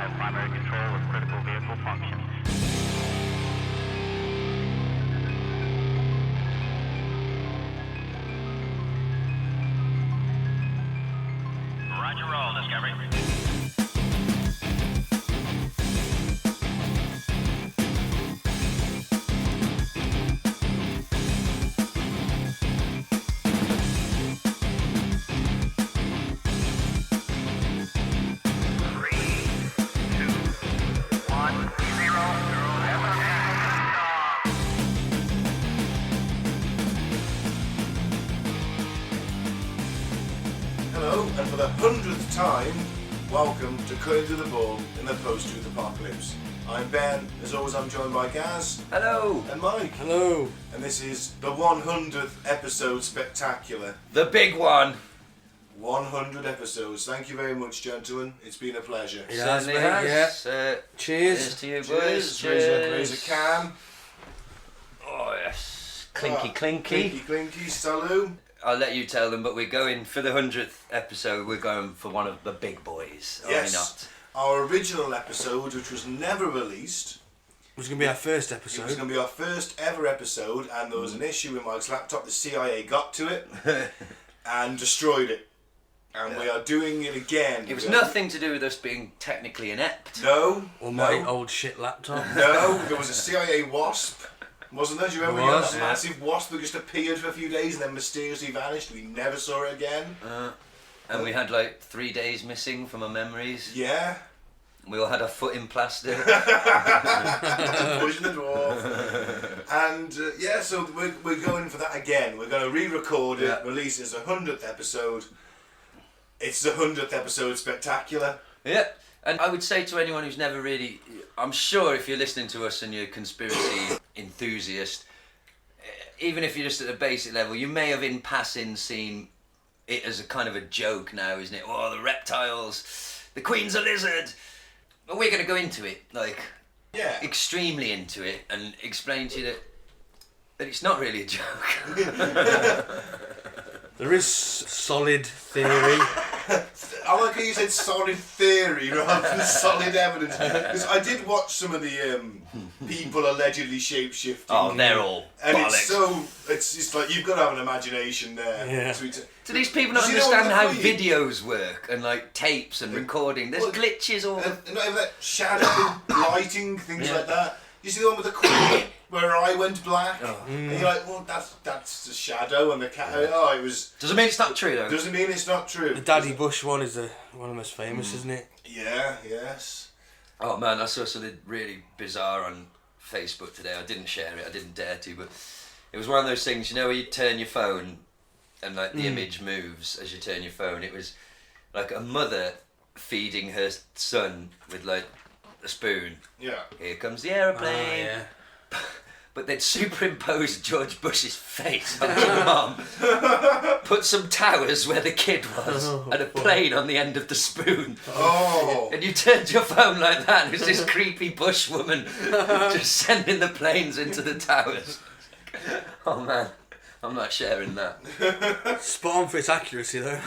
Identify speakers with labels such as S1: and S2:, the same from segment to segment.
S1: have primary control of critical vehicle functions. Roger roll, Discovery.
S2: Hello, and for the 100th time, welcome to Cutting Through the Ball in the Post-Truth Apocalypse. I'm Ben, as always I'm joined by Gaz.
S3: Hello.
S2: And Mike.
S4: Hello.
S2: And this is the 100th episode spectacular.
S3: The big one.
S2: 100 episodes. Thank you very much, gentlemen. It's been a pleasure.
S4: It has,
S3: Certainly
S4: mate,
S3: has.
S4: Cheers.
S3: Cheers to you,
S2: Cheers.
S3: boys.
S2: Raise a can.
S3: Oh, yes. Clinky, clinky.
S2: Clinky, clinky. Salut.
S3: I'll let you tell them, but we're going for the 100th episode. We're going for one of the big boys. Are
S2: Yes.
S3: we not?
S2: Our original episode, which was never released,
S4: It was going to be our first
S2: it was
S4: episode.
S2: going to be our first ever episode, and there was an issue with Mike's laptop. The CIA got to it and destroyed it. And we are doing it again.
S3: It was nothing to do with us being technically inept.
S2: No.
S4: Or my
S2: no,
S4: old shit laptop.
S2: No, there was a CIA wasp. Wasn't there? Do you remember
S4: There
S2: you had
S4: was,
S2: that
S3: yeah.
S2: massive wasp that just appeared for a few days and then mysteriously vanished? We never saw it again.
S3: And we had like 3 days missing from our memories.
S2: Yeah.
S3: We all had our foot in plaster.
S2: Pushing the dwarf. And yeah, so we're going for that again. We're going to re-record it,
S3: Yeah.
S2: release it as a 100th episode. It's the 100th episode spectacular.
S3: Yeah, and I would say to anyone who's never really, I'm sure if you're listening to us and you're a conspiracy enthusiast, even if you're just at a basic level, you may have in passing seen it as a kind of a joke now, isn't it? Oh, the reptiles, the Queen's a lizard. But we're going to go into it, like,
S2: Yeah.
S3: extremely into it, and explain to you that it's not really a joke.
S4: There is solid theory.
S2: I like how you said solid theory rather than solid evidence. Because I did watch some of the people allegedly shape-shifting.
S3: Oh, they're all
S2: And
S3: bollocks.
S2: it's like you've got to have an imagination there.
S4: Yeah.
S3: Do these people not
S2: Does he know
S3: understand
S2: what
S3: how
S2: the Queen-
S3: videos work and like tapes and recording? There's
S2: Well,
S3: glitches all.
S2: And not even that shadow, lighting, things
S3: Yeah.
S2: like that. You see the one with the Queen where her eye went black?
S3: Oh.
S2: And you're like, well, that's the shadow and the cat. Oh, it was.
S3: Doesn't mean it's not true though.
S2: Doesn't mean it's not true.
S4: The Daddy Bush one is one of the most famous, isn't it?
S2: Yeah, yes.
S3: Oh man, I saw something really bizarre on Facebook today. I didn't share it, I didn't dare to, but it was one of those things, you know, where you turn your phone and like the image moves as you turn your phone. It was like a mother feeding her son with like a spoon.
S2: Yeah.
S3: Here comes the aeroplane.
S4: yeah.
S3: But they'd superimposed George Bush's face on the mum, put some towers where the kid was, and a plane on the end of the spoon.
S2: Oh.
S3: And you turned your phone like that, and it was this creepy bush woman just sending the planes into the towers. Oh man, I'm not sharing that.
S4: Spot on for its accuracy, though.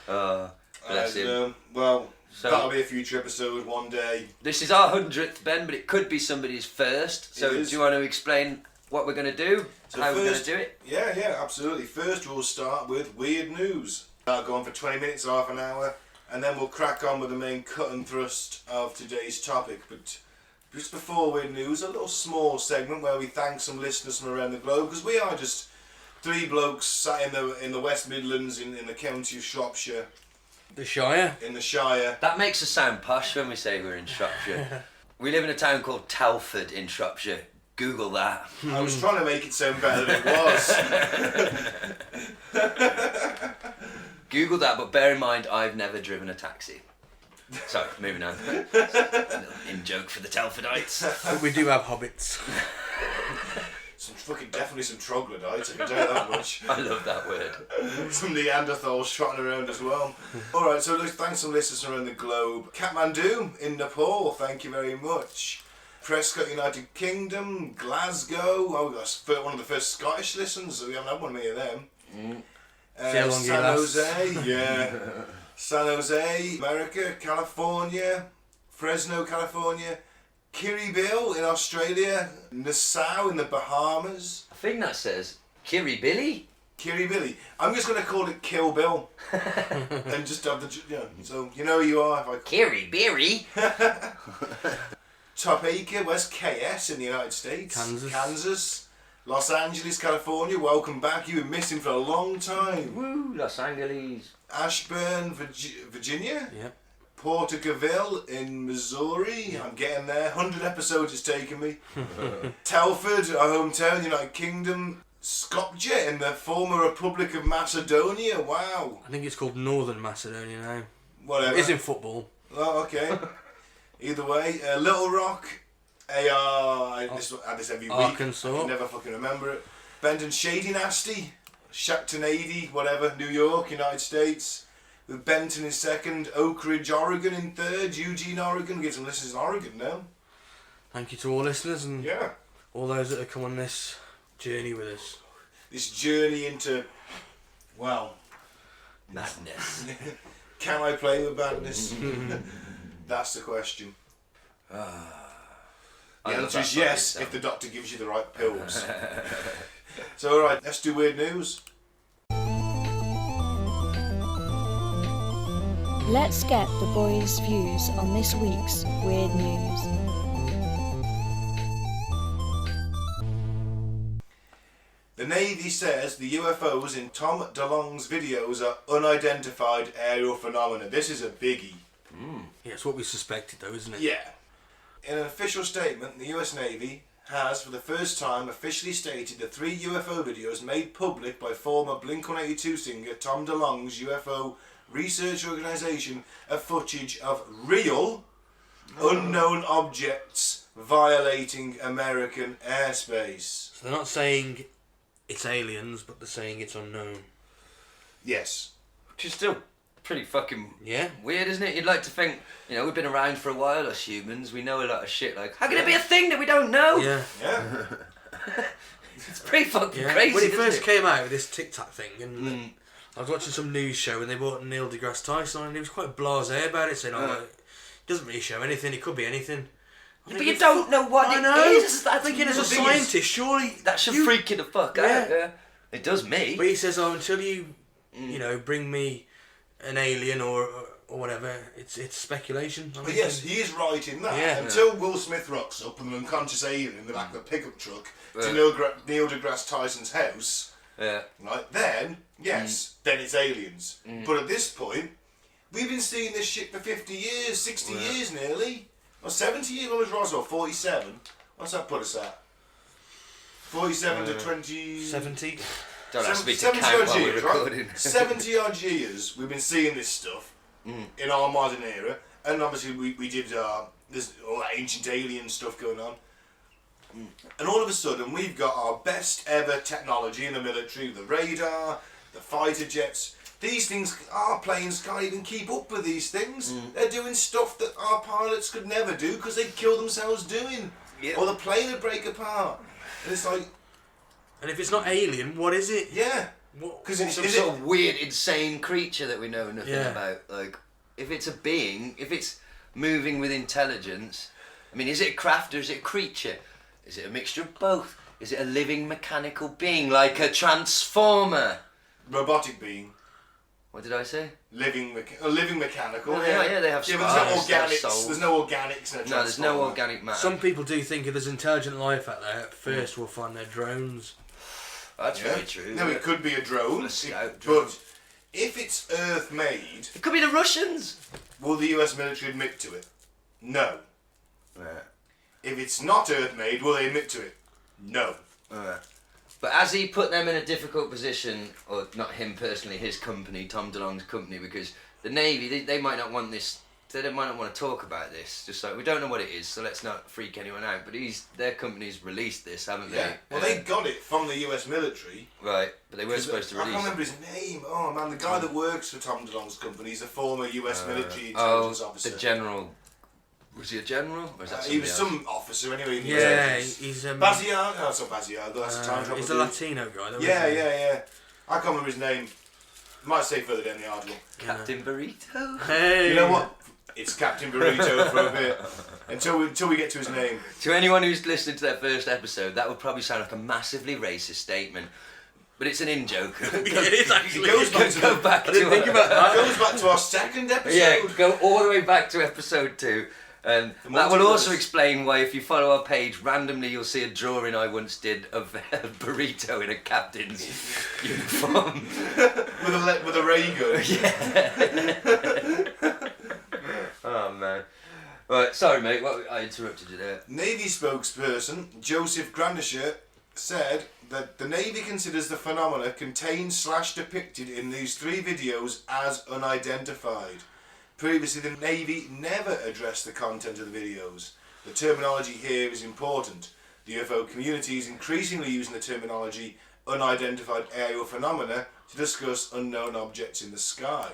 S3: Oh, bless him.
S2: Well,
S3: So-
S2: that'll be a future episode one day.
S3: This is our 100th, Ben, but it could be somebody's first. So
S2: It
S3: do
S2: is.
S3: you want to explain what we're going to do?
S2: So
S3: how we're going to
S2: first-
S3: do it?
S2: Yeah, absolutely. First, we'll start with weird news. That'll go on for 20 minutes, half an hour, and then we'll crack on with the main cut and thrust of today's topic. But just before weird news, a little small segment where we thank some listeners from around the globe, because we are just three blokes sat in the West Midlands in the county of Shropshire,
S4: The Shire.
S2: in the Shire.
S3: That makes us sound posh when we say we're in Shropshire. We live in a town called Telford in Shropshire. Google that.
S2: I was trying to make it sound better than it was.
S3: Google that, but bear in mind, I've never driven a taxi. Sorry, moving on. A little in-joke for the Telfordites.
S4: But we do have hobbits.
S2: Definitely some troglodytes, I can tell you that much.
S3: I love that word.
S2: Some Neanderthals trotting around as well. Alright, so thanks some listeners around the globe. Kathmandu in Nepal, thank you very much. Prescott, United Kingdom, Glasgow, that's one of the first Scottish listens, so we haven't had one many of them.
S4: See how long
S2: San
S4: it lasts.
S2: Jose, yeah. San Jose, America, California, Fresno, California, Kirribilli in Australia, Nassau in the Bahamas.
S3: I think that says Kirribilli.
S2: Kirribilli. I'm just going to call it Kill Bill. And just have the, so you know who you are. If I
S3: Kirribilli.
S2: Topeka, West KS in the United States.
S4: Kansas.
S2: Los Angeles, California. Welcome back. You've been missing for a long time.
S3: Woo, Los Angeles.
S2: Ashburn, Virginia.
S4: Yep.
S2: Porterville in Missouri. I'm getting there. 100 episodes it's taken me. Telford, our hometown, United Kingdom. Skopje in the former Republic of Macedonia. Wow.
S4: I think it's called Northern Macedonia now.
S2: Whatever.
S4: It is in football.
S2: Oh, okay. Either way, Little Rock, I had this every week.
S4: Arkansas.
S2: I can never fucking remember it. Benton Shady Nasty, Shactanady, whatever, New York, United States. With Benton in second, Oak Ridge, Oregon in third, Eugene, Oregon. Get some listeners in Oregon now.
S4: Thank you to all listeners and
S2: Yeah.
S4: all those that have come on this journey with us.
S2: This journey into, well,
S3: Madness.
S2: can I play with madness? That's the question. The
S3: I love
S2: answer is
S3: that
S2: yes,
S3: fucking
S2: if the doctor gives you the right pills. So, alright, let's do weird news.
S5: Let's get the boys' views on this week's weird news.
S2: The Navy says the UFOs in Tom DeLonge's videos are unidentified aerial phenomena. This is a biggie.
S4: Yeah, it's what we suspected though, isn't it?
S2: Yeah. In an official statement, the US Navy has for the first time officially stated the 3 UFO videos made public by former Blink-182 singer Tom DeLonge's UFO research organisation are footage of real, unknown objects violating American airspace.
S4: So they're not saying it's aliens, but they're saying it's unknown.
S2: Yes.
S3: Which is still pretty fucking
S4: Yeah.
S3: weird, isn't it? You'd like to think, we've been around for a while as humans, we know a lot of shit, like, how can it be a thing that we don't know?
S4: Yeah.
S2: Yeah.
S3: It's pretty fucking
S4: Yeah.
S3: crazy,
S4: When it
S3: isn't
S4: first
S3: it?
S4: came out with this Tic Tac thing, and I was watching some news show and they brought Neil deGrasse Tyson on, and he was quite blasé about it, saying, it doesn't really show anything, it could be anything.
S3: But you don't know what
S4: I
S3: it
S4: know.
S3: is. That's
S4: thinking as a
S3: the thing is,
S4: scientist, surely
S3: that should
S4: you-
S3: freak you the fuck out.
S4: Yeah.
S3: Yeah. It does me.
S4: But he says, until you, bring me an alien or whatever, it's speculation.
S2: But yes, he is right in that.
S4: Yeah.
S2: Until Will Smith rocks up with an unconscious alien in the back of a pickup truck to
S3: Yeah.
S2: Neil deGrasse Tyson's house,
S3: Yeah.
S2: right, then, yes, then it's aliens. But at this point, we've been seeing this shit for 50 years, 60 years nearly. Or 70 years, when was Roswell? 47? What's that put us at? 47 to 20...
S4: 70.
S3: Don't ask me to
S2: 70
S3: count
S2: odd
S3: while we're
S2: years,
S3: recording.
S2: right? 70 odd years we've been seeing this stuff in our modern era, and obviously we did there's all that ancient alien stuff going on, and all of a sudden we've got our best ever technology in the military, the radar, the fighter jets. These things, our planes can't even keep up with these things. They're doing stuff that our pilots could never do because they'd kill themselves doing, or the plane would break apart. And it's like,
S4: And if it's not alien, what is it?
S2: yeah.
S4: What?
S2: Because
S3: Some sort of weird, insane creature that we know nothing
S4: Yeah.
S3: about. Like, if it's a being, if it's moving with intelligence, I mean, is it a craft or is it a creature? Is it a mixture of both? Is it a living mechanical being, like a transformer?
S2: robotic being.
S3: What did I say?
S2: Living mechanical.
S3: Oh, yeah, they have
S2: Yeah, but there's no
S3: sparks, they have
S2: organics.
S3: souls.
S2: There's no organics in a
S3: No, there's no
S2: transformer.
S3: organic matter.
S4: Some people do think if there's intelligent life out there, first we'll find their drones.
S3: That's
S2: Yeah.
S3: very true.
S2: No,
S3: yeah.
S2: it could be a drone.
S3: A scout drone.
S2: But if it's Earth-made,
S3: It could be the Russians.
S2: will the US military admit to it? No.
S3: Yeah.
S2: If it's not Earth-made, will they admit to it? No.
S3: But as he put them in a difficult position, or not him personally, his company, Tom DeLonge's company, because the Navy, they might not want this, they might not want to talk about this. Just like, we don't know what it is, so let's not freak anyone out. But their company's released this, haven't
S2: Yeah.
S3: they?
S2: Well, they got it from the US military.
S3: Right, but they weren't supposed to
S2: I
S3: release
S2: can't
S3: it.
S2: remember his name. Oh man, the guy that works for Tom DeLonge's company is a former US military
S3: Oh,
S2: intelligence officer.
S3: the general. Was he a general? Or is that
S2: He was
S3: somebody
S2: some officer anyway. In the
S4: Yeah,
S2: intelligence.
S4: he's
S2: Baziago. No, it's not Baziago. That's a time travel
S4: he's a
S2: dude.
S4: Latino guy. Though,
S2: Yeah,
S4: isn't he?
S2: yeah, yeah. I can't remember his name. Might say further down the article.
S3: Captain Burrito.
S4: Hey.
S2: You know what? It's Captain Burrito for a bit until we get to his name.
S3: To anyone who's listening to that first episode, that would probably sound like a massively racist statement, but it's an in-joke.
S4: It's actually.
S2: It goes back to
S3: Go back
S4: I didn't
S3: to
S4: think about that.
S2: It goes back to our second episode.
S3: Yeah, go all the way back to episode 2. And that will also explain why, if you follow our page, randomly you'll see a drawing I once did of a burrito in a captain's uniform.
S2: with a ray gun.
S3: Yeah. Oh man. Right, sorry mate, I interrupted you there.
S2: Navy spokesperson Joseph Grandisher said that the Navy considers the phenomena contained/depicted in these 3 videos as unidentified. Previously, the Navy never addressed the content of the videos. The terminology here is important. The UFO community is increasingly using the terminology unidentified aerial phenomena to discuss unknown objects in the sky.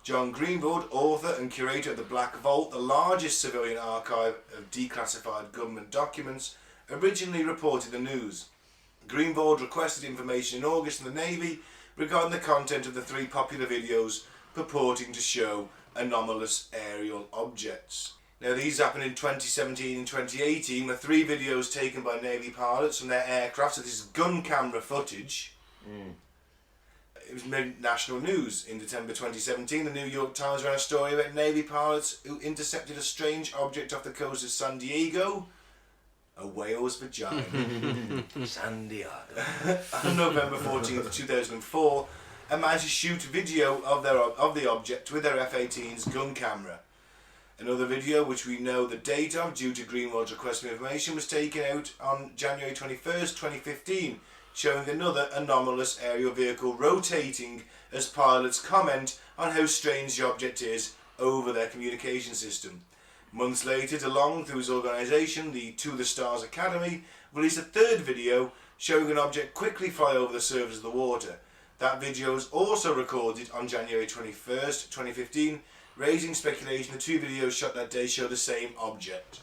S2: John Greenwald, author and curator of the Black Vault, the largest civilian archive of declassified government documents, originally reported the news. Greenwald requested information in August from the Navy regarding the content of the 3 popular videos purporting to show anomalous aerial objects. Now these happened in 2017 and 2018 with 3 videos taken by Navy pilots from their aircraft. So this is gun camera footage. It was made national news in December 2017. The New York Times ran a story about Navy pilots who intercepted a strange object off the coast of San Diego. A whale's vagina.
S3: San Diego.
S2: On November 14th, 2004, a man to shoot video of the object with their F-18's gun camera. Another video, which we know the date of due to Greenwald's request for information, was taken out on January 21st, 2015, showing another anomalous aerial vehicle rotating as pilots comment on how strange the object is over their communication system. Months later, DeLong, through his organisation, the To the Stars Academy, released a 3rd video showing an object quickly fly over the surface of the water. That video was also recorded on January 21st, 2015, raising speculation the 2 videos shot that day show the same object.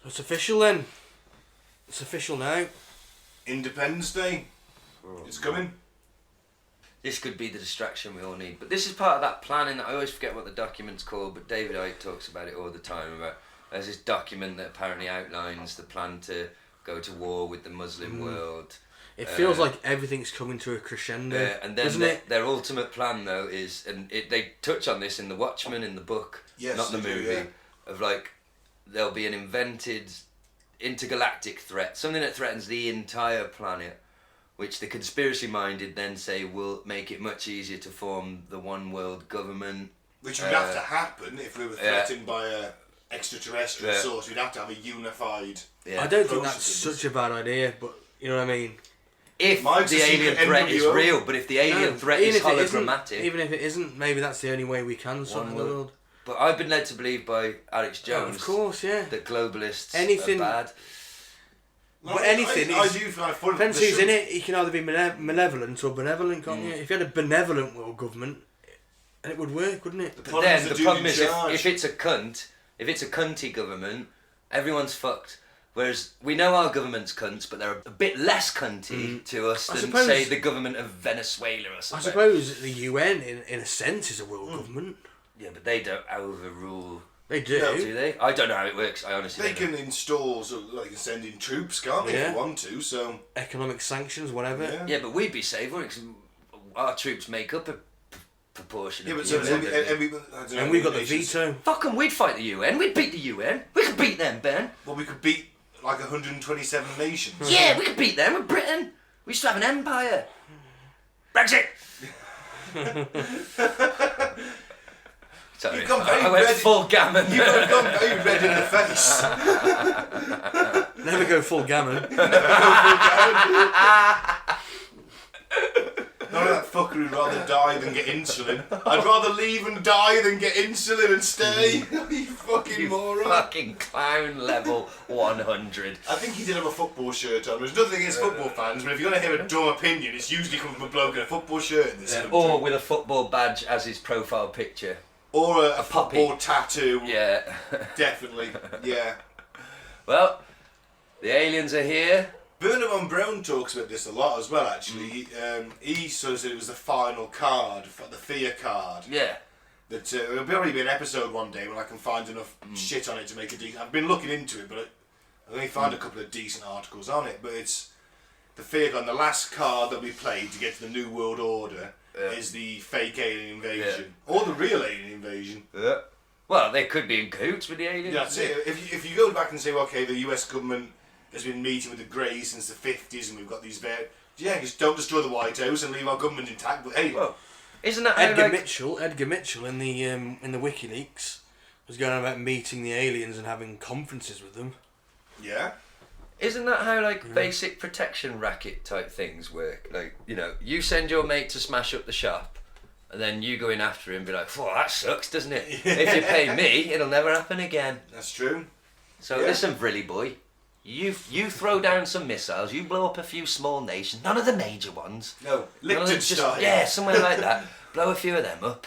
S4: It's official then. It's official now.
S2: Independence Day. It's coming.
S3: This could be the distraction we all need. But this is part of that planning. I always forget what the document's called, but David Icke talks about it all the time. About there's this document that apparently outlines the plan to go to war with the Muslim world.
S4: It feels like everything's coming to a crescendo,
S3: and then
S4: doesn't it?
S3: Their ultimate plan, though, is, and they touch on this in The Watchmen, in the book,
S2: Yes,
S3: not the
S2: they do,
S3: movie,
S2: yeah.
S3: of like, there'll be an invented intergalactic threat, something that threatens the entire planet, which the conspiracy-minded then say will make it much easier to form the one world government.
S2: Which would have to happen if we were threatened by a extraterrestrial source. We'd have to have a unified...
S3: Yeah.
S4: I don't think
S2: process
S4: that's
S2: of this.
S4: such a bad idea, but you know what I mean?
S3: If
S2: Mike's
S3: the
S2: a
S3: alien
S2: secret
S3: threat is
S2: NWO.
S3: real, but if the alien
S4: No,
S3: threat
S4: even
S3: is
S4: if it isn't-
S3: hologrammatic...
S4: Even if it isn't, maybe that's the only way we can
S3: One
S4: sort the
S3: world.
S4: world.
S3: But I've been led to believe by Alex
S4: Oh,
S3: Jones
S4: of course, yeah.
S3: that globalists
S4: Anything-
S3: are bad.
S4: But anything
S2: I
S4: is...
S2: do find it funny.
S4: Depends
S2: There
S4: who's in
S2: should-
S4: it. You can either be malevolent or benevolent, can't you? If you had a benevolent world government, and it would work, wouldn't it?
S3: But then
S2: the
S3: the
S2: dude
S3: problem
S2: in
S3: is
S2: charge.
S3: if it's a cunt, if it's a cunty government, everyone's fucked. Whereas we know our government's cunts, but they're a bit less cunty to us
S4: I
S3: than,
S4: suppose-
S3: say, the government of Venezuela or
S4: I
S3: something.
S4: suppose the UN, in a sense, is a world government.
S3: Yeah, but they don't overrule,
S4: They do.
S2: No,
S3: do they? I don't know how it works. I honestly
S2: They
S3: don't
S2: can install, they can send in troops, can't they, if
S4: Yeah.
S2: they want to, so...
S4: Economic sanctions, whatever.
S2: Yeah.
S3: know. Yeah, but we'd be safe, wouldn't we? 'Cause our troops make up a proportion
S2: Yeah,
S3: of
S2: but
S3: the
S2: so
S3: UN, don't they?
S2: I don't know,
S4: And we've got the
S2: nations-
S4: veto.
S3: Fuck 'em, we'd fight the UN. We'd beat the UN. We could beat them, Ben.
S2: Well, we could beat like 127 nations.
S3: Yeah, we could beat them. We're Britain. We used to have an empire. Brexit. Sorry,
S2: You've gone very
S3: I went
S2: red.
S3: full gammon.
S2: You've gone very red in the face.
S4: Never go full gammon.
S2: None of that fucker who'd rather die than get insulin. I'd rather leave and die than get insulin and stay. You fucking
S3: You
S2: moron.
S3: fucking clown level 100.
S2: I think he did have a football shirt on. There's nothing against football fans, but if you're going to hear a dumb opinion, it's usually coming from a bloke in a football shirt in this country.
S3: Or with a football badge as his profile picture.
S2: Or a
S3: puppy.
S2: football tattoo.
S3: Yeah.
S2: Definitely. Yeah.
S3: Well, the aliens are here.
S2: Bernard von Braun talks about this a lot as well, actually. He sort of said it was the final card, the fear card.
S3: Yeah.
S2: That it'll probably be an episode one day when I can find enough shit on it to make a decent... I've been looking into it, but I only found a couple of decent articles on it. But it's the fear card. And the last card that we played to get to the New World Order is the fake alien invasion. Or the real alien invasion.
S3: Yeah. Well, they could be in cahoots with the aliens.
S2: Yeah, that's it. If you go back and say, well, okay, the US government has been meeting with the Greys since the 50s and we've got these just don't destroy the White House and leave our government intact. But hey,
S3: Well, isn't that
S4: Edgar Mitchell in the WikiLeaks was going on about meeting the aliens and having conferences with them.
S2: yeah,
S3: Isn't that how basic protection racket type things work? Like, you send your mate to smash up the shop, and then you go in after him and be like, "Oh, that sucks, doesn't it? If you pay me, it'll never happen again."
S2: that's true.
S3: So
S2: Yeah.
S3: listen, Vrilly boy, you throw down some missiles, you blow up a few small nations, none of the major ones.
S2: No,
S3: None of them,
S2: Liechtenstein.
S3: yeah, somewhere like that. Blow a few of them up.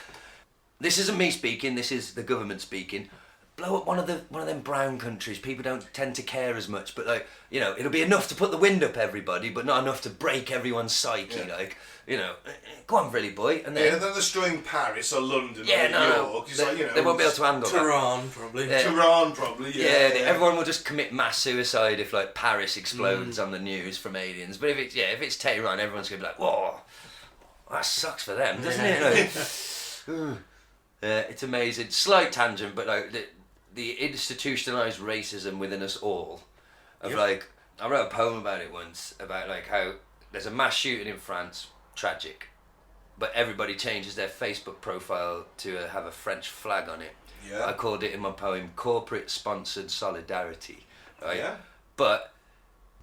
S3: This isn't me speaking. This is the government speaking. Blow up one of them brown countries. People don't tend to care as much, but it'll be enough to put the wind up everybody, but not enough to break everyone's psyche.
S2: Yeah.
S3: Go on, Vrilly boy, and
S2: Yeah,
S3: then
S2: they're destroying Paris or London
S3: yeah,
S2: or
S3: no,
S2: New York. It's
S3: they won't be able to handle that.
S4: Tehran, probably.
S3: Yeah.
S2: Tehran, probably. Yeah,
S3: Everyone will just commit mass suicide if Paris explodes on the news from aliens. But if it's Tehran, everyone's gonna be like, "Whoa, that sucks for them, doesn't it?" It's amazing. Slight tangent, but the institutionalized racism within us all. I wrote a poem about it once about how there's a mass shooting in France, tragic, but everybody changes their Facebook profile to have a French flag on it.
S2: Yeah.
S3: I called it in my poem corporate sponsored solidarity, right?
S2: Yeah.
S3: But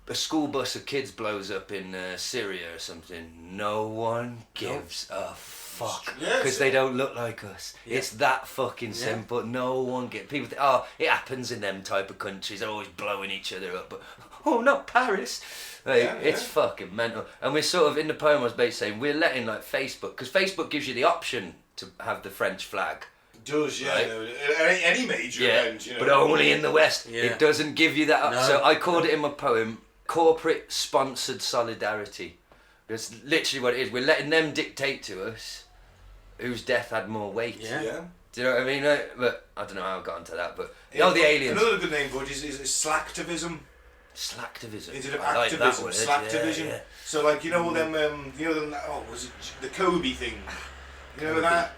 S3: a school bus of kids blows up in Syria or something, no one gives a fuck
S2: Yes.
S3: because they don't look like us.
S4: Yeah.
S3: It's that fucking simple. No one people think, oh, it happens in them type of countries. They're always blowing each other up, but oh, not Paris. It's fucking mental. And we're sort of in the poem I was basically saying we're letting Facebook, because Facebook gives you the option to have the French flag.
S2: It does, yeah.
S3: Right.
S2: Any major event,
S3: but only in the West.
S4: Yeah.
S3: It doesn't give you that.
S4: No.
S3: So I called it in my poem corporate sponsored solidarity. That's literally what it is. We're letting them dictate to us whose death had more weight.
S4: Yeah.
S3: Do you know what I mean? But I don't know how I got onto that. But the
S2: Yeah,
S3: aliens.
S2: Another good name for it is slacktivism.
S3: Slacktivism.
S2: Instead of
S3: I like that
S2: activism,
S3: word.
S2: slacktivism.
S3: Yeah.
S2: So all them, was it the Kobe thing? You know
S3: Kobe.
S2: that?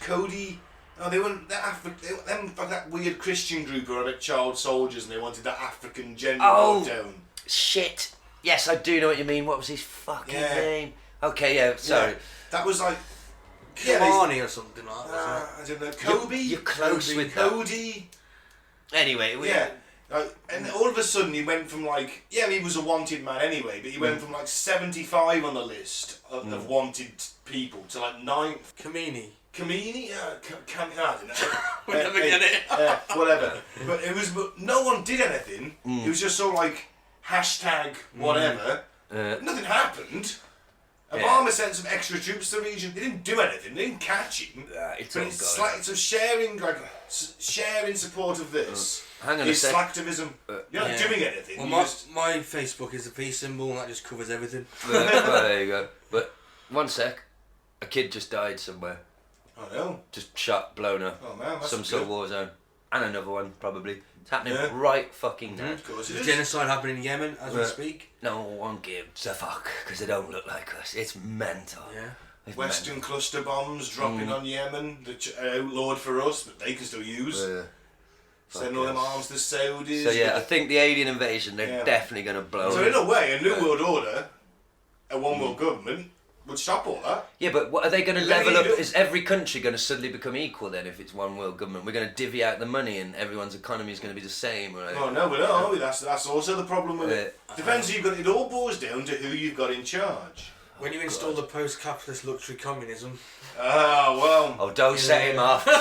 S2: Cody. Oh, they weren't that weird Christian group who were like child soldiers and they wanted that African gender brought down.
S3: Shit. Yes, I do know what you mean. What was his fucking name? Okay, yeah, sorry.
S2: Yeah, that was like...
S4: Killarney or something like that.
S2: I don't know. Kobe?
S3: You're close with that.
S2: Cody?
S3: Anyway,
S2: and all of a sudden he went from he was a wanted man anyway, but he went from 75 on the list of wanted people to 9th. Kamini? I don't know.
S4: We'll never get it.
S2: Whatever. But no one did anything. It was just so hashtag whatever. Nothing happened. Obama sent some extra troops to the region. They didn't do anything. They didn't catch him.
S3: It's
S2: But
S3: all
S2: it's
S3: gone.
S2: it's a sharing support of this.
S3: Hang on a
S2: It's
S3: sec.
S2: slacktivism. You're not doing anything.
S4: Well,
S2: You just-
S4: my Facebook is a peace symbol and that just covers everything.
S3: Well, there you go. But one sec, a kid just died somewhere.
S2: I know.
S3: Just shot, blown up.
S2: Oh man, that's
S3: Some
S2: good.
S3: sort of war zone. And another one, probably. It's happening
S2: Yeah.
S3: right fucking now.
S2: Of course it
S4: There's
S2: is.
S4: genocide happening in Yemen as we
S3: Yeah.
S4: speak.
S3: No one gives a fuck because they don't look like us. It's mental.
S4: Yeah.
S3: It's
S2: Western cluster bombs dropping on Yemen, outlawed for us, but they can still use.
S3: mental.
S2: Send all them arms to the Saudis.
S3: So yeah, I think the alien invasion, they're
S2: Yeah.
S3: definitely going to blow
S2: So
S3: it.
S2: in a way, a new world order, a one world government, would stop all that.
S3: Yeah, but what are they going to
S2: Let
S3: level
S2: me
S3: up?
S2: do-
S3: Is every country going to suddenly become equal then if it's one world government? We're going to divvy out the money and everyone's economy is going to be the same, right?
S2: Oh no, but no, that's also the problem with it. Depends who you've got. It all boils down to who you've got in charge.
S4: When you install the post-capitalist luxury communism,
S2: Ah, well.
S3: Oh, don't set him off.
S4: we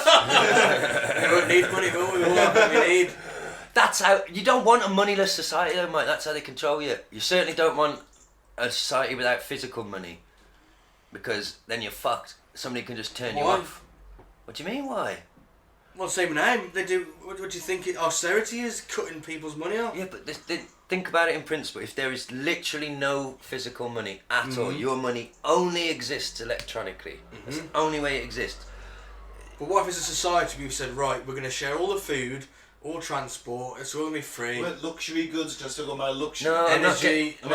S4: won't need money, but we want what we need.
S3: That's how you don't want a moneyless society, though, mate. That's how they control you. You certainly don't want a society without physical money, because then you're fucked. Somebody can just turn you
S4: Why?
S3: off. What do you mean? Why?
S4: Well, same now. They do. What do you think austerity is? Cutting people's money off.
S3: Yeah, but think about it in principle. If there is literally no physical money at all, your money only exists electronically. That's the only way it exists.
S4: But what if as a society we've said, right, we're going to share all the food, all transport, it's all going to be free.
S2: Well, luxury goods, can I still go my luxury?
S3: No, I'm not
S4: Energy.
S2: Can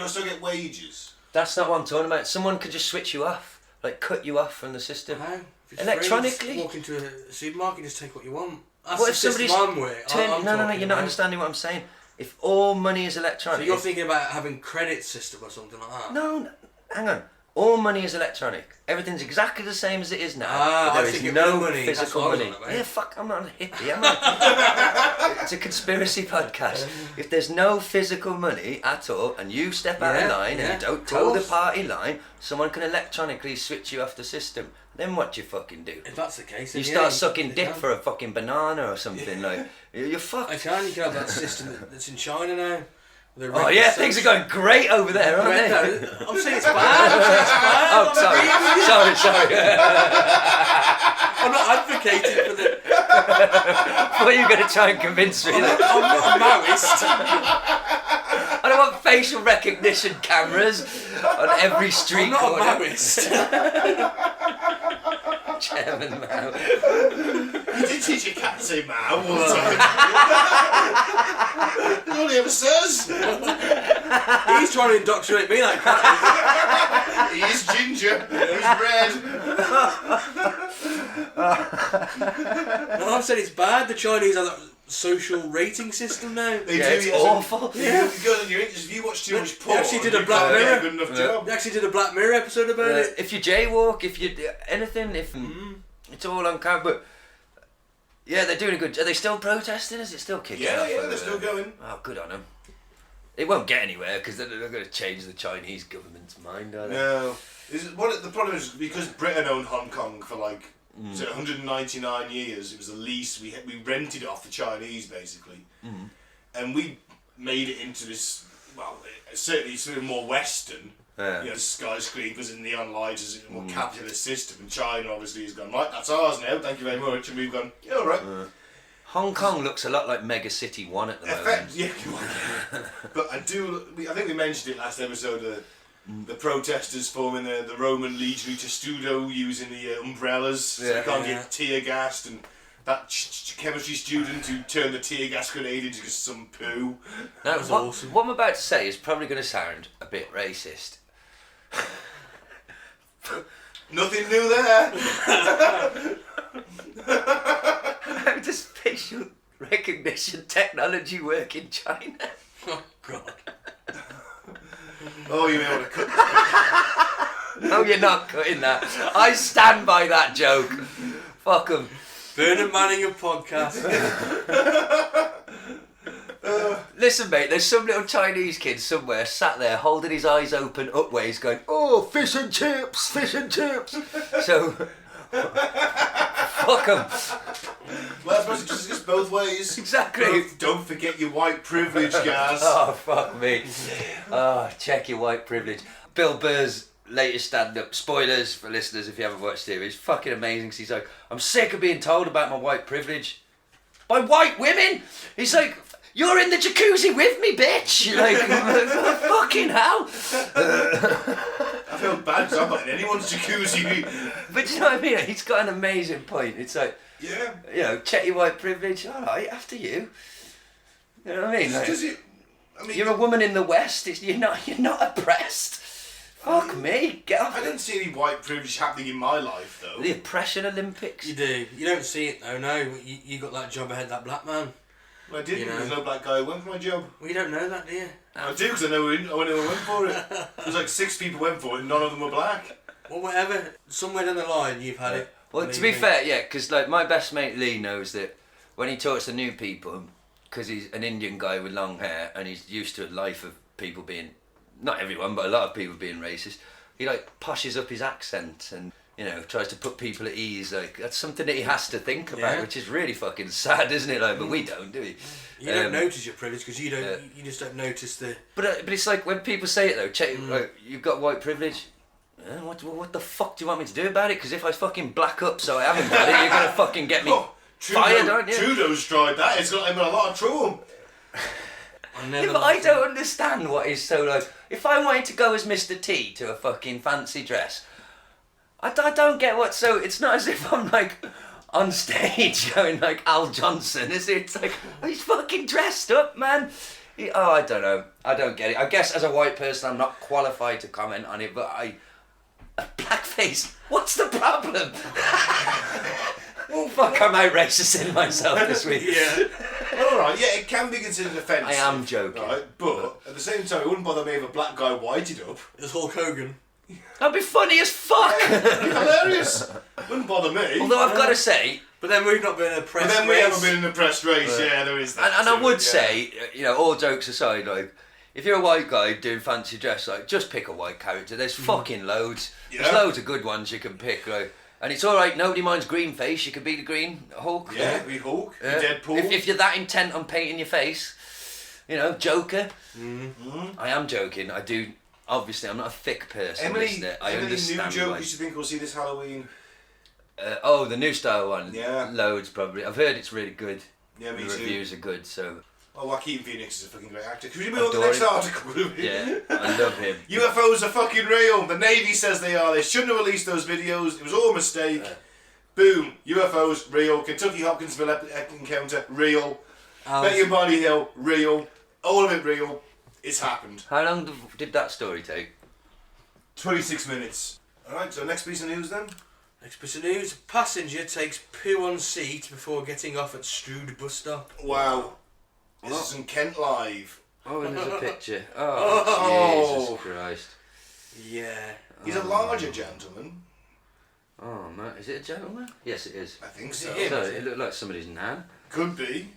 S2: I still get wages?
S3: That's not what I'm talking about. Someone could just switch you off, like cut you off from the system.
S4: How? If it's
S3: Electronically?
S4: free, just walk into a supermarket, just take what you want. That's
S3: What
S4: the
S3: if somebody's
S4: system I'm with.
S3: No, you're not understanding what I'm saying. If all money is
S4: So
S3: electronic...
S4: you're thinking about having credit system or something like that?
S3: No, hang on. All money is electronic. Everything's exactly the same as it is now.
S4: Ah,
S3: but
S4: I
S3: there
S4: think
S3: is
S4: it
S3: no
S4: was money. That's
S3: physical
S4: what I was
S3: money.
S4: on about.
S3: Yeah, fuck, I'm not a hippie, am I? It's a conspiracy podcast. If there's no physical money at all, and you step out of line and you don't toe the party line, someone can electronically switch you off the system. Then what do you fucking do?
S4: If that's the case,
S3: You
S4: then
S3: start sucking
S4: you
S3: dick
S4: can.
S3: for a fucking banana or something, like, you're fucked.
S4: You can have that system that's in China now.
S3: Oh yeah, things are going great over there, aren't they?
S4: I'm saying it's bad.
S3: Oh, sorry.
S4: I'm not advocating for the.
S3: I thought you were going to try and convince me that
S4: I'm not a Maoist.
S3: I don't want facial recognition cameras on every street
S4: I'm not
S3: corner.
S4: a Maoist.
S3: Chairman Mao.
S2: You did teach your cat to say Mao all the time. That's all he ever says.
S4: He's trying to indoctrinate me like that.
S2: He is ginger. He's red.
S4: No, I've said it's bad. The Chinese have that social rating system now.
S2: They
S3: Yeah,
S2: do,
S3: it's
S2: yes.
S3: awful.
S2: You go on your interest, if you watch too much porn,
S4: actually did a
S2: you
S4: Black
S2: can't get
S4: Mirror.
S2: a good enough
S3: Yeah.
S2: job.
S4: They actually did a Black Mirror episode about it.
S3: If you jaywalk, if you do anything, if it's all on camera. But yeah, they're doing a good. Are they still protesting? Is it still kicking
S2: Yeah,
S3: off
S2: yeah,
S3: over
S2: they're still
S3: there?
S2: going.
S3: Oh, good on them. It won't get anywhere because they're not going to change the Chinese government's mind, are they?
S2: No. The problem is because Britain owned Hong Kong for like 199 years. It was a lease. We rented it off the Chinese basically, and we made it into this. Well, certainly sort of more Western.
S3: Yeah.
S2: You know, skyscrapers and neon lights as a more capitalist system. And China obviously has gone right. That's ours now. Thank you very much. And we've gone. Yeah, all right.
S3: Hong Kong looks a lot like Mega City 1 at the moment.
S2: Yeah, but I think we mentioned it last episode. The protesters forming the Roman legionary testudo using the umbrellas so they can't get tear gassed, and that chemistry student who turned the tear gas grenade into just some poo.
S3: Now,
S4: was
S3: what,
S4: awesome.
S3: what I'm about to say is probably going to sound a bit racist.
S2: Nothing new there.
S3: How does facial recognition technology work in China?
S4: Oh God.
S2: Oh, you may want to cut this.
S3: No, you're not cutting that. I stand by that joke. Fuck 'em.
S4: Bernard Manning of podcast.
S3: Listen, mate, there's some little Chinese kid somewhere sat there holding his eyes open upways going, oh, fish and chips, fish and chips. So, fuck 'em.
S2: Well, I suppose it's just both ways.
S3: Exactly.
S2: Don't forget your white privilege, Gaz.
S3: Oh, fuck me. Oh, check your white privilege. Bill Burr's latest stand-up, spoilers for listeners if you haven't watched it, it's fucking amazing. He's like, I'm sick of being told about my white privilege. By white women? He's like, you're in the jacuzzi with me, bitch! Like, fucking hell!
S2: I feel bad because I'm not in anyone's jacuzzi.
S3: But do you know what I mean? He's got an amazing point. It's like,
S2: Yeah.
S3: you know, check your white privilege. All right, after you. You know what I mean? Like,
S2: Does it? I mean,
S3: you're a woman in the West. You're not oppressed. Fuck me. Get off.
S2: I didn't see any white privilege happening in my life, though.
S3: The oppression Olympics.
S4: You do. You don't see it though. No, you got that job ahead of that black man.
S2: Well, I didn't.
S4: You know.
S2: There's no black guy who went for my job.
S4: Well, you don't know that, do you?
S2: I do because I know I went for it. There's like 6 people went for it, and none of them were black.
S4: Well, whatever. Somewhere down the line, you've had it.
S3: Well, to be
S4: Believe me.
S3: fair, yeah, because like my best mate Lee knows that when he talks to new people, because he's an Indian guy with long hair and he's used to a life of people being, not everyone, but a lot of people being racist, he like poshes up his accent and, you know, tries to put people at ease. Like, that's something that he has to think about,
S4: Yeah.
S3: which is really fucking sad, isn't it? Like, but we don't, do we?
S4: You don't notice your privilege because you don't.
S3: yeah.
S4: You just don't notice the.
S3: But it's like when people say it though, check, like, you've got white privilege. What the fuck do you want me to do about it? Because if I fucking black up so I haven't got it, you're going to fucking get me fired, aren't you?
S2: Trudeau's tried that. It's got him in a lot of trouble.
S4: never
S3: Yeah, but I
S4: liked
S3: don't understand what is so like. If I wanted to go as Mr. T to a fucking fancy dress, I don't get what. So it's not as if I'm like on stage going like Al Johnson, is it? It's like, oh, he's fucking dressed up, man. Oh, I don't know. I don't get it. I guess as a white person, I'm not qualified to comment on it, but blackface. What's the problem? Oh fuck! I'm out racist in myself this week.
S2: Yeah. All right. Yeah, it can be considered offensive.
S3: I am joking.
S2: Right, but at the same time, it wouldn't bother me if a black guy whited up.
S4: It was Hulk Hogan.
S3: That'd be funny as fuck.
S2: It'd be hilarious. Wouldn't bother me.
S3: Although I've got to say,
S4: But then we've not been in a press
S2: But then we
S4: race.
S2: haven't been in a press race. Yeah, there is that.
S3: and I
S2: too,
S3: would
S2: yeah.
S3: say, you know, all jokes aside, like, if you're a white guy doing fancy dress, like, just pick a white character. There's fucking loads.
S2: Yeah.
S3: There's loads of good ones you can pick, like, and it's all right. Nobody minds green face. You could be the Green Hulk.
S2: Yeah, we Hulk, we
S3: Yeah.
S2: Deadpool.
S3: If you're that intent on painting your face, you know, Joker.
S2: Mm-hmm.
S3: I am joking. I do. Obviously, I'm not a thick person.
S2: Emily,
S3: listener. I
S2: new
S3: understand.
S2: joke
S3: why.
S2: you should think we'll see this Halloween?
S3: Oh, the new style one.
S2: Yeah.
S3: Loads probably. I've heard it's really good.
S2: Yeah, me
S3: The
S2: too.
S3: reviews are good, so
S2: Oh, Joaquin Phoenix is a fucking great actor. Could you move on to the
S3: Adore
S2: next
S3: him.
S2: article?
S3: yeah, I love him.
S2: UFOs are fucking real. The Navy says they are. They shouldn't have released those videos. It was all a mistake. Boom. UFOs, real. Kentucky Hopkinsville encounter, real. Betty and Barney Hill, real. All of it real. It's happened.
S3: How long did that story take?
S2: 26 minutes. Alright, so next piece of news then.
S4: Next piece of news. Passenger takes poo on seat before getting off at Strood bus stop.
S2: Wow. This is in Kent Live.
S3: Oh, and there's a picture. Oh, Jesus Christ.
S4: Yeah.
S2: He's a larger gentleman.
S3: Oh, man. Is it a gentleman? Yes, it is.
S2: I think
S4: Is
S2: so.
S4: it him?
S3: So, it looked like somebody's nan.
S2: Could be.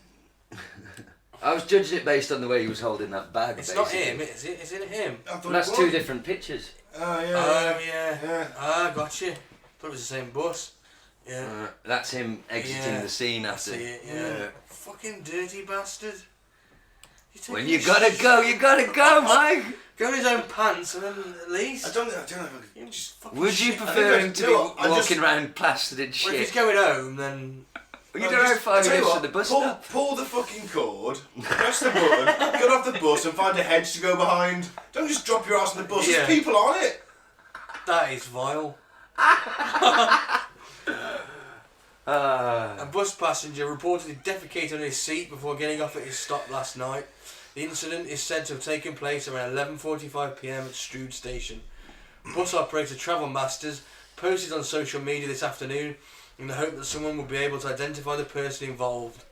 S3: I was judging it based on the way he was holding that bag.
S4: It's
S3: basically.
S4: not him, is it? Is it him?
S2: I thought
S3: Well, that's
S2: it
S3: two
S2: was.
S3: different pictures.
S2: Oh, yeah.
S4: Oh, yeah.
S2: Yeah.
S4: Ah, gotcha. Thought it was the same bus. Yeah.
S3: That's him exiting
S4: Yeah,
S3: the scene
S4: I
S3: after.
S4: see it, yeah. Fucking dirty bastard.
S3: When you gotta go, you gotta go, Mike.
S4: Go in his own pants and then at least.
S2: I don't know if I could just fucking
S3: Would you
S2: shit.
S3: prefer
S2: I
S3: him
S2: think
S3: to
S2: I-
S3: be
S2: you know what, I
S3: walking
S2: just-
S3: around plastered in
S4: Well, if
S3: shit?
S4: he's going home, then.
S3: You
S2: No,
S3: don't know
S2: just-
S3: 5
S2: tell you
S3: minutes
S2: what,
S3: to the bus
S2: pull,
S3: stop.
S2: pull the fucking cord, press the button, get off the bus and find a hedge to go behind. Don't just drop your ass on the bus.
S4: Yeah.
S2: There's people on it.
S4: That is vile. A bus passenger reportedly defecated on his seat before getting off at his stop last night. The incident is said to have taken place around 11:45 p.m. at Strood Station. Bus operator Travel Masters posted on social media this afternoon in the hope that someone will be able to identify the person involved.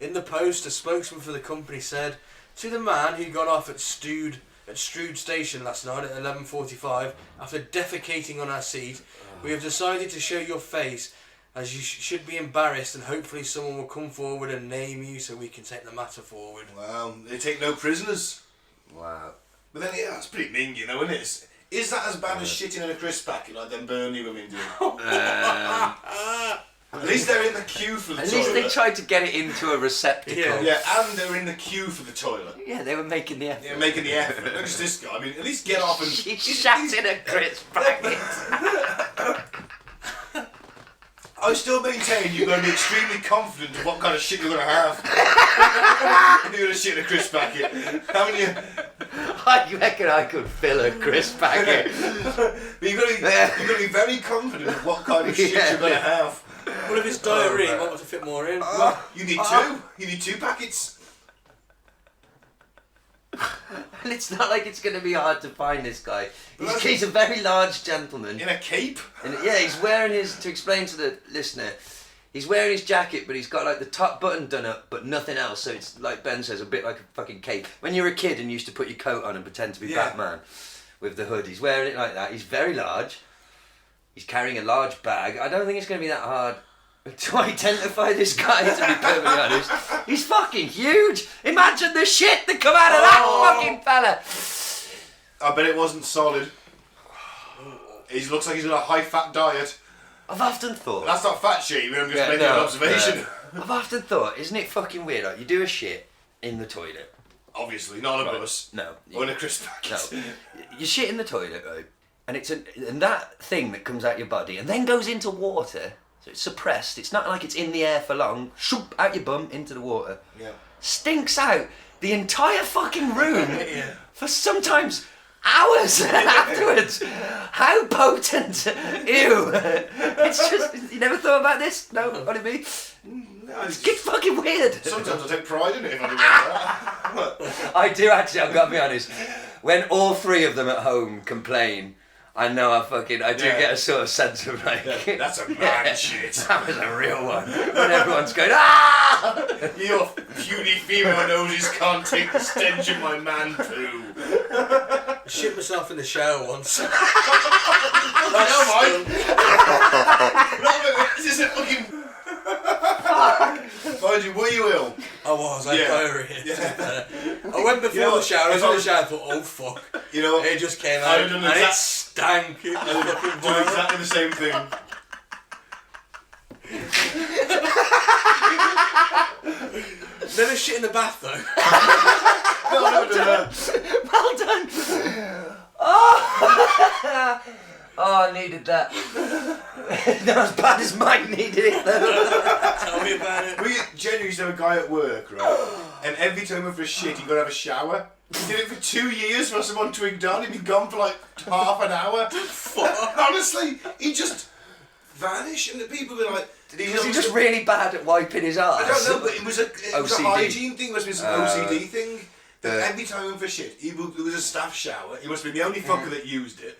S4: In the post, a spokesman for the company said, "To the man who got off at Strood Station last night at 11:45 after defecating on our seat, we have decided to show your face, as you should be embarrassed, and hopefully someone will come forward and name you so we can take the matter forward."
S2: Wow, they take no prisoners.
S3: Wow.
S2: But then, yeah, that's pretty mean, you know, isn't it? Is that as bad as shitting in a crisp packet like them Burnley women do? At least they're in the queue for the
S3: At
S2: toilet.
S3: least they tried to get it into a receptacle.
S4: Yeah.
S2: Yeah, and they're in the queue for the toilet.
S3: Yeah, they were making the effort.
S2: Yeah, making the effort. Not just this guy. I mean, at least get off and...
S3: She shat in a crisp packet.
S2: I still maintain you've got to be extremely confident of what kind of shit you're going to have. If you're going to shit in a crisp packet. Haven't you?
S3: I reckon I could fill a crisp packet.
S2: But you've got to be very confident of what kind of shit
S3: Yeah.
S2: you're going to have.
S4: What if it's diarrhea? You might want to fit more in.
S2: You need two. You need 2 packets.
S3: And it's not like it's going to be hard to find this guy.
S2: Well,
S3: He's a very large gentleman.
S2: In a cape.
S3: And yeah, he's wearing his, to explain to the listener, he's wearing his jacket, but he's got like the top button done up, but nothing else. So it's like Ben says, a bit like a fucking cape. When you were a kid and you used to put your coat on and pretend to be
S2: Yeah.
S3: Batman with the hood, he's wearing it like that. He's very large. He's carrying a large bag. I don't think it's going to be that hard to identify this guy, to be perfectly honest. He's fucking huge. Imagine the shit that come out of that fucking fella.
S2: I bet it wasn't solid. He looks like he's on a high-fat diet.
S3: I've often thought.
S2: That's not fat shaming, I'm just
S3: Yeah,
S2: making an
S3: no,
S2: observation.
S3: I've often thought, isn't it fucking weird? Like, you do a shit in the toilet.
S2: Obviously, not on a
S3: Right.
S2: bus.
S3: No.
S2: Or in a crisp packet.
S3: No. You shit in the toilet, right? And it's and that thing that comes out your body and then goes into water, so it's suppressed. It's not like it's in the air for long. Shoop, out your bum into the water.
S2: Yeah.
S3: Stinks out. the entire fucking room
S4: Yeah.
S3: for sometimes hours afterwards. How potent! Ew! It's just, you never thought about this? No, what do you mean?
S2: No,
S3: It's get fucking weird.
S2: sometimes I take pride in it if I do that.
S3: I do actually, I've got to be honest. When all three of them at home complain, I know I do get a sort of sense of like...
S2: That's a man shit.
S3: That was a real one. When everyone's going, ah!
S2: Your puny female noses can't take the stench of my man poo.
S4: I shit myself in the shower once.
S2: No, Mike. This isn't fucking... Mind you, were you ill?
S4: I was, I
S2: Yeah.
S4: diarrhea.
S2: Yeah.
S4: I went before
S2: You know
S4: the
S2: what?
S4: shower, I was
S2: If I
S4: in the
S2: was-
S4: shower, I thought, oh fuck.
S2: You know what?
S4: It just came
S2: I
S4: out
S2: would've
S4: and
S2: done
S4: it
S2: exact-
S4: stank. It was fucking
S2: Do
S4: vile.
S2: exactly the same thing.
S4: Never shit in the bath though.
S2: No, I've never done that.
S3: Well done! Oh! Oh, I needed that. Not as bad as Mike needed it though.
S4: Tell me about it.
S2: We genuinely used to have a guy at work, right? And every time he went for a shit, he'd go to have a shower. He did it for 2 years for someone twigged on. He'd be gone for like half an hour. Honestly, he'd just vanish, and the people would be like, "Did he?"
S3: Was he just really bad at wiping his arse?
S2: I don't know, but it was a
S3: OCD.
S2: hygiene thing. It must have been some OCD thing. That
S3: yeah.
S2: every time he went for shit, it was a staff shower. He must have been the only fucker that used it.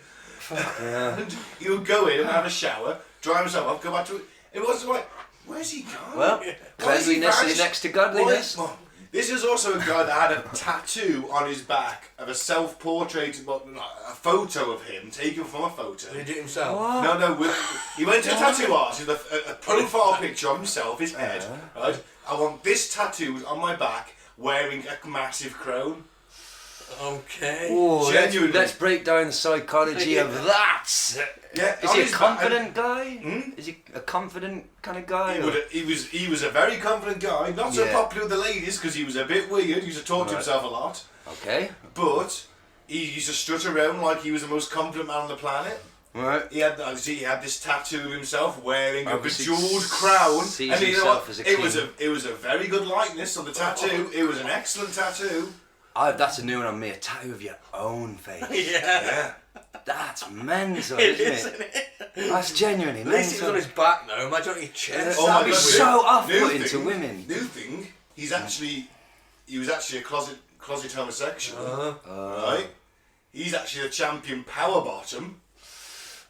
S2: And he would go in and have a shower, dry himself off, go back to it. It wasn't like, where's he gone?
S3: Well,
S2: Why is he
S3: cleanliness is
S2: vanished?
S3: next to godliness.
S2: Well, this is also a guy that had a tattoo on his back of a self-portrait, well, a photo of him taken from a photo.
S4: Did he do it himself?
S2: No, he went to a tattoo artist with a profile picture of himself, his head, right? I want this tattooed on my back wearing a massive crone.
S4: Okay.
S3: Oh,
S2: Genuinely.
S3: let's break down the psychology of that.
S2: Yeah,
S3: Is
S2: on
S3: he a
S2: his back,
S3: confident guy?
S2: Hmm?
S3: Is he a confident kind of guy?
S2: and
S3: or-
S2: he was a very confident guy, not so
S3: Yeah.
S2: popular with the ladies because he was a bit weird, he used to talk to himself a lot,
S3: Okay.
S2: but he used to strut around like he was the most confident man on the planet.
S3: Right.
S2: He had this tattoo of himself wearing a
S3: Obviously
S2: bejeweled crown,
S3: sees
S2: and you know
S3: himself
S2: what?
S3: as a
S2: It
S3: king.
S2: was a very good likeness of the tattoo. It was an excellent tattoo.
S3: That's a new one on me. A tattoo of your own face.
S2: Yeah.
S3: That's mental,
S4: It
S3: isn't
S4: is,
S3: it?
S4: isn't it?
S3: That's genuinely
S4: At least it was
S3: mental.
S4: on his back though. Imagine on your chest.
S2: Oh
S3: That'd
S2: my
S3: be
S2: God,
S3: so
S2: new
S3: off-putting to
S2: thing-
S3: women.
S2: New thing. He was actually a closet homosexual, right? He's actually a champion power bottom.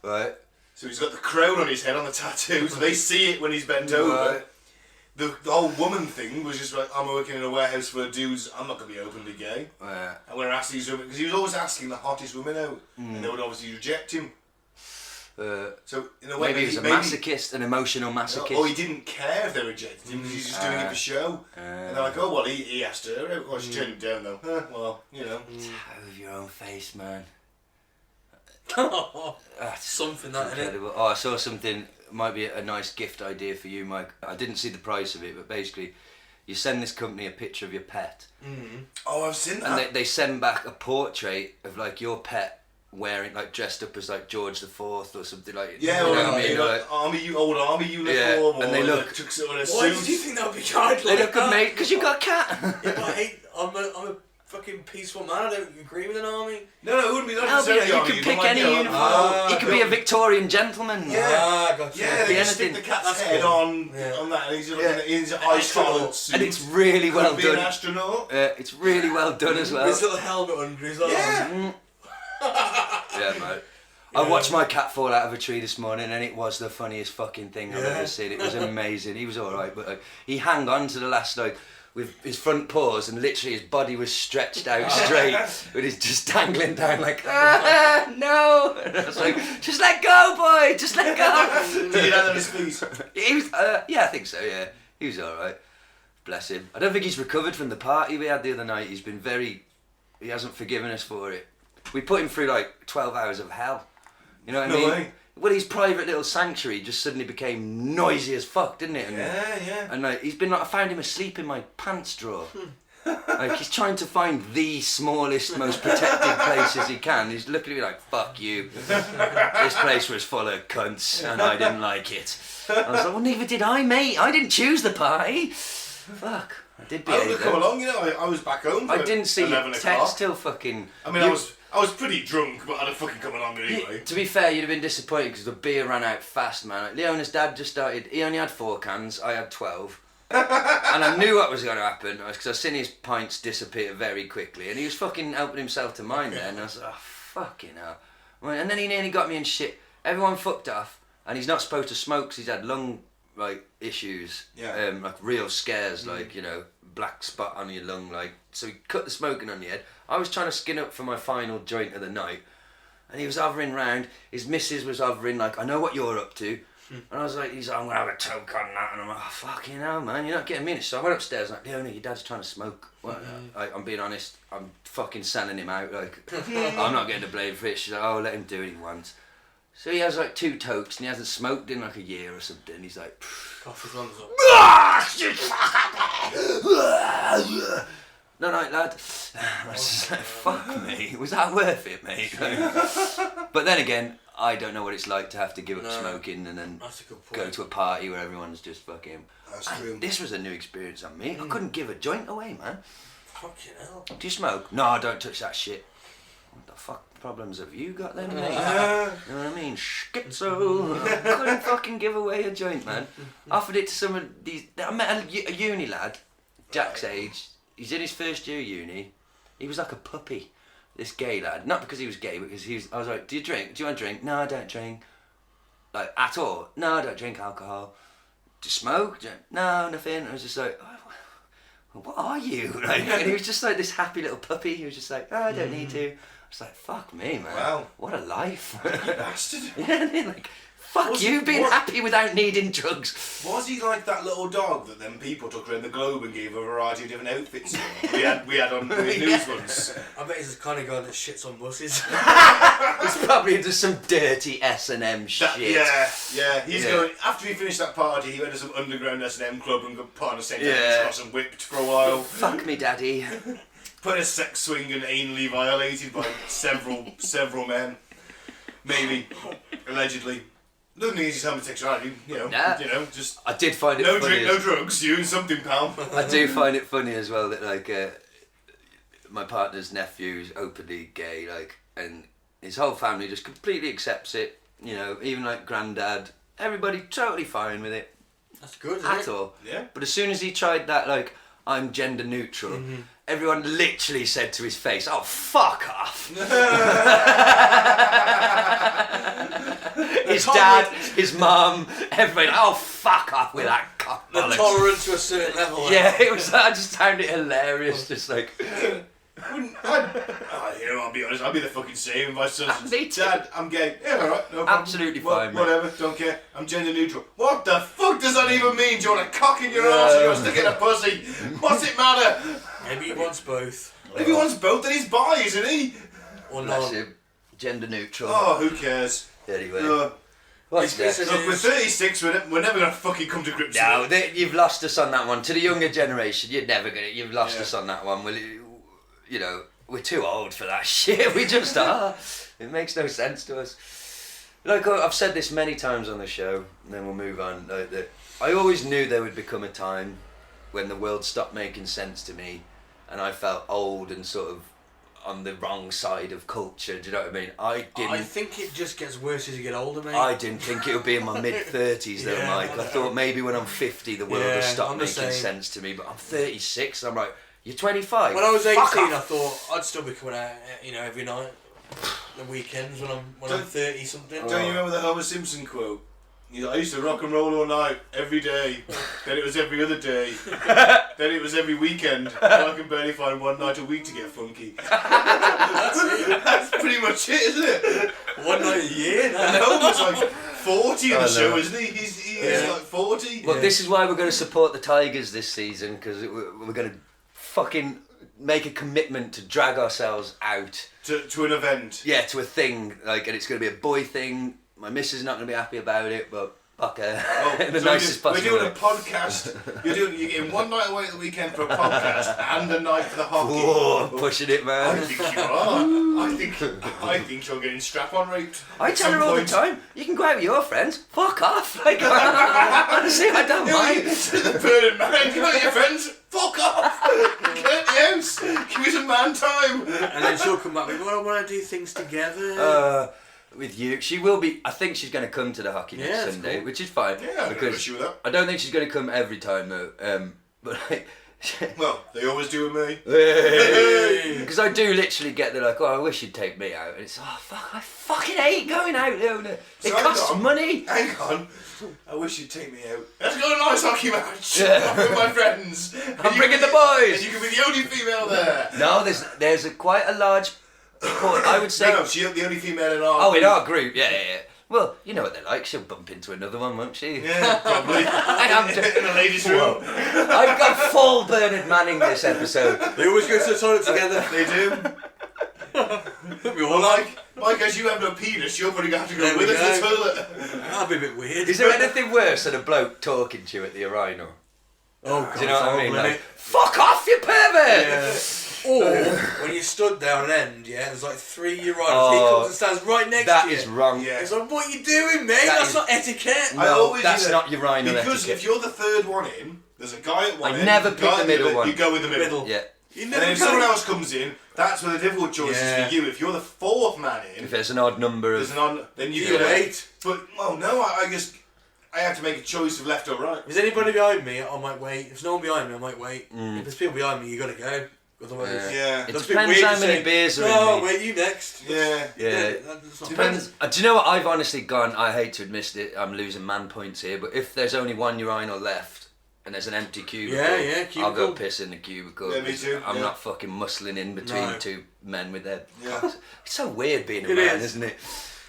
S3: Right.
S2: So he's got the crown on his head on the tattoo, so they see it when he's bent over.
S3: Right.
S2: The whole woman thing was just like, I'm working in a warehouse full of dudes, I'm not going to be openly gay. I'm going to ask these women, because he was always asking the hottest women out, and they would obviously reject him. So in a way,
S3: Maybe he was a masochist, an emotional masochist.
S2: or he didn't care if they rejected him, because he's just doing it for show. And they're like, oh, well, he asked her out. Well, she turned him down, though. Well, you know.
S3: Tattoo of your own face, man. That's
S4: Something that, innit?
S3: incredible. Oh, I saw something, might be a nice gift idea for you, Mike. I didn't see the price of it, but basically, you send this company a picture of your pet,
S2: Oh, I've seen
S3: and
S2: that.
S3: they send back a portrait of like your pet wearing, like dressed up as like George IV or something like.
S2: Yeah,
S3: you know
S2: or
S3: what I mean? Like,
S2: old army uniform,
S3: and they
S2: or
S3: look-
S2: the tux on a
S4: Why
S2: suit.
S4: did you think that would be hard
S3: they
S4: like
S3: look
S4: that?
S3: amazing because you got a cat.
S4: Yeah, but I hate. I'm a fucking peaceful man. I don't agree with an army.
S2: No, it wouldn't be
S3: Albino,
S2: necessarily
S3: you
S2: army,
S3: can
S2: but
S3: pick
S2: like,
S3: any
S2: you know,
S3: uniform. He could be a Victorian gentleman.
S2: Yeah.
S4: Ah, gotcha.
S2: Yeah, they
S3: be
S2: just stick
S3: anything.
S2: the cat's
S4: That's
S2: head
S4: cool.
S2: on
S4: Yeah.
S2: on that, and he's
S3: Yeah.
S2: in his ice tolerant suit.
S3: And it's really well
S2: Could be an
S3: done.
S2: astronaut.
S3: It's really well done as well.
S4: His little helmet under his arm.
S2: Yeah.
S3: Yeah, mate. I watched my cat fall out of a tree this morning, and it was the funniest fucking thing I've ever seen. It was amazing. He was all right, but he hung on to the last with his front paws, and literally his body was stretched out straight, with his just dangling down like, no. And I was like, just let go, boy, just let go.
S2: Did he land on his feet?
S3: He was, yeah, I think so. Yeah, he was all right. Bless him. I don't think he's recovered from the party we had the other night. He's been he hasn't forgiven us for it. We put him through like 12 hours of hell. You know what I mean?
S2: way.
S3: Well, his private little sanctuary just suddenly became noisy as fuck, didn't it? And,
S2: Yeah.
S3: and like, he's been like, I found him asleep in my pants drawer. Like, he's trying to find the smallest, most protected places he can. He's looking at me like, fuck you. This place was full of cunts and I didn't like it. I was like, well, neither did I, mate. I didn't choose the party. Fuck. I did
S2: I would
S3: behave.
S2: have come along, you know. I was back home. For
S3: I didn't see
S2: 11
S3: you
S2: o'clock.
S3: text till fucking.
S2: I mean, I was pretty drunk, but I'd have fucking come along anyway.
S3: To be fair, you'd have been disappointed because the beer ran out fast, man. Like, Leona's dad just started. He only had 4 cans. I had 12. And I knew what was going to happen because I seen his pints disappear very quickly, and he was fucking helping himself to mine then. And I was like, oh, fucking hell. And then he nearly got me in shit. Everyone fucked off, and he's not supposed to smoke because he's had lung issues, like real scares, like, you know, black spot on your lung, like, so he cut the smoking on your head. I was trying to skin up for my final joint of the night, and he was hovering round. His missus was hovering, like, I know what you're up to. And I was like, he's like, I'm gonna have a toke on that, and I'm like, oh, fucking hell, man, you're not getting me in it. So I went upstairs, like, Leona, your dad's trying to smoke. Well, I'm being honest, I'm fucking sending him out, like, I'm not getting the blame for it. She's like, oh, let him do it once. So he has like 2 tokes and he hasn't smoked in like a year or something. He's like,
S4: Cough his lungs up.
S3: no, lad. I was just like, fuck me. Was that worth it, mate? But then again, I don't know what it's like to have to give up smoking and then
S4: That's a good point.
S3: go to a party where everyone's just fucking.
S2: That's true.
S3: This was a new experience on me. I couldn't give a joint away, man.
S4: Fucking hell.
S3: Do you smoke? No, don't touch that shit. What the fuck problems have you got then, mate? You know what I mean? Schizo. I couldn't fucking give away a joint, man. Offered it to some of these. I met a uni lad, Jack's age. He's in his first year of uni. He was like a puppy. This gay lad, not because he was gay, because I was like, do you drink? Do you want to drink? No, I don't drink. Like, at all? No, I don't drink alcohol. Do you smoke? No, nothing. I was just like, what are you? Like, and he was just like this happy little puppy. He was just like, oh, I don't need to. I was like, fuck me, man.
S2: Wow.
S3: What a life.
S2: You bastard.
S3: Yeah, and like, fuck
S2: Was
S3: you
S2: he-
S3: being
S2: what-
S3: happy without needing drugs.
S2: Was he like that little dog that then people took around the globe and gave a variety of different outfits? we had on the news once.
S4: I bet he's the kind of guy that shits on buses.
S3: He's probably into some dirty S&M shit.
S2: Yeah. He's
S3: Yeah.
S2: going after he finished that party. He went to some underground S&M club and got put on a St.
S3: Yeah.
S2: Anthony's cross and whipped for a while.
S3: Fuck me, daddy.
S2: Put in a sex swing and anally violated by several men, maybe allegedly. Doesn't mean he's homosexuality, you know.
S3: Nah.
S2: You know, just
S3: I did find it
S2: no
S3: funny.
S2: drink, no drugs. You and something, pal.
S3: I do find it funny as well that like my partner's nephew is openly gay, like, and his whole family just completely accepts it. You know, even like granddad, everybody totally fine with it
S4: That's good, isn't
S3: at
S4: it?
S3: all.
S2: Yeah.
S3: But as soon as he tried that, like, I'm gender neutral, everyone literally said to his face, "Oh, fuck off." His dad, his mum, everybody, "Oh, fuck off with that cock
S4: The
S3: bollocks."
S4: tolerance to a certain level.
S3: Yeah, it was. I just found it hilarious. Just like,
S2: I'll be honest. I'll be the fucking same if I said,
S3: Me too.
S2: Dad, I'm gay. Yeah, alright, no problem.
S3: Absolutely fine, mate.
S2: Whatever, don't care. I'm gender neutral. What the fuck does that even mean? Do you want a cock in your arse or do you want to stick in a pussy? What's it matter?
S4: Maybe he wants both.
S2: If he wants both, then he's bi, isn't he?
S4: Or
S3: bless
S4: not.
S3: him. Gender neutral.
S2: Oh, who cares?
S3: Anyway,
S2: Look,
S3: what's next?
S4: it's-
S2: we're 36. We're never gonna fucking come to grips
S3: No,
S2: with it.
S3: you've lost us on that one. To the younger generation, you're never gonna. You've lost
S2: Yeah.
S3: us on that one. Well, you know, we're too old for that shit. We just are. It makes no sense to us. Like I've said this many times on the show, and then we'll move on. Like that, I always knew there would become a time when the world stopped making sense to me, and I felt old and sort of on the wrong side of culture. Do you know what I mean?
S4: I think it just gets worse as you get older, mate.
S3: I didn't think it would be in my mid-30s though,
S4: Yeah,
S3: Mike. I thought maybe when I'm 50 the world will
S4: Yeah,
S3: stop
S4: I'm the
S3: making
S4: same.
S3: sense to me, but I'm 36 and I'm like, you're 25?
S4: When I was 18,
S3: Fuck
S4: I
S3: off.
S4: thought I'd still be coming out, you know, every night. The weekends when I'm 30 something.
S2: Don't you remember the Homer Simpson quote? He's like, I used to rock and roll all night, every day. Then it was every other day. Then it was every weekend. Now I can barely find one night a week to get funky.
S4: That's it.
S2: That's pretty much it, isn't it?
S4: One night a year
S2: And
S4: now.
S2: Homer's like 40 in the
S3: I
S2: show,
S3: know.
S2: isn't he? He's like 40.
S3: Well, this is why we're going to support the Tigers this season, because we're going to fucking make a commitment to drag ourselves out.
S2: To an event.
S3: Yeah, to a thing, like, and it's going to be a boy thing. My missus is not going to be happy about it, but fucker.
S2: Oh,
S3: in the
S2: so
S3: nicest
S2: we're
S3: possible
S2: doing a
S3: way.
S2: podcast. You're getting one night away at the weekend for a podcast and a night for the hockey.
S3: Whoa, pushing it,
S2: I
S3: man.
S2: think you are. I think you're getting strap-on raped.
S3: I
S2: at
S3: tell her
S2: some
S3: all
S2: point.
S3: the time, you can go out with your friends. Fuck off. Like, honestly, I don't mind.
S2: The burning man, go out with your friends. Fuck off. Get out the house. Give me some man time.
S4: And then she'll come back with, well, I want to do things together.
S3: With you, she will be. I think she's going to come to the hockey
S4: Yeah,
S3: next
S4: that's
S3: Sunday,
S4: cool.
S3: which is fine.
S2: Yeah, I don't have an
S3: because
S2: issue with that.
S3: I don't think she's going to come every time though. But like,
S2: Well, they always do with me.
S3: because I do literally get the like, oh, I wish you'd take me out, and it's oh fuck, I fucking hate going out, Leona. It
S2: So
S3: costs
S2: hang on.
S3: money.
S2: Hang on. I wish you'd take me out. Let's go to a nice hockey match
S3: Yeah.
S2: with my friends.
S3: I'm bringing the boys.
S2: And you can be the only female there.
S3: No, there's quite a large. I would say.
S2: No, she's the only female in our
S3: Oh, in
S2: group.
S3: our group, yeah. Well, you know what they're like. She'll bump into another one, won't she?
S2: Yeah, probably.
S3: I am.
S2: In the ladies' room.
S3: I've got full Bernard Manning this episode.
S4: They always go to the toilet together.
S2: They do.
S4: We all like.
S2: Mike, as you have no penis, you're probably going to have to go
S4: There
S2: with
S4: we
S2: us to the
S4: go.
S2: toilet.
S4: That'd be a bit weird.
S3: Is there anything worse than a bloke talking to you at the urinal?
S4: Oh, God,
S3: Do you know what I mean?
S4: horrible,
S3: Like, fuck off, you pervert!
S4: Yeah. Or when you stood down an end, yeah, there's like 3 urinals.
S3: Oh,
S4: he comes and stands right next
S3: That
S4: to you.
S3: is wrong.
S2: Yeah.
S4: It's like, what are you doing, mate?
S3: That
S4: That's
S3: is-
S4: not etiquette.
S2: I
S3: No,
S2: always
S3: that's
S2: do
S3: not urinal
S2: Because
S3: etiquette.
S2: if you're the third one in, there's a guy at one
S3: I
S2: end.
S3: never
S2: the
S3: pick
S2: guy
S3: the
S2: at
S3: middle
S2: other,
S3: one.
S2: You go with the middle.
S4: Middle.
S3: Yeah.
S4: You
S2: And
S4: never
S2: then if
S4: go-
S2: someone else comes in, that's where the difficult choice is
S4: Yeah.
S2: for you. If you're the fourth man in,
S3: If there's an odd number
S2: there's
S3: of.
S2: an on, then you
S4: You
S2: get
S4: wait.
S2: But well, no, I guess I have to make a choice of left or right.
S4: If there's anybody behind me, I might wait. If there's no one behind me, I might wait. If there's people behind me, you gotta go. Otherwise,
S2: Yeah.
S3: It
S4: that's a bit
S3: depends
S4: weird
S3: how
S4: to
S3: many
S4: say,
S3: beers are
S4: no,
S3: in me.
S4: wait, you next.
S2: Yeah.
S3: Yeah.
S4: That's not
S2: Depends.
S3: Do you know what? I've honestly gone. I hate to admit it. I'm losing man points here, but if there's only one urinal left and there's an empty cubicle,
S4: Yeah,
S3: I'll go
S4: cubicle.
S3: piss in the cubicle.
S2: Yeah, me too,
S3: I'm
S2: yeah.
S3: not fucking muscling in between
S4: No.
S3: two men with their.
S2: Yeah.
S3: cocks. It's so weird being a
S4: It
S3: man,
S4: is.
S3: isn't it?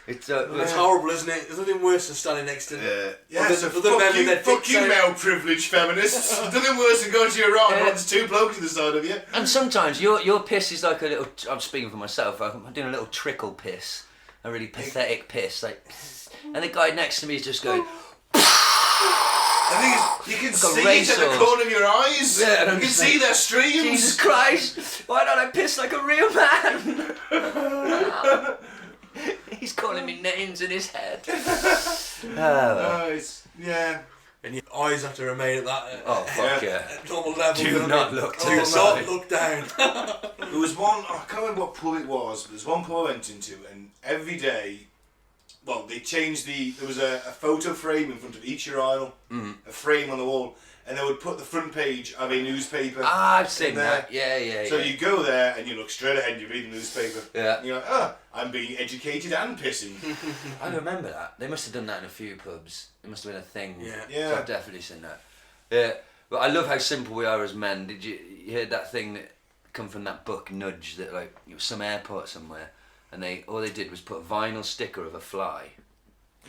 S3: It's
S4: It's horrible, isn't it? There's nothing worse than standing next to
S2: Yeah,
S4: Other-
S2: so
S4: other
S2: fuck
S4: men with
S2: you,
S4: their
S2: fuck
S4: dicks
S2: you
S4: out.
S2: male privileged feminists. Nothing worse than going to your right
S3: Yeah.
S2: and there's 2 blokes to the side of you.
S3: And sometimes your piss is like a little. I'm speaking for myself. I'm doing a little trickle piss, a really pathetic piss, like. And the guy next to me is just going.
S2: The thing is, you can
S3: Like a
S2: see it at the
S3: racehorse.
S2: corner of your eyes.
S3: Yeah, and I'm
S2: you can
S3: just
S2: see
S3: like,
S2: their streams.
S3: Jesus Christ! Why don't I piss like a real man? He's calling me names in his head.
S2: Yeah.
S4: and your eyes have to remain at that
S3: Oh fuck yeah!
S4: normal level.
S3: Do
S4: you know what I
S3: not
S4: mean?
S3: look to
S4: Do
S3: the side.
S4: not look down.
S2: There was one, I can't remember what pub it was, but there's one pub I went into, and every day, well, they changed there was a photo frame in front of each urinal, a frame on the wall, and they would put the front page of a newspaper.
S3: I've seen
S2: in there.
S3: that. Yeah.
S2: So you go there and you look straight ahead and you read the newspaper.
S3: Yeah.
S2: And you're like, I'm being educated and pissing.
S3: I remember that. They must have done that in a few pubs. It must have been a thing.
S4: Yeah.
S2: Yeah.
S3: So I've definitely seen that. Yeah. But I love how simple we are as men. Did you hear that thing that come from that book Nudge that like it was some airport somewhere and all they did was put a vinyl sticker of a fly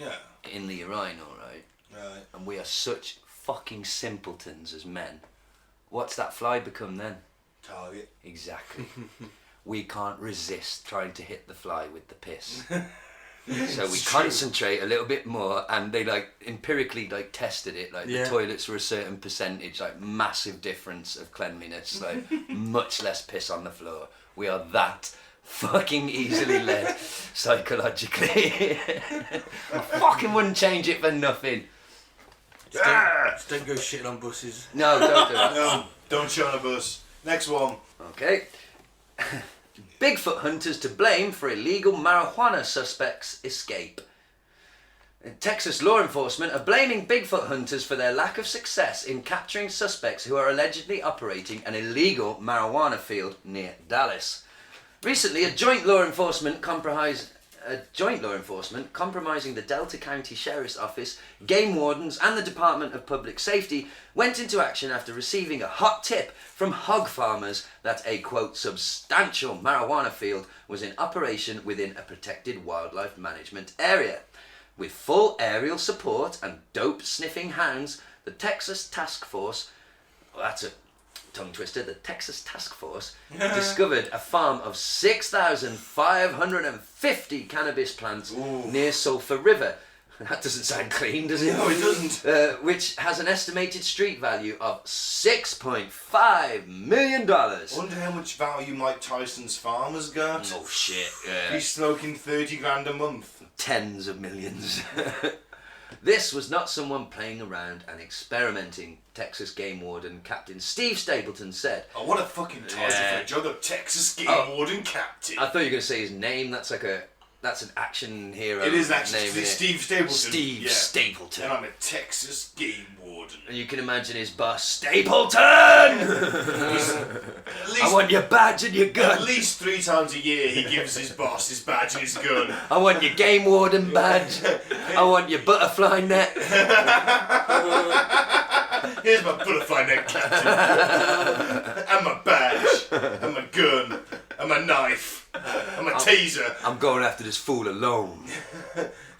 S2: Yeah.
S3: in the urinal, right?
S2: Right.
S3: And we are such fucking simpletons as men. What's that fly become then?
S2: Target.
S3: Exactly. We can't resist trying to hit the fly with the piss. So we concentrate a little bit more, and they like empirically like tested it. Like
S4: Yeah.
S3: the toilets were a certain percentage, like massive difference of cleanliness, like much less piss on the floor. We are that fucking easily led psychologically. I fucking wouldn't change it for nothing.
S4: Just don't go shitting on buses.
S3: No, don't do that.
S2: No, don't shit on a bus. Next one.
S3: Okay. Bigfoot hunters to blame for illegal marijuana suspects' escape. Texas law enforcement are blaming Bigfoot hunters for their lack of success in capturing suspects who are allegedly operating an illegal marijuana field near Dallas. Recently, a joint law enforcement compromising the Delta County Sheriff's Office, game wardens and the Department of Public Safety went into action after receiving a hot tip from hog farmers that a, quote, substantial marijuana field was in operation within a protected wildlife management area. With full aerial support and dope-sniffing hounds, the Texas Task Force, well, that's a tongue twister, the Texas Task Force discovered a farm of 6,550 cannabis plants near Sulphur River, That doesn't sound clean, does it?
S2: No, it doesn't.
S3: Which has an estimated street value of $6.5 million.
S2: I wonder how much value Mike Tyson's farm has got.
S3: Oh shit, yeah.
S2: He's smoking 30 grand a month.
S3: Tens of millions. This was not someone playing around and experimenting, Texas game warden Captain Steve Stapleton said.
S2: Oh, what a fucking title
S3: Yeah.
S2: for a job, the Texas Game Warden Captain.
S3: I thought you were going to say his name. That's an action hero.
S2: It is actually
S3: name, isn't it?
S2: Steve Stapleton.
S3: Steve
S2: Yeah.
S3: Stapleton.
S2: And I'm a Texas Game Warden.
S3: And you can imagine his boss, Stapleton! I want your badge and your
S2: At
S3: gun.
S2: least 3 times a year he gives his boss his badge and his gun.
S3: I want your game warden badge. I want your butterfly net.
S2: Here's my butterfly net, Captain. And my badge. And my gun. And my knife. And my taser.
S3: I'm going after this fool alone.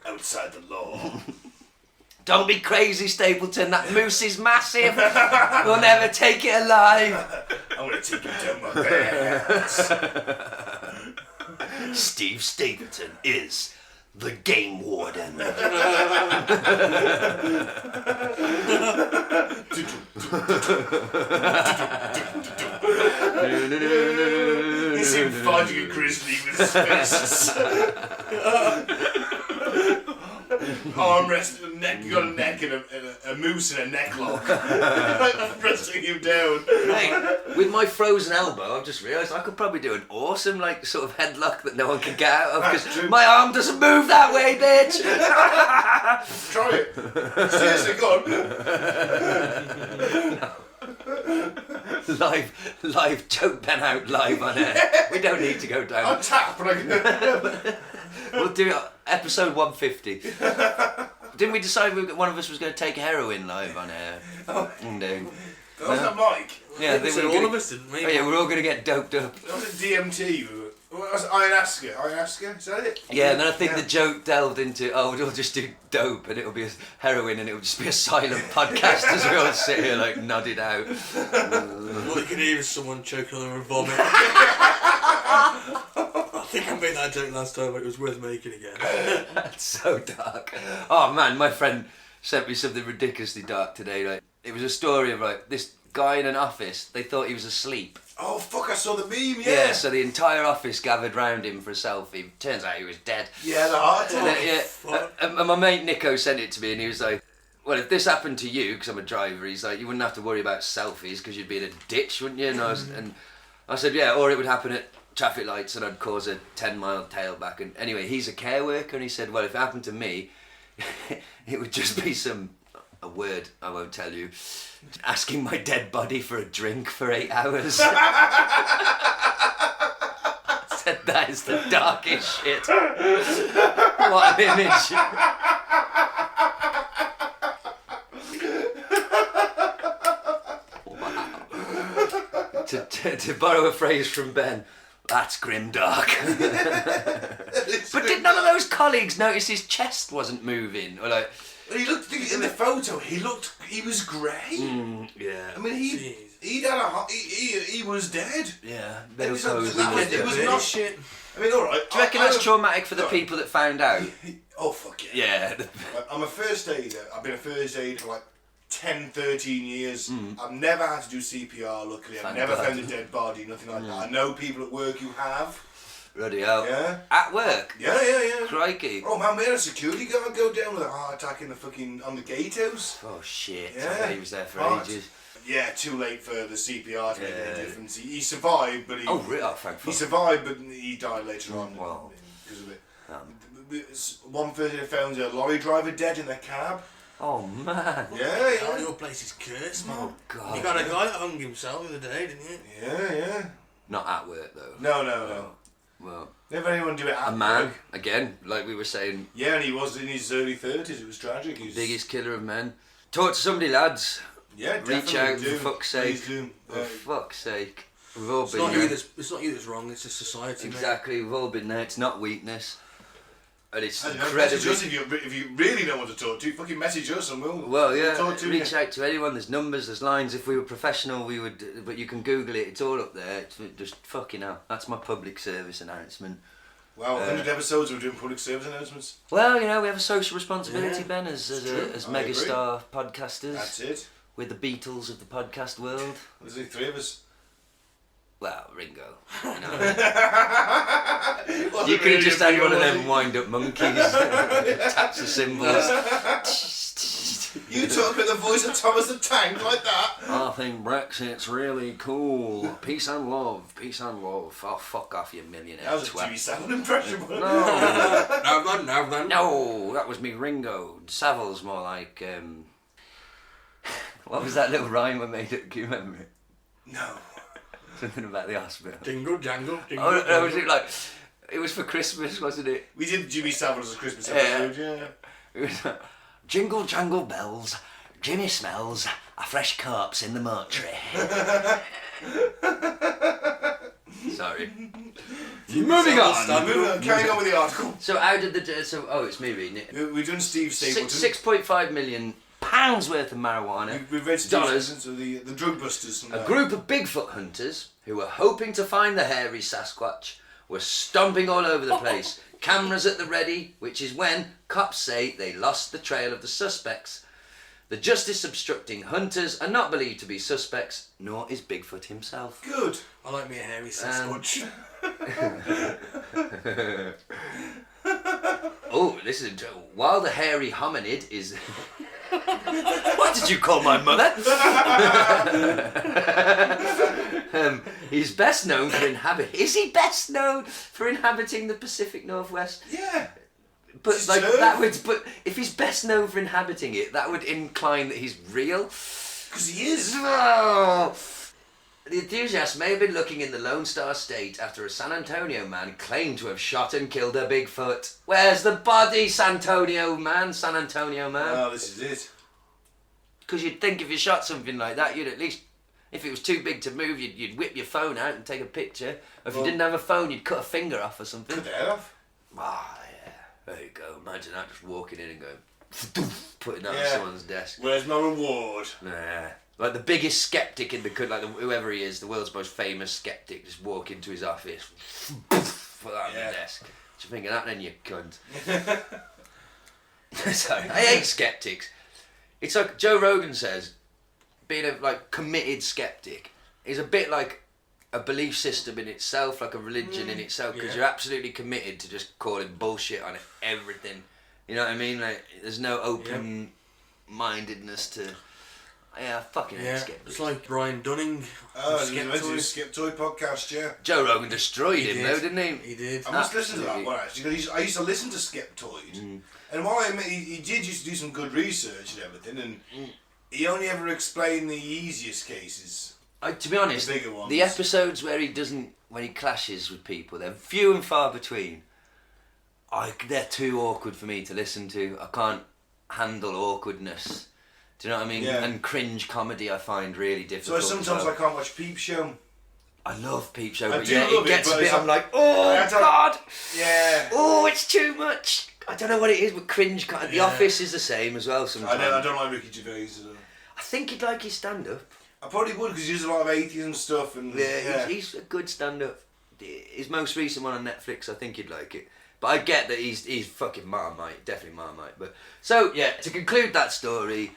S2: Outside the law.
S3: Don't be crazy, Stapleton. That moose is massive. We'll never take it alive.
S2: I'm gonna take him down my bare hands.
S3: Steve Stapleton is the game warden.
S2: He's him fighting a grizzly with his fists. Arm resting, neck, you got a neck and a moose and a neck lock. Pressing him down.
S3: Hey, with my frozen elbow, I've just realised I could probably do an awesome, sort of headlock that no one can get out of because my arm doesn't move that way, bitch.
S2: Try it. Seriously, go on.
S3: Live joke Ben out live on air. We don't need to go down.
S2: I'll tap, but I can...
S3: We'll do it, episode 150. Didn't we decide one of us was going to take heroin live on air?
S2: Oh.
S3: No.
S2: Was that Mike?
S3: Yeah, they
S4: So
S3: were
S4: all
S3: gonna,
S4: of us didn't we?
S3: oh yeah, we're all going to get doped up.
S2: That was it DMT. What was it? Ayahuasca? Is that it?
S3: Yeah, and then I think the joke delved into, we'll just do dope and it'll be heroin and it'll just be a silent podcast as we all sit here nodded out.
S4: All you can hear is someone choking on their vomit. I think I made that joke last time, but it was worth making again.
S3: That's so dark. Oh man, my friend sent me something ridiculously dark today. It was a story of this guy in an office. They thought he was asleep.
S2: Oh fuck! I saw the meme.
S3: Yeah, so the entire office gathered round him for a selfie. Turns out he was dead.
S2: Yeah, the heart attack.
S3: And my mate Nico sent it to me, and he was like, "Well, if this happened to you, because I'm a driver, he's like, you wouldn't have to worry about selfies because you'd be in a ditch, wouldn't you?" And I said, "Yeah, or it would happen at traffic lights, and I'd cause a 10-mile tailback." And anyway, he's a care worker, and he said, "Well, if it happened to me, it would just be a word I won't tell you, asking my dead body for a drink for 8 hours." Said that is the darkest shit. What an image. Wow. To borrow a phrase from Ben, that's grimdark. But did none of those colleagues notice his chest wasn't moving? Or
S2: He looked in the photo. He was grey.
S3: yeah.
S2: I mean, he was dead.
S3: Yeah.
S2: It was
S3: posing with
S2: it was
S3: it.
S2: not
S4: shit.
S2: I mean, all right.
S3: Do you reckon that's traumatic for the people that found out?
S2: Oh fuck yeah.
S3: Yeah.
S2: I'm a first aider. I've been a first aider for 10, 13 years. I've never had to do CPR. Luckily, I've
S3: Thank
S2: never
S3: God.
S2: found a dead body. Nothing like that. I know people at work who have.
S3: Bloody hell.
S2: Yeah.
S3: At work?
S2: Yeah.
S3: Crikey.
S2: Oh man, we had a security guard go down with a heart attack in on the gatehouse.
S3: Oh shit.
S2: Yeah.
S3: I bet he was there for
S2: Right.
S3: ages.
S2: Yeah, too late for the CPR to make
S3: Yeah.
S2: any difference. He survived, but
S3: Oh, really? Oh, thank
S2: he
S3: fuck.
S2: survived, but he died later on
S3: Wow.
S2: because of it. One person found a lorry driver dead in their cab.
S3: Oh, man.
S2: Yeah.
S4: Your place is cursed, man.
S3: Oh, God.
S4: You got a guy that hung himself the other day, didn't you?
S2: Yeah.
S3: Not at work, though.
S2: No.
S3: Well,
S2: Never anyone do it at
S3: a man,
S2: work.
S3: again, like we were saying,
S2: Yeah, and he was in his early 30s. It was tragic. He was,
S3: biggest killer of men. Talk to somebody, lads.
S2: Yeah,
S3: Reach
S2: definitely
S3: out,
S2: do.
S3: for fuck's sake.
S2: Please do.
S3: For fuck's sake. We've all
S4: It's
S3: been
S4: not,
S3: there.
S4: it's not you that's wrong, it's just society, mate.
S3: Exactly, we've all been there. It's not weakness. And it's
S2: Message
S3: incredibly...
S2: us if you really know what to talk to. Fucking message us and we'll
S3: Well,
S2: talk to
S3: reach
S2: you.
S3: out to anyone. There's numbers, there's lines. If we were professional, we would. But you can Google it. It's all up there. It's just fucking hell. That's my public service announcement.
S2: Wow, 100 episodes we're doing public service announcements.
S3: Well, you know, we have a social responsibility,
S4: Yeah,
S3: Ben, as
S2: true. I
S3: megastar podcasters.
S2: That's it.
S3: We're the Beatles of the podcast world.
S2: There's only 3 of us.
S3: Well, Ringo. You know. You could have just had one of them wind-up monkeys. Taps the cymbals.
S2: You talk with the voice of Thomas the Tank like that.
S3: I think Brexit's really cool. Peace and love. Peace and love. Oh, fuck off, you millionaire
S2: That was a
S3: twat.
S2: Jimmy Savile impression.
S3: No.
S4: Now then.
S3: No, that was me Ringo. Savile's more like, what was that little rhyme I made up? Can you remember it?
S2: No.
S3: Something about the hospital.
S4: Dingle jangle, dingle
S3: Oh,
S4: jangle.
S3: no, was it like, it was for Christmas, wasn't it?
S2: We did Jimmy Savile as a Christmas
S3: Yeah.
S2: episode, yeah.
S3: It was like, jingle jangle bells, Jimmy smells a fresh corpse in the mortuary. Sorry.
S4: Moving on.
S2: Moving on, carrying on with the article.
S3: So how did it's me reading it.
S2: We've done Steve Stapleton.
S3: £6.5 million worth of marijuana.
S2: We've read Steve
S3: Dollars.
S2: Stapleton, so the drug busters. And
S3: A group of Bigfoot hunters who were hoping to find the hairy Sasquatch were stomping all over the place. Cameras at the ready, which is when cops say they lost the trail of the suspects. The justice obstructing hunters are not believed to be suspects, nor is Bigfoot himself.
S2: Good.
S4: I like me a hairy Sasquatch.
S3: Oh, listen, while the hairy hominid is... What did you call my mother? He's best known for Is he best known for inhabiting the Pacific Northwest?
S2: Yeah.
S3: But
S2: It's
S3: like
S2: true.
S3: that would, but if he's best known for inhabiting it, that would imply that he's real.
S2: Because he is.
S3: Oh. The enthusiast may have been looking in the Lone Star State after a San Antonio man claimed to have shot and killed a Bigfoot. Where's the body, San Antonio man?
S2: Oh, this is it.
S3: Because you'd think if you shot something like that, you'd at least, if it was too big to move, you'd whip your phone out and take a picture. Or if you didn't have a phone, you'd cut a finger off or something.
S2: Cut the head off.
S3: Ah, yeah. There you go. Imagine that, just walking in and going, putting that
S2: Yeah.
S3: on someone's desk.
S2: Where's my reward?
S3: Nah. Like the biggest skeptic in the country, whoever he is, the world's most famous skeptic, just walk into his office, put that on
S2: Yeah.
S3: the desk. What you think of that then, you cunt? Sorry, I hate skeptics. It's like Joe Rogan says, being a committed skeptic is a bit like a belief system in itself, like a religion in itself, because you're absolutely committed to just calling bullshit on everything. You know what I mean? Like, there's no open-mindedness to... Yeah, I fucking hate skeptics.
S4: It's like Brian Dunning.
S2: Oh,
S4: from
S2: you went to the
S4: Skeptoid.
S2: Skeptoid podcast, yeah.
S3: Joe Rogan destroyed him though, didn't he?
S4: He did.
S2: I must listen to that
S3: Absolutely.
S2: one actually, because I used to listen to Skeptoid. And while I admit he did used to do some good research and everything, and he only ever explained the easiest cases.
S3: To be honest,
S2: The bigger ones.
S3: the episodes where he clashes with people, they're few and far between. They're too awkward for me to listen to. I can't handle awkwardness. Do you know what I mean?
S2: Yeah.
S3: And cringe comedy I find really
S2: So
S3: difficult.
S2: sometimes I can't watch Peep Show.
S3: I love Peep Show,
S2: I
S3: but
S2: do
S3: yeah,
S2: love
S3: it gets
S2: it,
S3: a
S2: but
S3: bit.
S2: it's
S3: I'm like, oh
S2: I don't-
S3: God,
S2: Yeah.
S3: oh, it's too much. I don't know what it is, but cringe. The Office is the same as well. Sometimes
S2: I don't like Ricky Gervais.
S3: I think he'd like his stand-up.
S2: I probably would because he does a lot of atheism stuff and
S3: Yeah, he's a good stand-up. His most recent one on Netflix, I think you'd like it. But I get that he's fucking Marmite, definitely Marmite. But so yeah, to conclude that story,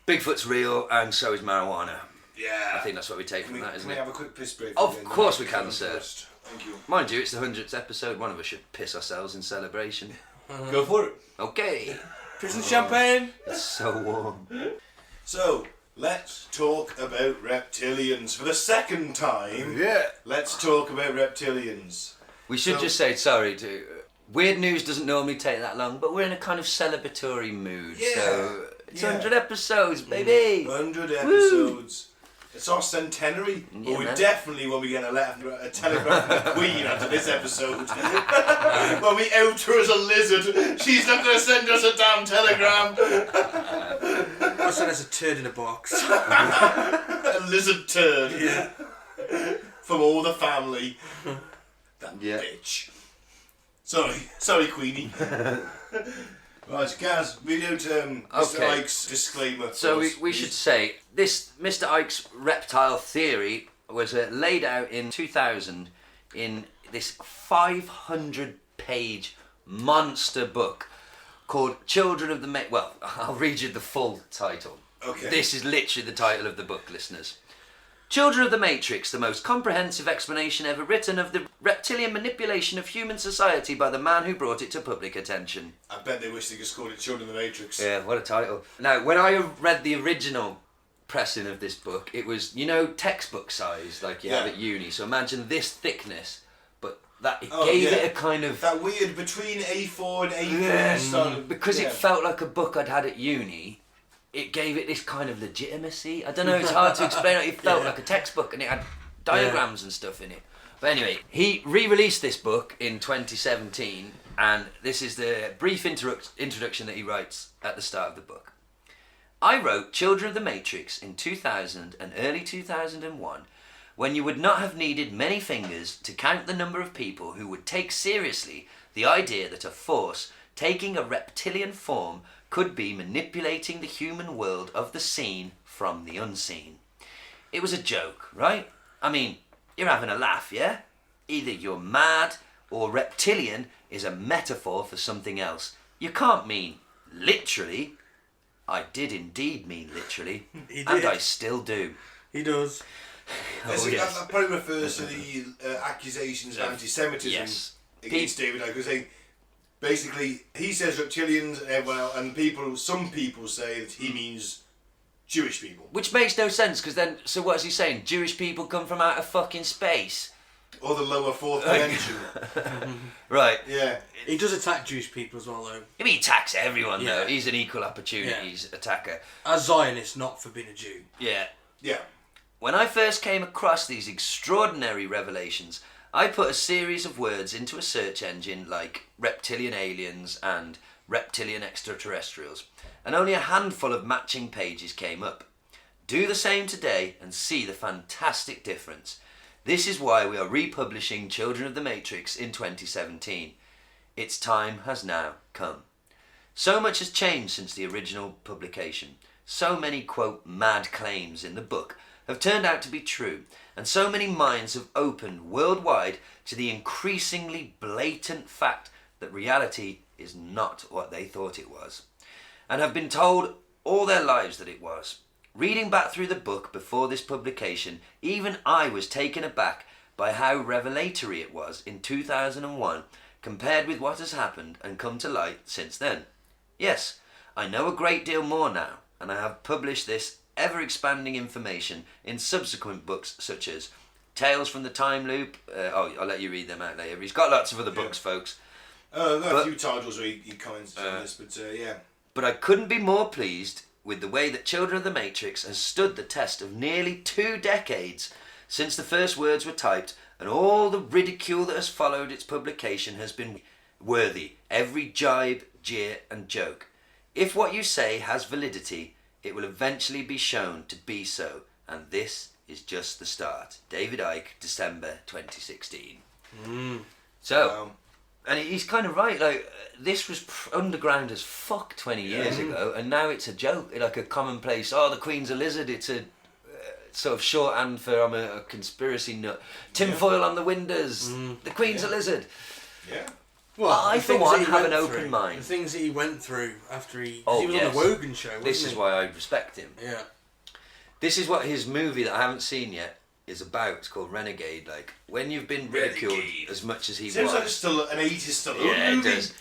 S3: Bigfoot's real, and so is marijuana.
S2: Yeah.
S3: I think that's what we take from that,
S2: Can
S3: isn't
S2: we
S3: it?
S2: have a quick piss break?
S3: Of
S2: again?
S3: course we can, sir.
S2: First. Thank you.
S3: Mind you, it's the 100th episode. One of us should piss ourselves in celebration.
S2: Go for it.
S3: Okay.
S4: Piss and champagne.
S3: It's so warm.
S2: So, let's talk about reptilians for the second time.
S3: Yeah.
S2: Let's talk about reptilians.
S3: We should just say sorry to. Weird News doesn't normally take that long, but we're in a kind of celebratory mood.
S2: Yeah.
S3: So it's
S2: Yeah.
S3: 100 episodes, baby.
S2: 100 episodes. It's our centenary.
S3: Yeah,
S2: But we
S3: man.
S2: definitely won't be getting a telegram from the Queen after this episode. When we out her as a lizard, she's not going to send us a damn telegram.
S4: I said it's a turd in a box.
S2: A lizard turd.
S4: Yeah.
S2: From all the family. That
S3: Yeah.
S2: bitch. Sorry, Queenie. Right, Gaz, read out Mr.
S3: Okay.
S2: Ike's disclaimer.
S3: So
S2: for us,
S3: we
S2: please.
S3: should say this Mr. Ike's reptile theory was laid out in 2000 in this 500-page monster book called Children of the Well, I'll read you the full title.
S2: Okay.
S3: This is literally the title of the book, listeners. Children of the Matrix, the most comprehensive explanation ever written of the reptilian manipulation of human society by the man who brought it to public attention.
S2: I bet they wish they just called it Children of the Matrix.
S3: Yeah, what a title. Now, when I read the original pressing of this book, it was, textbook size, like you have at uni. So imagine this thickness, but it gave it a kind of...
S2: That weird between A4 and A4 style.
S3: Because it felt like a book I'd had at uni, it gave it this kind of legitimacy. I don't know, it's hard to explain. It felt like a textbook and it had diagrams and stuff in it. But anyway, he re-released this book in 2017, and this is the brief introduction that he writes at the start of the book. I wrote Children of the Matrix in 2000 and early 2001, when you would not have needed many fingers to count the number of people who would take seriously the idea that a force taking a reptilian form could be manipulating the human world of the seen from the unseen. It was a joke, right? I mean, you're having a laugh, yeah? Either you're mad or reptilian is a metaphor for something else. You can't mean literally. I did indeed mean literally, and I still do.
S4: He does.
S2: That probably refers to the accusations of anti-Semitism against David Icke. Because basically, he says reptilians and everyone else, and some people say that he means Jewish people.
S3: Which makes no sense, because then, so what is he saying? Jewish people come from out of fucking space?
S2: Or the lower fourth dimension.
S3: Right.
S2: Yeah.
S4: He does attack Jewish people as well, though.
S3: He attacks everyone, though.
S4: Yeah.
S3: He's an equal opportunities attacker.
S4: As Zionist, not for being a Jew.
S3: Yeah.
S2: Yeah.
S3: When I first came across these extraordinary revelations, I put a series of words into a search engine like reptilian aliens and reptilian extraterrestrials, and only a handful of matching pages came up. Do the same today and see the fantastic difference. This is why we are republishing Children of the Matrix in 2017. Its time has now come. So much has changed since the original publication. So many, quote, mad claims in the book have turned out to be true, and so many minds have opened worldwide to the increasingly blatant fact that reality is not what they thought it was, and have been told all their lives that it was. Reading back through the book before this publication, even I was taken aback by how revelatory it was in 2001 compared with what has happened and come to light since then. Yes, I know a great deal more now, and I have published this ever-expanding information in subsequent books such as Tales from the Time Loop. I'll let you read them out later. He's got lots of other books, folks.
S2: I've got a few titles where he comments on this, but yeah.
S3: But I couldn't be more pleased with the way that Children of the Matrix has stood the test of nearly 2 decades since the first words were typed, and all the ridicule that has followed its publication has been worthy. Every jibe, jeer and joke. If what you say has validity, it will eventually be shown to be so, and this is just the start. David Icke, December 2016. And he's kind of right, like, this was underground as fuck 20 years ago, and now it's a joke, like a commonplace, the Queen's a lizard, it's a sort of shorthand for I'm a conspiracy nut. Tinfoil on the windows, the Queen's a lizard.
S2: Yeah.
S4: Well,
S3: I, for one, have an open
S4: through,
S3: mind.
S4: The things that he went through after he
S3: Oh,
S4: was on the Wogan show, wasn't
S3: This
S4: he?
S3: is why I respect him.
S4: Yeah.
S3: This is what his movie that I haven't seen yet is about. It's called Renegade. Like, when you've been ridiculed as much as he
S2: Seems
S3: was.
S2: like it's still an 80s still
S3: Yeah,
S2: movie.
S3: it does.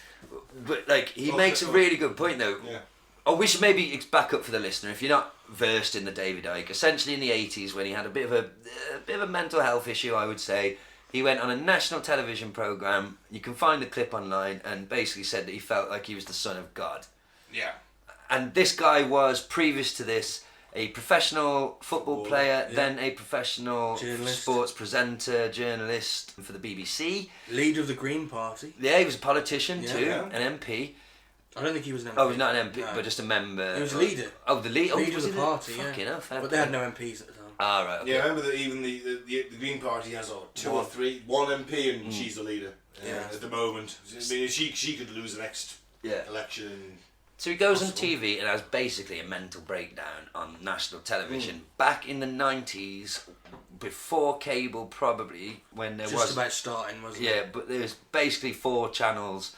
S3: But, like, he makes a really good point, though.
S2: Yeah.
S3: Oh, we should maybe back up for the listener. If you're not versed in the David Icke, essentially in the 80s when he had a bit of a mental health issue, I would say, he went on a national television programme, you can find the clip online, and basically said that he felt like he was the son of God.
S2: Yeah.
S3: And this guy was, previous to this, a professional football player, then a professional
S4: journalist.
S3: Sports presenter, journalist for the BBC.
S4: Leader of the Green Party.
S3: Yeah, he was a politician too,
S2: Yeah.
S3: an MP.
S4: I don't think he was an MP.
S3: Oh, he's not an MP,
S4: No.
S3: but just a member.
S4: He was a leader.
S3: Oh, the leader.
S4: Leader
S3: was
S4: of
S3: he
S4: the party, yeah.
S3: Fucking hell, fair
S4: But
S3: play.
S4: they had no MPs at the time.
S3: Ah, right, okay.
S2: Yeah, I remember that even the Green Party has one MP and she's the leader
S4: Yeah.
S2: at the moment. I mean, she could lose the next
S3: Yeah.
S2: election.
S3: So he goes on TV and has basically a mental breakdown on national television. Back in the 90s, before cable probably, when there was...
S4: Just about starting, wasn't it?
S3: Yeah, but there's basically 4 channels,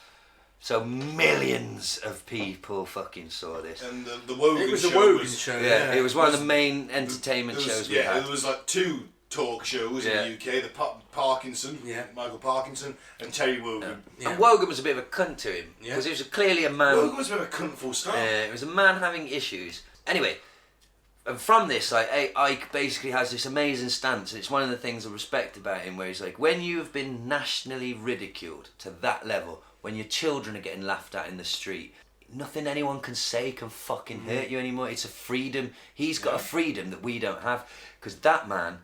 S3: so millions of people fucking saw this.
S2: And the Wogan
S4: It was
S2: show
S4: the Wogan
S2: was,
S4: show,
S3: Yeah, it was one of the
S2: Was-
S3: main entertainment shows we had.
S2: there was like 2 talk shows
S3: Yeah.
S2: in the UK, the Parkinson,
S4: Yeah.
S2: Michael Parkinson, and Terry Wogan.
S4: Yeah.
S3: And Wogan was a bit of a cunt to him,
S4: Yeah.
S3: because he was clearly a man...
S2: Wogan was a bit of a cunt full stop.
S3: It was a man having issues. Anyway, and from this, like, Ike basically has this amazing stance, and it's one of the things I respect about him, where he's like, when you have been nationally ridiculed to that level, when your children are getting laughed at in the street, nothing anyone can say can fucking hurt you anymore. It's a freedom. He's got a freedom that we don't have, because that man,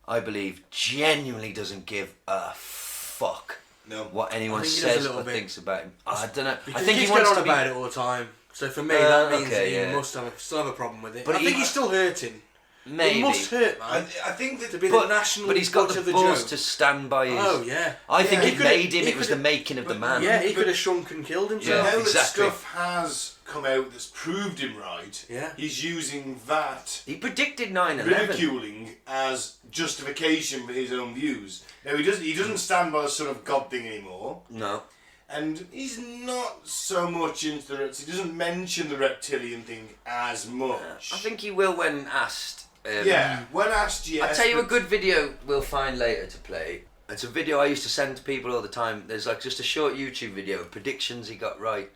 S3: I believe, genuinely doesn't give a fuck
S2: No.
S3: what anyone
S4: I think he does a
S3: says
S4: little
S3: or
S4: bit.
S3: thinks about him. I don't know.
S4: Because
S3: I think
S4: he
S3: he
S4: keeps
S3: wants
S4: going
S3: to
S4: on
S3: be...
S4: about it all the time. So for me, that means
S3: okay,
S4: that he
S3: yeah.
S4: must still have a problem with it.
S3: But
S4: I think
S3: he-
S4: he's still hurting.
S3: Maybe.
S4: It must hurt, man.
S2: I think that
S4: to be
S3: but,
S4: the national
S3: but he's got
S4: butt
S3: the
S4: of the
S3: balls
S4: joke.
S3: to stand by his...
S4: Oh, yeah.
S3: I think
S2: Yeah,
S3: it
S2: he could've-
S3: made him.
S4: he
S3: It was the
S4: could've-
S3: making of the man.
S4: Yeah, he
S2: But-
S4: could have shrunk and killed
S3: Yeah.
S4: himself.
S2: now
S3: exactly.
S2: that stuff has come out that's proved him right,
S4: Yeah.
S2: he's using that
S3: He predicted 9/11.
S2: ridiculing as justification for his own views. Now he doesn't stand by the sort of God thing anymore,
S3: No.
S2: and he's not so much into the he doesn't mention the reptilian thing as much.
S3: I think he will when asked.
S2: Yeah, when asked, yes.
S3: I'll tell you a
S2: but-
S3: good video we'll find later to play. It's a video I used to send to people all the time. There's like just a short YouTube video of predictions he got right.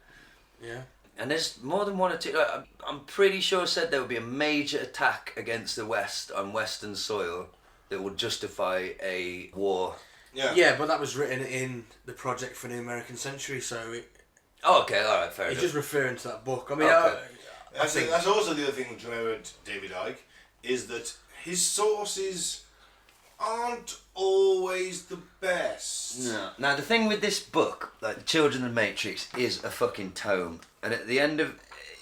S4: Yeah.
S3: And there's more than one or two. Like, I'm pretty sure said there would be a major attack against the West on Western soil that would justify a war.
S2: Yeah.
S4: Yeah, but that was written in the Project for the American Century, so
S3: Oh, okay, all right, fair
S4: he's
S3: enough.
S4: just referring to that book. I mean,
S3: Okay.
S4: I think
S2: That's also the other thing to remember with David Icke, is that his sources aren't always the best.
S3: No. Now the thing with this book, like The Children of the Matrix, is a fucking tome, and at the end of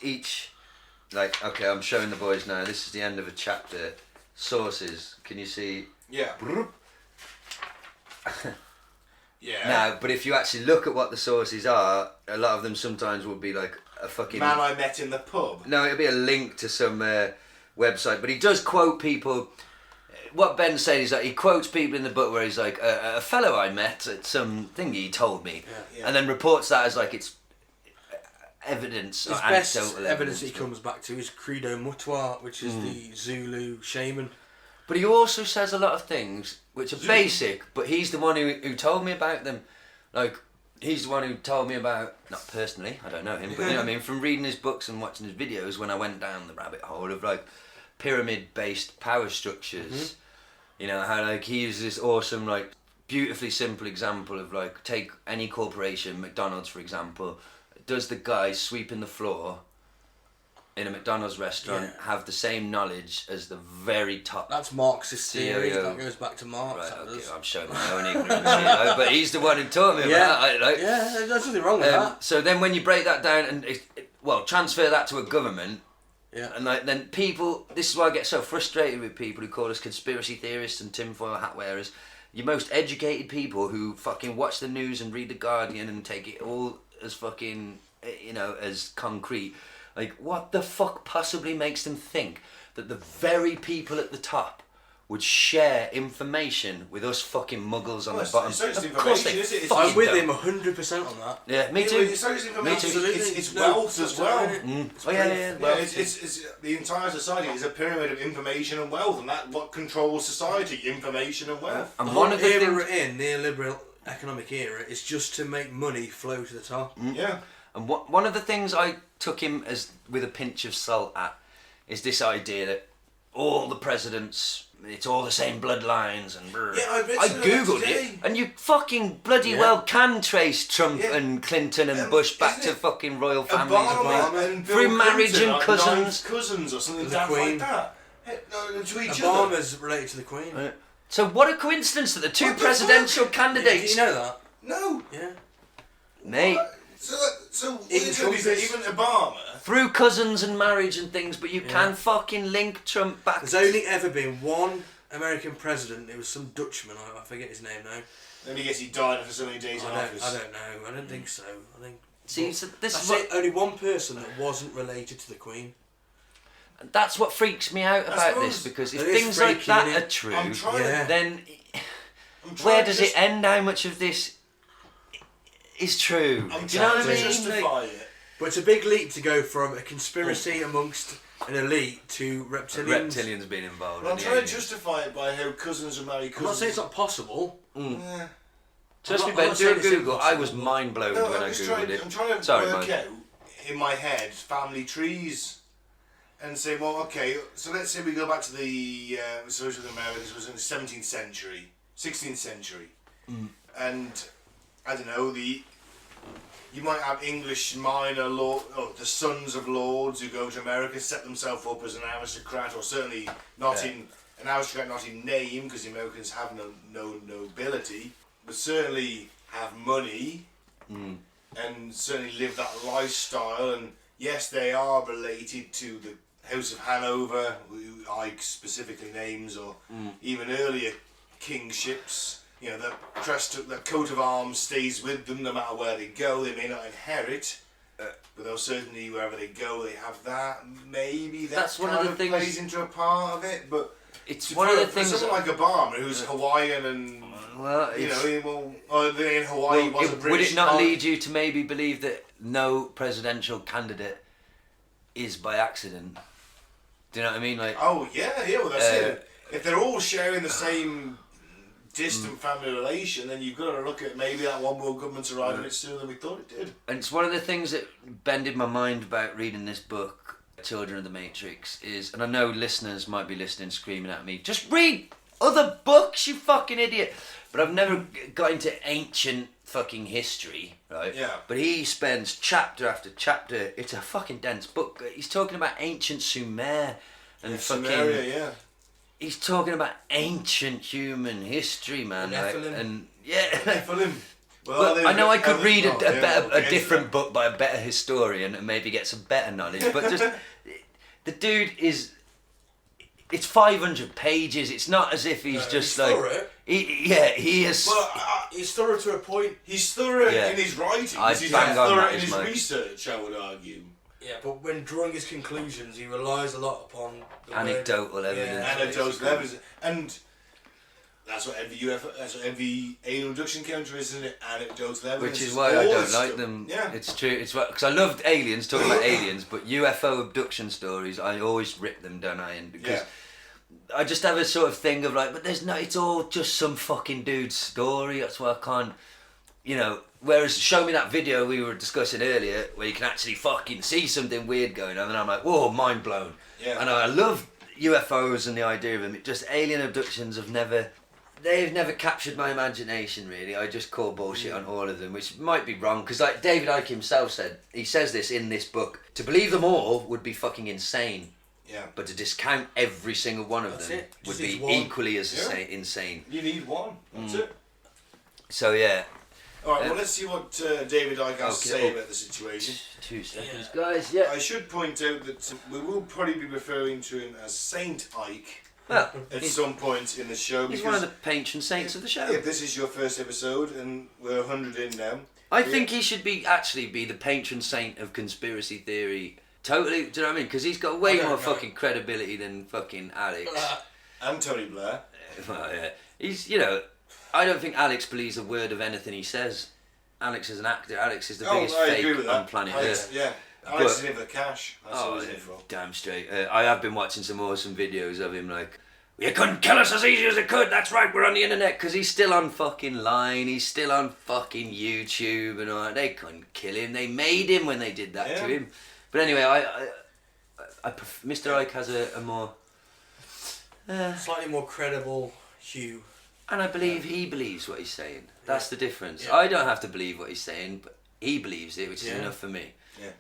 S3: each, like, okay, I'm showing the boys now. This is the end of a chapter. Sources. Can you see?
S2: Yeah. Yeah.
S3: Now, but if you actually look at what the sources are, a lot of them sometimes will be like a fucking...
S2: Man I met in the pub.
S3: No, it'll be a link to some website, but he does quote people. What Ben said is that he quotes people in the book where he's like, a fellow I met at some thing he told me,
S2: Yeah.
S3: and then reports that as like it's evidence
S4: his
S3: or
S4: best
S3: anecdotal
S4: evidence he comes back to is Credo Mutwa, which is the Zulu shaman.
S3: But he also says a lot of things which are basic, but he's the one who told me about them. Like, he's the one who told me about, not personally, I don't know him, but you know what I mean, from reading his books and watching his videos when I went down the rabbit hole of like pyramid-based power structures. You know, how like he uses this awesome, like, beautifully simple example of like, take any corporation, McDonald's for example, does the guy sweeping the floor in a McDonald's restaurant have the same knowledge as the very top?
S4: That's Marxist theory.
S3: CEO.
S4: That goes back to Marx.
S3: Right,
S4: that
S3: okay,
S4: does.
S3: I'm showing my own ignorance here, though, but he's the one who taught me
S4: Yeah,
S3: about it. Like,
S4: yeah, there's nothing wrong with that.
S3: so then when you break that down and transfer that to a government,
S4: Yeah.
S3: and like then people, this is why I get so frustrated with people who call us conspiracy theorists and tinfoil hat wearers. Your most educated people who fucking watch the news and read the Guardian and take it all as fucking, you know, as concrete. Like, what the fuck possibly makes them think that the very people at the top would share information with us fucking muggles on
S2: Well,
S3: the bottom?
S2: it's not just
S3: Of course they
S2: information, is it? It's-
S3: fucking
S4: I'm with
S3: don't.
S4: him 100% on that.
S3: Yeah, me too.
S2: It's not just information,
S3: Me too.
S2: it's wealth as well.
S3: Oh yeah, yeah.
S2: Yeah,
S3: Well,
S2: it's the entire society is a pyramid of information and wealth, and that what controls society, information and wealth.
S3: and
S4: The
S3: one
S4: whole
S3: of the
S4: era
S3: things,
S4: we're in, neoliberal economic era, is just to make money flow to the top.
S2: Yeah.
S3: and one of the things I took him as with a pinch of salt at is this idea that all the presidents, it's all the same bloodlines and brr.
S2: Yeah, I read
S3: I
S2: some of that
S3: googled
S2: today.
S3: it, and you fucking bloody
S4: Yeah.
S3: well can trace Trump
S2: Yeah.
S3: and Clinton and Bush back
S2: isn't
S3: to
S2: it
S3: fucking royal families.
S2: Obama and Bill
S3: Through marriage
S2: Clinton
S3: and
S2: are
S3: cousins.
S2: ninth cousins or something
S4: The
S2: daft
S4: Queen.
S2: like that. To each other.
S4: Obama's related to the Queen.
S3: So what a coincidence that the two
S2: What the
S3: presidential
S2: fuck?
S3: candidates,
S4: Did you know that?
S2: No.
S4: Yeah.
S3: mate,
S2: So what
S4: Even
S2: you're telling me is that even Obama.
S3: through cousins and marriage and things, but you
S4: Yeah.
S3: can fucking link Trump back.
S4: There's only ever been one American president. It was some Dutchman. I forget his name now.
S2: Let me guess, he died after so many days in office.
S4: I don't know. I don't think so. I think
S3: See, so this
S4: That's
S3: is what,
S4: it. Only one person that wasn't related to the Queen.
S3: that's what freaks me out about this,
S2: suppose
S3: because if
S4: it is
S3: things like
S4: freaky,
S3: that
S4: innit?
S3: are true,
S2: I'm trying
S4: Yeah.
S3: then
S2: I'm trying
S3: where
S2: to
S3: does
S2: just-
S3: it end? How much of this is true?
S2: I'm
S3: Do you know what I
S2: trying to
S3: mean?
S2: justify it.
S4: But it's a big leap to go from a conspiracy amongst an elite to reptilians.
S3: Reptilians being involved.
S2: Well, I'm
S3: in the
S2: trying to
S3: aliens.
S2: justify it by how cousins are married
S4: I'm not
S2: cousins.
S4: saying it's not possible.
S2: Yeah.
S3: Trust
S4: I'm
S3: me,
S4: not-
S3: Ben,
S4: I'm not
S3: do a
S4: saying it's
S3: Google. I was
S4: impossible.
S3: mind blown
S2: No,
S3: when I
S2: I'm just
S3: Googled
S2: trying,
S3: it.
S2: I'm trying to
S3: Sorry,
S2: work
S3: Mike.
S2: out in my head family trees and say, well, okay, so let's say we go back to the social Americans was in the 17th century, 16th century, and I don't know, you might have English minor lord, the sons of lords who go to America, set themselves up as an aristocrat, or certainly not in an aristocrat, not in name, because the Americans have no nobility, but certainly have money. And certainly live that lifestyle, and yes, they are related to the House of Hanover, who Ike specifically names, or even earlier kingships. You know, the coat of arms stays with them no matter where they go. They may not inherit, but they'll certainly, wherever they go, they have that. Maybe
S3: That's one of
S2: kind
S3: the things-
S2: plays into a part of it, but
S3: It's
S2: for-
S3: one of the
S2: for
S3: things.
S2: someone like Obama, who's Hawaiian and
S3: Well,
S2: you
S3: it's,
S2: know, well, or they in Hawaii
S3: well,
S2: was a
S3: would
S2: British
S3: it not
S2: colony.
S3: lead you to maybe believe that no presidential candidate is by accident? Do you know what I mean? Like,
S2: Oh yeah, well that's it. If they're all sharing the same distant family relation, then you've got to look at maybe that one world government's arrived a bit sooner than we thought it did.
S3: and it's one of the things that bended my mind about reading this book, Children of the Matrix, is, and I know listeners might be listening, screaming at me, just read other books, you fucking idiot. But I've never got into ancient fucking history, right?
S2: Yeah.
S3: But he spends chapter after chapter. It's a fucking dense book. He's talking about ancient Sumer and fucking.
S2: Samaria, yeah.
S3: He's talking about ancient human history, man.
S4: The
S3: Like,
S4: Nephilim.
S3: and yeah.
S2: Nephilim.
S3: Well, I know I could read
S2: we'll get
S3: a
S2: into
S3: different
S2: that.
S3: book by a better historian and maybe get some better knowledge, but just the dude is. It's 500 pages. It's not as if he's just
S4: he's
S3: like.
S4: thorough.
S3: He is.
S2: Well,
S4: He's thorough to a point.
S2: he's thorough
S3: Yeah.
S2: in his writings.
S3: I'd
S2: He's
S3: bang
S2: not
S3: on
S2: thorough
S3: that
S2: in
S3: as
S2: his
S3: much.
S2: research, I would argue.
S4: Yeah, but when drawing his conclusions, he relies a lot upon the
S3: Anecdotal
S4: word.
S3: evidence.
S2: Anecdotes, levels, and that's what every UFO, that's what every alien abduction counter is, isn't it? Anecdotal evidence.
S3: Which is why I
S2: all
S3: don't
S2: this
S3: like
S2: stuff.
S3: them.
S2: Yeah.
S3: It's true. It's because I loved aliens, talking about aliens, but UFO abduction stories, I always rip them, don't I? And because
S2: Yeah.
S3: I just have a sort of thing of like, but there's no. It's all just some fucking dude's story. That's why I can't. You know. Whereas show me that video we were discussing earlier, where you can actually fucking see something weird going on, and I'm like, whoa, mind blown.
S2: Yeah.
S3: And I love UFOs and the idea of them. It just alien abductions they've never captured my imagination, really. I just call bullshit on all of them, which might be wrong, because like David Icke himself said, he says this in this book, to believe them all would be fucking insane,
S2: Yeah.
S3: but to discount every single one of
S4: That's
S3: them
S4: it.
S3: would
S4: Just
S3: be
S4: needs one.
S3: equally as
S2: Yeah.
S3: insane.
S2: You need one. That's it.
S3: So yeah.
S2: All right. Well, let's see what David Icke has to
S3: Okay.
S2: say about the situation.
S3: 2 seconds, guys. Yeah.
S2: I should point out that we will probably be referring to him as Saint Icke
S3: Well,
S2: at
S3: he's,
S2: some point in the show.
S3: he's
S2: because
S3: one of the patron saints of the show.
S2: If this is your first episode and we're 100 in now,
S3: I think he should actually be the patron saint of conspiracy theory. Totally, do you know what I mean? Because he's got way
S4: I don't
S3: more
S4: know.
S3: fucking credibility than fucking Alex.
S2: and Tony Blair.
S3: Well, yeah. He's, you know, I don't think Alex believes a word of anything he says. Alex is an actor. Alex is the biggest
S2: I agree
S3: fake
S2: with
S3: on
S2: that.
S3: planet
S2: Alex,
S3: Earth.
S2: yeah. Alex
S3: But-
S2: is in for the cash. That's
S3: Oh,
S2: what he's in for.
S3: damn straight. I have been watching some awesome videos of him like, you couldn't kill us as easy as it could, that's right, we're on the internet, because he's still on fucking Line, he's still on fucking YouTube and all that. They couldn't kill him, they made him when they did that to
S2: Yeah.
S3: him. But anyway, Mr. Icke has a more...
S4: Slightly more credible hue.
S3: And I believe he believes what he's saying. That's the difference.
S4: Yeah.
S3: I don't have to believe what he's saying, but he believes it, which is
S4: Yeah.
S3: enough for me.
S2: Yeah.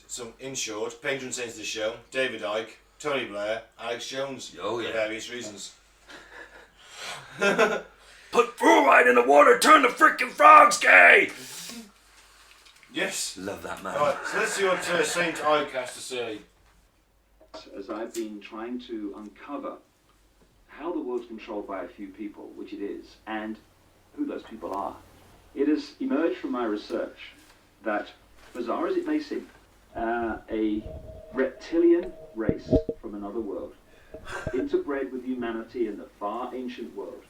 S2: So, in short, patron saints of the show, David Icke, Tony Blair, Alex Jones.
S3: Oh, yeah.
S2: For various reasons.
S3: Put fluoride in the water, turn the freaking frogs gay!
S2: Yes.
S3: Love that man.
S2: Alright, so let's see what Saint Icke has to say.
S6: As I've been trying to uncover how the world's controlled by a few people, which it is, and who those people are, it has emerged from my research that bizarre as it may seem, a reptilian race from another world, interbred with humanity in the far ancient world,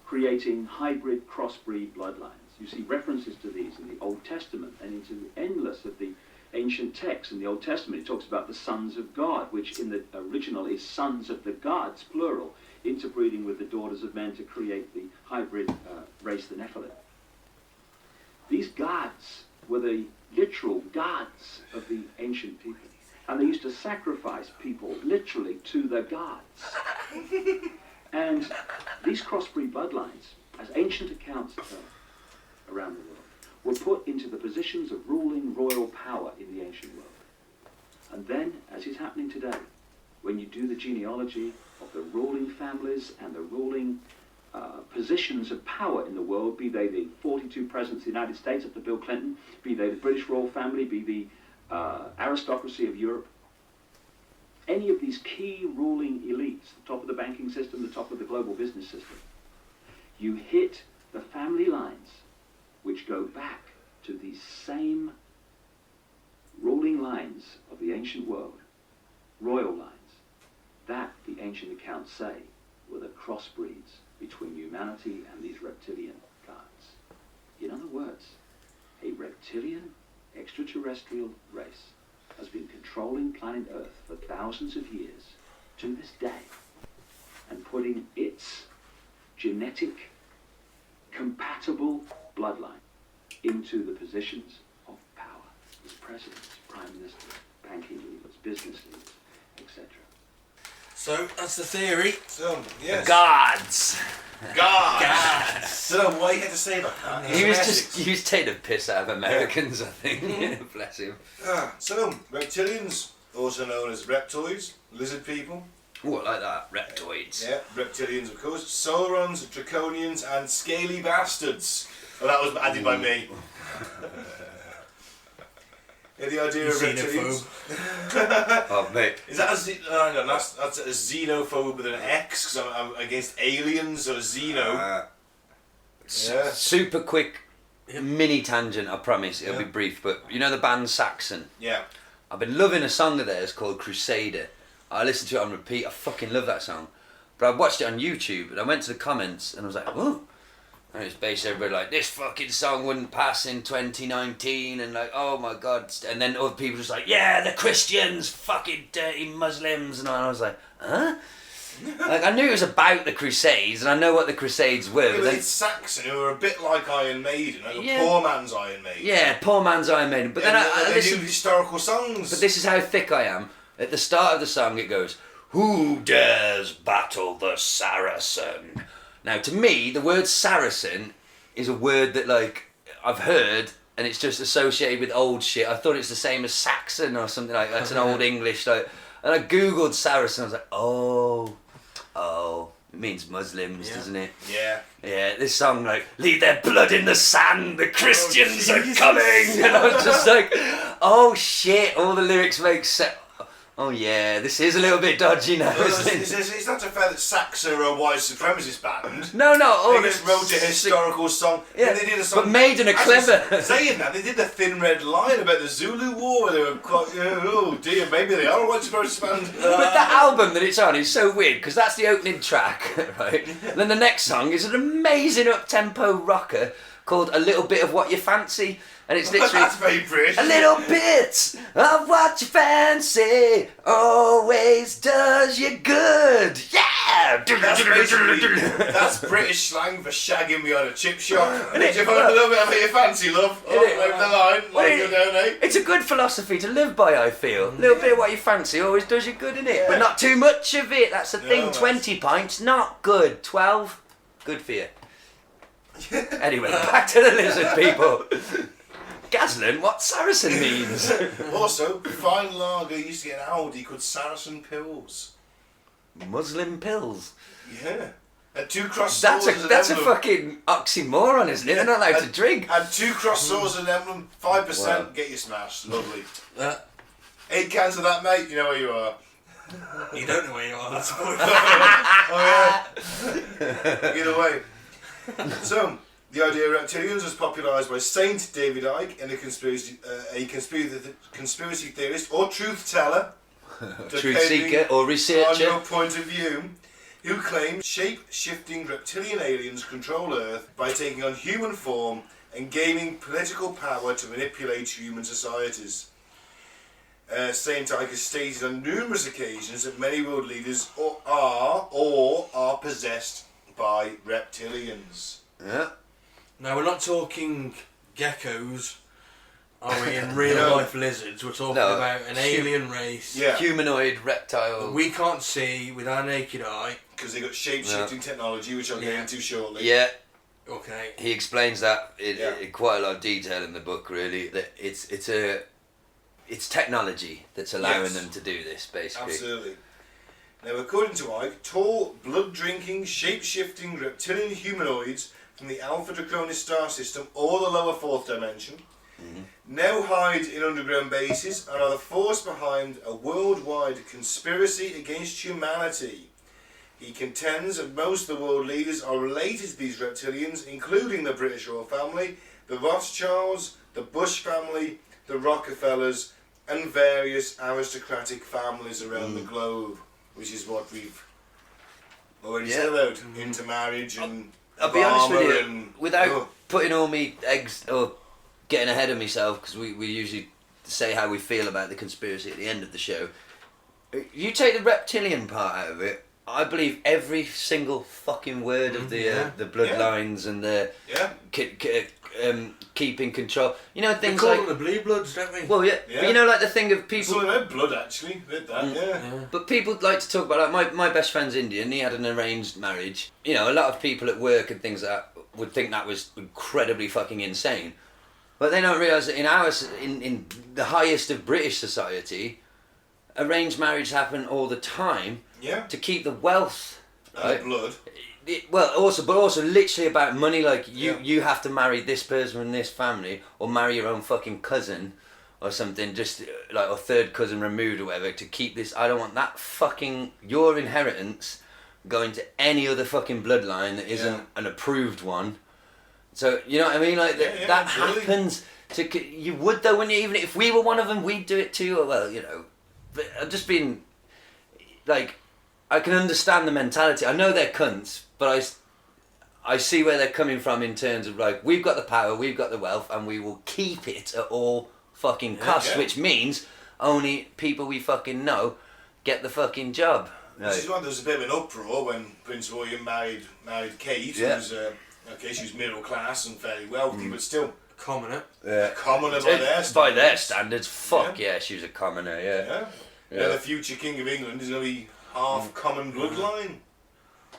S6: creating hybrid crossbreed bloodlines. You see references to these in the Old Testament and into the endless of the ancient texts. In the Old Testament it talks about the sons of God, which in the original is sons of the gods, plural, interbreeding with the daughters of men to create the hybrid race, the Nephilim. These gods were the literal gods of the ancient people. And they used to sacrifice people literally to the gods. And these crossbreed bloodlines, as ancient accounts around the world, were put into the positions of ruling royal power in the ancient world. And then, as is happening today, when you do the genealogy of the ruling families and the ruling positions of power in the world, be they the 42 presidents of the United States up to Bill Clinton, be they the British royal family, be the aristocracy of Europe, any of these key ruling elites, the top of the banking system, the top of the global business system, you hit the family lines which go back to these same ruling lines of the ancient world, royal lines, that the ancient accounts say were the crossbreeds between humanity and these reptilian gods. In other words, a reptilian extraterrestrial race has been controlling planet Earth for thousands of years to this day and putting its genetic compatible bloodline into the positions of power as presidents, prime ministers, banking leaders, business leaders, etc.
S4: So that's the theory.
S2: So, yes.
S3: Gods.
S2: God! So why you had to say that?
S3: He was taking a piss out of Americans, I think. Bless him.
S2: So, reptilians, also known as reptoids, lizard people.
S3: Oh, I like that. Reptoids.
S2: Yeah, reptilians, of course. Saurons, draconians, and scaly bastards. Well, that was added by me. Yeah, the idea of reptilians.
S3: Oh, mate.
S2: Is that hang on, that's a xenophobe with an X, because I'm against aliens, or xeno. Yeah.
S3: Super quick mini tangent, I promise. It'll be brief, but you know the band Saxon?
S2: Yeah.
S3: I've been loving a song of theirs called Crusader. I listened to it on repeat. I fucking love that song. But I watched it on YouTube and I went to the comments and I was like, oh. And it was basically everybody like, this fucking song wouldn't pass in 2019 and like, oh my god. And then other people just like, yeah, the Christians, fucking dirty Muslims. And I was like, huh? Like, I knew it was about the Crusades and I know what the Crusades were.
S2: Yeah,
S3: but then,
S2: it's Saxon, who are a bit like Iron Maiden, like a poor man's Iron Maiden.
S3: Yeah, poor man's Iron Maiden. But then I
S2: they
S3: listened,
S2: do historical songs.
S3: but this is how thick I am. At the start of the song it goes, who dares battle the Saracen? Now to me, the word Saracen is a word that like I've heard and it's just associated with old shit. I thought it's the same as Saxon or something like that. It's an old English like, and I googled Saracen, I was like, oh, it means Muslims, doesn't it?
S2: Yeah.
S3: Yeah, this song like, leave their blood in the sand, the Christians are coming! And I was just like, oh shit, all the lyrics make sense. Oh yeah, this is a little bit dodgy now, isn't it?
S2: It's not a fair that Saxon are a white supremacist band.
S3: No.
S2: They just wrote a historical song.
S3: Yeah,
S2: and they did a song.
S3: but Maiden are clever.
S2: Saying that, they did the Thin Red Line about the Zulu War where they were quite, oh dear, maybe they are a white supremacist band.
S3: But that album that it's on is so weird, because that's the opening track, right? And then the next song is an amazing up-tempo rocker called A Little Bit of What You Fancy. And it's literally
S2: That's very British.
S3: a little bit of what you fancy always does you good. Yeah.
S2: That's British slang for shagging me on a chip shop. And if you want a little bit of what you fancy, love, over the line, like you donate.
S3: It's a good philosophy to live by, I feel. A little bit of what you fancy always does you good, innit? But not too much of it. That's the thing. 20 pints, not good. 12, good for you. Anyway, back to the lizard people. Gaz learned what Saracen means.
S2: Also, fine lager used to get an Audi called Saracen Pills.
S3: Muslim pills.
S2: Yeah. And 2 cross
S3: That's
S2: swords
S3: a fucking oxymoron, isn't it? They're not allowed to drink.
S2: And 2 cross swords and emblem, 5%, get you smashed. Lovely. 8 cans of that, mate, you know where you are.
S4: You don't know where you are, that's the point.
S2: Oh yeah. Either way. So, The idea of reptilians was popularised by Saint David Icke and a conspiracy theorist or truth teller,
S3: Truth seeker or
S2: on
S3: researcher.
S2: your point of view, who claimed shape-shifting reptilian aliens control Earth by taking on human form and gaining political power to manipulate human societies. Saint Icke has stated on numerous occasions that many world leaders are possessed by reptilians.
S3: Yeah.
S4: Now, we're not talking geckos, are we, in real life lizards? We're talking about an alien race.
S2: Yeah.
S3: Humanoid reptile.
S4: That we can't see with our naked eye.
S2: Because they got shape-shifting technology, which I'll get into shortly.
S3: Yeah.
S4: Okay.
S3: He explains that in quite a lot of detail in the book. Really, that it's technology that's allowing them to do this, basically.
S2: Absolutely. Now, according to Icke, tall, blood-drinking, shape-shifting reptilian humanoids from the Alpha Draconis star system or the lower fourth dimension now hide in underground bases and are the force behind a worldwide conspiracy against humanity. He contends that most of the world leaders are related to these reptilians, including the British royal family, the Rothschilds, the Bush family, the Rockefellers, and various aristocratic families around the globe, which is what we've already said about intermarriage and
S3: I'll be honest with you,
S2: and,
S3: without putting all me eggs or getting ahead of myself, because we usually say how we feel about the conspiracy at the end of the show. You take the reptilian part out of it, I believe every single fucking word of the bloodlines and the keeping control. You know, things
S4: we call
S3: like
S4: them the blue bloods, don't we?
S3: well, yeah. But you know, like the thing of people.
S2: it's all about blood, actually. With that,
S3: But people like to talk about, like, my best friend's Indian. He had an arranged marriage. You know, a lot of people at work and things like that would think that was incredibly fucking insane. But they don't realise that in the highest of British society, arranged marriage happen all the time.
S2: Yeah.
S3: To keep the wealth. Right?
S2: Blood.
S3: But also literally about money. Like you have to marry this person from this family, or marry your own fucking cousin, or something. Just like or third cousin removed or whatever to keep this. I don't want that fucking your inheritance going to any other fucking bloodline that isn't an approved one. So you know what I mean? Like that happens. You would though, wouldn't you? Even if we were one of them, we'd do it too. Well, you know, but I'm just being like. I can understand the mentality. I know they're cunts, but I see where they're coming from in terms of like, we've got the power, we've got the wealth, and we will keep it at all fucking costs, which means only people we fucking know get the fucking job.
S2: This is why there was a bit of an uproar when Prince William married Kate, who was, she was middle class and fairly wealthy, but still...
S4: Commoner.
S2: Commoner by their standards.
S3: By their standards, fuck yeah, she was a commoner,
S2: Yeah, the future King of England is going to be half common bloodline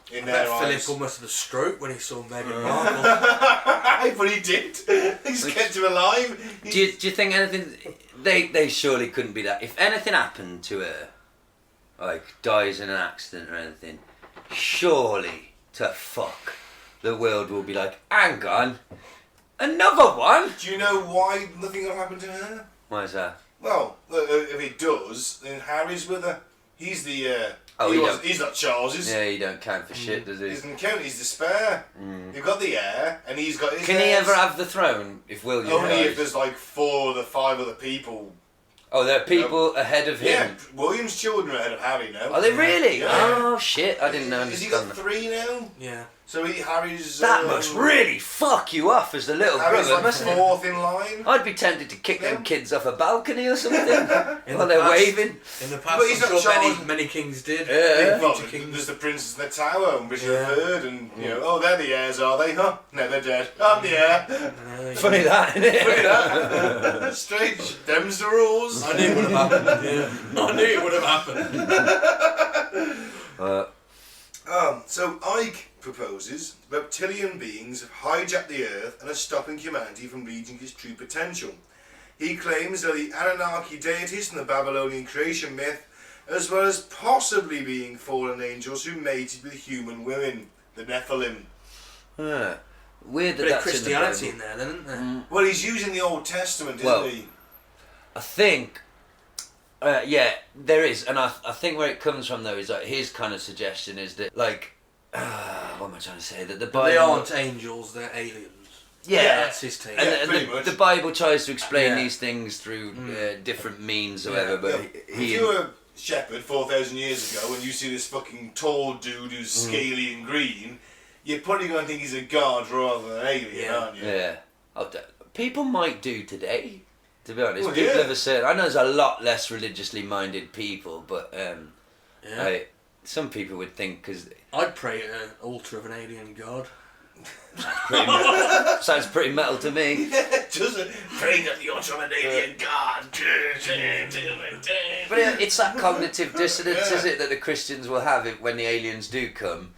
S2: in their eyes.
S4: Philip almost had a stroke when he saw Meghan Markle.
S2: But he did. He's kept him alive.
S3: Do you think anything... They surely couldn't be that. If anything happened to her, like dies in an accident or anything, surely to fuck, the world will be like, hang on, another one?
S2: Do you know why nothing will happen to her?
S3: Why is that?
S2: Well, if it does, then Harry's with her. He's the... he's not Charles's.
S3: Yeah, he don't count for shit, does he?
S2: He doesn't count, he's the spare. You've got the heir, and he's got his
S3: Can he ever have the throne if William
S2: Only
S3: dies?
S2: if there's like 4 of the 5 other people.
S3: Oh, there are people ahead of him?
S2: Yeah, William's children are ahead of Harry now.
S3: Are they really?
S2: Yeah.
S3: Oh, shit, I didn't know.
S2: Has he got 3 now?
S4: Yeah.
S2: So Harry's...
S3: That must really fuck you off as the little
S2: Harry's
S3: brother,
S2: like
S3: mustn't it?
S2: 4th in line.
S3: I'd be tempted to kick them kids off a balcony or something
S4: In
S3: while
S4: the
S3: they're
S4: past-
S3: waving.
S4: In the past,
S2: But he's
S4: I'm
S2: not
S4: sure
S2: Charles.
S4: many kings did.
S3: Yeah.
S2: Well,
S4: Future kings.
S2: there's the Princess in the Tower and Richard III and, you know, oh, they're the heirs, are they? Huh? No, they're dead. I'm the heir.
S3: Funny that, isn't it?
S2: Funny that. Strange. Them's the rules.
S4: I knew it would have happened. Yeah. I knew it would have happened.
S2: So Icke proposes reptilian beings have hijacked the Earth and are stopping humanity from reaching its true potential. He claims they're the Anunnaki deities from the Babylonian creation myth, as well as possibly being fallen angels who mated with human women, the Nephilim.
S3: Yeah. Weird that
S4: Bit of
S3: that's
S4: Christianity
S3: in the
S4: in there, then, isn't there?
S2: Well, he's using the Old Testament, isn't
S3: Well,
S2: he?
S3: I think, there is, and I think where it comes from though is like his kind of suggestion is that like, what am I trying to say? That the Bible...
S4: They aren't angels, they're aliens. That's his take.
S3: And
S2: pretty much.
S3: the Bible tries to explain
S4: Yeah.
S3: these things through different means or whatever, but
S2: If you were a shepherd 4,000 years ago and you see this fucking tall dude who's scaly and green, you're probably going to think he's a god rather than an alien, aren't you?
S3: Yeah. People might do today, to be honest.
S2: Well,
S3: People
S2: yeah.
S3: have a certain... I know there's a lot less religiously minded people, but like, some people would think, because...
S4: I'd pray at an altar of an alien god.
S3: Sounds pretty metal to me.
S2: Doesn't praying at the altar of an alien god.
S3: But it's that cognitive dissonance, is it, that the Christians will have when the aliens do come,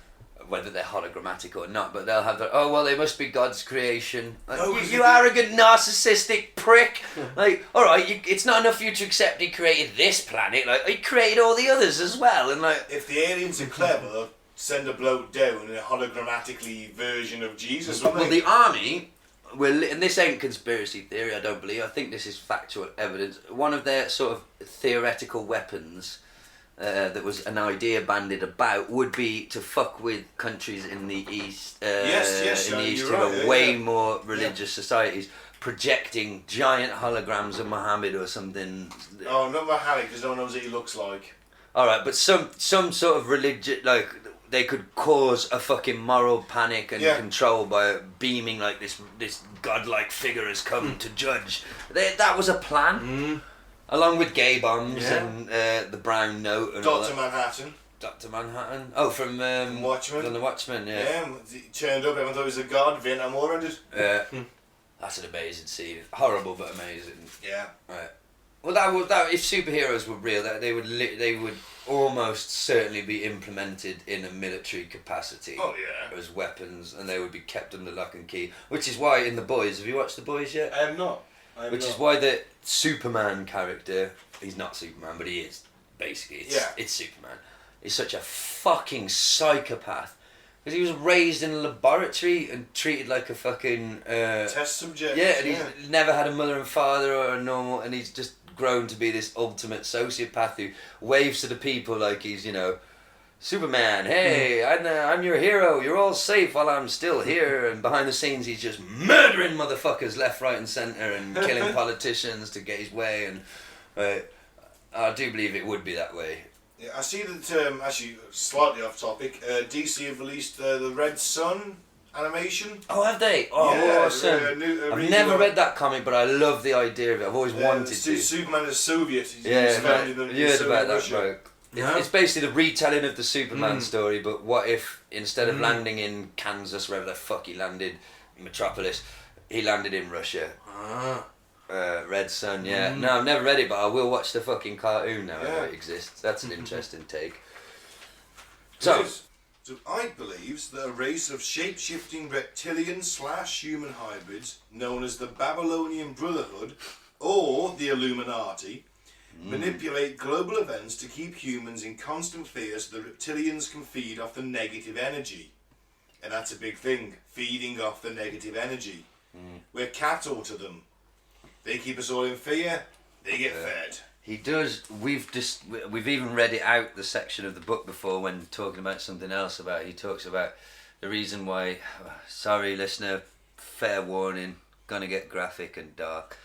S3: whether they're hologrammatic or not, but they'll have oh, well, they must be God's creation. Like,
S2: No,
S3: you arrogant, narcissistic prick. Like, alright, it's not enough for you to accept he created this planet, like, he created all the others as well, and like...
S2: If the aliens are clever, they'll send a bloke down in a hologrammatically version of Jesus, won't
S3: Well,
S2: they?
S3: the army, and this ain't conspiracy theory, I don't believe, I think this is factual evidence, one of their sort of theoretical weapons that was an idea bandied about would be to fuck with countries in the East,
S2: Yes,
S3: in the East
S2: you're
S3: who
S2: right,
S3: are way more religious societies, projecting giant holograms of Muhammad or something.
S2: Oh, not Muhammad, because no one knows what he looks like.
S3: Alright, but some sort of religion, like, they could cause a fucking moral panic and control by beaming like this godlike figure has come to judge. That was a plan. Along with gay bombs and the brown note and all
S2: Dr.
S3: that.
S2: Manhattan.
S3: Dr. Manhattan? Oh, from
S2: Watchmen.
S3: From the Watchmen, yeah.
S2: Yeah, he turned up, everyone thought he was a god, Vietnam War ended.
S3: Yeah. That's an amazing scene. Horrible but amazing.
S2: Yeah.
S3: Right. Well, that if superheroes were real, they would almost certainly be implemented in a military capacity.
S2: Oh, yeah.
S3: As weapons, and they would be kept under lock and key. Which is why in The Boys, have you watched The Boys yet?
S2: I am not.
S3: Which is why the Superman character, he's not Superman, but he is, basically. It's Superman. He's such a fucking psychopath. Because he was raised in a laboratory and treated like a fucking...
S2: test subject.
S3: Yeah, and he's never had a mother and father or a normal... And he's just grown to be this ultimate sociopath who waves to the people like he's, you know... Superman, hey, I'm your hero, you're all safe while I'm still here, and behind the scenes he's just murdering motherfuckers left, right and centre and killing politicians to get his way, and I do believe it would be that way.
S2: Yeah, I see that, actually, slightly off topic, DC have released the Red Sun animation.
S3: Oh, have they? Oh,
S2: Yeah,
S3: awesome. I've never read that comic, but I love the idea of it. I've always wanted to.
S2: Superman is Soviet. He's
S3: Yeah,
S2: found in
S3: you heard about that,
S2: Russia.
S3: bro. It's basically the retelling of the Superman story, but what if instead of landing in Kansas, wherever the fuck he landed, Metropolis, he landed in Russia? Red Sun, yeah. No, I've never read it, but I will watch the fucking cartoon now if it exists. That's an interesting take. So
S2: I believes that a race of shape-shifting reptilian / human hybrids known as the Babylonian Brotherhood or the Illuminati manipulate global events to keep humans in constant fear so the reptilians can feed off the negative energy. And that's a big thing, feeding off the negative energy. We're cattle to them. They keep us all in fear, they get fed.
S3: he does. We've even read it out, the section of the book before, when talking about something else about it. He talks about the reason why, sorry listener, fair warning, gonna get graphic and dark,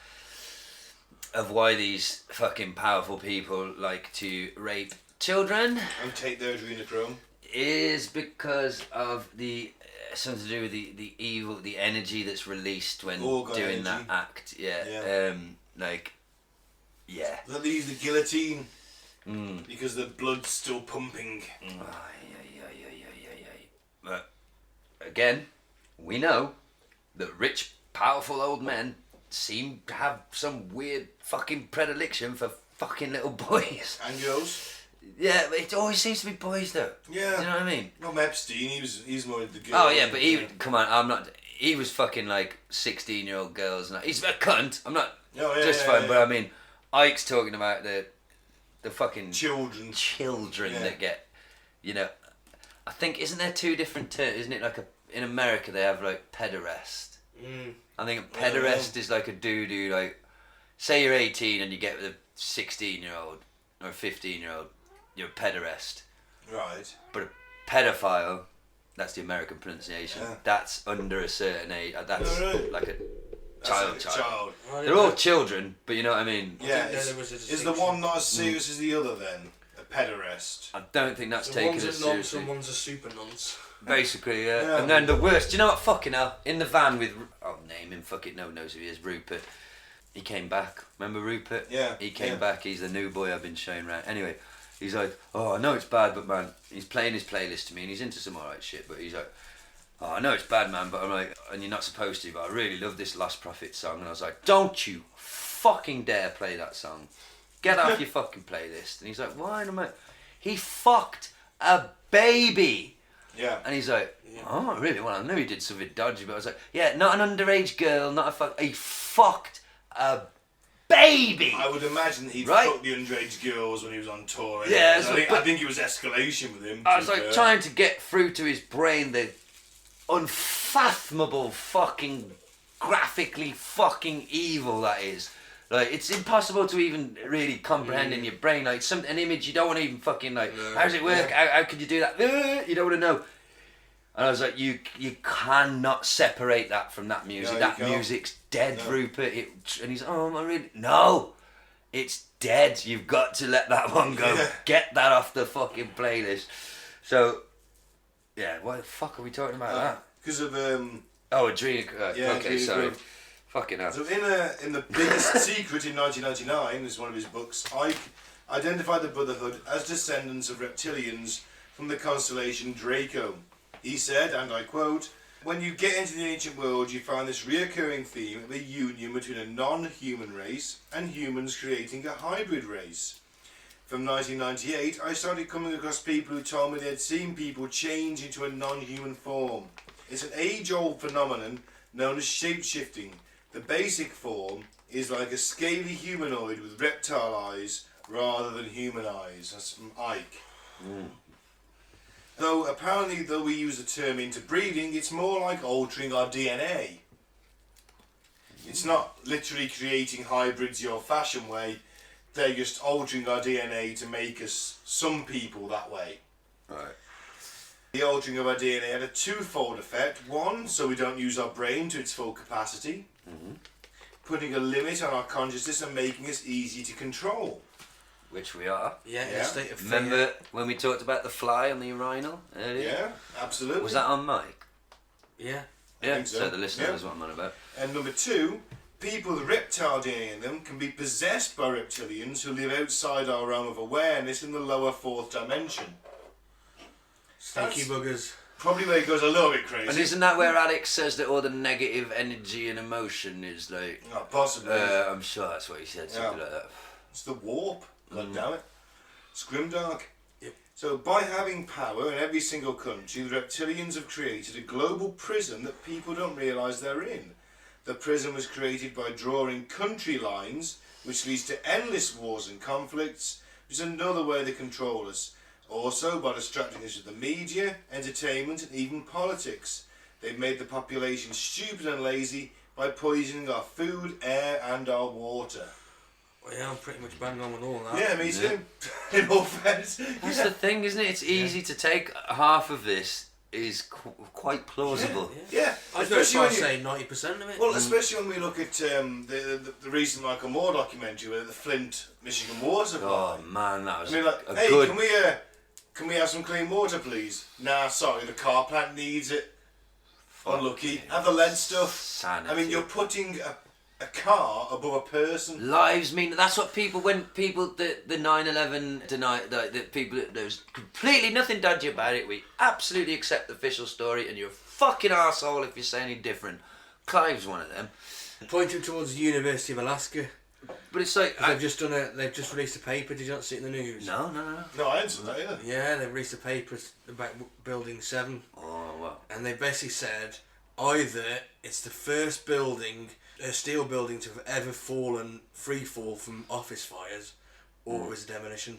S3: of why these fucking powerful people like to rape children
S2: And take their adrenochrome.
S3: is because of the something to do with the evil, the energy that's released when
S2: Organ
S3: doing
S2: energy.
S3: that act.
S2: Yeah. So they use the guillotine because the blood's still pumping.
S3: But again, we know that rich, powerful old men seem to have some weird fucking predilection for fucking little boys.
S2: And girls.
S3: Yeah, but it always seems to be boys though.
S2: Yeah.
S3: Do you know what I mean?
S2: Not Epstein, he's more into the girls.
S3: Oh yeah, but come on, I'm not. He was fucking like 16-year-old girls. And he's a cunt. I'm not justifying, but I mean, Ike's talking about the fucking
S2: children
S3: that get, you know. I think isn't there two different terms? Isn't it like in America they have like pederast. I think a pederast is like a dude who, like, say you're 18 and you get with a 16-year-old or a 15-year-old, you're a pederast.
S2: Right.
S3: But a pedophile That's the American pronunciation.
S2: Yeah.
S3: That's under a certain age. That's
S2: Oh, right.
S3: like a
S2: That's
S3: child.
S2: like a child.
S3: They're all children, but you know what I mean.
S2: Yeah,
S4: didn't know
S2: is,
S4: there was a
S2: is the
S4: distinction.
S2: one not as serious as the other then? A pederast.
S3: I don't think that's
S4: So
S3: taken
S4: one's
S3: as
S4: a nonce
S3: seriously.
S4: and one's a super nonce.
S3: Basically, yeah.
S2: Yeah.
S3: And then the worst, do you know what, fucking hell? In the van with, I'll name him, fuck it, no one knows who he is, Rupert. He came back. Remember Rupert?
S2: Yeah,
S3: He came
S2: yeah.
S3: back, he's the new boy I've been showing around. Anyway, he's like, oh, I know it's bad, but man, he's playing his playlist to me and he's into some alright shit, but he's like, oh, I know it's bad, man, but I'm like, and you're not supposed to, but I really love this Lost Prophet song. And I was like, don't you fucking dare play that song. Get off your fucking playlist. And he's like, why? And I'm like, he fucked a baby.
S2: Yeah.
S3: And he's like, oh, really? Well, I knew he did something dodgy, but I was like, yeah, not an underage girl, not a fuck. He fucked a baby.
S2: I would imagine he
S3: Right?
S2: fucked the underage girls when he was on tour.
S3: Yeah,
S2: I
S3: so-
S2: think,
S3: but-
S2: I think it was escalation with him.
S3: I
S2: to
S3: was
S2: be
S3: like
S2: fair.
S3: trying to get through to his brain the unfathomable fucking graphically fucking evil that is. Like, it's impossible to even really comprehend in your brain. Like, an image you don't want to even fucking, like, how does it work? How could you do that? You don't want to know. And I was like, you cannot separate that from that music.
S2: No, you
S3: That
S2: can't.
S3: music's dead,
S2: No.
S3: Rupert. And he's like, oh, am I really? No! It's dead. You've got to let that one go.
S2: Yeah.
S3: Get that off the fucking playlist. So, yeah, why the fuck are we talking about that?
S2: Because of
S3: Oh, Adrena.
S2: yeah,
S3: Okay,
S2: Adrena
S3: sorry.
S2: Grove.
S3: Fucking hell.
S2: So in The Biggest Secret in 1999, is one of his books, Ike identified the Brotherhood as descendants of reptilians from the constellation Draco. He said, and I quote, when you get into the ancient world, you find this reoccurring theme of a union between a non-human race and humans creating a hybrid race. From 1998, I started coming across people who told me they'd seen people change into a non-human form. It's an age-old phenomenon known as shape-shifting. The basic form is like a scaly humanoid with reptile eyes rather than human eyes. That's from Ike. Though apparently, though we use the term interbreeding, it's more like altering our DNA. It's not literally creating hybrids your fashion way. They're just altering our DNA to make us some people that way.
S3: Right.
S2: The altering of our DNA had a twofold effect. One, so we don't use our brain to its full capacity, putting a limit on our consciousness and making us easy to control.
S3: Which we are.
S4: Yeah, in
S2: Yeah.
S4: a state of fear.
S3: Remember when we talked about the fly on the urinal earlier?
S2: Yeah, absolutely.
S3: Was that on mic?
S4: Yeah.
S3: Yeah,
S2: think so.
S3: so the listener
S2: Yeah.
S3: knows what I'm on about.
S2: And number two, people with reptile DNA in them can be possessed by reptilians who live outside our realm of awareness in the lower fourth dimension.
S4: Stinky buggers.
S2: Probably where it goes a little bit crazy.
S3: And isn't that where Alex says that all the negative energy and emotion is like...
S2: Oh, possibly.
S3: I'm sure that's what he said, something
S2: Yeah.
S3: like that.
S2: It's the warp. God damn it. It's grimdark.
S4: Yep.
S2: So by having power in every single country, the reptilians have created a global prison that people don't realise they're in. The prison was created by drawing country lines, which leads to endless wars and conflicts, which is another way they control us. Also by distracting us with the media, entertainment and even politics. They've made the population stupid and lazy by poisoning our food, air and our water.
S4: Well, yeah, I'm pretty much bang on with all that.
S2: Yeah, me too. In all fairness.
S3: That's the thing, isn't it? It's easy to take half of this is quite plausible.
S2: Yeah,
S4: I'd go as
S2: especially
S4: far
S2: when
S4: as
S2: you,
S4: say 90% of it.
S2: well, especially when we look at the recent Michael Moore documentary with the Flint, Michigan water supply.
S3: Oh man, that was
S2: I mean, like,
S3: a
S2: hey,
S3: good...
S2: can we have some clean water, please? Nah, sorry, the car plant needs it. Unlucky. Have the lead stuff.
S3: Sanity.
S2: I mean, you're putting a car above a person.
S3: Lives mean that's what people when people the 9/11 deny the people there's completely nothing dodgy about it. We absolutely accept the official story, and you're a fucking arsehole if you say any different. Clive's one of them,
S4: Pointing towards the University of Alaska.
S3: but it's like
S4: They've just released a paper. Did you not see it in the news?
S3: no.
S2: No, I didn't see that either.
S4: Yeah, they released a paper about Building 7.
S3: Oh well.
S4: And they basically said either it's the first building, a steel building to have ever fallen free fall from office fires, or it was a demolition.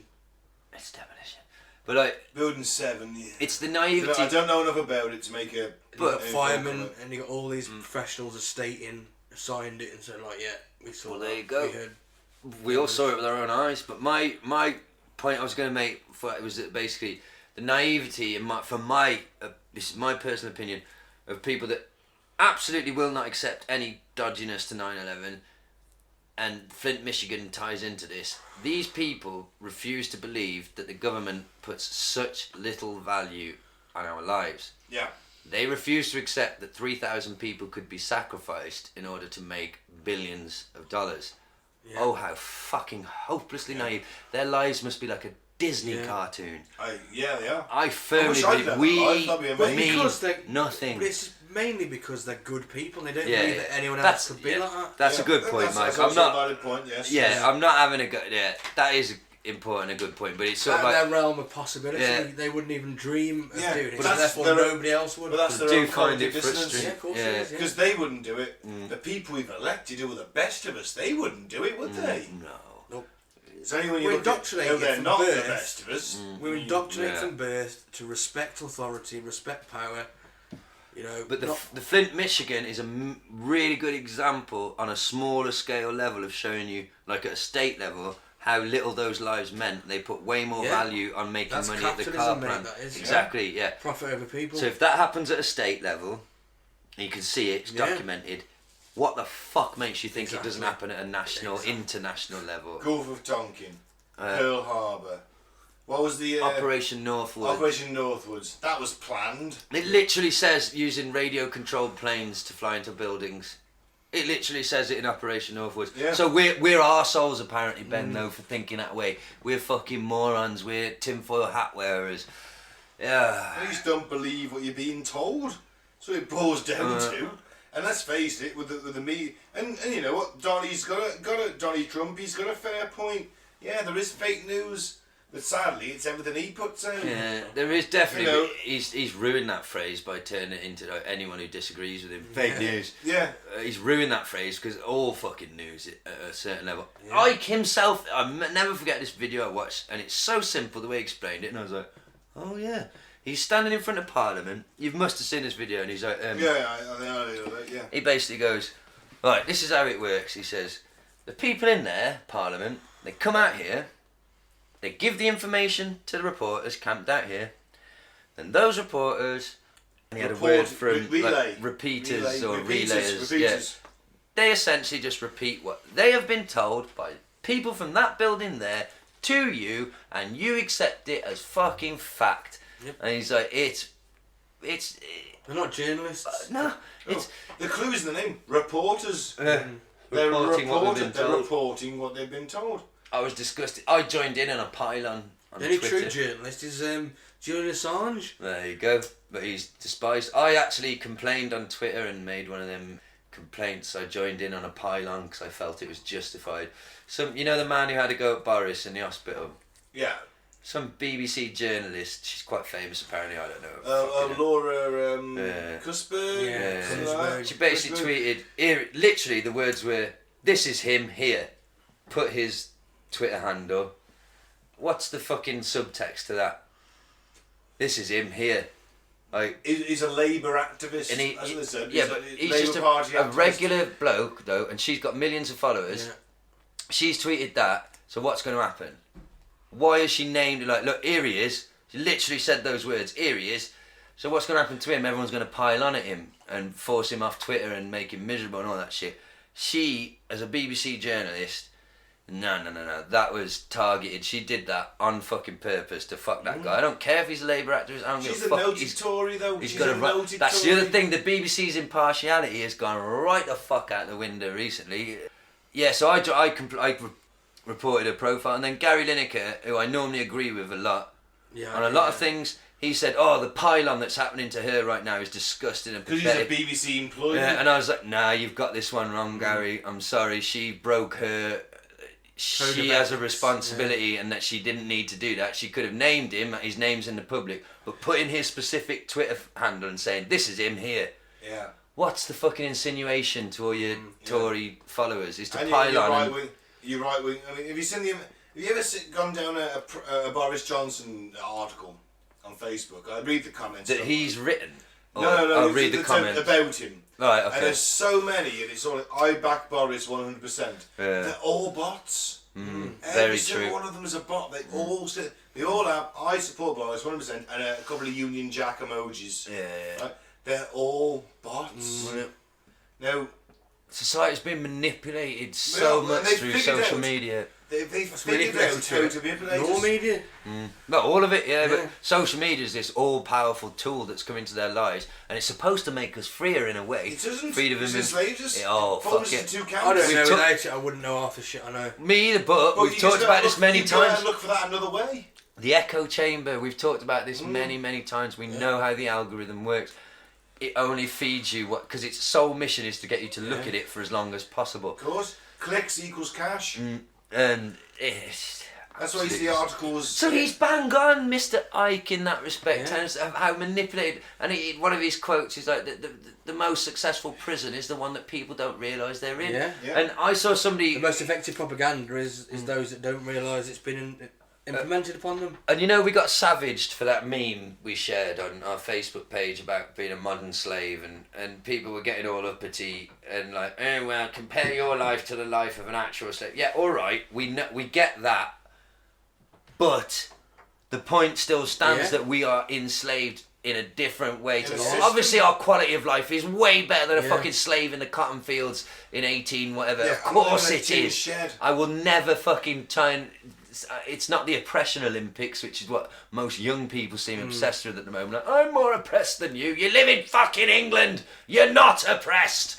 S3: It's demolition, but like
S2: Building 7. Yeah.
S3: it's the
S2: I
S3: naivety.
S2: don't know enough about it to make a.
S4: But
S2: a
S4: firemen,
S2: comment.
S4: and you got all these professionals stating, signed it and said like, yeah, we saw
S3: Well,
S4: that.
S3: there you go.
S4: We heard.
S3: We all saw it with our own eyes, but my point I was going to make for it was that basically the naivety this is my personal opinion, of people that absolutely will not accept any dodginess to 9/11, and Flint, Michigan ties into this. These people refuse to believe that the government puts such little value on our lives.
S2: Yeah.
S3: They refuse to accept that 3,000 people could be sacrificed in order to make billions of dollars. Yeah. Oh, how fucking hopelessly naive. Their lives must be like a Disney cartoon.
S2: They are.
S3: I firmly believe we mean nothing.
S4: But it's mainly because they're good people. They don't believe that anyone else could be like that.
S3: That's a good point, Mike.
S2: That's a valid point, yes.
S3: Yeah, I'm not having a go. Yeah, that is important, a good point. But it's sort of
S4: out
S3: like
S4: of their realm of possibility. Yeah. They wouldn't even dream of doing it.
S2: But
S4: therefore, nobody else would.
S2: But that's their own cognitive dissonance.
S4: Yeah, of course it is.
S2: Because they wouldn't do it. The people we've elected who are the best of us, they wouldn't do it, would they?
S3: No.
S2: So only when you look at how they're not the best of us.
S4: We're indoctrinated from birth to respect authority, respect power. You know,
S3: but the Flint, Michigan is a really good example on a smaller scale level of showing you, like at a state level, how little those lives meant. They put way more value on making money at the car plant. Exactly, yeah.
S4: Profit over people.
S3: So if that happens at a state level, you can see it, it's documented. What the fuck makes you think it doesn't happen at a national, international level?
S2: Gulf of Tonkin, Pearl Harbor. What was the
S3: Operation Northwoods?
S2: Operation Northwoods. That was planned.
S3: It literally says using radio-controlled planes to fly into buildings. It literally says it in Operation Northwoods. Yeah. So we're arseholes apparently, Ben, though, for thinking that way. We're fucking morons. We're tinfoil hat wearers. Yeah.
S2: You just don't believe what you're being told. So it boils down to. And let's face it, with the media, and you know what, Donny Trump, he's got a fair point. Yeah, there is fake news, but sadly, it's everything he puts out.
S3: Yeah, there is definitely. You know, he's ruined that phrase by turning it into anyone who disagrees with him. Fake news.
S2: Yeah.
S3: He's ruined that phrase because all fucking news at a certain level. Yeah. Ike himself, I never forget this video I watched, and it's so simple the way he explained it, and I was like, oh yeah. He's standing in front of Parliament. You must have seen this video, and he's like,
S2: yeah.
S3: He basically goes, right, this is how it works. He says, the people in there, Parliament, they come out here, they give the information to the reporters camped out here, then those reporters, and he had a word from repeaters. Yeah, they essentially just repeat what they have been told by people from that building there to you, and you accept it as fucking fact. Yep. And he's like,
S4: they're not journalists.
S3: No,
S2: the clue is in the name. Reporters.
S3: They're reporting
S2: what they've been told.
S3: I was disgusted. I joined in on a pylon on
S4: the only
S3: Twitter.
S4: true journalist is Julian Assange.
S3: There you go. But he's despised. I actually complained on Twitter and made one of them complaints. I joined in on a pylon because I felt it was justified. You know the man who had to go at Boris in the hospital?
S2: Yeah.
S3: Some BBC journalist, she's quite famous apparently, I don't know.
S2: Laura Cuthbert?
S3: Yeah. She basically tweeted, literally the words were, this is him here. Put his Twitter handle. What's the fucking subtext to that? This is him here. Like,
S2: he's a Labour activist,
S3: and
S2: as they said.
S3: Yeah, but he's just a regular bloke, though, and she's got millions of followers. Yeah. She's tweeted that, so what's going to happen? Why is she named, like, look, here he is. She literally said those words, here he is. So what's going to happen to him? Everyone's going to pile on at him and force him off Twitter and make him miserable and all that shit. She, as a BBC journalist, no, that was targeted. She did that on fucking purpose to fuck that guy. I don't care if he's a Labour activist. I don't give a fuck.
S2: Noted Tory, though.
S3: That's the other thing. The BBC's impartiality has gone right the fuck out the window recently. Yeah, so I reported a profile, and then Gary Lineker, who I normally agree with a lot, on a lot of things, he said, oh, the pylon that's happening to her right now is disgusting and pathetic.
S2: Because he's a BBC employee.
S3: Yeah, and I was like, nah, you've got this one wrong, Gary. I'm sorry. She broke her... She has a responsibility, and that she didn't need to do that. She could have named him, his name's in the public, but putting his specific Twitter handle and saying, this is him here.
S2: Yeah.
S3: What's the fucking insinuation to all your Tory followers? Is to pile on...
S2: You're right. I mean, have you ever gone down a Boris Johnson article on Facebook? I read the comments.
S3: That he's written?
S2: No.
S3: I'll read the comments.
S2: About him.
S3: Right, okay.
S2: And there's so many, and it's all, I back Boris 100%.
S3: Yeah.
S2: They're all bots.
S3: Very
S2: Every single
S3: true.
S2: one of them is a bot. They all have I support bots 100% and a couple of Union Jack emojis.
S3: Yeah.
S2: Right? They're all bots. Now,
S3: Society's been manipulated so much
S2: they've
S3: through
S2: figured
S3: social
S2: out-
S3: media.
S2: They've figured out how to manipulate
S4: Raw
S2: us.
S4: media.
S3: Not all of it, but social media is this all-powerful tool that's come into their lives, and it's supposed to make us freer in a way.
S2: It doesn't.
S3: Freedom
S2: It's
S3: of
S2: enslaved us.
S3: Oh,
S2: Folds
S3: fuck
S2: us
S3: it.
S2: to two
S4: I
S2: camps.
S4: don't know.
S3: took-
S4: Without it, I wouldn't know half the shit I know.
S3: Me either, but we've
S2: you
S3: talked
S2: just
S3: about
S2: gotta
S3: this many
S2: you've gotta
S3: times.
S2: look for that another way.
S3: The echo chamber, we've talked about this many times. We know how the algorithm works. It only feeds you what, because its sole mission is to get you to look at it for as long as possible.
S2: Of course, clicks equals cash.
S3: And it's...
S2: That's why you see articles.
S3: So he's bang on, Mr. Ike, in that respect,
S4: Yeah.
S3: and of how manipulated. And one of his quotes is like, the most successful prison is the one that people don't realise they're in.
S4: Yeah.
S2: Yeah.
S3: And I saw somebody...
S4: The most effective propaganda is those that don't realise it's been implemented upon them.
S3: And you know, we got savaged for that meme we shared on our Facebook page about being a modern slave, and people were getting all uppity and like, oh well, compare your life to the life of an actual slave. Yeah, all right, we get that, but the point still stands that we are enslaved in a different way.
S2: In
S3: To
S2: a
S3: the,
S2: system.
S3: obviously, our quality of life is way better than a
S4: Yeah.
S3: fucking slave in the cotton fields in 18 whatever.
S2: Yeah,
S3: of
S2: I'm not
S3: course
S2: in a
S3: it
S2: tin
S3: is.
S2: shed.
S3: I will never fucking try and... It's not the oppression Olympics, which is what most young people seem obsessed with at the moment. Like, I'm more oppressed than you. You live in fucking England. You're not oppressed.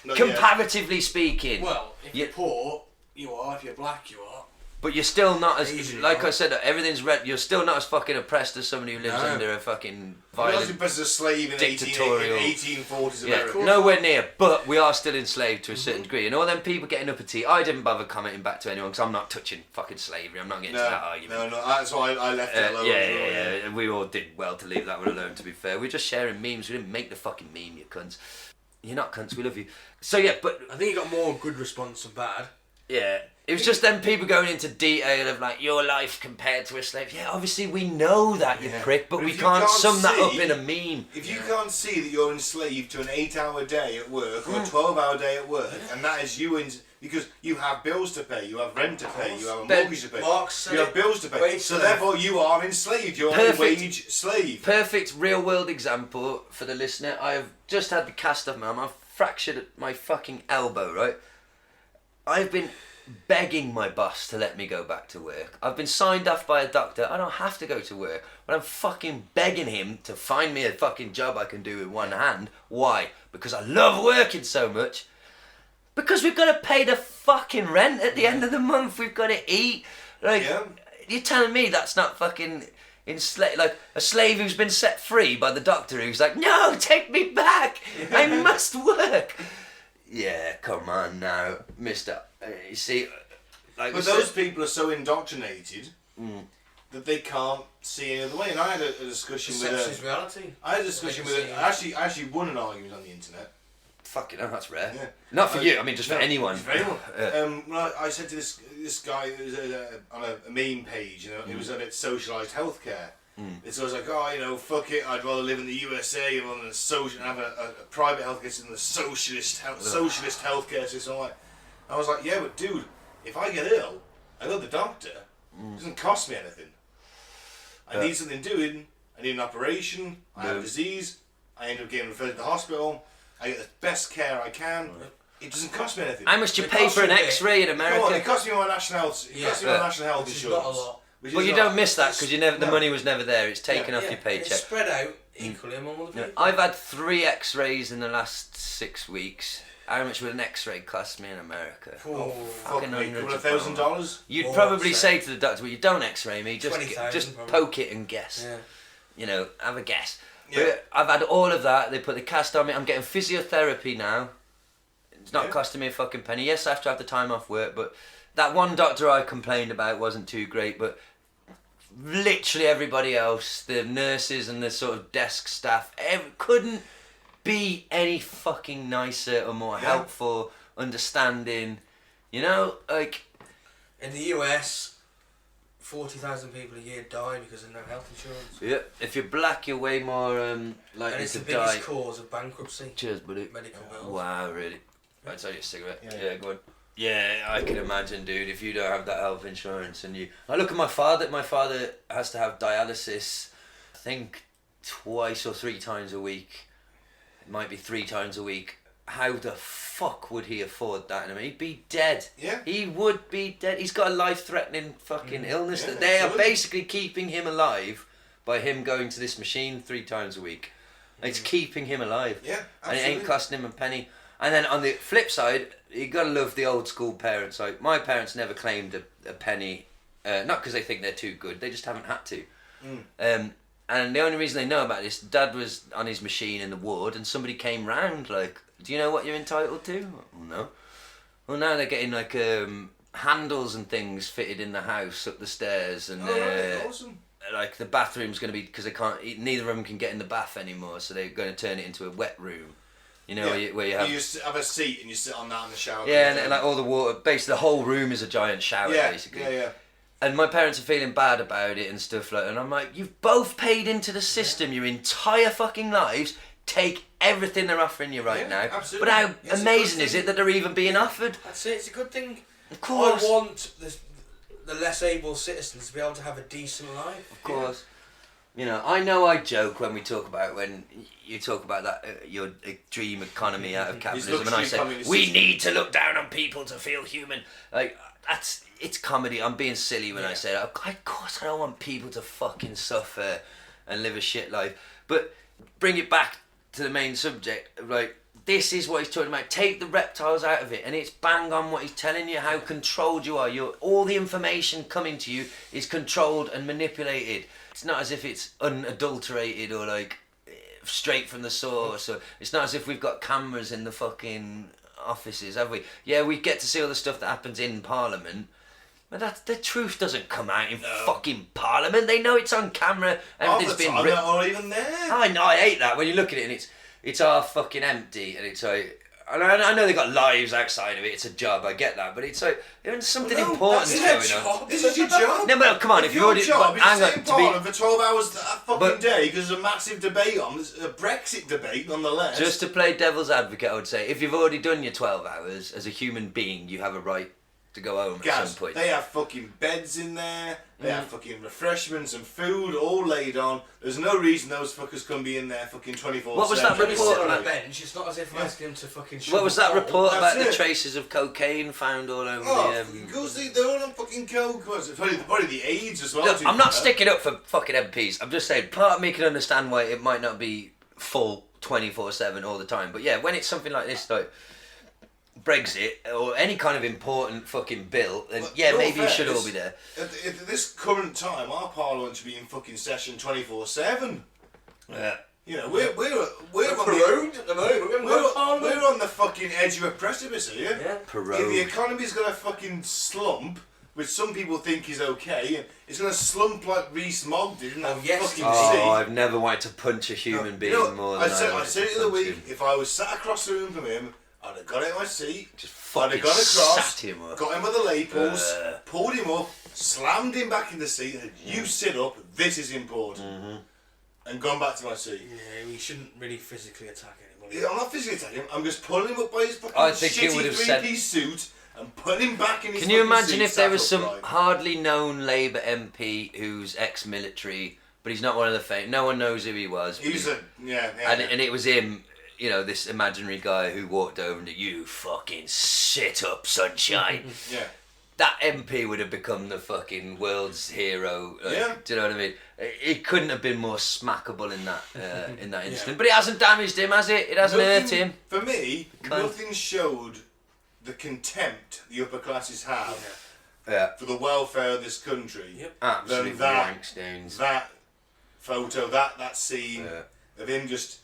S2: Not yet.
S3: Comparatively speaking.
S4: Well, if
S3: Yeah.
S4: you're poor, you are. If you're black, you are.
S3: But you're still not as...
S4: Easily
S3: like
S4: not.
S3: I said, everything's red. You're still not as fucking oppressed as somebody who lives
S4: No.
S3: under a fucking
S2: I was
S3: violent...
S2: impressed as a slave in
S3: dictatorial-
S2: 1840s
S3: Yeah,
S2: America.
S3: nowhere near, but we are still enslaved to a certain degree. And all them people getting uppity, I didn't bother commenting back to anyone because I'm not touching fucking slavery. I'm not getting to that argument.
S2: No, that's why I left it alone.
S3: Yeah. We all did well to leave that one alone, to be fair. We're just sharing memes. We didn't make the fucking meme, you cunts. You're not cunts, we love you. So yeah, but
S4: I think you got more good response than bad.
S3: yeah, it was just them people going into detail of like your life compared to a slave. Yeah, obviously we know that, you prick, but
S2: But
S3: we
S2: if you
S3: can't
S2: can't
S3: sum that up
S2: see-
S3: in a meme.
S2: If you can't see that you're enslaved to an 8-hour day at work or a 12-hour day at work, and that is you because you have bills to pay, you have rent to pay, you have a
S3: Ben-
S2: mortgage to pay,
S4: Mark said
S2: you have
S4: it.
S2: bills to pay.
S4: Wage
S2: So
S4: slave.
S2: therefore you are enslaved. You're
S3: Perfect.
S2: a wage slave.
S3: Perfect real world example for the listener. I have just had the cast off my arm. I've fractured my fucking elbow, right? I've been begging my boss to let me go back to work. I've been signed off by a doctor. I don't have to go to work. But I'm fucking begging him to find me a fucking job I can do with one hand. Why? Because I love working so much. Because we've got to pay the fucking rent at the end of the month. We've got to eat. Like, you're telling me that's not fucking enslaved? Like a slave who's been set free by the doctor who's like, no, take me back. I must work. Yeah, come on now, mister. You see, like...
S2: But those people are so indoctrinated that they can't see any other way. And I had a discussion
S4: Perception
S2: with
S4: is reality.
S2: I had a discussion with I actually won an argument on the internet.
S3: Fucking hell, that's rare.
S2: Yeah.
S3: Not for you, I mean just for anyone.
S2: For anyone. Well, I said to this guy who was on a meme page, you know, it was about socialised healthcare. So I was like, oh, you know, fuck it, I'd rather live in the USA rather than have a private healthcare system than a socialist healthcare system. I was like, yeah, but dude, if I get ill, I go to the doctor. It doesn't cost me anything. I need something doing. I need an operation. I have a disease. I end up getting referred to the hospital. I get the best care I can. It doesn't cost me anything.
S3: How much do you
S4: It
S3: pay
S4: costs
S3: for an
S4: you a bit.
S3: X-ray in
S2: Come on,
S3: America?
S2: it cost me my national health. It cost me my national health
S4: Which is
S2: insurance.
S4: not a lot.
S2: which
S3: Well,
S2: is
S3: you
S2: not-
S3: don't miss that because the
S2: No.
S3: money was never there. It's taken off your
S4: It's
S3: paycheck.
S4: spread out equally among all the people.
S3: I've had 3 X-rays in the last 6 weeks. How much would an X-ray cost me in America?
S4: Oh,
S2: Fuck
S3: fucking
S2: me,
S3: hundreds
S2: couple of
S3: of
S2: $1,000.
S3: You'd
S4: More,
S3: probably
S4: I'd
S3: say
S4: say.
S3: to the doctor, well, you don't X-ray me, just
S4: 20,000
S3: just
S4: probably.
S3: poke it and guess.
S4: Yeah.
S3: You know, have a guess.
S2: Yeah.
S3: But I've had all of that. They put the cast on me. I'm getting physiotherapy now. It's not
S2: Yeah.
S3: costing me a fucking penny. Yes, I have to have the time off work, but that one doctor I complained about wasn't too great, but literally everybody else, the nurses and the sort of desk staff, couldn't be any fucking nicer or more helpful, understanding. You know, like...
S4: In the US, 40,000 people a year die because of no health insurance.
S3: Yeah, if you're black, you're way more
S4: And
S3: likely
S4: it's
S3: to
S4: the biggest
S3: die.
S4: cause of bankruptcy.
S3: Cheers, buddy.
S4: Medical bills.
S3: Wow, really? Right, so you a cigarette.
S2: Yeah.
S3: Yeah, go on. Yeah, I can imagine, dude, if you don't have that health insurance and you... I look at my father has to have dialysis, I think, 2 or 3 times a week. It might be 3 times a week. How the fuck would he afford that? I mean, he'd be dead.
S2: Yeah.
S3: He would be dead. He's got a life-threatening fucking illness
S2: Yeah,
S3: that they are
S2: absolutely.
S3: basically keeping him alive by him going to this machine 3 times a week. It's keeping him alive.
S2: Yeah,
S3: And it ain't
S2: absolutely.
S3: costing him a penny. And then on the flip side, you gotta love the old school parents. Like, my parents never claimed a penny, not because they think they're too good, they just haven't had to. And the only reason they know about this, Dad was on his machine in the ward and somebody came round like, do you know what you're entitled to? Well, no. Well, now they're getting like handles and things fitted in the house up the stairs, and
S2: Awesome.
S3: like the bathroom's going to be, because they can't, neither of them can get in the bath anymore, so they're going to turn it into a wet room. You know, where you have...
S2: You just have a seat and you sit on that in the shower.
S3: Yeah, and like all the water, basically the whole room is a giant shower, basically.
S2: Yeah.
S3: And my parents are feeling bad about it and stuff like that. And I'm like, you've both paid into the system your entire fucking lives. Take everything they're offering you right now.
S2: Absolutely.
S3: But how
S2: It's a
S3: amazing
S2: good
S3: is
S2: thing.
S3: it that they're even being offered?
S4: That's it. It's a good thing.
S3: Of course.
S4: I want the less able citizens to be able to have a decent life.
S3: Of course. You know I joke when you talk about that your dream economy out of capitalism, and I say
S2: communist
S3: we
S2: system.
S3: need to look down on people to feel human. Like, it's comedy. I'm being silly when I say that. Of course I don't want people to fucking suffer and live a shit life. But bring it back to the main subject. Like, this is what he's talking about. Take the reptiles out of it, and it's bang on what he's telling you, how controlled you are. All the information coming to you is controlled and manipulated. It's not as if it's unadulterated or like straight from the source. Or it's not as if we've got cameras in the fucking offices, have we? Yeah, we get to see all the stuff that happens in Parliament. But the truth doesn't come out in fucking Parliament. They know it's on camera. Everything's been
S2: I'm
S3: ripped.
S2: not even there.
S3: I know, I hate that when you look at it and it's all fucking empty, and it's like, and I know they got lives outside of it. It's a job, I get that, but it's like there's something
S2: No,
S3: important
S2: that's
S3: going
S2: their
S3: on.
S2: job. This is your job.
S3: No, but come on, if you
S2: your
S3: already
S2: job is
S3: hang
S2: to
S3: on,
S2: sit in
S3: to be,
S2: Parliament for 12 hours that fucking
S3: But-
S2: day because there's a massive debate on. There's a Brexit debate nonetheless.
S3: just to play devil's advocate, I would say if you've already done your 12 hours as a human being, you have a right to go home at
S2: Gaz,
S3: some point.
S2: they have fucking beds in there. They have fucking refreshments and food all laid on. There's no reason those fuckers couldn't be in there fucking 24/7.
S3: What was that
S4: When we sit
S3: report?
S4: on a bench, it's not as if we're asking them to fucking.
S3: What was that report
S2: That's
S3: about the
S2: it.
S3: traces of cocaine found all over
S2: Oh,
S3: the...
S2: because they're all on fucking coke. Was it? Probably the AIDS as well.
S3: Look,
S2: to
S3: I'm
S2: be
S3: not
S2: fair.
S3: sticking up for fucking MPs. I'm just saying, part of me can understand why it might not be full 24/7 all the time. But yeah, when it's something like this, like Brexit or any kind of important fucking bill, then
S2: Well,
S3: yeah,
S2: in all
S3: maybe you should all
S2: fairness,
S3: be there.
S2: At this current time, our Parliament should be in fucking session 24/7.
S3: Yeah.
S2: You know, we're on
S4: Prorogued at the moment. We haven't got a Parliament.
S2: we're on the fucking edge of a precipice here.
S4: Yeah.
S2: If the
S3: Prorogued.
S2: economy's gonna fucking slump, which some people think is okay, and it's gonna slump like Rees-Mogg did in that
S4: Oh, yes.
S2: fucking
S3: Oh,
S2: sea.
S3: I've never wanted to punch a human being more than
S2: I said it the other
S3: punch
S2: week.
S3: him.
S2: If I was sat across the room from him, I'd have got in my seat.
S3: Just
S2: I'd
S3: fucking
S2: have gone across,
S3: sat him up.
S2: got him by the lapels, pulled him up, slammed him back in the seat, and said, "You sit up. This is important." And gone back to my seat.
S4: Yeah, we shouldn't really physically attack anybody.
S2: Yeah, I'm not physically attacking him. I'm just pulling him up by his fucking
S3: I think it would
S2: shitty
S3: have said-
S2: three-piece suit and putting him back in his.
S3: Can you
S2: fucking
S3: imagine
S2: seat,
S3: if there
S2: sat
S3: was some
S2: upright.
S3: hardly known Labour MP who's ex-military, but he's not one of the famous. No one knows who he was. but
S2: He's a yeah.
S3: and it was him, you know, this imaginary guy who walked over and you fucking sit up, sunshine.
S2: yeah.
S3: That MP would have become the fucking world's hero. Like,
S2: Yeah.
S3: Do you know what I mean? It couldn't have been more smackable in that instant. But it hasn't damaged him, has it? It hasn't hurt him.
S2: For me,
S3: Cunt.
S2: nothing showed the contempt the upper classes have
S3: Yeah.
S2: for the welfare of this country.
S4: Yep.
S3: Absolute
S2: that-
S3: wankstones.
S2: That photo, that scene
S3: Yeah.
S2: of him just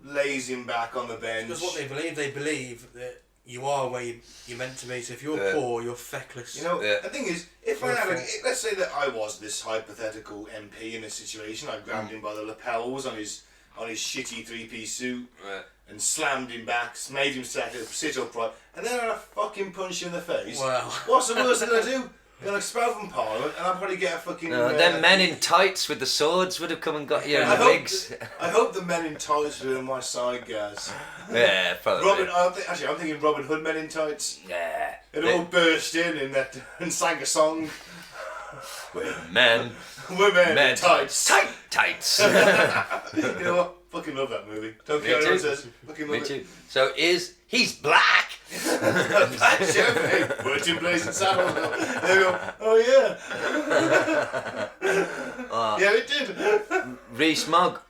S2: lazing back on the bench.
S4: Because what they believe that you are where you're meant to be. So if you're
S3: Yeah.
S4: poor, you're feckless.
S2: You know,
S3: Yeah.
S2: the thing is, if I had, let's say that I was this hypothetical MP in this situation, I grabbed him by the lapels on his shitty three-piece suit
S3: Yeah.
S2: and slammed him back, made him sit upright, and then I'd fucking punch him in the face.
S4: Wow.
S2: What's the worst they're gonna do? They're like spout from Parliament, and I'll probably get a fucking.
S3: Them men in tights with the swords would have come and got you in the wigs.
S2: I hope the men in tights are on my side, Gaz.
S3: Yeah, probably.
S2: I'm thinking Robin Hood men in tights.
S3: Yeah.
S2: It all burst in and sang a song.
S3: We're men.
S2: We're men in tights.
S3: Tights.
S2: You know what? Fucking love that movie. Don't care what anyone says. Fucking love
S3: Me too.
S2: it.
S3: So he's black?
S2: Black chef, Virgin Blazing Saddle. There we go. Oh yeah. Yeah, it did.
S3: Rees Mogg,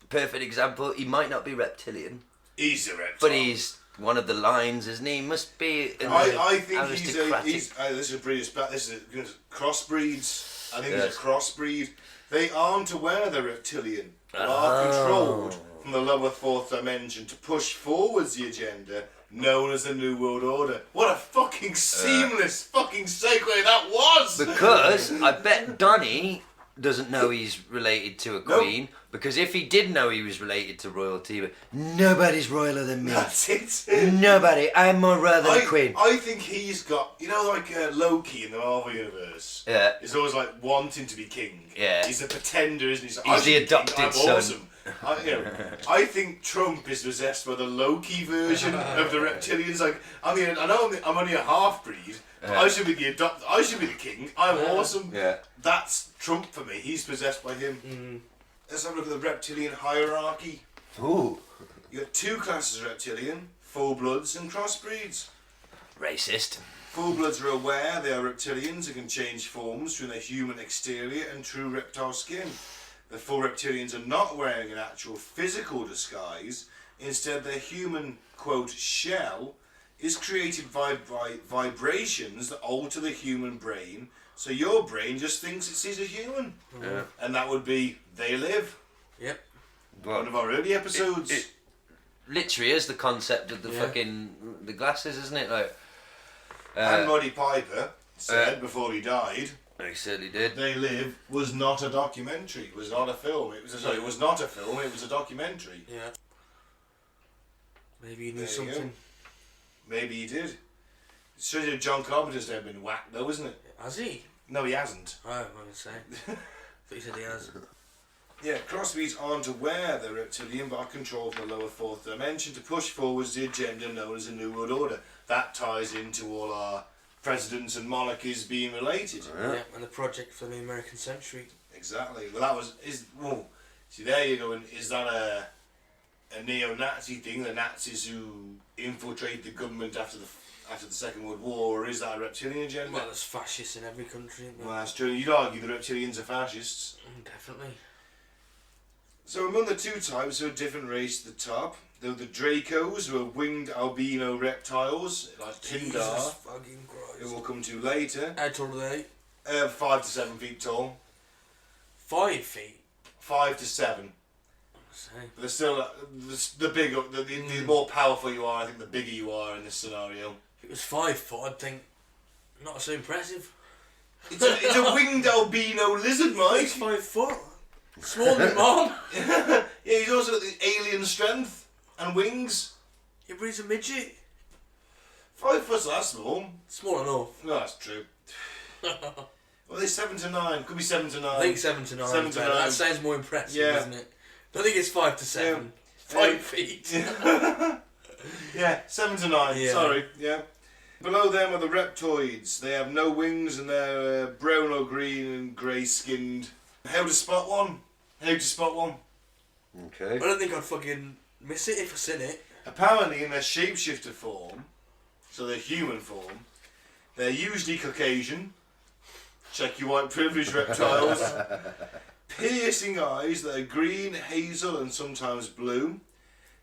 S3: perfect example. He might not be reptilian,
S2: He's a reptile.
S3: but he's one of the lines, isn't he? He must be.
S2: I think
S3: aristocratic.
S2: this is a British. This is crossbreeds. I think
S3: Yes.
S2: he's a crossbreed. They aren't aware they're reptilian. They are controlled from the lower fourth dimension to push forwards the agenda known as the New World Order. What a fucking seamless fucking segue that was!
S3: Because I bet Donny doesn't know he's related to a queen. Because if he did know he was related to royalty, but nobody's royaler than me.
S2: That's it.
S3: Nobody. I'm more royal than a queen.
S2: I think he's got, like Loki in the Marvel universe.
S3: Yeah.
S2: He's always like wanting to be king.
S3: Yeah.
S2: He's a pretender, isn't he?
S3: He's the adopted
S2: I'm
S3: son.
S2: awesome. I think Trump is possessed by the Loki version of the reptilians. Like, I know I'm only a half breed.
S3: Yeah.
S2: I should be the I should be the king. I'm awesome.
S3: Yeah.
S2: That's Trump for me. He's possessed by him. Let's have a look at the reptilian hierarchy.
S3: Ooh.
S2: You got two classes of reptilian: full-bloods and crossbreeds.
S3: Racist.
S2: Full-bloods are aware they are reptilians and can change forms between their human exterior and true reptile skin. The full reptilians are not wearing an actual physical disguise. Instead, their human, quote, shell is created by vibrations that alter the human brain, so your brain just thinks it sees a human.
S3: Yeah.
S2: And that would be They Live.
S4: Yep.
S2: One of our early episodes.
S3: It literally is the concept of the the glasses, isn't it? Like,
S2: and Roddy Piper said before he died,
S3: he certainly did.
S2: They Live was not a documentary. It was not a film. It was not a film. It was a documentary.
S4: Yeah. Maybe he knew
S2: There you go.
S4: something.
S2: Maybe he did. It shows you John Carpenter's never been whacked though, isn't it?
S4: Has he?
S2: No, he hasn't.
S4: Oh, I'm going to say. I thought you said he has.
S2: Yeah, crossbreeds aren't aware they're reptilian but are controlled from the lower fourth dimension to push forwards the agenda known as the New World Order. That ties into all our presidents and monarchies being related.
S4: Yeah, and the project for the American century.
S2: Exactly. Well, see, there you go. And is that a neo-Nazi thing? The Nazis who infiltrated the government after the Second World War, or is that a reptilian agenda?
S4: Well, there's fascists in every country.
S2: Well, that's true. You'd argue the reptilians are fascists.
S4: Definitely.
S2: So among the two types, are a different race at the top. There were the Dracos, who are winged albino reptiles, like Pindar,
S4: Jesus fucking
S2: who
S4: Christ.
S2: we'll come to later.
S4: How tall are they?
S2: 5 to 7 feet tall.
S4: 5 feet.
S2: 5 to 7.
S4: Say.
S2: But they're still the bigger, the more powerful you are. I think the bigger you are in this scenario.
S4: If it was 5 foot, I'd think not so impressive.
S2: It's a winged albino lizard, Mike.
S4: He's 5 foot. Smaller than Mom.
S2: Yeah, he's also got the alien strength and wings.
S4: Yeah, but he's a midget.
S2: 5 foot's that small.
S4: Small enough.
S2: No, that's true. Well, they're 7 to 9. Could be 7 to 9.
S4: I think 7 to 9.
S2: 7 to 9.
S4: That sounds more impressive,
S2: Yeah.
S4: doesn't it? I think it's 5 to 7.
S2: Yeah.
S4: 5 feet.
S2: Yeah, 7 to 9.
S4: Yeah.
S2: Sorry. Yeah. Below them are the reptoids. They have no wings and they're brown or green and grey-skinned. How to spot one?
S3: Okay.
S4: I don't think I'd fucking miss it if I seen it.
S2: Apparently, in their shapeshifter form, so their human form, they're usually Caucasian. Check your white privilege, reptiles. Piercing eyes that are green, hazel, and sometimes blue.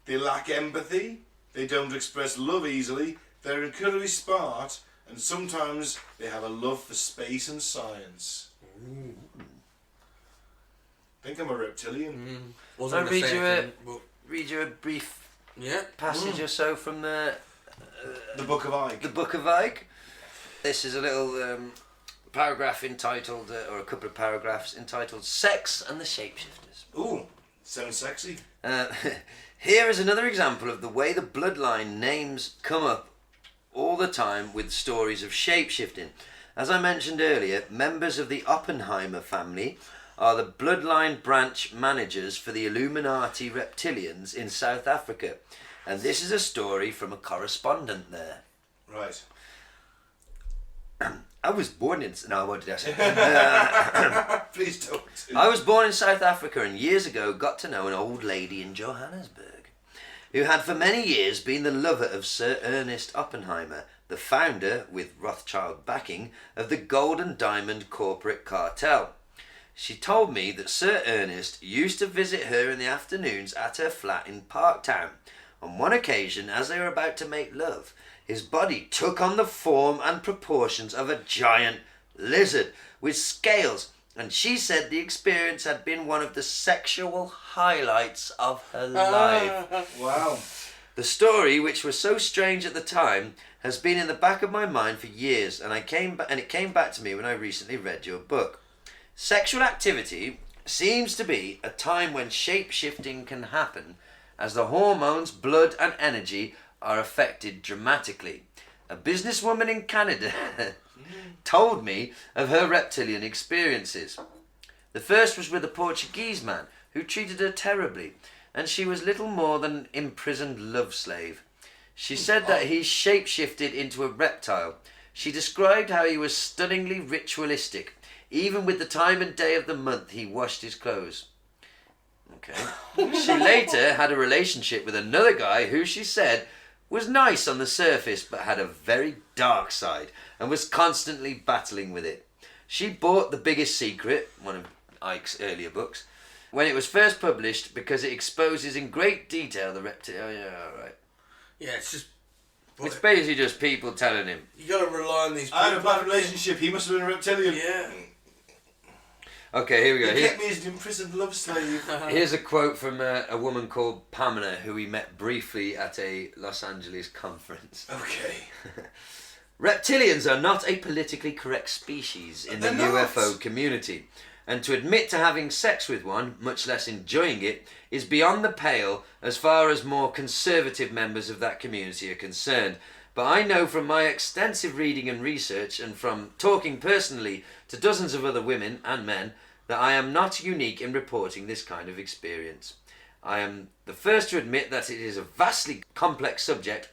S2: They lack empathy. They don't express love easily. They're incredibly smart, and sometimes they have a love for space and science.
S4: Ooh.
S2: I think I'm a reptilian.
S4: Wasn't
S3: I'll
S4: gonna
S3: read
S4: say
S3: you
S4: anything, but
S3: read you a brief
S4: yeah.
S3: passage or so from the
S2: The Book of Ike.
S3: The Book of Ike. This is a little paragraph entitled, or a couple of paragraphs entitled "Sex and the Shapeshifters."
S2: Ooh, sounds sexy.
S3: Here is another example of the way the bloodline names come up all the time with stories of shapeshifting. As I mentioned earlier, members of the Oppenheimer family are the bloodline branch managers for the Illuminati reptilians in South Africa. And this is a story from a correspondent there.
S2: Right.
S3: I was born in... No, what did I say?
S2: Please don't.
S3: I was born in South Africa and years ago got to know an old lady in Johannesburg who had for many years been the lover of Sir Ernest Oppenheimer, the founder, with Rothschild backing, of the gold and diamond corporate cartel. She told me that Sir Ernest used to visit her in the afternoons at her flat in Parktown. On one occasion, as they were about to make love, his body took on the form and proportions of a giant lizard with scales, and she said the experience had been one of the sexual highlights of her life.
S2: Wow.
S3: The story, which was so strange at the time, has been in the back of my mind for years, and it came back to me when I recently read your book. Sexual activity seems to be a time when shape-shifting can happen, as the hormones, blood and energy are affected dramatically. A businesswoman in Canada told me of her reptilian experiences. The first was with a Portuguese man who treated her terribly, and she was little more than an imprisoned love slave. She said that he shape-shifted into a reptile. She described how he was stunningly ritualistic, even with the time and day of the month he washed his clothes. Okay. She later had a relationship with another guy who she said was nice on the surface but had a very dark side and was constantly battling with it. She bought The Biggest Secret, one of Ike's earlier books, when it was first published because it exposes in great detail the reptile. Oh yeah, alright.
S4: Yeah, it's just...
S3: It's basically just people telling him.
S4: You gotta rely on these people.
S2: I had a bad relationship. He must have been a reptilian.
S4: Yeah.
S3: Okay, here we go.
S2: He kept me as an imprisoned love slave.
S3: Here's a quote from a woman called Pamela, who we met briefly at a Los Angeles conference.
S2: Okay.
S3: Reptilians are not a politically correct species in the UFO community, and to admit to having sex with one, much less enjoying it, is beyond the pale as far as more conservative members of that community are concerned. But I know from my extensive reading and research, and from talking personally to dozens of other women and men, that I am not unique in reporting this kind of experience. I am the first to admit that it is a vastly complex subject,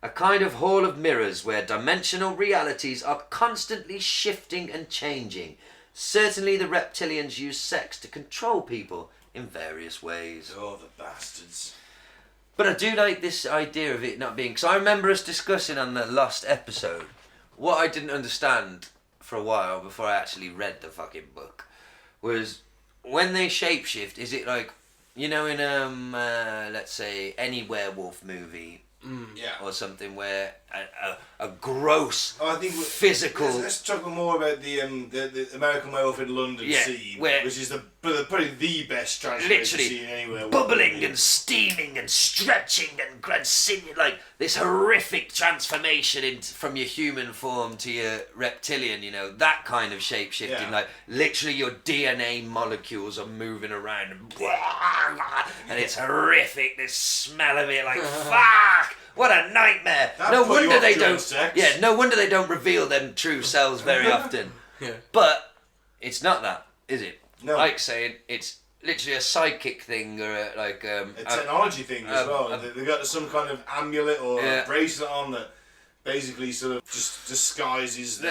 S3: a kind of hall of mirrors where dimensional realities are constantly shifting and changing. Certainly the reptilians use sex to control people in various ways.
S2: Oh, the bastards.
S3: But I do like this idea of it not being... Because I remember us discussing on the Lost episode what I didn't understand for a while before I actually read the fucking book was when they shapeshift, is it like, you know, in let's say any werewolf movie or something where a gross physical...
S2: Let's talk more about the American Werewolf in London scene, which is probably the best transformation scene anywhere.
S3: Bubbling and steaming and stretching and like this horrific transformation from your human form to your reptilian, you know, that kind of shape-shifting, like literally your DNA molecules are moving around and it's horrific, this smell of it, like fuck! What a nightmare! No wonder they don't.
S2: Sex.
S3: Yeah, no wonder they don't reveal them true selves very often.
S4: Yeah.
S3: But it's not that, is it?
S2: No.
S3: Like saying it's literally a psychic thing or a
S2: technology thing as well. They've got some kind of amulet or a bracelet on that basically sort of just disguises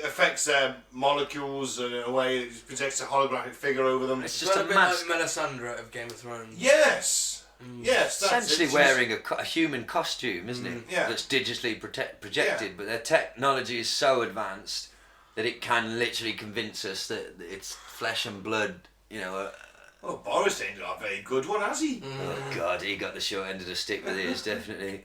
S2: affects their molecules in a way that protects a holographic figure over them.
S3: It's just a
S4: bit
S3: mask.
S4: like Melisandre of Game of Thrones.
S2: Yes. Yes, that's
S3: essentially wearing a human costume, isn't it?
S2: Yeah.
S3: That's digitally projected, but their technology is so advanced that it can literally convince us that it's flesh and blood, you know.
S2: Well, Boris ain't got a very good one, has he?
S3: Oh God, he got the short end of the stick with his, definitely.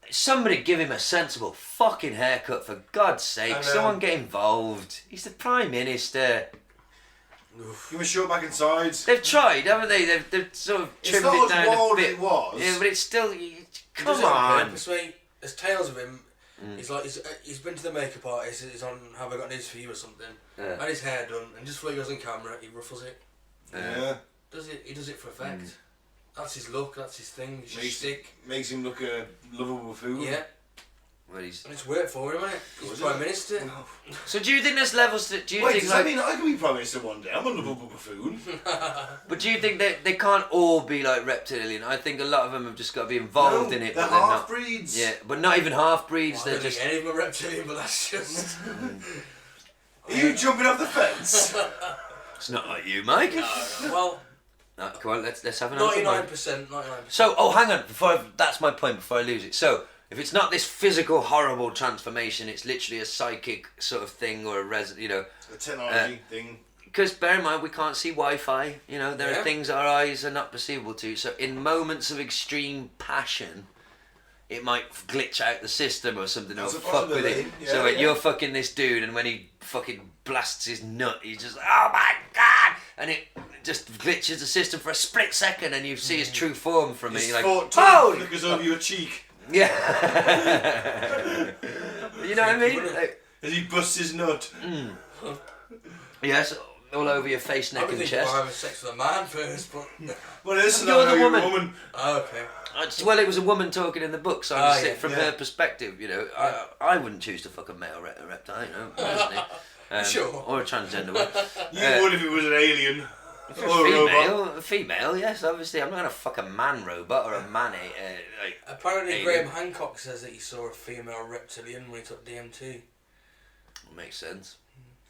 S3: Somebody give him a sensible fucking haircut, for God's sake. Someone get involved. He's the Prime Minister.
S2: Give him a short back and sides.
S3: They've tried, haven't they? They've sort of trimmed it down a bit.
S2: It was.
S3: Yeah, but it's still... Come
S4: on.
S3: on.
S4: There's tales of him. He's like he's been to the makeup artist. He's on Have I Got News for You or something. Had his hair done, and just before he goes on camera, he ruffles it.
S2: Yeah.
S4: He does it for effect. That's his look. That's his thing. His shtick.
S2: Makes him look a lovable fool.
S4: Yeah.
S3: Where he's...
S4: And it's worked for him, isn't it? He's Prime Minister.
S3: So do you think there's levels to... Do you
S2: Wait,
S3: think,
S2: does
S3: like...
S2: that mean I can be Prime Minister one day? I'm a little buffoon.
S3: But do you think they can't all be like reptilian? I think a lot of them have just got to be involved in it.
S2: They're
S3: but they're not.
S2: half-breeds.
S3: Yeah, but not even half-breeds.
S4: Well, I
S3: They're
S4: don't
S3: just...
S4: think any of them are reptilian, but that's just...
S2: Are you jumping off the fence?
S3: It's not like you, Mike.
S4: No. Well,
S3: No, come on, let's have another
S4: 99%.
S3: So, hang on. That's my point. Before I lose it. So, if it's not this physical, horrible transformation, it's literally a psychic sort of thing or a
S2: technology thing.
S3: Because bear in mind, we can't see Wi-Fi. You know, there are things our eyes are not perceivable to. So, in moments of extreme passion, it might glitch out the system or something, or fuck with it. So you're fucking this dude, and when he fucking blasts his nut, he's just like, oh my god, and it just glitches the system for a split second, and you see his true form from it. You're like, oh,
S2: flickers over your cheek.
S3: Yeah. You know what I mean? Like,
S2: as he busts his nut.
S3: Yes, all over your face, neck,
S4: I would
S3: and
S4: think
S3: chest.
S4: you were having sex with a man first, but...
S2: Well, this is
S3: You're the
S2: a
S3: woman.
S2: woman.
S4: Oh, okay.
S3: Well, it was a woman talking in the book, so I just from her perspective, you know. I wouldn't choose to fuck a male reptile, you know, personally.
S4: Sure.
S3: Or a transgender one.
S2: You would if it was an alien. Or a robot.
S3: Female, yes, obviously. I'm not going to fuck a man robot or a man like.
S4: Apparently,
S3: alien.
S4: Graham Hancock says that he saw a female reptilian when he took DMT.
S3: Makes sense.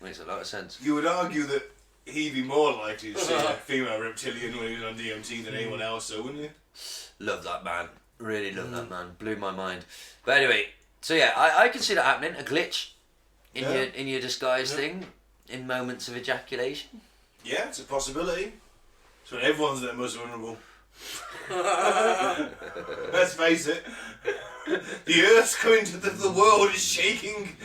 S3: Makes a lot of sense.
S2: You would argue that he'd be more likely to see a female reptilian when he was on DMT than anyone else, though, wouldn't you?
S3: Love that man. Really love that man. Blew my mind. But anyway, so yeah, I can see that happening. A glitch in your disguise thing in moments of ejaculation. Yeah,
S2: it's a possibility. It's when everyone's their most vulnerable. Let's face it. The earth's coming to the world is shaking.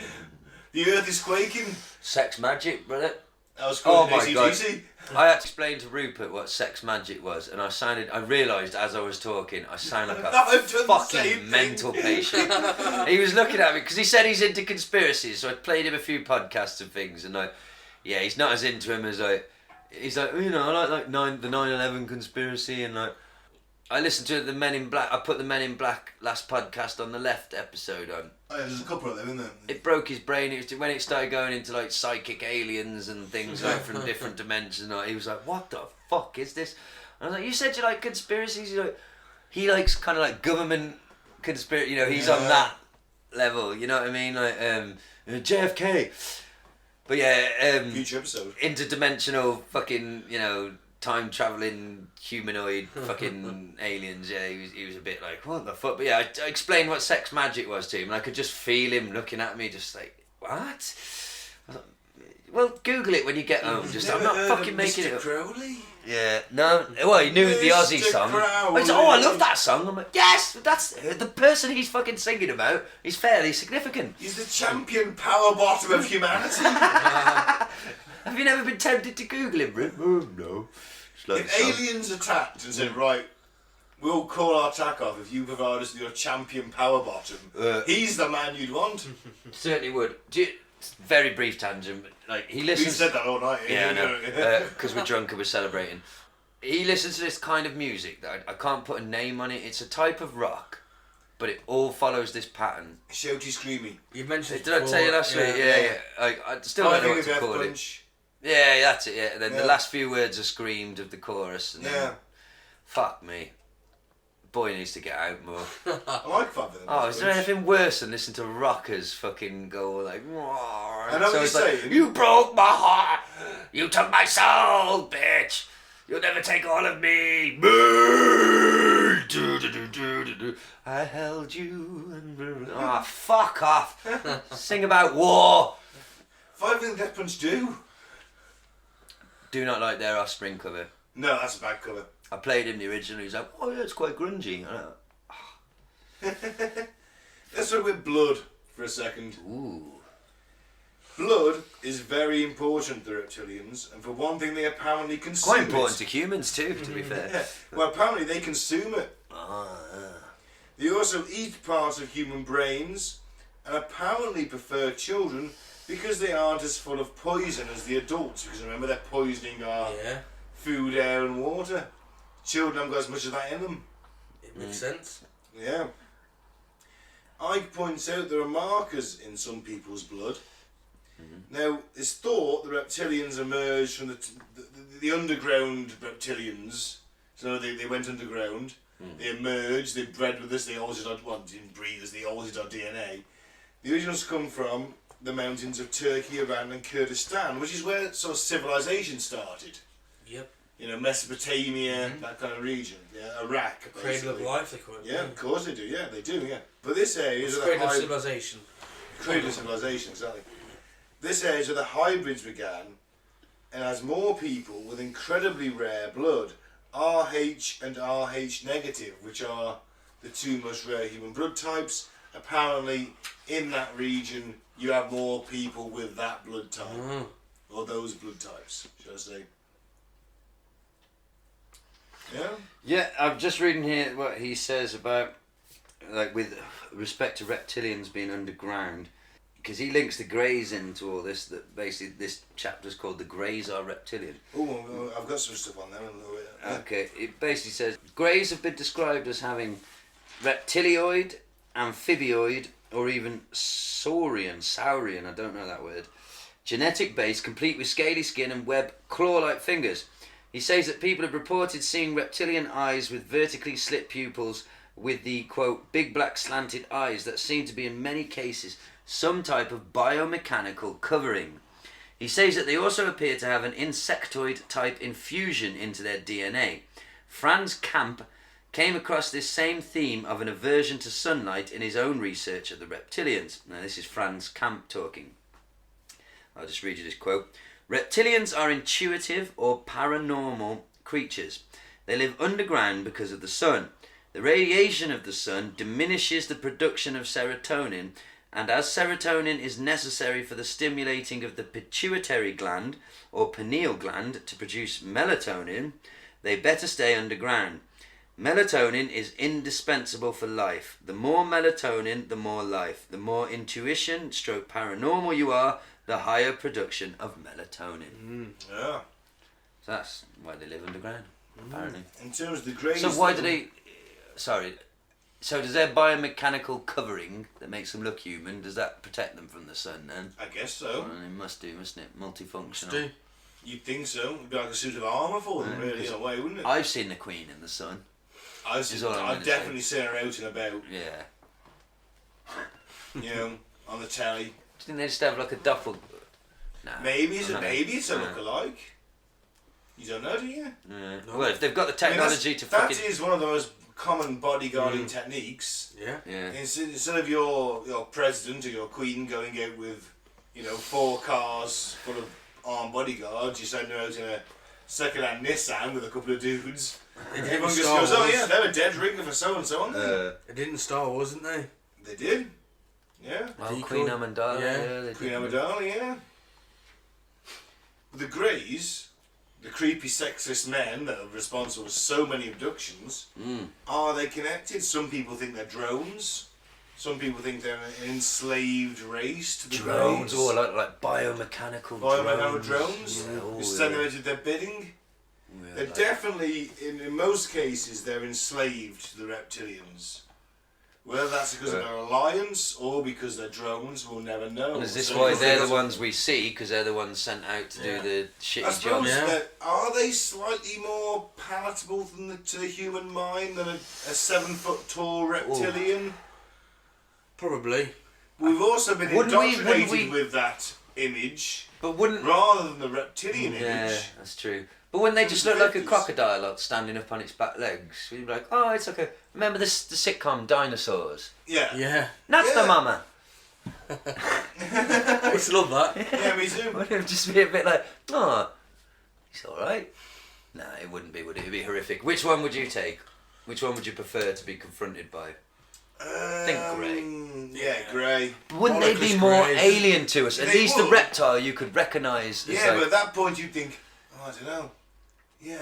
S2: The earth is quaking.
S3: Sex magic, brother.
S2: That was called
S3: my God.
S2: AC/DC.
S3: I had to explain to Rupert what sex magic was, and I realised as I was talking, I sound like a fucking mental patient. He was looking at me, because he said he's into conspiracies, so I played him a few podcasts and things, and he's not as into him as he's like, you know, I like the 9/11 conspiracy, and like, I listened to the Men in Black. I put the Men in Black last podcast on the left episode on.
S2: Oh, yeah, there's a couple of them, isn't there?
S3: It broke his brain. It was when it started going into like psychic aliens and things like from different dimensions. And he was like, "What the fuck is this?" And I was like, "You said you like conspiracies." He likes kind of like government conspiracy. You know, he's on that level. You know what I mean? Like JFK. But yeah,
S2: future episode.
S3: Interdimensional fucking, you know, time traveling humanoid fucking aliens. Yeah, he was a bit like, what the fuck? But yeah, I explained what sex magic was to him, and I could just feel him looking at me, just like, what? I was like, well, Google it when you get home. Just I'm not fucking making it up.
S2: Crowley?
S3: Yeah, no. Well, he knew the Aussie song. He's like, I love that song. I'm like, yes, that's the person he's fucking singing about. He's fairly significant.
S2: He's the champion power bottom of humanity.
S3: Have you never been tempted to Google him, Rick? Oh, no.
S2: If aliens attacked and said, right, we'll call our attack off if you provide us with your champion power bottom, he's the man you'd want.
S3: Certainly would. Very brief tangent, but like he listens.
S2: We said that all night.
S3: Yeah, I know. Because we're drunk and we're celebrating. He listens to this kind of music that I can't put a name on it. It's a type of rock, but it all follows this pattern.
S2: Shouty, screamy.
S4: You mentioned.
S3: Did I tell you last week? Yeah. I still don't know what to call it. Yeah, that's it. Yeah, and then the last few words are screamed of the chorus. And then, fuck me. Boy needs to get out more.
S2: I like Fab.
S3: Is there anything worse than listening to rockers fucking go like?
S2: I know what you're saying.
S3: You broke my heart. You took my soul, bitch. You'll never take all of me. I held you. And... fuck off. Sing about war.
S2: 5 Finger Death Punch do.
S3: Do not like their Offspring cover.
S2: No, that's a bad cover.
S3: I played him the original. He's like, oh yeah, it's quite grungy.
S2: Let's talk about blood for a second.
S3: Ooh.
S2: Blood is very important to the reptilians, and for one thing, they apparently consume
S3: quite important to humans too, to be fair.
S2: Yeah. Well, apparently they consume it. They also eat parts of human brains, and apparently prefer children because they aren't as full of poison as the adults. Because remember, they're poisoning our food, air, and water. Children haven't got as much of that in them.
S4: It makes sense.
S2: Yeah. Ike points out there are markers in some people's blood. Now, it's thought the reptilians emerged from the underground reptilians. So they went underground, they emerged, they bred with us, they always had, well, didn't breed us, they always had our DNA. The originals come from the mountains of Turkey, Iran and Kurdistan, which is where sort of civilization started.
S4: Yep.
S2: You know, Mesopotamia, that kind of region. Yeah, Iraq, basically.
S4: Cradle of life, they call it.
S2: Yeah, of course they do, yeah, they do, yeah. But this area is
S4: Cradle of civilization.
S2: Cradle of civilization, exactly. This area is where the hybrids began, and has more people with incredibly rare blood, RH and RH negative, which are the two most rare human blood types. Apparently, in that region, you have more people with that blood type, or those blood types, should I say? Yeah.
S3: Yeah, I'm just reading here what he says about, like, with respect to reptilians being underground, because he links the greys into all this. That basically this chapter's called "The Greys Are Reptilian."
S2: Oh, I've got some stuff on there. Yeah.
S3: Okay, it basically says greys have been described as having reptilioid, amphibioid, or even saurian, I don't know that word, genetic base complete with scaly skin and webbed claw-like fingers. He says that people have reported seeing reptilian eyes with vertically slit pupils with the, quote, big black slanted eyes that seem to be in many cases some type of biomechanical covering. He says that they also appear to have an insectoid type infusion into their DNA. Franz Kamp came across this same theme of an aversion to sunlight in his own research of the reptilians. Now this is Franz Kamp talking. I'll just read you this quote. Reptilians are intuitive or paranormal creatures. They live underground because of the sun. The radiation of the sun diminishes the production of serotonin, and as serotonin is necessary for the stimulating of the pituitary gland or pineal gland to produce melatonin, they better stay underground. Melatonin is indispensable for life. The more melatonin, the more life. The more intuition / paranormal you are, the higher production of melatonin.
S2: Yeah.
S3: So that's why they live underground, apparently.
S2: In terms of the greys...
S3: So why do they... Sorry. So does their biomechanical covering that makes them look human, does that protect them from the sun then?
S2: I guess so.
S3: Well, it must do, mustn't it? Multifunctional.
S4: Do.
S2: You'd think so. It'd be like a suit of armour for them, really, in a way, wouldn't it?
S3: I've seen the Queen in the sun.
S2: I've definitely seen her out and about,
S3: Yeah.
S2: you know, on the telly.
S3: Do you think they just have like a duffel? No.
S2: Maybe it's a look-alike. You don't know, do you?
S3: Yeah. Well, if they've got the technology to fucking...
S2: That is one of the most common bodyguarding techniques.
S4: Yeah.
S3: Yeah.
S2: Instead of your president or your queen going out with, 4 cars full of armed bodyguards, you send her out in a second-hand Nissan with a couple of dudes. Everyone just goes, oh yeah, they're a dead ringer for so-and-so, aren't they?
S4: They did in Star Wars, didn't they?
S2: They did. Yeah.
S3: Well,
S4: Decoy.
S3: Queen Amidala,
S4: Yeah.
S3: they
S2: Queen
S3: did.
S2: Amidala, yeah. The Greys, the creepy sexist men that are responsible for so many abductions, are they connected? Some people think they're drones. Some people think they're an enslaved race to the
S3: Drones,
S2: Greys.
S3: or like biomechanical
S2: drones.
S3: Yeah,
S2: Who send them out to their bidding.
S3: Yeah,
S2: They're
S3: like-
S2: definitely, in most cases, they're enslaved to the reptilians. Whether that's because of their alliance or because they're drones, we'll never know.
S3: And is this
S2: So
S3: why
S2: because
S3: they're the ones we see? Because they're the ones sent out to do the
S2: I
S3: shitty job.
S2: suppose
S4: Yeah.
S2: that are they slightly more palatable to the human mind than a 7-foot tall reptilian?
S4: Probably.
S2: We've also been
S3: Wouldn't we-
S2: indoctrinated with that image
S3: But wouldn't...
S2: rather than the reptilian
S3: Yeah,
S2: image.
S3: that's true. But wouldn't they just look like a
S2: 50s.
S3: crocodile like, standing up on its back legs? We'd be like, oh, it's like a... Remember the sitcom Dinosaurs?
S2: Yeah.
S4: Yeah.
S3: That's
S2: Yeah.
S3: the mama.
S4: I used to love that.
S2: Yeah, me too.
S3: Wouldn't it just be a bit like, oh, it's alright? No, it wouldn't be, would it? It'd be horrific. Which one would you take? Which one would you prefer to be confronted by? Think grey.
S2: Yeah, grey.
S3: Wouldn't they be
S4: Monaco's
S3: more
S4: greys.
S3: alien to us? At
S2: They
S3: least the
S2: would.
S3: reptile you could recognise as
S2: Yeah, but
S3: like,
S2: at that point you'd think, oh, I don't know. Yeah,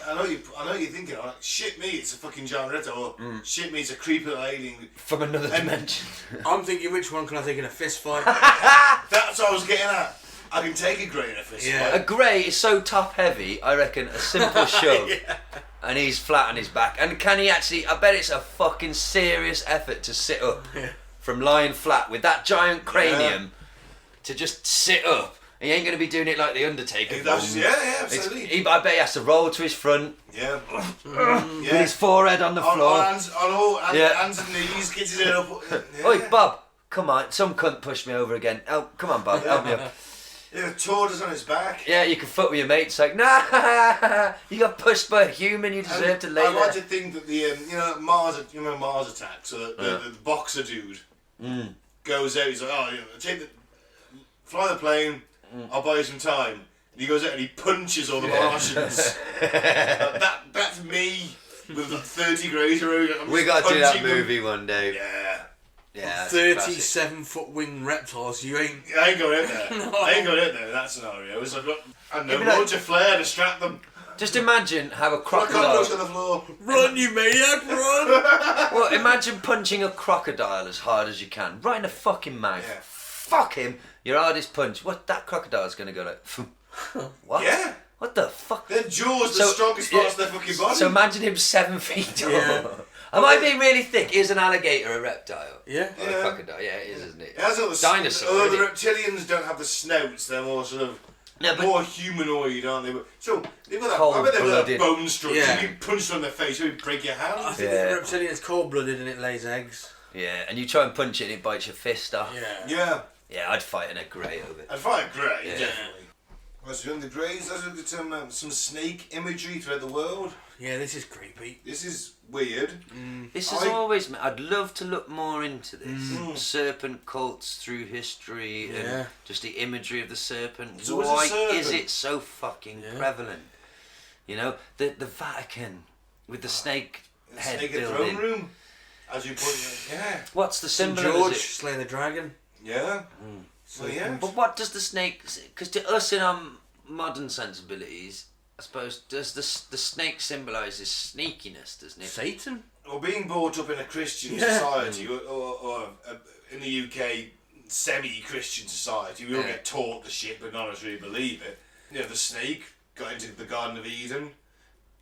S2: I know you're thinking, oh, shit me, it's a fucking giant reptile, or shit me, it's a creepy little alien.
S3: from another
S2: And-
S3: dimension.
S4: I'm thinking, which one can I take in a fist fight?
S2: That's what I was getting at. I can take a grey in a fist
S4: Yeah.
S3: A
S2: fight.
S3: grey is so top heavy, I reckon a simple shove and he's flat on his back. And can he actually, I bet it's a fucking serious effort to sit up. from lying flat with that giant cranium to just sit up. He ain't going to be doing it like the Undertaker.
S2: Absolutely.
S3: I bet he has to roll to his front.
S2: Yeah.
S3: With his forehead on the floor.
S2: On hands and knees, gets his head up.
S3: Oi, Bob, come on. Some cunt pushed me over again. Oh, come on, Bob, help me up.
S2: Yeah, tortoise on his back.
S3: Yeah, you can fuck with your mates. Like, nah, you got pushed by a human. You deserve to lay
S2: I
S3: there.
S2: like to think that the Mars, you remember Mars Attack? So the boxer dude goes out. He's like, fly the plane. I'll buy you some time. And he goes out and he punches all the Martians. That's me with the 30 grades.
S3: We got to do that movie one day.
S2: Yeah.
S3: Yeah.
S4: 37-foot winged reptiles. I
S2: ain't going out there.
S4: No.
S2: I ain't going out there in that scenario. It's like, I know,
S3: It'd be
S2: loads of flair to strap them.
S3: Just imagine how a
S2: Crocodile
S3: crocodile.
S2: on the floor.
S4: Run, you maniac, run!
S3: Well, imagine punching a crocodile as hard as you can, right in the fucking mouth.
S2: Yeah.
S3: Fuck him. Your hardest punch. What? That crocodile's gonna go like. What?
S2: Yeah.
S3: What the fuck?
S2: Their jaws, the strongest parts of their fucking body.
S3: So imagine him 7 feet tall.
S4: Yeah.
S3: Am I being really thick? Is an alligator a reptile?
S4: Yeah.
S3: Or a crocodile? Yeah, it is, isn't it?
S2: It has all the
S3: Dinosaur.
S2: Although the
S3: isn't it?
S2: reptilians don't have the snouts, they're more sort of
S3: No, but
S2: more humanoid, aren't they? So they've got that. I bet they've got that
S3: Cold-blooded.
S2: bone structure.
S4: Yeah.
S2: You punch on their face, you break your
S4: I
S2: hand.
S4: think
S3: Yeah.
S4: the reptilian is cold-blooded and it lays eggs.
S3: yeah, and you try and punch it and it bites your fist off.
S4: Yeah.
S2: Yeah,
S3: Yeah, I'd fight in a grey over it.
S2: I'd fight a grey,
S3: Yeah.
S2: definitely. Let's do the greys. Let's look at some snake imagery throughout the world.
S4: Yeah, this is creepy.
S2: This is weird.
S3: This is always. I'd love to look more into this. Serpent cults through history
S4: Yeah.
S3: and just the imagery of the serpent.
S2: It's always a
S3: Why
S2: serpent.
S3: is it so fucking prevalent? You know, the Vatican with the snake
S2: The
S3: head
S2: snake throne
S3: building.
S2: room. As you put it, yeah.
S3: What's the
S4: St.
S3: symbol
S4: George
S3: of it?
S4: slaying the dragon.
S2: Yeah. So yeah.
S3: But what does the snake? Because to us in our modern sensibilities, I suppose, does the snake symbolise his sneakiness, doesn't it?
S4: Satan?
S2: Or being brought up in a Christian
S4: Yeah.
S2: society, or in the UK, semi-Christian society, we all get taught the shit, but none of us really believe it. You know, the snake got into the Garden of Eden,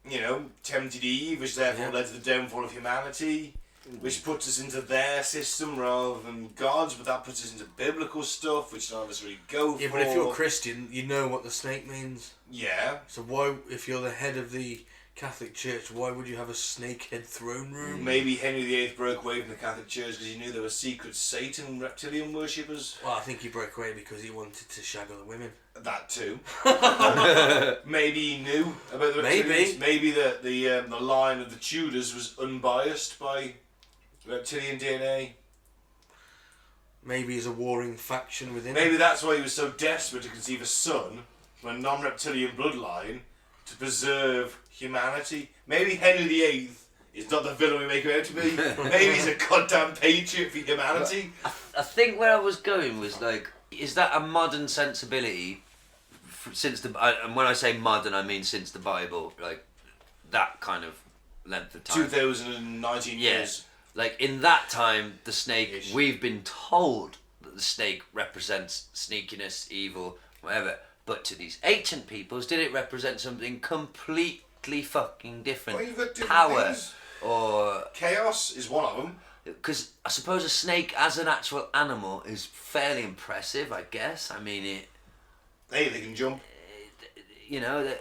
S2: you know, tempted Eve, which therefore led to the downfall of humanity, which puts us into their system rather than God's, but that puts us into biblical stuff, which none of us really go for.
S4: Yeah, but if you're Christian, you know what the snake means.
S2: Yeah.
S4: So why, if you're the head of the Catholic Church, why would you have a snakehead throne room?
S2: Maybe Henry VIII broke away from the Catholic Church because he knew there were secret Satan reptilian worshippers.
S4: Well, I think he broke away because he wanted to shag other women.
S2: That too. Maybe he knew about the
S4: Maybe.
S2: reptilians. Maybe the line of the Tudors was unbiased by reptilian DNA.
S4: Maybe he's a warring faction within.
S2: Maybe that's why he was so desperate to conceive a son from a non-reptilian bloodline to preserve humanity. Maybe Henry VIII is not the villain we make him out to be. Maybe he's a goddamn patriot for humanity.
S3: I think where I was going was like, is that a modern sensibility since the? And when I say modern, I mean since the Bible, like that kind of length of time.
S2: 2019 years.
S3: Like in that time, the snake.
S2: Ish.
S3: We've been told that the snake represents sneakiness, evil, whatever. But to these ancient peoples, did it represent something completely fucking different?
S2: Well, you've got different
S3: Power
S2: things.
S3: or
S2: Chaos is one of them.
S3: because I suppose a snake as an actual animal is fairly impressive. I guess. I mean it.
S2: Hey, they can jump.
S3: You know,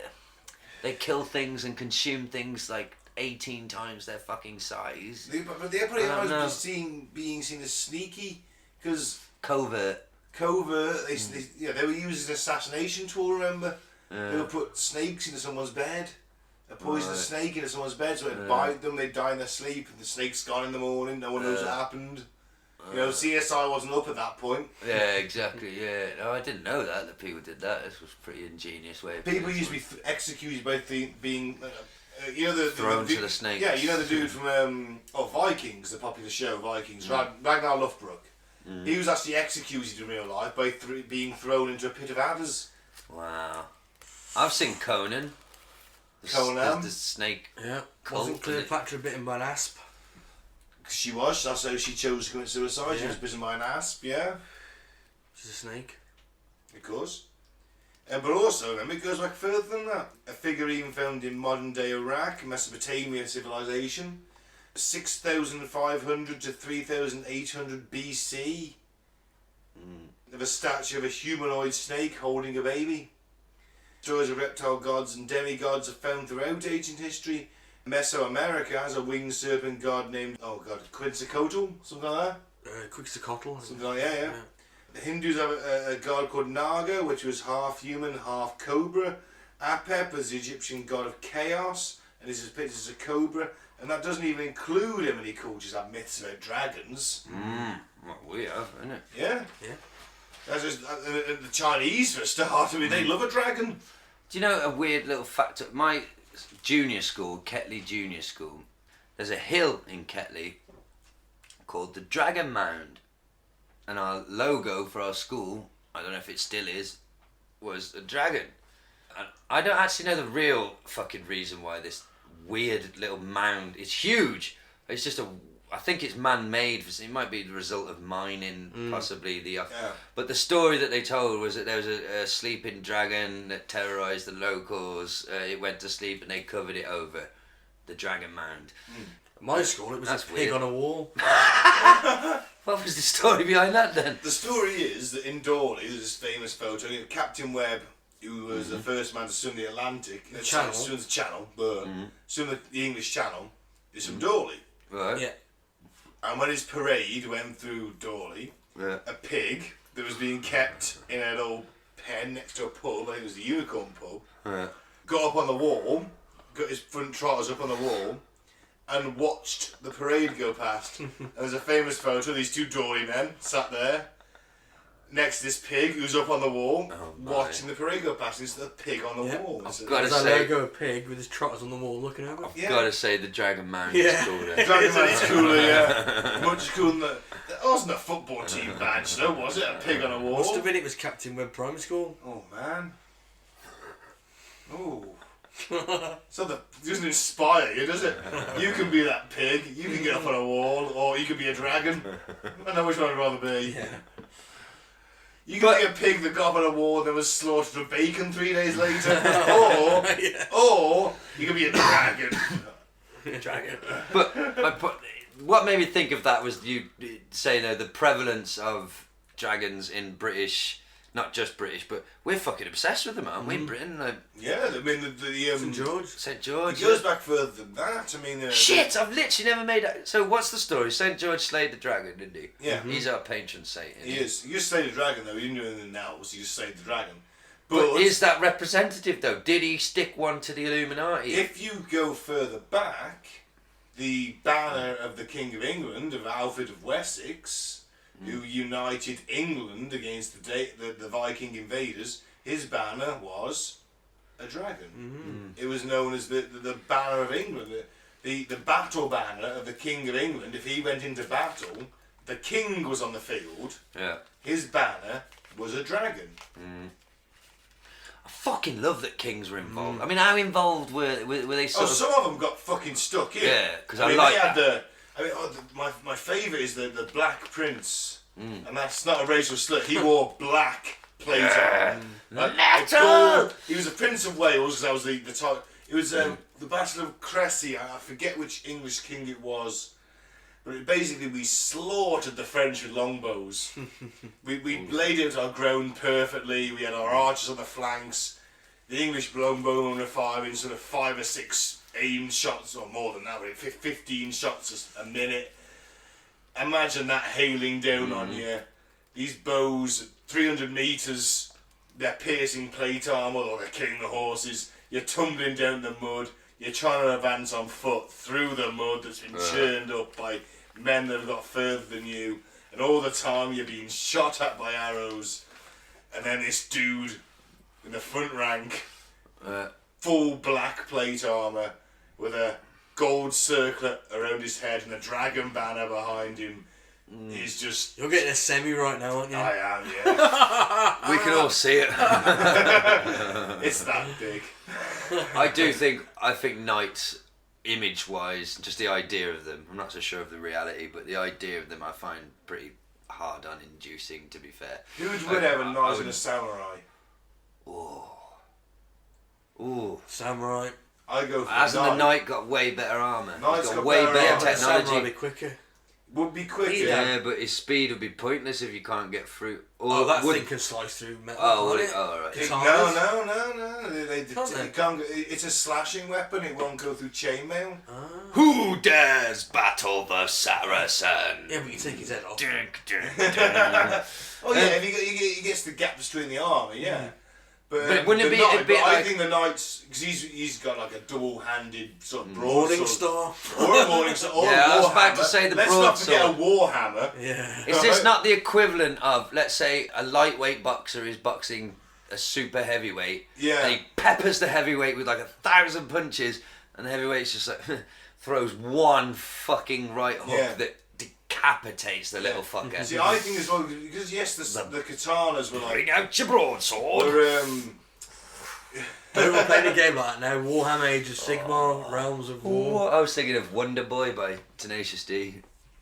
S3: they kill things and consume things like 18 times their fucking size.
S2: But they're probably
S3: I don't
S2: always
S3: know.
S2: being seen as sneaky because
S3: Covert.
S2: covert. They were used as an assassination tool. Remember, they would put snakes into someone's bed, a poisonous snake into someone's bed, so it'd bite them. They'd die in their sleep, and the snake's gone in the morning. No one knows what happened. You know, CSI wasn't up at that point.
S3: Yeah, exactly. Yeah, no, I didn't know that people did that. This was a pretty ingenious way of
S2: People
S3: doing
S2: used to be executed by being, you know,
S3: Thrown to the snakes.
S2: Yeah, you know the dude from Vikings, the popular show Vikings, Ragnar Lothbrok. He was actually executed in real life by being thrown into a pit of adders.
S3: Wow. I've seen Conan.
S2: Conan?
S3: The snake.
S4: Yeah.
S3: Cult,
S4: Wasn't Cleopatra bitten by an asp?
S2: She was, that's how she chose to commit suicide. She
S4: Yeah.
S2: was bitten by an asp, yeah,
S4: She's a snake.
S2: of course. But also, remember, it goes back further than that. A figurine found in modern day Iraq, Mesopotamia civilization. 6,500 to 3,800 BC. Of a statue of a humanoid snake holding a baby. Stories of reptile gods and demigods are found throughout ancient history. Mesoamerica has a winged serpent god named, Quetzalcoatl, something like that.
S4: Quetzalcoatl.
S2: Something like that, yeah. The Hindus have a god called Naga, which was half human, half cobra. Apep is the Egyptian god of chaos, and is depicted as a cobra. And that doesn't even include how many cultures have myths about dragons.
S3: Well, we have, isn't it?
S2: Yeah.
S4: Yeah.
S2: That's just, the Chinese, for a start, I mean, they love a dragon.
S3: Do you know a weird little fact? At my junior school, Ketley Junior School, there's a hill in Ketley called the Dragon Mound. And our logo for our school, I don't know if it still is, was a dragon. And I don't actually know the real fucking reason why this weird little mound, it's huge. It's just I think it's man-made. It might be the result of mining, possibly. But the story that they told was that there was a sleeping dragon that terrorised the locals. It went to sleep and they covered it over. The Dragon Mound.
S4: At my school, it was a pig on a wall.
S3: What was the story behind that then?
S2: The story is that in Dawley, there's this famous photo of Captain Webb, who was the first man to swim the Atlantic.
S4: Channel.
S2: Swim the Channel, but swim the English Channel, is from Dawley.
S3: Right.
S4: Yeah.
S2: And when his parade went through Dawley,
S3: Yeah.
S2: a pig that was being kept in a little pen next to a pub, I think it was the Unicorn pub,
S3: Yeah.
S2: got up on the wall, got his front trotters up on the wall, and watched the parade go past. And there's a famous photo of these two Dawley men sat there next to this pig who's up on the wall, watching the parade go past. It's the pig on the wall.
S3: I've
S2: So
S3: got to
S4: There's a
S3: say,
S4: logo pig with his trotters on the wall looking over.
S2: yeah.
S3: got to say the Dragon Mound
S4: Yeah.
S3: is cooler.
S2: Dragon Man's cooler, yeah. Much cooler than that wasn't a football team badge, though, was it? A pig on a wall.
S4: Must have been it was Captain Webb Primary School.
S2: Oh man. Oh. So it doesn't inspire you, does it? You can be that pig, you can get up on a wall, or you can be a dragon. I know which one I'd rather be.
S4: Yeah.
S2: You can be a pig that got up on a wall and then was slaughtered for bacon 3 days later. or you can be a dragon.
S4: Dragon.
S3: But what made me think of that was you saying the prevalence of dragons in British, not just British, but we're fucking obsessed with them, aren't we? In Britain,
S2: Yeah, I mean the
S4: St. George.
S3: St. George.
S2: It goes back further than that. I mean,
S3: Shit! I've literally never made that. So what's the story? St. George slayed the dragon, didn't he?
S2: Yeah.
S3: He's our patron saint. Isn't
S2: He is. You just slayed the dragon though. He didn't do anything else. He just slayed the dragon.
S3: But is that representative though? Did he stick one to the Illuminati?
S2: If you go further back, the banner of the King of England, of Alfred of Wessex, who united England against the Viking invaders, his banner was a dragon. It was known as the banner of England, the battle banner of the King of England. If he went into battle, the king was on the field.
S3: Yeah.
S2: His banner was a dragon.
S3: I fucking love that kings were involved. I mean, how involved were they? Sort of...
S2: Some of them got fucking stuck in.
S3: Yeah, because
S2: I mean,
S3: like
S2: they had
S3: that.
S2: my favourite is the Black Prince, and that's not a racial slur. He wore black plate armor.
S3: Metal!
S2: He was a Prince of Wales. That was the title. It was the Battle of Cressy. I forget which English king it was, but basically we slaughtered the French with longbows. we laid it our ground perfectly. We had our archers on the flanks. The English longbow were firing sort of 5 or 6 aimed shots, or more than that, 15 shots a minute. Imagine that hailing down on you. These bows, 300 metres, they're piercing plate armour, or they're killing the horses. You're tumbling down the mud. You're trying to advance on foot through the mud that's been churned up by men that have got further than you. And all the time you're being shot at by arrows. And then this dude in the front rank, full black plate armour, with a gold circlet around his head and a dragon banner behind him. He's just...
S4: You're getting a semi right now, aren't you?
S2: I am, yeah.
S3: We can all see it.
S2: It's that big.
S3: I think knights, image-wise, just the idea of them, I'm not so sure of the reality, but the idea of them I find pretty hard on inducing, to be fair.
S2: Who would win out a knight and a samurai?
S3: Ooh.
S4: Samurai.
S2: I go for
S3: Hasn't
S2: the
S3: the Knight got way better armour?
S2: Knight's
S3: He's
S2: got
S3: got way
S2: better
S3: better
S2: armour.
S4: The samurai will be
S3: technology.
S4: quicker.
S2: Would be quicker.
S3: Yeah, but his speed would be pointless if you can't get through. Or
S4: Oh, that
S3: would-
S4: thing can slice through metal.
S3: Oh,
S4: can't
S3: would
S4: it?
S3: it? Oh, right.
S4: Katanas?
S2: No. They
S4: Can't they?
S2: can't go, it's a slashing weapon. It won't go through chainmail.
S3: Who dares battle the Saracen?
S4: Yeah, but you take his head off.
S2: Oh yeah, if he gets the gap between the armour, yeah. But
S3: wouldn't it
S2: the
S3: be
S2: Knight,
S3: a bit
S2: but I
S3: like-
S2: think the Knight's because he's got like a double-handed sort of
S4: Morning
S2: broadsword.
S4: Star.
S2: Or a morning star. Or
S3: Yeah,
S2: a
S3: I was about
S2: warhammer.
S3: to say the
S2: Let's not forget a
S3: broadsword.
S2: warhammer.
S4: Yeah.
S3: Is this not the equivalent of, let's say, a lightweight boxer is boxing a super heavyweight,
S2: Yeah.
S3: and he peppers the heavyweight with like 1,000 punches, and the heavyweight's just like throws one fucking right hook
S2: Yeah.
S3: that decapitates the little fucker.
S2: See, I think as well because yes, the katanas were like
S3: Bring out your broadsword.
S2: were
S4: Everyone playing a game like that now. Warhammer Age of Sigmar, Realms of War.
S3: I was thinking of Wonder Boy by Tenacious D.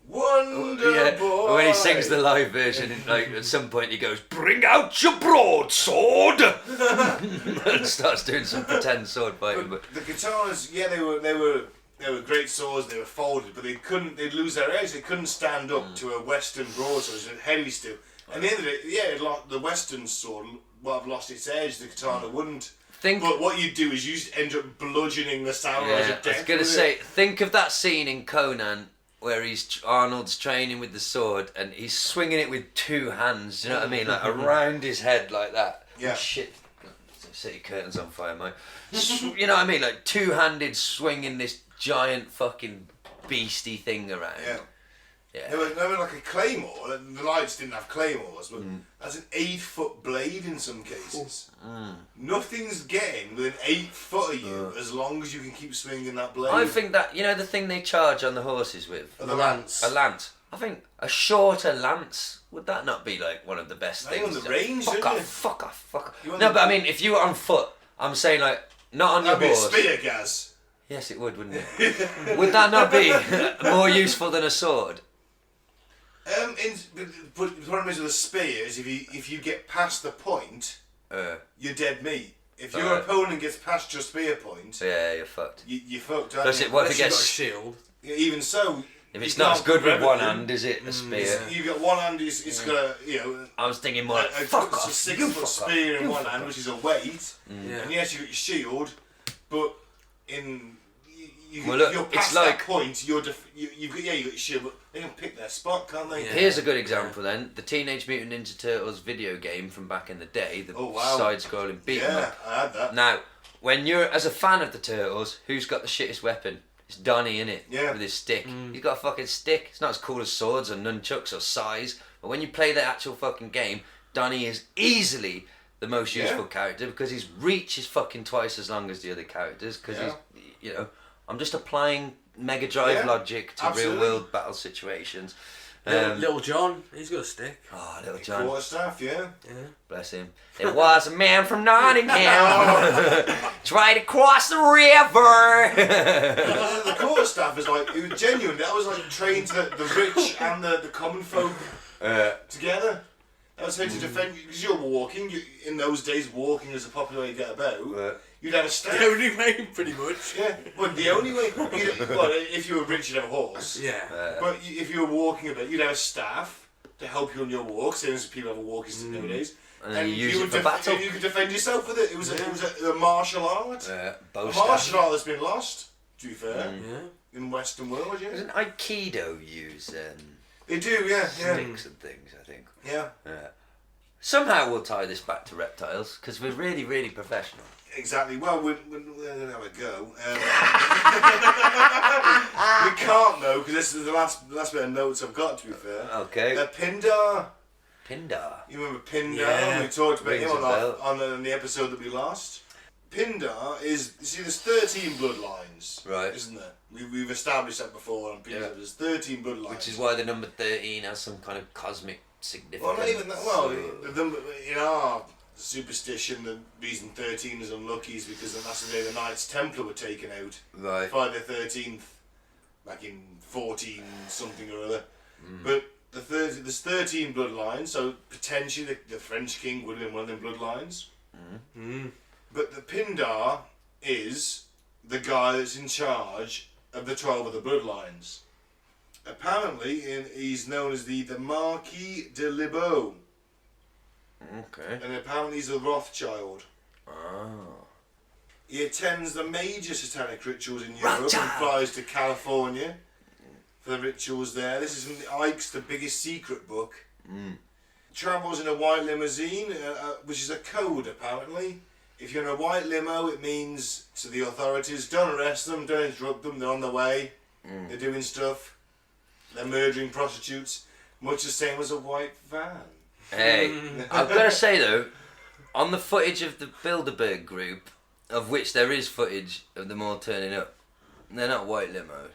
S2: Wonder
S3: Yeah,
S2: Boy.
S3: when he sings the live version, like at some point he goes, "Bring out your broadsword," and starts doing some pretend sword fighting. But
S2: The katanas, yeah, they were great swords. They were folded, but they'd lose their edge. They couldn't stand up to a Western broadsword, so heavy steel. And at the end of it, yeah, the Western sword would have lost its edge. The katana wouldn't. But what you do is you just end up bludgeoning the samurai to death.
S3: I was gonna say, think of that scene in Conan where Arnold's training with the sword and he's swinging it with two hands. Do you know what I mean? Like around his head like that.
S2: Yeah.
S3: Oh, shit. Set your curtains on fire, mate. You know what I mean? Like two-handed swinging this giant fucking beastie thing around.
S2: Yeah.
S3: Yeah.
S2: They were like a claymore. The Knights didn't have claymores, but that's an 8-foot blade in some cases. Nothing's getting within 8 foot of you as long as you can keep swinging that blade.
S3: I think that, you know, the thing they charge on the horses with?
S2: the lance.
S3: A lance. I think a shorter lance, would that not be like one of the best
S2: Now you're
S3: things?
S2: on the range,
S3: fuck
S2: aren't
S3: off,
S2: you?
S3: fuck off, fuck off.
S2: You on
S3: No,
S2: the-
S3: but I mean, if you were on foot, I'm saying like, not on
S2: That'd
S3: your
S2: be a
S3: horse.
S2: spear, Gaz.
S3: Yes, it would, wouldn't it? Would that not be more useful than a sword?
S2: But the problem is with a spear is if you get past the point, you're dead meat. If your opponent gets past your spear point,
S3: Yeah, you're fucked.
S2: you're fucked, aren't
S3: Plus,
S2: you?
S3: it, what if
S4: Unless
S3: it
S4: you've got a
S3: gets...
S4: shield.
S2: Even so,
S3: If it's
S2: you
S3: not as
S2: can't
S3: good with
S2: grab
S3: one
S2: it.
S3: hand, is it, a spear?
S2: You've got one hand, it's got a, you know,
S3: I was thinking more like,
S2: a
S3: fuck
S2: a
S3: off,
S2: 6
S3: you
S2: foot
S3: fuck
S2: spear
S3: off.
S2: in
S3: You
S2: one
S3: fuck
S2: hand,
S3: off.
S2: which is a weight,
S4: Yeah.
S2: and yes, you've got your shield, but
S3: Well, look,
S2: you're
S3: it's
S2: past
S3: like-
S2: that point, you've got your shield, but they can pick their spot, can't they?
S4: Yeah.
S3: Here's a good example then. The Teenage Mutant Ninja Turtles video game from back in the day, the
S2: Oh, wow.
S3: side-scrolling beat 'em
S2: Yeah,
S3: up.
S2: I had that.
S3: Now, when you're, as a fan of the Turtles, who's got the shittest weapon? It's Donnie, innit?
S2: Yeah.
S3: With his stick. He's got a fucking stick. It's not as cool as swords or nunchucks or size, but when you play the actual fucking game, Donnie is easily the most
S2: Yeah.
S3: useful character because his reach is fucking twice as long as the other characters because
S2: Yeah.
S3: he's, you know, I'm just applying Mega Drive
S2: Yeah,
S3: logic to
S2: absolutely.
S3: real world battle situations.
S4: Little John, he's got a stick.
S3: Oh, little John.
S2: Quarterstaff, yeah.
S3: Bless him. It was a man from Nottingham tried to cross the river.
S2: The quarterstaff is like, it was genuine. That was like trained to the rich and the common folk together. That was how to defend, because you're walking, in those days walking is a popular way to get about. You'd have a staff.
S4: The only way, pretty much.
S2: Yeah, but the only way, well, if you were rich you'd have a horse.
S4: Yeah.
S2: But if you were walking a bit, you'd have a staff to help you on your walk, same as people have a walking stick nowadays.
S3: And then you use it
S2: would
S3: for battle.
S2: you could defend yourself with it. It was a martial art.
S3: Bow
S2: A
S3: staff.
S2: martial art that's been lost, to be fair,
S4: Yeah.
S2: in Western world, yeah.
S3: Doesn't Aikido use
S2: They do, yeah.
S3: sticks and things, I think.
S2: Yeah,
S3: Somehow we'll tie this back to reptiles, because we're really, really professional.
S2: exactly. Well, we're going to have a go. We can't, though, because this is the last bit of notes I've got, to be fair.
S3: Okay.
S2: Pindar.
S3: Pindar.
S2: You remember Pindar?
S4: Yeah.
S2: We talked about
S3: Rings
S2: him
S3: a bell.
S2: on the episode that we lost. Pindar is, you see, there's 13 bloodlines,
S3: Right.
S2: isn't there? We've established that before on Pindar.
S3: Yeah.
S2: There's 13 bloodlines.
S3: Which is why the number 13 has some kind of cosmic significance.
S2: Well, not even that. Well, in our superstition, the reason 13 is unlucky is because that's the day the Knights Templar were taken out.
S3: Right.
S2: Friday the 13th, back in 14 something or other. But there's 13 bloodlines, so potentially the French king would have been one of them bloodlines. But the Pindar is the guy that's in charge of the 12 of the bloodlines. Apparently, he's known as the Marquis de Libo.
S3: Okay.
S2: And apparently he's a Rothschild.
S3: Oh.
S2: He attends the major satanic rituals in Europe
S3: Rothschild.
S2: and flies to California for the rituals there. This is from Ike's The Biggest Secret book. Travels in a white limousine, which is a code apparently. If you're in a white limo, it means to the authorities, don't arrest them, don't interrupt them, they're on the way, they're doing stuff. They're murdering prostitutes, much the same as a white van.
S3: Hey, I've got to say though, on the footage of the Bilderberg group, of which there is footage of them all turning up, they're not white limos.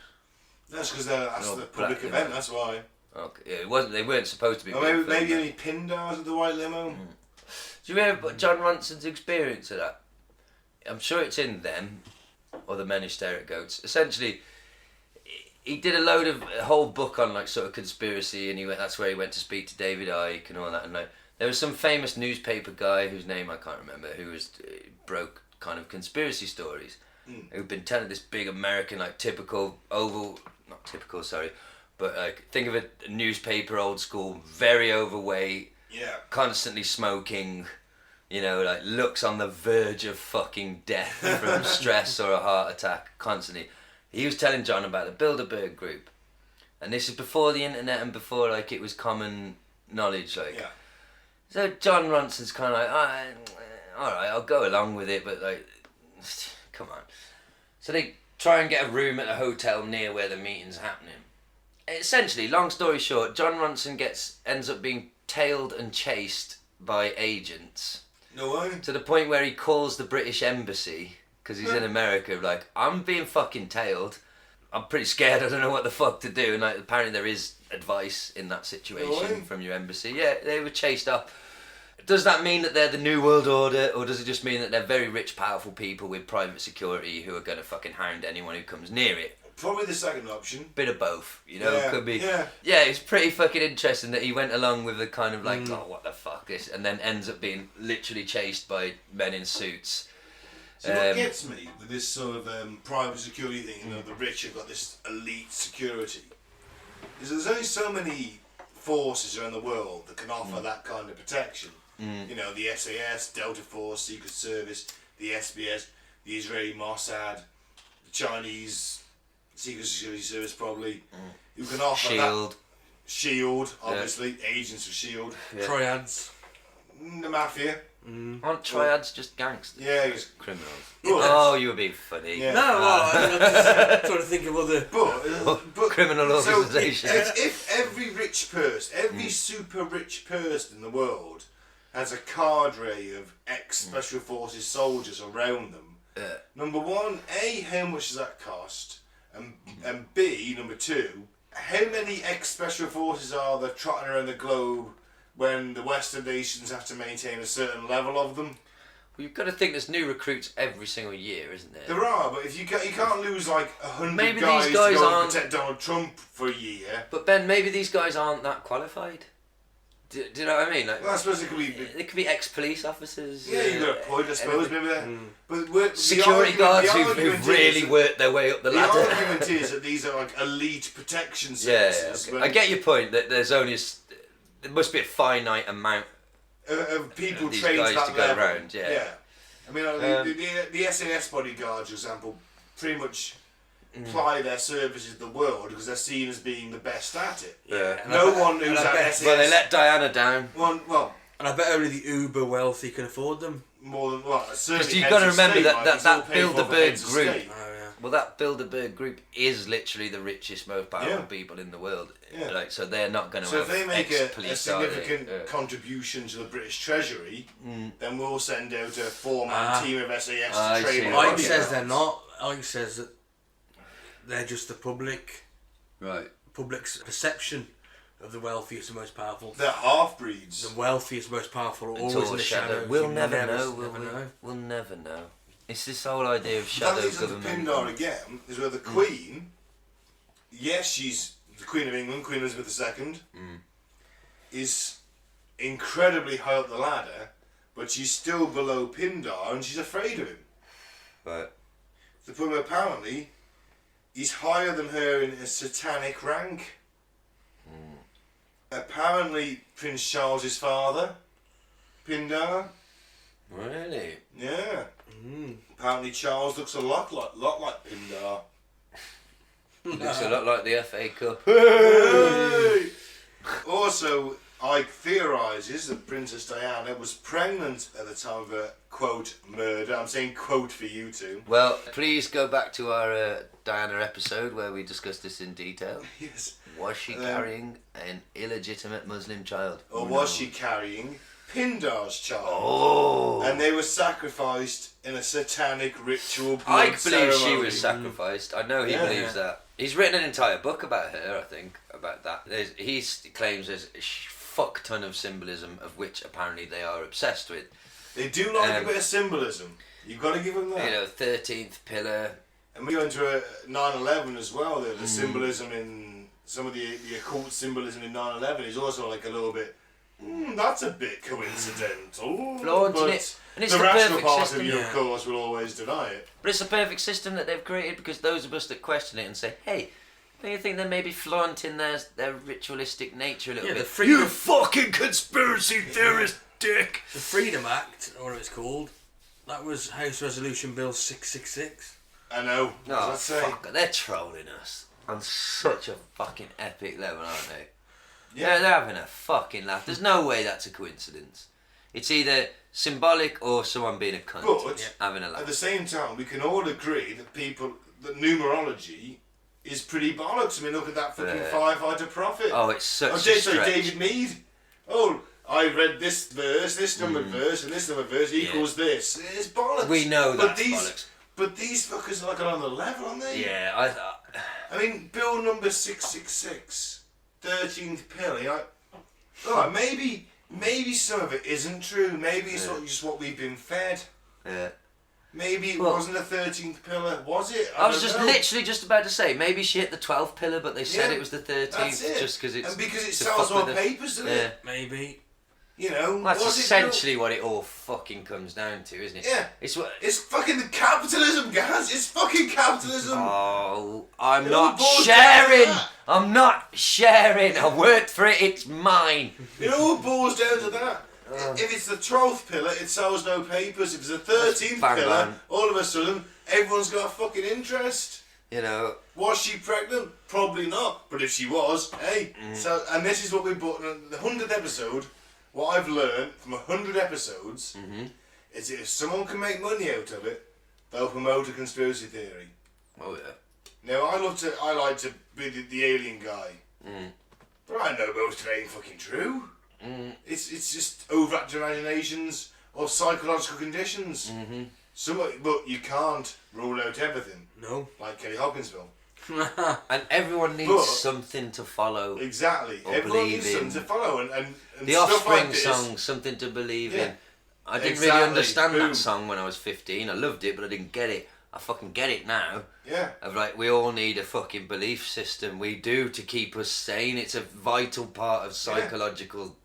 S2: That's because that's
S3: No,
S2: the public
S3: black
S2: event,
S3: limo.
S2: that's why.
S3: Okay, yeah, it wasn't. They weren't supposed to be.
S2: Or
S3: being
S2: maybe
S3: filmed.
S2: only Pindars with the white limo.
S3: Do you remember John Ronson's experience of that? I'm sure it's in them, or the Men Who Stare at Goats. Essentially, he did a whole book on like sort of conspiracy, and that's where he went to speak to David Icke and all that. And like, there was some famous newspaper guy whose name I can't remember who broke kind of conspiracy stories. Who'd been telling this big American like but like think of a newspaper, old school, very overweight, constantly smoking, like looks on the verge of fucking death from stress or a heart attack constantly. He was telling John about the Bilderberg group, and this is before the internet and before like it was common knowledge. So John Ronson's kind of like, all right, I'll go along with it, but like, come on. So they try and get a room at a hotel near where the meeting's happening. Essentially, long story short, John Ronson ends up being tailed and chased by agents.
S2: No way.
S3: To the point where he calls the British embassy, because he's in America, like, I'm being fucking tailed. I'm pretty scared, I don't know what the fuck to do. And like, apparently there is advice in that situation from your embassy. Yeah, they were chased up. Does that mean that they're the New World Order, or does it just mean that they're very rich, powerful people with private security who are going to fucking hound anyone who comes near it?
S2: Probably the second option.
S3: Bit of both, could be.
S2: Yeah.
S3: Yeah, it's pretty fucking interesting that he went along with the kind of like, oh, what the fuck this, and then ends up being literally chased by men in suits.
S2: So what gets me with this sort of private security thing, the rich have got this elite security, is there's only so many forces around the world that can offer that kind of protection. The SAS, Delta Force, Secret Service, the SBS, the Israeli Mossad, the Chinese Secret Security Service probably, who can offer
S3: Shield.
S2: that. Shield, obviously, agents of Shield.
S3: Yeah.
S4: Triads.
S2: The Mafia.
S3: Aren't triads just gangsters?
S2: Yeah, it's
S3: Criminals.
S2: But-
S3: Oh, you were being funny.
S2: Yeah.
S4: No, I'm just trying to think of other.
S2: But
S3: Criminal
S2: so
S3: organisation.
S2: if every rich person, every super rich person in the world has a cadre of ex-special forces soldiers around them, number one, A, how much does that cost? And B, number two, how many ex-special forces are there trotting around the globe when the Western nations have to maintain a certain level of them?
S3: Well, you've got to think there's new recruits every single year, isn't there?
S2: There are, but if you can't lose like 100
S3: Maybe
S2: guys,
S3: these guys
S2: to go and
S3: aren't-
S2: protect Donald Trump for a year.
S3: But Ben, maybe these guys aren't that qualified. Do you know what I mean? Like,
S2: Well, I suppose it could be.
S3: they could be ex-police officers.
S2: Yeah, you've got a point, I suppose, maybe that. But
S3: Security guards who've really worked their way up the
S2: The
S3: ladder.
S2: argument is that these are like elite protection
S3: Yeah,
S2: services.
S3: okay. I get your point that there's only there must be a finite amount
S2: of people
S3: these
S2: trained
S3: guys
S2: to that
S3: to go
S2: level.
S3: around, yeah.
S2: I mean, the SAS bodyguards, for example, pretty much ply their services to the world because they're seen as being the best at it.
S3: Yeah.
S2: No one who's
S4: I
S2: at
S4: bet-
S2: SAS.
S3: Well, they let Diana down.
S2: Well,
S4: And I bet only the uber wealthy can afford them.
S2: more than well, certainly.
S3: Because you've
S2: heads
S3: got to
S2: of
S3: remember
S2: state,
S3: that
S2: like,
S3: that,
S2: it's all
S3: that
S2: paid for by
S3: Bilderberg
S2: heads of
S3: group.
S2: state.
S4: Oh yeah.
S3: Well, that Bilderberg group is literally the richest, most powerful
S2: Yeah.
S3: people in the world.
S2: Yeah.
S3: Like, so they're not going to.
S2: So if
S3: have
S2: they make a
S3: ex-police, are they?
S2: significant contribution to the British Treasury, then we'll send out a four-man
S4: Ah.
S2: team of SAS
S3: I
S2: to train
S3: see.
S2: them.
S3: Ike
S4: Ike
S2: up.
S4: says they're not. Ike says that they're just the public's perception of the wealthiest and most powerful.
S2: They're half-breeds.
S4: The wealthiest, most powerful are
S3: It's
S4: always
S3: all
S4: in the
S3: shadow.
S4: shadows.
S3: We'll
S4: You
S3: never know.
S4: never know.
S3: We'll never know. It's this whole idea of
S2: That
S3: shadow
S2: leads into
S3: government.
S2: Pindar again, is where the Queen, yes, she's the Queen of England, Queen Elizabeth II, is incredibly high up the ladder, but she's still below Pindar and she's afraid of him.
S3: Right.
S2: The point where apparently he's higher than her in a satanic rank. Apparently Prince Charles's father, Pindar.
S3: Really?
S2: Yeah. Apparently Charles looks a lot like Pindar.
S3: Looks a lot like the FA Cup.
S2: Hey! Also, Ike theorises that Princess Diana was pregnant at the time of her, quote, murder. I'm saying quote for you two.
S3: Well, please go back to our Diana episode where we discussed this in detail.
S2: Yes.
S3: Was she carrying an illegitimate Muslim child?
S2: Or was she carrying Pindar's child?
S3: Oh!
S2: And they were sacrificed in a satanic ritual blood
S3: Ike believes she
S2: ceremony.
S3: was sacrificed. I know he believes that. He's written an entire book about her, I think, about that. He claims there's a fuck ton of symbolism of which apparently they are obsessed with.
S2: They do like a bit of symbolism. You've got to give them that.
S3: You know, 13th pillar.
S2: And we go into a 9/11 as well. The symbolism in some of the occult symbolism in 9/11 is also like a little bit. That's a bit coincidental.
S3: Flaunting
S2: but
S3: it. And it's
S2: the
S3: the
S2: rational
S3: perfect
S2: part
S3: system.
S2: of you, of course, will always deny it.
S3: But it's a perfect system that they've created because those of us that question it and say, hey, don't you think they may be flaunting their ritualistic nature a little
S4: Yeah,
S3: bit?
S4: the freedom-
S3: You fucking conspiracy theorist dick!
S4: The Freedom Act, or what it's called, that was House Resolution Bill 666.
S2: I know.
S3: No,
S2: What does that say?
S3: fuck, they're trolling us on such a fucking epic level, aren't they?
S2: Yeah.
S3: They're having a fucking laugh. There's no way that's a coincidence. It's either symbolic or someone being a cunt
S2: But
S3: having a laugh.
S2: at the same time, we can all agree that numerology is pretty bollocks. I mean, look at that fucking firefighter prophet.
S3: Oh, it's such a
S2: sorry,
S3: stretch.
S2: David Mead. Oh, I read this verse, this numbered verse, and this numbered verse equals this. It's bollocks.
S3: We know
S2: but
S3: that's
S2: these,
S3: bollocks.
S2: But these fuckers are like on the level, aren't they?
S3: Yeah,
S2: I mean, bill number 666, 13th pill. Alright, maybe some of it isn't true. Maybe it's not just what we've been fed.
S3: yeah.
S2: Maybe it
S3: Well-
S2: wasn't a 13th pillar, was it?
S3: I was
S2: don't
S3: just
S2: know.
S3: literally just about to say maybe she hit the 12th pillar, but they said
S2: Yeah,
S3: it was the 13th
S2: That's it.
S3: just because it's
S2: and because it
S3: to
S2: sells
S3: fuck
S2: more
S3: with the-
S2: papers, doesn't
S3: Yeah,
S2: it?
S4: Maybe.
S2: You know,
S3: that's
S2: was it
S3: essentially what it all fucking comes down to, isn't it?
S2: Yeah.
S3: It's what.
S2: It's fucking the capitalism, guys. It's fucking capitalism.
S3: Oh, I'm
S2: It all
S3: not
S2: boils down to
S3: sharing.
S2: that.
S3: I'm not sharing. I worked for it. It's mine.
S2: It all boils down to that. If it's the 12th pillar, it sells no papers. If it's the 13th
S3: Bang,
S2: pillar,
S3: bang.
S2: all of a sudden, everyone's got a fucking interest.
S3: You know.
S2: Was she pregnant? Probably not. But if she was, hey. So, and this is what we bought in the 100th episode. What I've learned from 100 episodes is that if someone can make money out of it, they'll promote a conspiracy theory.
S3: Oh yeah.
S2: Now I like to be the alien guy, but I know most of it ain't fucking true. It's just overactive imaginations or psychological conditions. But you can't rule out everything,
S4: No.
S2: like Kelly Hopkinsville.
S3: And everyone needs
S2: But-
S3: something to follow.
S2: Exactly.
S3: Or
S2: Everyone
S3: believe
S2: needs something
S3: in.
S2: to follow, and
S3: The
S2: stuff
S3: Offspring
S2: like this.
S3: song, Something to Believe
S2: Yeah.
S3: in. I didn't
S2: Exactly.
S3: really understand
S2: Boom.
S3: that song when I was 15. I loved it, but I didn't get it. I fucking get it now.
S2: Yeah.
S3: Of like, we all need a fucking belief system. We do, to keep us sane. It's a vital part of psychological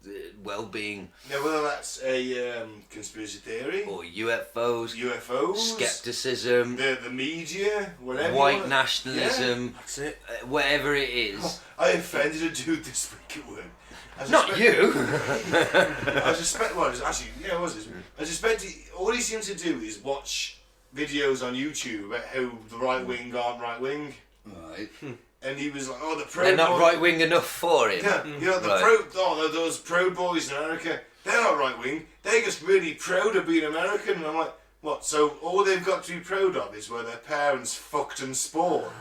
S3: well-being.
S2: Now whether that's a conspiracy theory,
S3: Or UFOs,
S2: UFOs,
S3: skepticism,
S2: the media, whatever. you
S3: white
S2: wanna-
S3: nationalism,
S4: That's it.
S3: whatever it is.
S2: I offended a dude this week at work. I
S3: Not
S2: suspect-
S3: you!
S2: I suspect. Well, it was actually, yeah, it was. I suspect all he seems to do is watch videos on YouTube about how the right wing aren't right wing,
S3: Right.
S2: and he was like, "Oh, the pro."
S3: They're not right-wing enough for him.
S2: Yeah, you know the
S3: Right.
S2: those pro boys in America. They're not right wing. They're just really proud of being American. And I'm like, what? So all they've got to be proud of is where their parents fucked and spawned.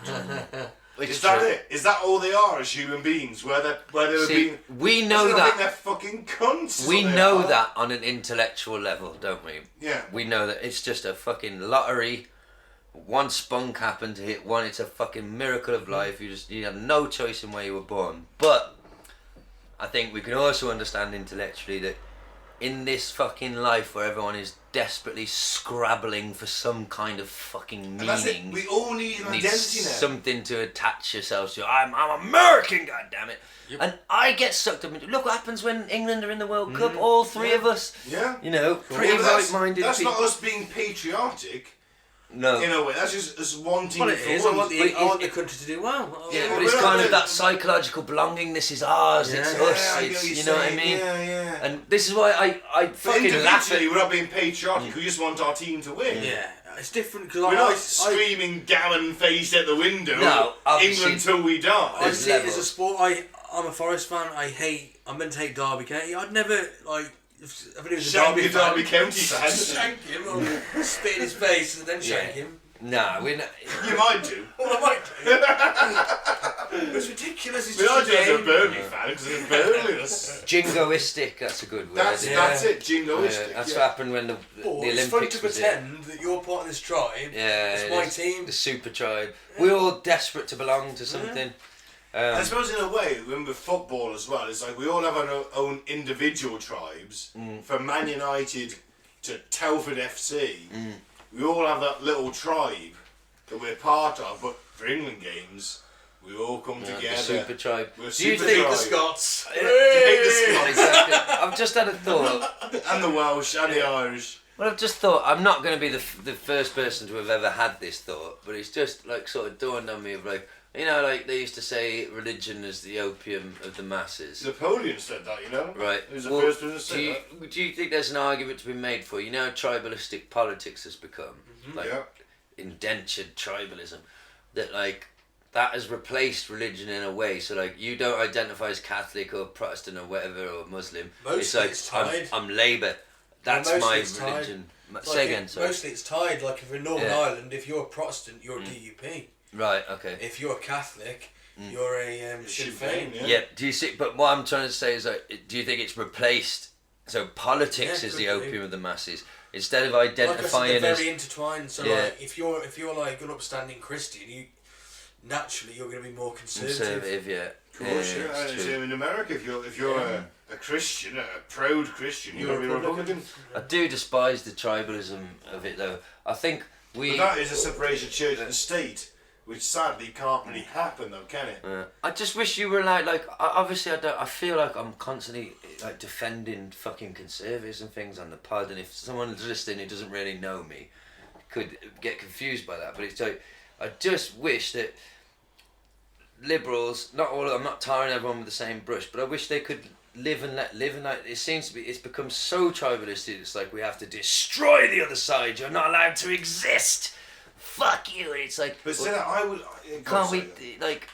S3: Which
S2: Is that
S3: true.
S2: it? Is that all they are as human beings? Where they were
S3: See,
S2: being?
S3: we know
S2: I think
S3: that.
S2: they're fucking cunts. is
S3: We
S2: what they
S3: know
S2: are.
S3: that on an intellectual level, don't we?
S2: Yeah.
S3: We know that it's just a fucking lottery. One spunk happened to hit one. It's a fucking miracle of life. You have no choice in where you were born. But I think we can also understand intellectually that in this fucking life where everyone is desperately scrabbling for some kind of fucking
S2: And that's it.
S3: meaning,
S2: We all need an
S3: needs
S2: identity now.
S3: something to attach yourselves to. I'm American, goddammit.
S4: Yep.
S3: And I get sucked up into. Look what happens when England are in the World Cup. All three of us,
S2: Yeah.
S3: you know, pretty
S2: Yeah, but
S3: right-minded
S2: that's
S3: people.
S2: not us being patriotic.
S3: No.
S2: In a way, that's just wanting.
S4: Well, it
S2: for
S4: is. I
S2: once.
S4: want the country to do well.
S3: Yeah,
S2: Yeah,
S3: but it's
S2: we're
S3: kind
S2: not
S3: of that psychological belonging. This is ours. It's
S2: Yeah,
S3: us.
S2: I get
S3: It's,
S2: what
S3: you
S2: you're
S3: know what I
S2: saying.
S3: mean?
S2: Yeah.
S3: And this is why I
S2: But
S3: fucking laugh at.
S2: individually, we're not being patriotic. We just want our team to win.
S4: Yeah, it's different because
S2: We're not screaming gammon faced at the window.
S3: No, obviously.
S2: England till we die.
S4: I see it as a
S3: levels.
S4: sport. I'm a Forest fan. I'm meant to hate Derby County. I'd never like. If it was a
S2: Shank
S4: Derby
S2: your
S4: fan,
S2: Derby County fan.
S4: shank him or spit in his face and then shank him.
S3: Nah, we're not.
S2: You might do.
S4: Well, I might do. It's ridiculous. It's
S2: But I
S4: just
S2: do as a
S4: game.
S2: Burnley fan because it's Burnley.
S3: Jingoistic. That's a good word.
S2: That's it. Jingoistic.
S3: That's
S2: yeah.
S3: what happened when the
S4: But
S3: Olympics
S4: it's fun to
S3: was it.
S4: pretend that you're part of this tribe.
S3: Yeah,
S4: it's
S3: it
S4: my
S3: is.
S4: team.
S3: The super tribe. We're all desperate to belong to something.
S2: I suppose in a way, when with football as well, it's like we all have our own individual tribes. From Man United to Telford FC, we all have that little tribe that we're part of. But for England games, we all come
S3: The
S2: together.
S3: super tribe.
S2: We're
S3: Do you
S2: super
S3: think
S2: tribe.
S4: The Scots.
S2: Hate the Scots
S3: Exactly. I've just had a thought.
S2: and the Welsh and the Irish.
S3: Well, I've just thought, I'm not going to be the first person to have ever had this thought, but it's just like sort of dawned on me of like, you know, like they used to say religion is the opium of the masses.
S2: Napoleon said that, you know.
S3: Right.
S2: He was the
S3: Well,
S2: first person to say that.
S3: do you think there's an argument to be made for, you know, how tribalistic politics has become? Like
S2: Yeah.
S3: indentured tribalism. That like, that has replaced religion in a way. So like, you don't identify as Catholic or Protestant or whatever or Muslim.
S4: Mostly
S3: it's like,
S4: it's tied.
S3: I'm Labour. That's
S4: mostly
S3: my
S4: it's tied.
S3: religion.
S4: Like
S3: Say again, sorry.
S4: Mostly it's tied. Like if you're in Northern
S3: Yeah.
S4: Ireland, if you're a Protestant, you're a DUP.
S3: Right, okay.
S4: If you're a Catholic, you're a Sinn Féin.
S2: yeah.
S3: Yeah, do you see? But what I'm trying to say is, like, do you think it's replaced? So politics
S4: Yeah,
S3: is
S4: could
S3: the
S4: be.
S3: opium of the masses. Instead of
S4: Like I said,
S3: identifying
S4: they're
S3: as
S4: very intertwined. So
S3: Yeah.
S4: like, if you're like an upstanding Christian, you naturally you're going to be more
S3: conservative, yeah.
S2: Of course, yeah.
S3: it's
S2: And
S3: true.
S2: same in America. If you're a Christian, a proud Christian, you're a Republican.
S3: I do despise the tribalism of it, though. I think we.
S2: But that is a separation of church and state, which sadly can't really happen, though, can it?
S3: I just wish you were allowed. Like, obviously, I don't. I feel like I'm constantly like defending fucking conservatives and things on the pod, and if someone's listening who doesn't really know me, could get confused by that. But it's like, I just wish that liberals, not all of them, I'm not tarring everyone with the same brush, but I wish they could live and let live, and like, it seems to be, it's become so tribalistic. It's like we have to destroy the other side. You're not allowed to exist. Fuck you. And it's like,
S2: But still, I would.
S3: can't we like?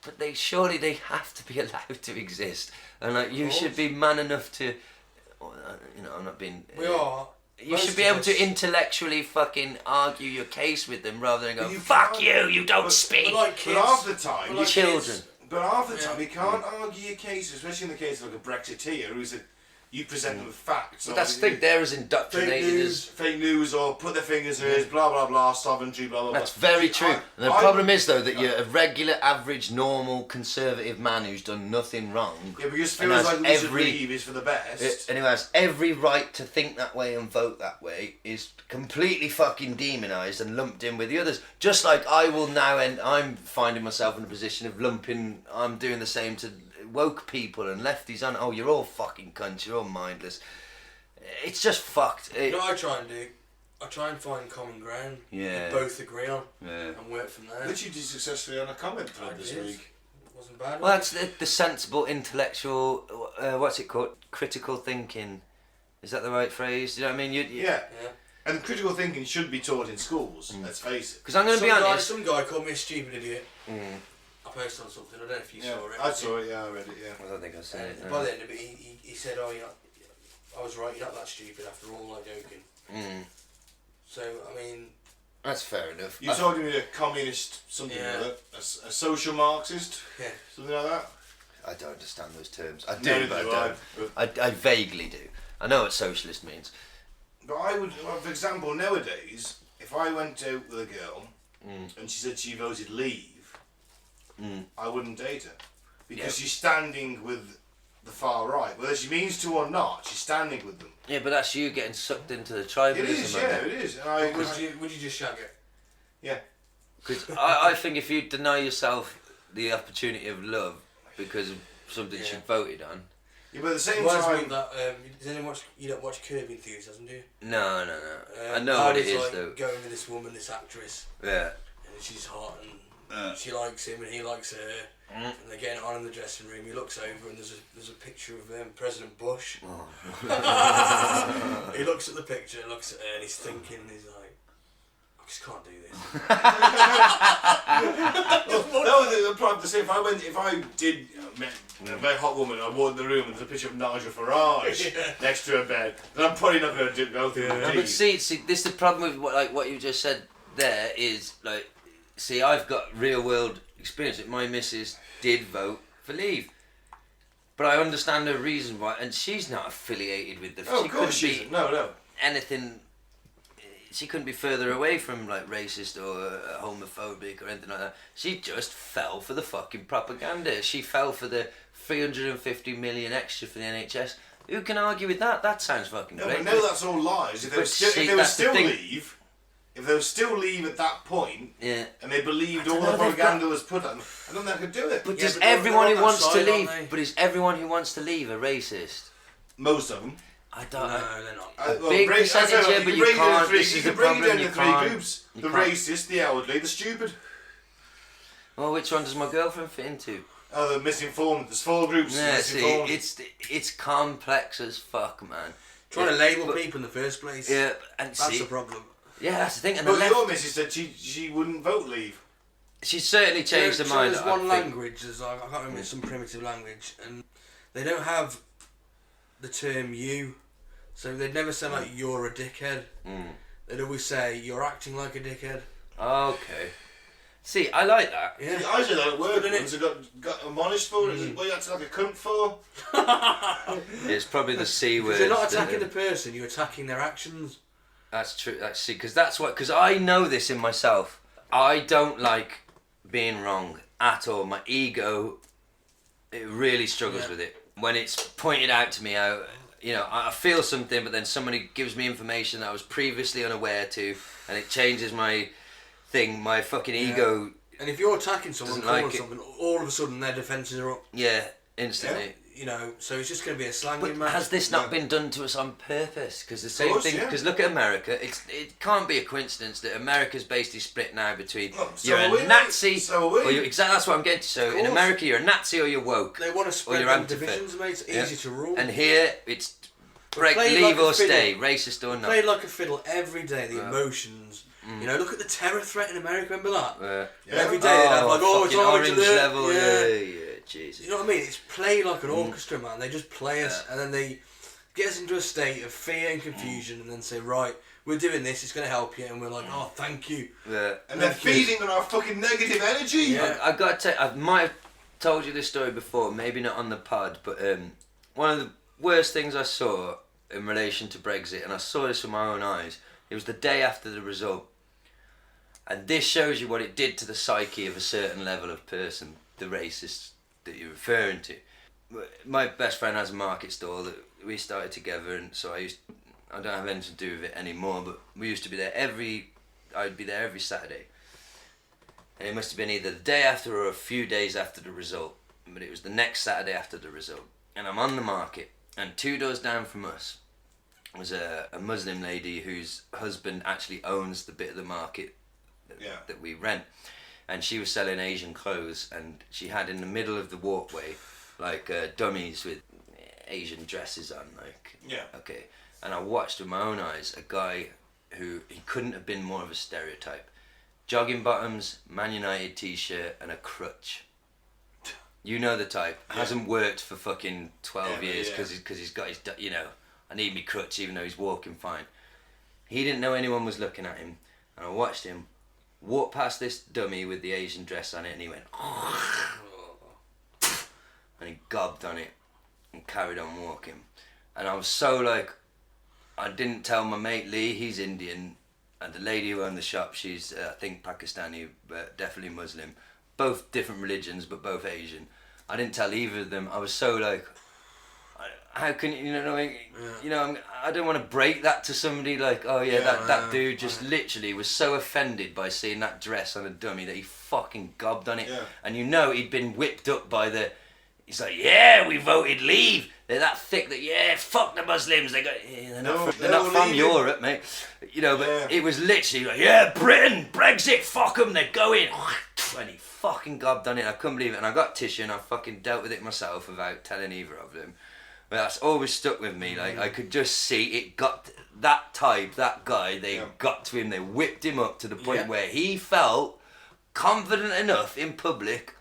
S3: But they surely they have to be allowed to exist, and like you should be man enough to, you know, I'm not being.
S4: We are.
S3: You
S4: Most
S3: should be
S4: of
S3: able to
S4: us.
S3: intellectually fucking argue your case with them rather than go,
S2: You
S3: fuck
S2: can't.
S3: you don't
S2: But-
S3: speak.
S4: But like
S2: But
S4: kids,
S2: half the time,
S4: but like
S3: children.
S4: kids,
S2: But half the time, you can't argue your case, especially in the case of like a Brexiteer who's you present them with facts.
S3: But
S2: or
S3: that's the thing, they're as indoctrinated as.
S2: fake news, or put their fingers in his, blah blah blah, sovereignty, blah blah blah.
S3: That's very true.
S2: I-
S3: And the
S2: I
S3: problem
S2: would-
S3: is though that you're a regular, average, normal, conservative man who's done nothing wrong.
S2: Yeah, because it
S3: and
S2: feels
S3: has
S2: like we should believe is for the best.
S3: And who has every right to think that way and vote that way is completely fucking demonised and lumped in with the others. Just like I will now, and I'm finding myself in a position of lumping. I'm doing the same to woke people and lefties. On you're all fucking cunts. You're all mindless. It's just fucked.
S4: you know what I try and do? I try and find common ground.
S3: Yeah.
S4: We both agree on
S3: Yeah.
S4: and work from there.
S2: Which you did successfully on a comment
S4: I
S2: thread this
S4: did.
S2: week.
S4: It wasn't bad.
S3: Well,
S4: was
S3: that's the sensible, intellectual. What's it called? Critical thinking. Is that the right phrase? Do you know what I mean?
S2: Yeah.
S4: it? Yeah.
S2: And critical thinking should be taught in schools, let's face it.
S3: Because I'm going to be honest.
S4: Some guy called me a stupid idiot. I posted on something. I don't know if you
S2: Yeah,
S4: saw it.
S2: I saw it, yeah, I read it, yeah.
S3: I don't think I've seen it.
S4: And by the end of it, he said, "Oh, you're not, I was right. You're not that stupid after all." Like joking. So I mean,
S3: That's fair enough.
S2: You told me a communist, something
S4: Yeah.
S2: like that, a social Marxist,
S4: yeah.
S2: something like that.
S3: I don't understand those terms. I do,
S2: Neither
S3: but I
S2: do
S3: don't.
S2: I, but-
S3: I vaguely do. I know what socialist means.
S2: But I would, well, for example, nowadays, if I went out with a girl and she said she voted leave, I wouldn't date her. Because
S3: Yeah.
S2: she's standing with the far right. Whether she means to or not, she's standing with them.
S3: Yeah, but that's you getting sucked into the tribalism.
S2: It is, yeah, it is. And I,
S4: Would you just shag it?
S2: yeah.
S3: Because I think if you deny yourself the opportunity of love because of something
S4: Yeah.
S3: she voted on,
S2: Yeah, but at the same
S4: Reminds me
S2: time...
S4: of that, does anyone watch, you don't watch Curb Enthusiasm, do you?
S3: No. I know what it is,
S4: like
S3: though.
S4: going with this woman, this actress,
S3: Yeah.
S4: and she's hot, and she likes him, and he likes her, and they're getting it on in the dressing room. He looks over, and there's a picture of President Bush.
S3: Oh.
S4: He looks at the picture, looks at her, and he's thinking, and he's like, I just can't do this.
S2: No, the problem is if I did met a very hot woman, I walked in the room and there's a picture of Nigel Farage next to her bed, then I'm probably not going to go through the
S3: But see, this is the problem with what you just said there is, like, see, I've got real world experience. My missus did vote for leave. But I understand her reason why, and she's not affiliated with the...
S2: Oh, of course she isn't. No.
S3: Anything... She couldn't be further away from, like, racist or homophobic or anything like that. She just fell for the fucking propaganda. She fell for the 350 million extra for the NHS. Who can argue with that? That sounds fucking
S2: No,
S3: great.
S2: but no, that's all lies. If there was still leave at that point,
S3: Yeah.
S2: and they believed all the propaganda was put on, I don't think they could do it.
S3: But
S4: Yeah,
S3: does
S4: but
S3: everyone
S4: they're
S3: who
S4: on
S3: wants
S4: that
S3: to
S4: side,
S3: leave?
S4: aren't they?
S3: But is everyone who wants to leave a racist?
S2: Most of them.
S3: I don't.
S4: No, they're not.
S3: Big percentage, yeah, but you can't. This is the
S2: bring it
S3: problem.
S2: down
S3: You
S2: to three
S3: can't.
S2: groups:
S3: You
S2: the
S3: can't.
S2: racist, the elderly, the stupid.
S3: Well, which one does my girlfriend fit into?
S2: Oh, the misinformed. There's 4 groups.
S3: Yeah,
S2: Misinformed.
S3: see, it's complex as fuck, man.
S4: Trying to
S3: Yeah,
S4: label
S3: but-
S4: people in the first place.
S3: Yeah, and
S4: That's
S3: see,
S4: the problem.
S3: yeah, that's the thing. And the
S2: But
S3: left,
S2: your missus said she wouldn't vote leave.
S3: she's certainly changed her mind.
S4: There's
S3: I
S4: one
S3: think.
S4: language, there's like, I can't remember, it's some primitive language, and they don't have the term you, so they'd never say like you're a dickhead. They'd always say you're acting like a dickhead.
S3: Okay. See, I like that.
S4: Yeah.
S2: I said that at work
S4: Isn't it?
S2: once. I got admonished for it. What you acting like a cunt for?
S3: It's probably the C word.
S4: Because you're not attacking the person, you're attacking their actions.
S3: That's true. See, because I know this in myself. I don't like being wrong at all. My ego, it really struggles with it when it's pointed out to me. I feel something, but then somebody gives me information that I was previously unaware to, and it changes my thing. My fucking ego.
S4: And if you're attacking someone,
S3: Doesn't
S4: calling
S3: like it.
S4: something, all of a sudden their defences are up.
S3: Yeah, instantly.
S4: You know, so it's just going to be a slanging
S3: But
S4: match.
S3: has this not been done to us on purpose? Because the same
S2: course,
S3: thing.
S2: yeah.
S3: Because look at America. It can't be a coincidence that America's basically split now between
S2: So
S3: you're
S2: are we,
S3: a
S2: mate.
S3: Nazi.
S2: So are we.
S3: Or exactly that's what I'm getting to. So in
S4: course.
S3: America, you're a Nazi or you're woke.
S4: They want to
S3: or
S4: spread
S3: you're
S4: them
S3: anti-fit.
S4: divisions, mate. It's
S3: Yeah.
S4: easy to rule.
S3: And here it's break,
S4: played
S3: leave
S4: like a
S3: or
S4: fiddle.
S3: stay, racist or not.
S4: Played like a fiddle every day. The emotions. You know, look at the terror threat in America. Remember that?
S2: Yeah.
S4: Every day they'd have like, oh, it's
S3: fucking
S4: orange
S3: orange
S4: alert.
S3: level.
S4: Yeah.
S3: Yeah, Jesus.
S4: You know what I mean? It's played like an orchestra, man. They just play us, and then they get us into a state of fear and confusion, and then say, right, we're doing this. It's going to help you, and we're like, oh, thank you.
S3: Yeah.
S2: And they're feeding on our fucking negative energy.
S4: Yeah.
S3: I've got to tell I might have told you this story before, maybe not on the pod, but one of the worst things I saw in relation to Brexit, and I saw this with my own eyes, it was the day after the result. And this shows you what it did to the psyche of a certain level of person, the racist that you're referring to. My best friend has a market stall that we started together, and so I don't have anything to do with it anymore, but we used to be there I'd be there every Saturday. And it must have been either the day after or a few days after the result, but it was the next Saturday after the result. And I'm on the market, and 2 doors down from us was a Muslim lady whose husband actually owns the bit of the market that we rent. And she was selling Asian clothes, and she had in the middle of the walkway like dummies with Asian dresses on, like.
S2: Yeah.
S3: Okay. And I watched with my own eyes a guy who, he couldn't have been more of a stereotype. Jogging bottoms, Man United t-shirt, and a crutch. You know the type. Hasn't worked for fucking 12 years because he's got his, I need me crutch even though he's walking fine. He didn't know anyone was looking at him, and I watched him walk past this dummy with the Asian dress on it, and he went, and he gobbed on it and carried on walking. And I was so like, I didn't tell my mate Lee, he's Indian, and the lady who owned the shop, she's I think Pakistani, but definitely Muslim. Both different religions, but both Asian. I didn't tell either of them. I was so like, how can you know? I don't want to break that to somebody. Like, oh yeah, that dude just literally was so offended by seeing that dress on a dummy that he fucking gobbed on it.
S2: Yeah.
S3: And he'd been whipped up by the. He's like, yeah, we voted leave. They're that thick that, yeah, fuck the Muslims. They're
S2: No,
S3: not
S2: they'll
S3: from
S2: leave you.
S3: Europe, mate. You know, but
S2: Yeah.
S3: it was literally like, yeah, Britain, Brexit, fuck them, they're going. And he fucking gobbed on it. I couldn't believe it. And I got tissue and I fucking dealt with it myself without telling either of them. But that's always stuck with me. Like, I could just see it got that type, that guy, they got to him, they whipped him up to the point where he felt confident enough in public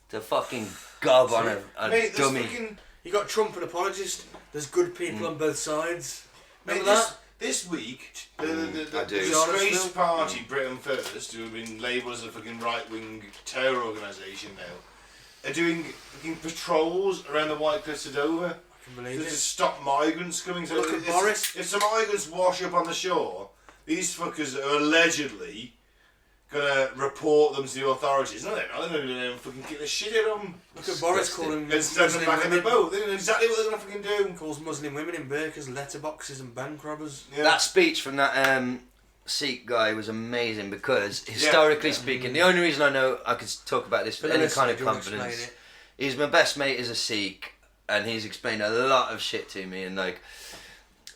S3: to fucking gob on a
S2: Mate, there's
S3: dummy.
S2: fucking...
S4: You got Trump an apologist. There's good people on both sides.
S2: Mate,
S4: Remember that?
S2: this week,
S3: I
S2: the
S3: do.
S2: disgraced party, Britain First, who have been labelled as a fucking right-wing terror organisation now, are doing fucking patrols around the White Cliffs of Dover
S4: I can believe
S2: to
S4: it.
S2: stop migrants coming. So
S4: Look at Boris.
S2: If some migrants wash up on the shore, these fuckers are allegedly gonna report them to the authorities. No, they're not. They're gonna fucking kick the shit out of them
S4: Look at Boris calling
S2: and send them
S4: Muslim
S2: back in the
S4: women.
S2: boat. They know exactly what they're gonna fucking do.
S4: Calls Muslim women in burqas letterboxes and bank robbers.
S2: Yeah.
S3: That speech from that Sikh guy was amazing because, historically speaking, the only reason I know I could talk about this with
S4: But
S3: any
S4: listen,
S3: kind of
S4: do you want to
S3: confidence
S4: explain
S3: is my best mate is a Sikh and he's explained a lot of shit to me, and like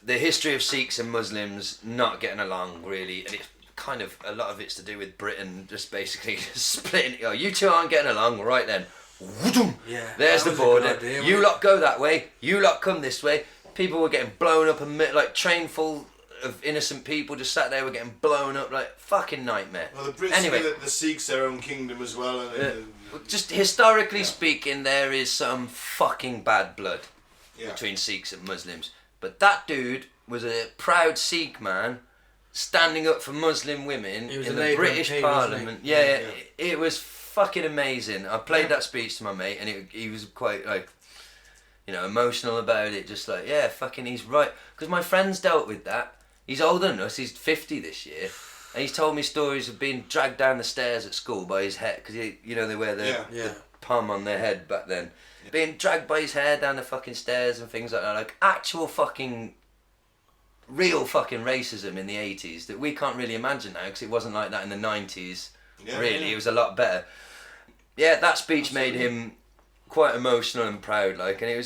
S3: the history of Sikhs and Muslims not getting along really, and it's kind of a lot of it's to do with Britain just basically splitting. Oh, you two aren't getting along, right then?
S4: Yeah,
S3: There's
S4: that
S3: the
S4: was a good
S3: border.
S4: idea,
S3: You
S4: wasn't
S3: lot go that way. You lot come this way. People were getting blown up, and like train full of innocent people just sat there, were getting blown up, like fucking nightmare.
S2: Well, the Brits
S3: Anyway.
S2: say that the Sikhs their own kingdom as well. And,
S3: Just historically speaking, there is some fucking bad blood
S2: yeah.
S3: between Sikhs and Muslims. But that dude was a proud Sikh man standing up for Muslim women
S4: He was
S3: in
S4: a
S3: the
S4: Labour
S3: British
S4: MP, wasn't he?
S3: Parliament. Yeah, it was fucking amazing. I played that speech to my mate, and he was quite like, you know, emotional about it. Just like, yeah, fucking, he's right. Because my friend's dealt with that. He's older than us. He's 50 this year. And he's told me stories of being dragged down the stairs at school by his head, because you know they wear the palm on their head back then. Being dragged by his hair down the fucking stairs and things like that, like actual fucking, real fucking racism in the 80s that we can't really imagine now, because it wasn't like that in the 90s.
S2: Yeah,
S3: Really,
S2: yeah.
S3: it was a lot better. Yeah, that speech made him quite emotional and proud, like, and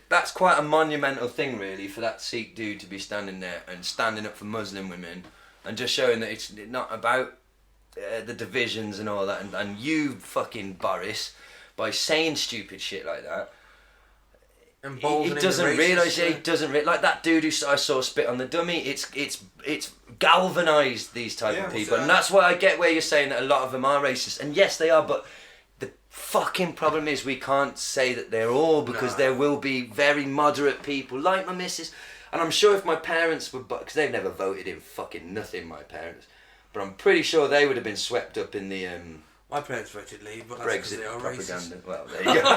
S3: that's quite a monumental thing really for that Sikh dude to be standing there and standing up for Muslim women. And just showing that it's not about the divisions and all that. And you fucking Boris, by saying stupid shit like that, he doesn't realise. He doesn't like that dude who I saw spit on the dummy. It's galvanised these type of people, and that's why I get where you're saying that a lot of them are racist. And yes, they are. But the fucking problem is we can't say that they're all, because there will be very moderate people like my missus. And I'm sure if my parents were, because they've never voted in fucking nothing, my parents, but I'm pretty sure they would have been swept up in the
S4: My parents voted Leave, but that's because
S3: Brexit
S4: they are
S3: propaganda.
S4: racist.
S3: Well, there you go.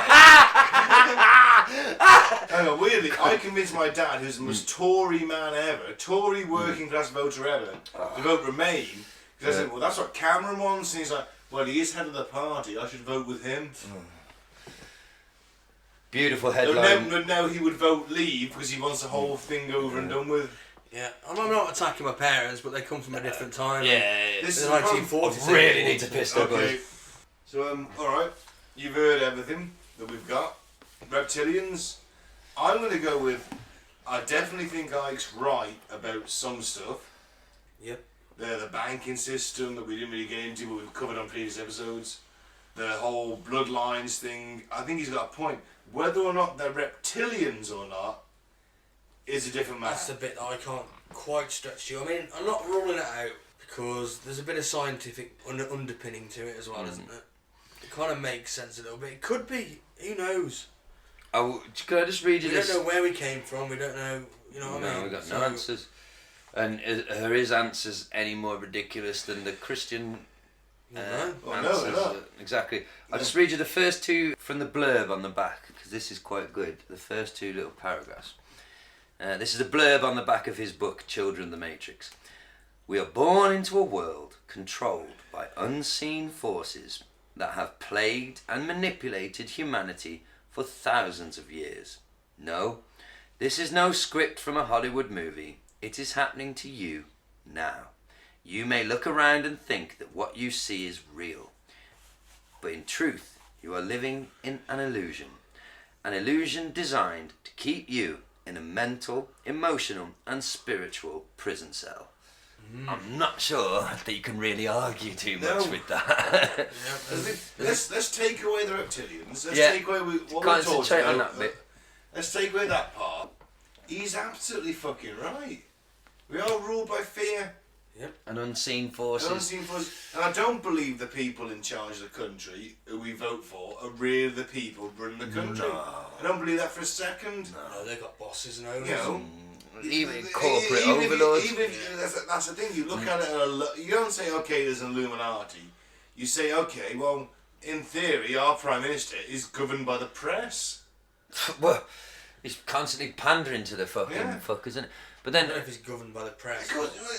S2: Hang on, weirdly, I convinced my dad, who's the most Tory man ever, Tory working class voter ever, to vote Remain. Because I said, well, that's what Cameron wants. And he's like, well, he is head of the party, I should vote with him.
S3: Beautiful
S2: But
S3: headline.
S2: now he would vote Leave because he wants the whole thing over and done with.
S4: Yeah, I'm not attacking my parents, but they come from a different time.
S2: This
S4: In
S2: is
S4: the
S2: the
S4: 1940s.
S3: really need to piss their
S2: Okay.
S3: boys.
S2: So, alright, you've heard everything that we've got. Reptilians. I'm going to go with, I definitely think Ike's right about some stuff.
S4: Yep.
S2: The banking system that we didn't really get into, but we've covered on previous episodes. The whole bloodlines thing. I think he's got a point. Whether or not they're reptilians or not is a different matter.
S4: That's the bit that I can't quite stretch to. I mean, I'm not ruling it out because there's a bit of scientific underpinning to it as well, isn't it? It kind of makes sense a little bit. It could be. Who knows?
S3: Could I just read you
S4: We
S3: this?
S4: don't know where we came from. We don't know. You know what I
S3: No,
S4: mean?
S3: we got
S4: So-
S3: no answers. And are his answers any more ridiculous than the
S4: No.
S3: Christian
S2: Oh, no,
S3: answers?
S2: they're not.
S3: Exactly. I'll just read you the first two from the blurb on the back, because this is quite good. The first two little paragraphs. This is a blurb on the back of his book, Children of the Matrix. We are born into a world controlled by unseen forces that have plagued and manipulated humanity for thousands of years. No, this is no script from a Hollywood movie. It is happening to you now. You may look around and think that what you see is real, but in truth, you are living in an illusion. an illusion designed to keep you in a mental, emotional and spiritual prison cell. I'm not sure that you can really argue too much with that.
S2: Let's take away the reptilians. Let's
S3: Yeah.
S2: take away what we talked
S3: Concentrate on
S2: about.
S3: that bit.
S2: Let's take away that part. He's absolutely fucking right. We are ruled by fear.
S3: And unseen forces.
S2: And I don't believe the people in charge of the country who we vote for are really the people running the country.
S3: No.
S2: I don't believe that for a second.
S4: No, they've got bosses and owners.
S2: You know,
S3: Even corporate
S2: even if you-
S3: overlords.
S2: even if that's the thing. You look at it. You don't say, okay, there's an Illuminati. You say, okay, well, in theory, our prime minister is governed by the press.
S3: Well, he's constantly pandering to the fucking fuckers, isn't it? But
S4: I
S3: then,
S4: don't know if he's governed by the press.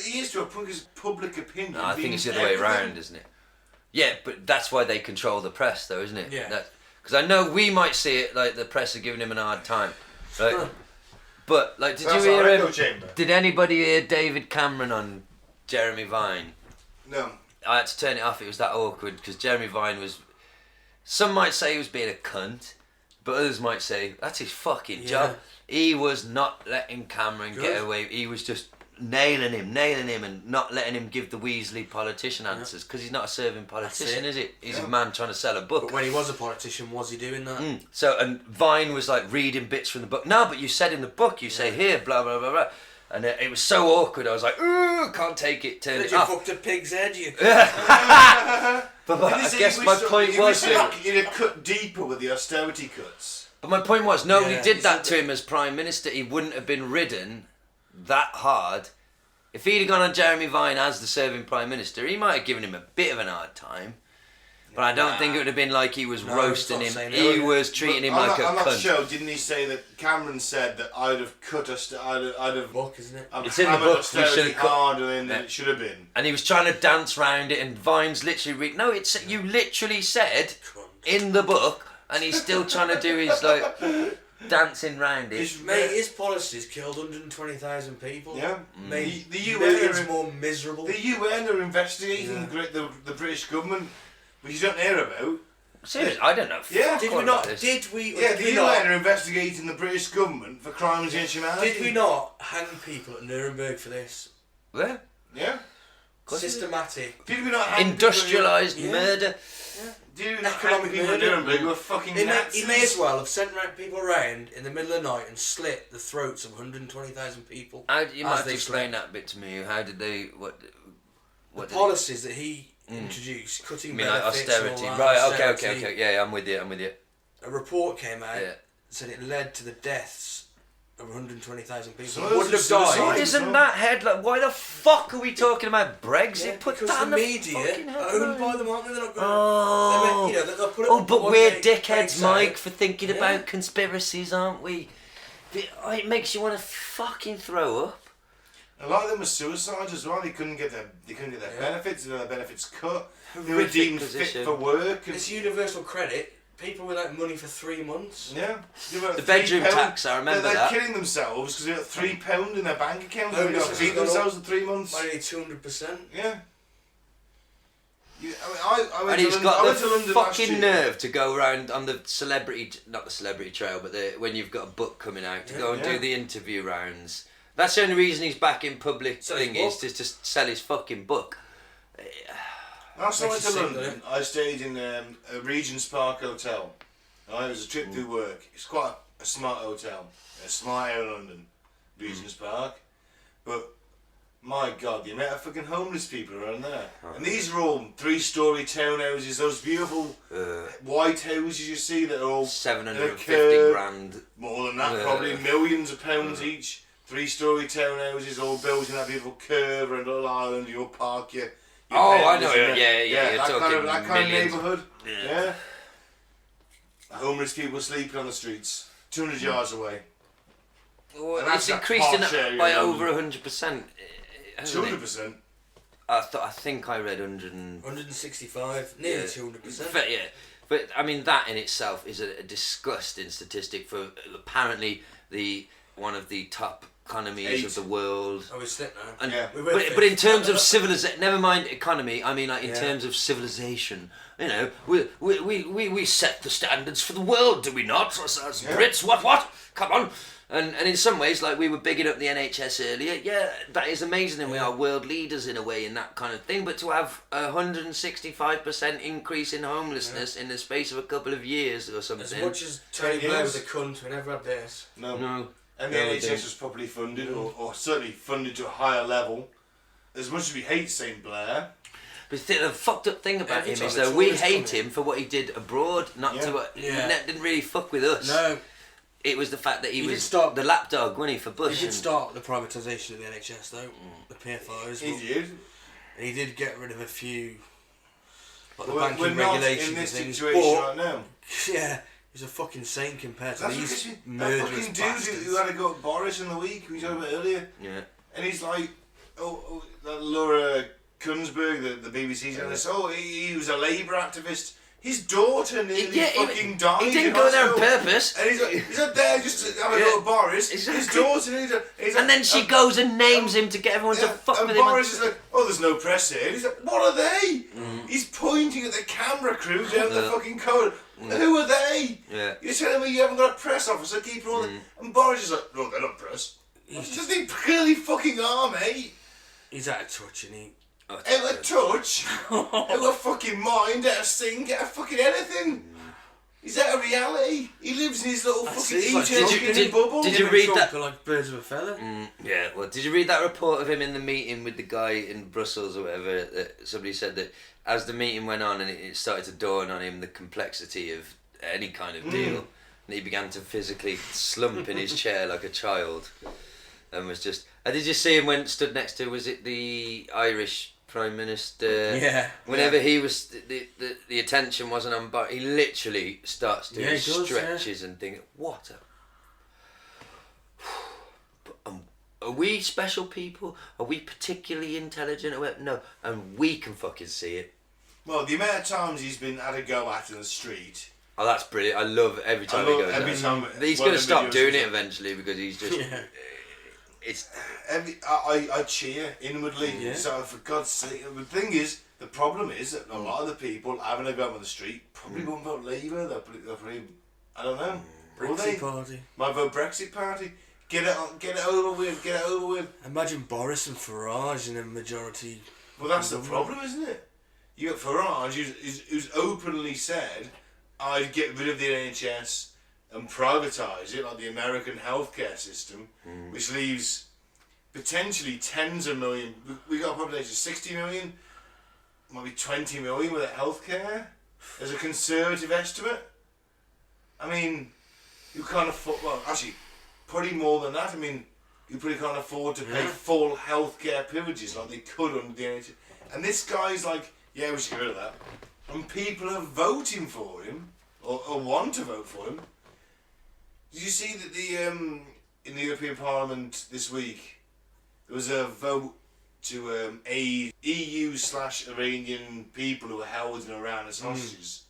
S2: He is to a point. His public opinion.
S3: no, I think
S2: means
S3: it's the other way
S2: everything.
S3: around, isn't it? Yeah, but that's why they control the press, though, isn't it?
S4: Yeah.
S3: Because I know we might see it like the press are giving him an hard time, right? But like, did
S2: That's
S3: you
S2: our
S3: hear
S2: echo
S3: him?
S2: chamber.
S3: Did anybody hear David Cameron on Jeremy Vine?
S2: No.
S3: I had to turn it off. It was that awkward because Jeremy Vine was. Some might say he was being a cunt, but others might say that's his fucking job. He was not letting Cameron get away. He was just nailing him, and not letting him give the Weasley politician answers because he's not a serving politician, is it? He's a man trying to sell a book.
S4: But when he was a politician, was he doing that?
S3: So, and Vine was like reading bits from the book. No, but you said in the book, you say here, blah, blah, blah, blah. And it was so awkward. I was like, ooh, can't take it. Turned
S4: Did
S3: it
S4: you
S3: off.
S4: fucked a pig's head, you
S3: But I guess my point was...
S2: You'd have cut deeper with the austerity cuts.
S3: But my point was, nobody
S4: Yeah,
S3: did
S4: he
S3: that
S4: said
S3: to him as Prime Minister. He wouldn't have been ridden that hard. If he'd have gone on Jeremy Vine as the serving Prime Minister, he might have given him a bit of an hard time. But I don't think it would have been like he was roasting
S4: it's
S3: him.
S4: not saying
S3: He
S4: that.
S3: was treating him
S2: I'm
S3: like
S2: not,
S3: a
S2: I'm not
S3: cunt.
S2: sure. Didn't he say that Cameron said that I'd have cut I'd have
S4: book, isn't it?
S3: It's in the
S2: hammered
S3: book, we
S2: austerity
S3: should've cut-
S2: harder than it should have been.
S3: And he was trying to dance round it, and Vine's literally no, it's you literally said in the book, and he's still trying to do his like dancing round it.
S4: His policies killed 120,000 people.
S2: Yeah.
S4: Made
S2: The UN
S4: millions
S2: are-
S4: more miserable.
S2: The UN are investigating the British government, which you don't hear about.
S3: Seriously, I don't know.
S2: Yeah.
S3: fuck
S4: Did
S3: all
S4: we not?
S3: about this.
S4: Did we?
S2: Yeah,
S4: did
S2: the
S4: we
S2: UN
S4: not?
S2: are investigating the British government for crimes against humanity.
S4: Did we not hang people at Nuremberg for this?
S3: Yeah.
S2: Yeah.
S4: Systematic.
S2: Did we not hang
S3: Industrialised
S4: Yeah.
S3: murder.
S2: Did we not hang
S4: Economic
S2: people at
S4: murder.
S2: Nuremberg who were fucking
S4: He
S2: Nazis?
S4: may as well have sent people around in the middle of the night and slit the throats of 120,000 people.
S3: You might have to
S4: they
S3: explain that bit to me. How did they? What
S4: The
S3: did
S4: policies that he introduced, cutting
S3: you mean like
S4: benefits,
S3: austerity?
S4: and all
S3: Right.
S4: that,
S3: Okay.
S4: austerity.
S3: Yeah, I'm with you.
S4: A report came out
S3: Yeah.
S4: said it led to the deaths of 120,000 people.
S2: So
S4: Who
S2: those
S4: wouldn't
S2: are
S4: have
S2: suicides.
S3: Why
S4: died.
S3: isn't that headline? Why the fuck are we talking about Brexit?
S4: Yeah,
S3: Put
S4: because
S3: that
S4: the
S3: in the
S4: media
S3: fucking
S4: are
S3: headline.
S4: owned by them, aren't they? They're not going
S3: Oh.
S4: to. They'll put it
S3: Oh,
S4: up
S3: but
S4: one
S3: we're
S4: day,
S3: dickheads,
S4: say,
S3: Mike, for thinking
S4: Yeah.
S3: about conspiracies, aren't we? It makes you want to fucking throw up.
S2: A lot of them were suicides as well. They couldn't get their benefits, and their benefits cut. They were
S3: Horrific
S2: deemed
S3: position.
S2: fit for work. And,
S4: It's universal credit. People without money for 3 months.
S2: yeah. They were
S3: The
S2: £3
S3: bedroom tax, I remember
S2: they're
S3: that.
S2: killing themselves because they got £3 in their bank account.
S4: Oh,
S2: and they got to
S4: this
S2: feed
S4: has gone
S2: themselves
S4: up.
S2: in 3 months.
S4: By nearly 200%.
S2: Yeah. I went
S3: And
S2: to
S3: he's
S2: London,
S3: got
S2: I went to London
S3: the
S2: last
S3: fucking
S2: year.
S3: nerve to go around on the celebrity, not the celebrity trail, but when you've got a book coming out, to go and
S2: Yeah.
S3: do the interview rounds. That's the only reason he's back in public
S4: Sell his
S3: thing is
S4: book.
S3: to just sell his fucking book.
S2: Last time I went
S4: Makes
S2: to
S4: you sick,
S2: London, I stayed in a Regent's Park hotel. It was a trip through work. It's quite a smart hotel. A smart area in London, Regent's Park. But my God, the amount of fucking homeless people around there. And these are all 3-story townhouses, those beautiful white houses you see that are all
S3: 750
S2: curve.
S3: grand.
S2: more than that, probably millions of pounds each. 3-story townhouses all built in that beautiful curve around Little Island. You'll park your
S3: Oh, I
S2: Bentleys
S3: know,
S2: in there.
S3: yeah, you're
S2: that
S3: talking
S2: that kind
S3: millions.
S2: of neighbourhood.
S3: Yeah.
S2: Yeah. Homeless people sleeping on the streets, 200 yards away.
S3: Well,
S2: And that's
S3: it's
S2: that
S3: increasing
S2: posh area
S3: by
S2: in
S3: over 100%. hasn't it?
S2: 200%.
S3: I think I read 100 and...
S4: 165, nearly
S3: Yeah.
S4: 200%.
S3: But yeah, but I mean that in itself is a disgusting statistic for apparently one of the top economies
S2: 8.
S3: of the world.
S4: Oh, we slipped now.
S3: And,
S2: Yeah.
S4: We went
S3: but in terms of civilization, never mind economy. I mean, like in
S4: Yeah.
S3: terms of civilization, you know, we set the standards for the world, do we not? As Brits, what? Come on. And in some ways, like we were bigging up the NHS earlier. Yeah, that is amazing, and we are world leaders in a way in that kind of thing. But to have 165% increase in homelessness in the space of a couple of years or something.
S4: As much as Tony
S2: 10
S4: Blair was
S2: years.
S4: a cunt, we never had this.
S3: No.
S2: And the
S3: No, we
S2: NHS
S3: didn't.
S2: was properly funded, or certainly funded to a higher level. As much as we hate St. Blair,
S3: But the fucked up thing about
S4: Every
S3: him
S4: time
S3: is
S4: the
S3: that we
S4: tourists
S3: hate
S4: come in.
S3: him for what he did abroad, not
S2: Yeah.
S3: to what
S4: Yeah.
S3: didn't really fuck with us.
S4: No,
S3: It was the fact that he
S4: He did
S3: was
S4: start-
S3: the lapdog, wasn't he, for Bush?
S4: he did
S3: and-
S4: start the privatisation of the NHS though, the PFIs.
S2: he
S4: but-
S2: did.
S4: And he did get rid of a few, like the
S2: We're
S4: banking
S2: not
S4: regulations
S2: in this
S4: and things.
S2: situation
S4: but,
S2: right now.
S4: yeah, he's a fucking saint compared to
S2: That's
S4: these
S2: because that
S4: murderous
S2: fucking dude
S4: bastards.
S2: who had to go at Boris in the week, we talked about earlier,
S3: Yeah.
S2: and he's like, that Laura Kunsberg, the BBC journalist, he was a Labour activist. His daughter nearly fucking died.
S3: He didn't
S2: in
S3: go there on
S2: hospital.
S3: purpose.
S2: And he's not there just to have a go at Boris.
S3: Exactly.
S2: His daughter nearly died.
S3: And then she goes and names him to get everyone to fuck
S2: and
S3: with him.
S2: Boris is like, there's no press here. He's like, what are they? He's pointing at the camera crew down the fucking corridor. Who are they?
S3: Yeah.
S2: You're telling me you haven't got a press officer keeping all the... And Boris is like, no, they're not press. Just they clearly fucking are, mate.
S4: He's out of touch, and he.
S3: Oh,
S2: Out of touch, out of fucking mind, out of sync, out of fucking anything. He's out of reality. He lives in his little
S4: That's
S2: fucking
S4: it, like,
S2: eternal
S3: did you-
S2: skinny bubble.
S3: did
S4: Him
S3: you
S4: and
S3: read
S4: Trump
S3: that-
S4: are like birds of a feather.
S3: Yeah, well, did you read that report of him in the meeting with the guy in Brussels or whatever? That somebody said that as the meeting went on and it started to dawn on him the complexity of any kind of deal, and he began to physically slump in his chair like a child, and was just. Did you see him when stood next to? Was it the Irish Prime Minister?
S4: Yeah.
S3: Whenever he was, the attention wasn't on, but he literally starts doing
S4: Yeah, he does,
S3: stretches and thinking, what a. Are we special people? Are we particularly intelligent? No, and we can fucking see it.
S2: Well, the amount of times he's been had a go at in the street.
S3: Oh, that's brilliant. I love every time
S2: I
S3: he
S2: love
S3: goes
S2: every
S3: out.
S2: time.
S3: He's
S2: one
S3: going to
S2: of the
S3: stop
S2: videos
S3: doing
S2: he's
S3: it
S2: on.
S3: eventually because he's just...
S4: Yeah.
S3: It's...
S2: I cheer inwardly.
S4: Yeah.
S2: So for God's sake, the thing is, the problem is that a lot of the people having a go on the street probably won't vote Labour. They'll probably, I don't know. Will they?
S4: Brexit party.
S2: Might vote Brexit Party. Get it over with. Get it over with.
S4: Imagine Boris and Farage in a majority.
S2: Well, that's the problem, isn't it? You got Farage, who's openly said, I'd get rid of the NHS and privatise it, like the American healthcare system, which leaves potentially tens of million. We got a population of 60 million, might be 20 million without healthcare, as a conservative estimate. I mean, you can't afford. Well, actually, probably more than that. I mean, you probably can't afford to pay full healthcare privileges like they could under the NHS. And this guy's like, yeah, we should get rid of that. And people are voting for him, or want to vote for him. Did you see that in the European Parliament this week, there was a vote to aid EU/Iranian people who were held in Iran as hostages,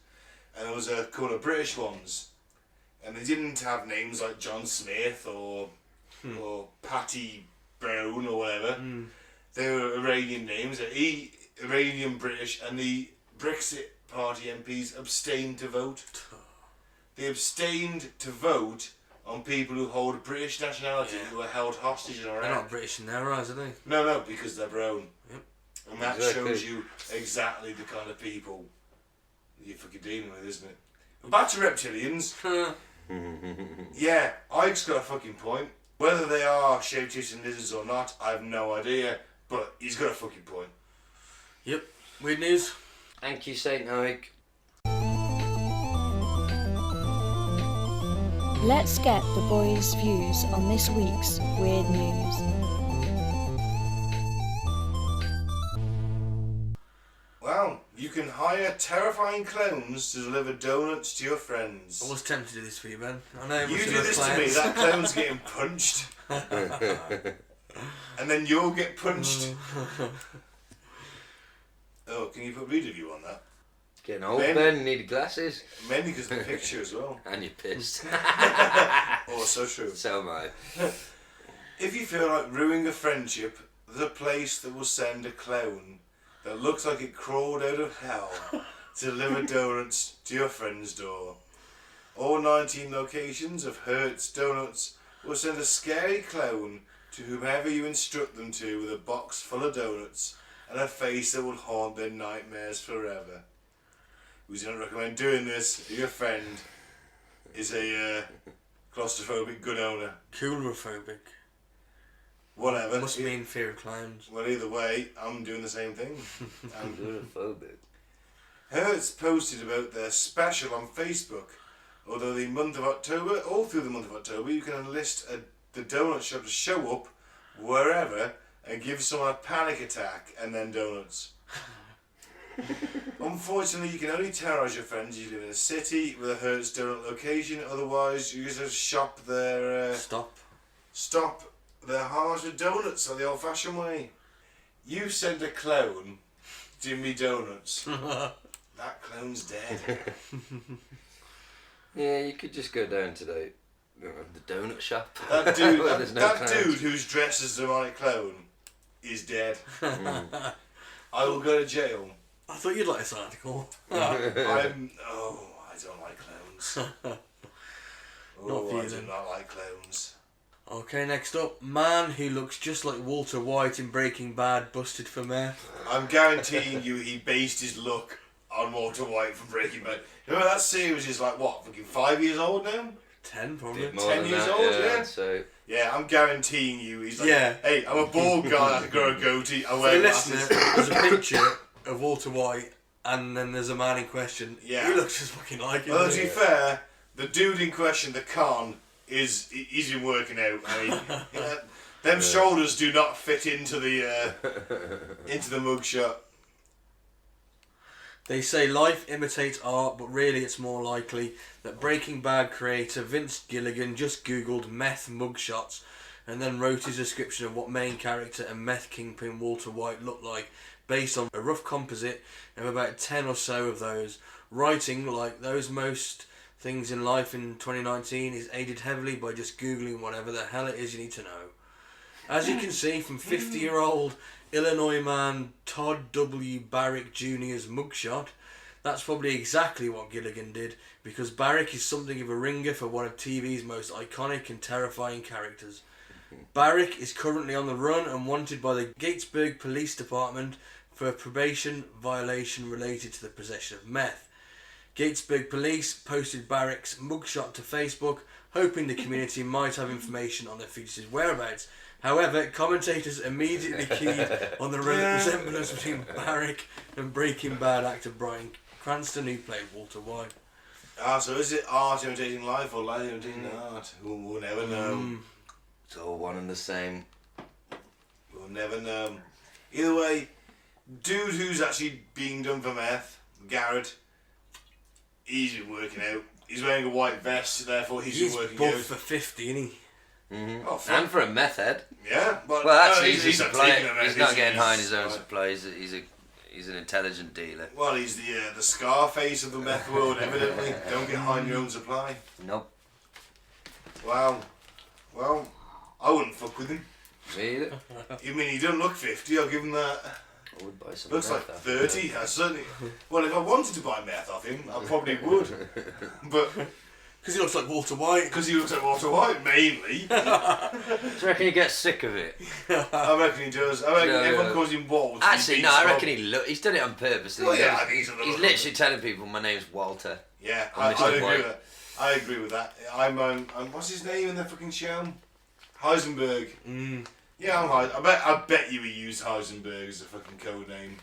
S2: and there was a couple of British ones, and they didn't have names like John Smith or Patty Brown or whatever. They were Iranian names, Iranian British, and the Brexit Party MPs abstained to vote. They abstained to vote on people who hold British nationality who are held hostage in Iran.
S4: They're not British in their eyes, are they?
S2: No, because they're brown.
S4: Yep.
S2: And that
S3: Exactly.
S2: shows you exactly the kind of people you're fucking dealing with, isn't it? But back to reptilians. Yeah, Ike's got a fucking point. Whether they are shape-shifting lizards or not, I have no idea. But he's got a fucking point.
S4: Yep. Weird news.
S3: Thank you, Saint Ike.
S5: Let's get the boys' views on this week's weird news.
S2: Well, you can hire terrifying clones to deliver donuts to your friends.
S4: I was tempted to do this for you, Ben. I know.
S2: You do this to me, that clone's getting punched. And then you'll get punched. Oh, can you put read review on that?
S3: Getting old,
S2: Ben.
S3: Ben. Need glasses.
S2: Mainly because of the picture as well.
S3: And you're pissed.
S2: Oh, so true.
S3: So am I.
S2: If you feel like ruining a friendship, there's a place that will send a clown that looks like it crawled out of hell to deliver donuts to your friend's door. All 19 locations of Hertz Donuts will send a scary clown to whomever you instruct them to with a box full of donuts and a face that will haunt their nightmares forever. We do not recommend doing this if your friend is a claustrophobic gun owner.
S4: Coulrophobic.
S2: Whatever.
S4: Must mean fear of clowns.
S2: Well, either way, I'm doing the same thing.
S3: Coulrophobic.
S2: Hertz posted about their special on Facebook. Although the month of October, all through the month of October, you can enlist the donut shop to show up wherever and give someone a panic attack and then donuts. Unfortunately, you can only terrorise your friends if you live in a city with a Hertz donut location. Otherwise, you just have to shop their stop their heart with donuts or the old-fashioned way. You send a clown to give me donuts. That clown's dead.
S3: Yeah, you could just go down to the donut shop.
S2: That dude,
S3: Well, there's no
S2: that
S3: clowns.
S2: dude who's dressed as the demonic clown is dead. I will go to jail.
S4: I thought you'd like this article.
S2: I don't like clowns.
S4: Not for you
S2: I do
S4: then.
S2: not like clowns.
S4: Okay, next up, man who looks just like Walter White in Breaking Bad busted for meth.
S2: I'm guaranteeing you he based his look on Walter White from Breaking Bad. You know that series is like, what, fucking 5 years old now?
S4: 10 probably.
S3: More
S2: 10
S3: than
S2: years
S3: that,
S2: old,
S3: yeah.
S2: yeah?
S3: So
S2: Yeah, I'm guaranteeing you he's like,
S4: Yeah.
S2: hey, I'm a bald guy, I can grow a goatee, I
S4: For
S2: wear
S4: the
S2: glasses.
S4: listener, there's a picture of Walter White and then there's a man in question.
S2: Yeah.
S4: He looks just fucking like him.
S2: Well, to
S4: doesn't
S2: be
S4: he?
S2: fair, the dude in question, the con, he's been working out. I mean, them shoulders do not fit into the mugshot.
S4: They say life imitates art, but really it's more likely that Breaking Bad creator Vince Gilligan just googled meth mugshots and then wrote his description of what main character and meth kingpin Walter White looked like based on a rough composite of about 10 or so of those. Writing, like those most things in life in 2019, is aided heavily by just googling whatever the hell it is you need to know. As you can see from 50-year-old Illinois man Todd W. Barrick Jr.'s mugshot, that's probably exactly what Gilligan did, because Barrick is something of a ringer for one of TV's most iconic and terrifying characters. Barrick is currently on the run and wanted by the Gatesburg Police Department for a probation violation related to the possession of meth. Gatesburg Police posted Barrick's mugshot to Facebook, hoping the community might have information on the fugitive whereabouts. However, commentators immediately keyed on the resemblance between Barrick and Breaking Bad actor Bryan Cranston, who played Walter White.
S2: Ah, so is it art imitating life or life imitating art? We'll never know.
S3: it's all one and the same.
S2: We'll never know. Either way, dude who's actually being done for meth, Garrett, he's been working out. He's wearing a white vest, therefore he's been working
S4: buff
S2: out.
S4: for 50, isn't he?
S2: Oh, fuck.
S3: And for a meth head.
S2: Yeah, but
S3: Well, that's
S2: he's
S3: easy
S2: not
S3: supply.
S2: taking them,
S3: He's
S2: is
S3: not
S2: he?
S3: getting high in his own
S2: Right.
S3: supply. He's an intelligent dealer.
S2: Well, he's the Scarface of the meth world, evidently. Don't get high in your own supply.
S3: Nope.
S2: Wow. Well, I wouldn't fuck with him.
S3: Me either.
S2: You mean he don't look 50? I'll give him that.
S3: I would buy some.
S2: Looks like
S3: meth after
S2: 30. I certainly. Well, if I wanted to buy meth off him, I probably would. But
S4: Because he looks like Walter White.
S2: because he looks like Walter White mainly,
S3: Do you reckon he gets sick of it?
S2: I reckon he does. I reckon
S3: Yeah,
S2: everyone
S3: yeah.
S2: calls him Walt.
S3: Actually, no. I reckon he's done it on purpose.
S2: Oh, yeah, I think he's a little-
S3: He's literally telling people, "My name's Walter."
S2: Yeah,
S3: And
S2: I
S3: Mr.
S2: agree
S3: White.
S2: with that. I agree with that. I'm what's his name in the fucking show? Heisenberg. Yeah, I'm I bet you he used Heisenberg as a fucking code name.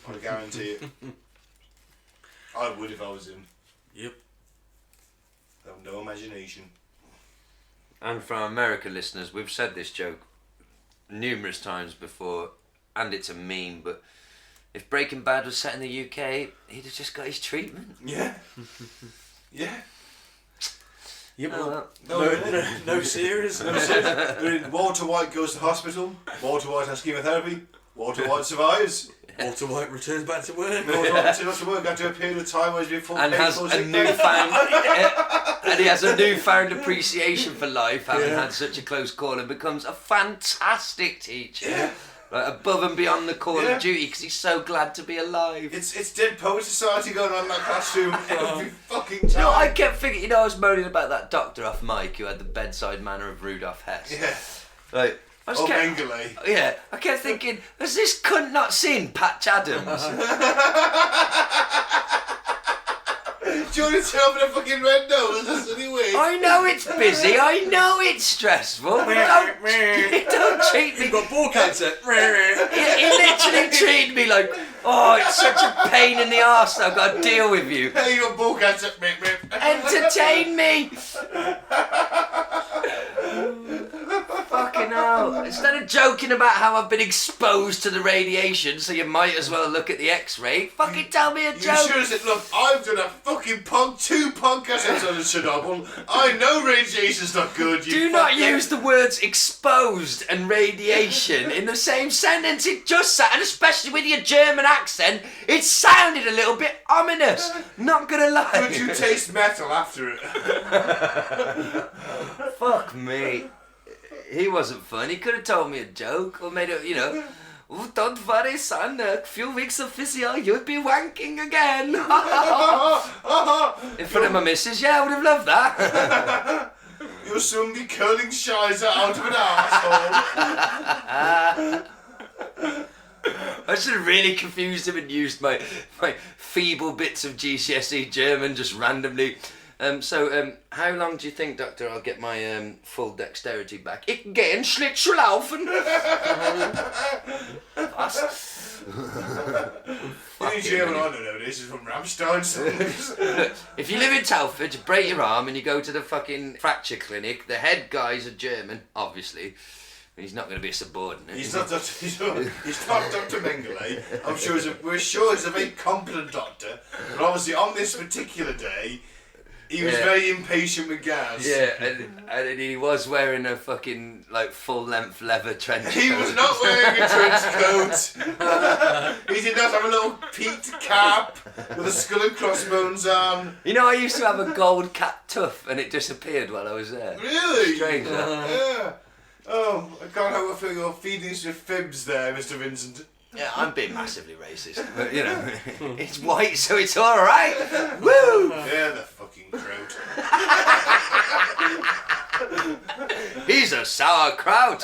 S2: I guarantee it. I would if I was him.
S4: Yep.
S2: I have no imagination.
S3: And for our American listeners, we've said this joke numerous times before, and it's a meme, but if Breaking Bad was set in the UK, he'd have just got his treatment.
S2: Yeah. Yeah.
S4: Yep.
S3: Oh,
S4: No serious.
S2: Walter White goes to hospital. Walter White has chemotherapy. Walter White survives.
S4: Walter White returns back to work.
S2: Got to appear the time where he's been full
S3: And has a newfound, and he has a newfound appreciation for life, having had such a close call, and becomes a fantastic teacher.
S2: Yeah.
S3: Like, above and beyond the call of duty, because he's so glad to be alive.
S2: It's Dead Poet Society going on in that classroom every fucking time.
S3: No, I kept thinking, I was moaning about that doctor off Mike who had the bedside manner of Rudolph Hess.
S2: Yeah.
S3: Like, I was
S2: Mengele.
S3: Yeah, I kept thinking, has this cunt not seen Patch Adams?
S2: Do you want to tell me the fucking red nose? Anyway.
S3: I know it's busy, I know it's stressful, but don't treat me.
S4: You've got ball cancer.
S3: He literally treated me like, oh, it's such a pain in the arse that I've got to deal with you.
S2: Hey, you got ball cancer.
S3: Entertain me! Fucking hell. Instead of joking about how I've been exposed to the radiation, so you might as well look at the X-ray, fucking tell me a joke.
S2: You should have said, look, I've done a fucking two podcast episodes of Chernobyl. I know radiation's not good.
S3: Do not use the words exposed and radiation in the same sentence. It just and especially with your German accent, it sounded a little bit ominous. Not gonna lie.
S2: Could you taste metal after it?
S3: Fuck me. He wasn't fun. He could have told me a joke or made a, oh, don't worry, son. A few weeks of physio, you'll be wanking again. In front of my missus, yeah, I would have loved that.
S2: You'll soon be curling shizer out of an arsehole.
S3: I should have really confused him and used my feeble bits of GCSE German just randomly. So, how long do you think, Doctor, I'll get my full dexterity back? Ich gehe Schlittschuhlaufen. Was?
S2: Any German I don't know this is from Rammstein songs.
S3: If you live in Telford, you break your arm and you go to the fucking fracture clinic, the head guy's a German, obviously. He's not going to be a subordinate.
S2: He's not Dr. Mengele. We're sure he's a very competent doctor. But obviously on this particular day, he was very impatient with Gaz.
S3: Yeah, and he was wearing a fucking, full length leather trench coat.
S2: He was not wearing a trench coat. He did not have a little peaked cap with a skull and crossbones on.
S3: I used to have a gold cat tuff and it disappeared while I was there.
S2: Really?
S3: Strange, that.
S2: Yeah. Oh, I can't help but feel you're feeding us with fibs there, Mr. Vincent.
S3: Yeah, I'm being massively racist, but it's white, so it's alright. Woo!
S2: Yeah, the fucking kraut.
S3: He's a sauerkraut.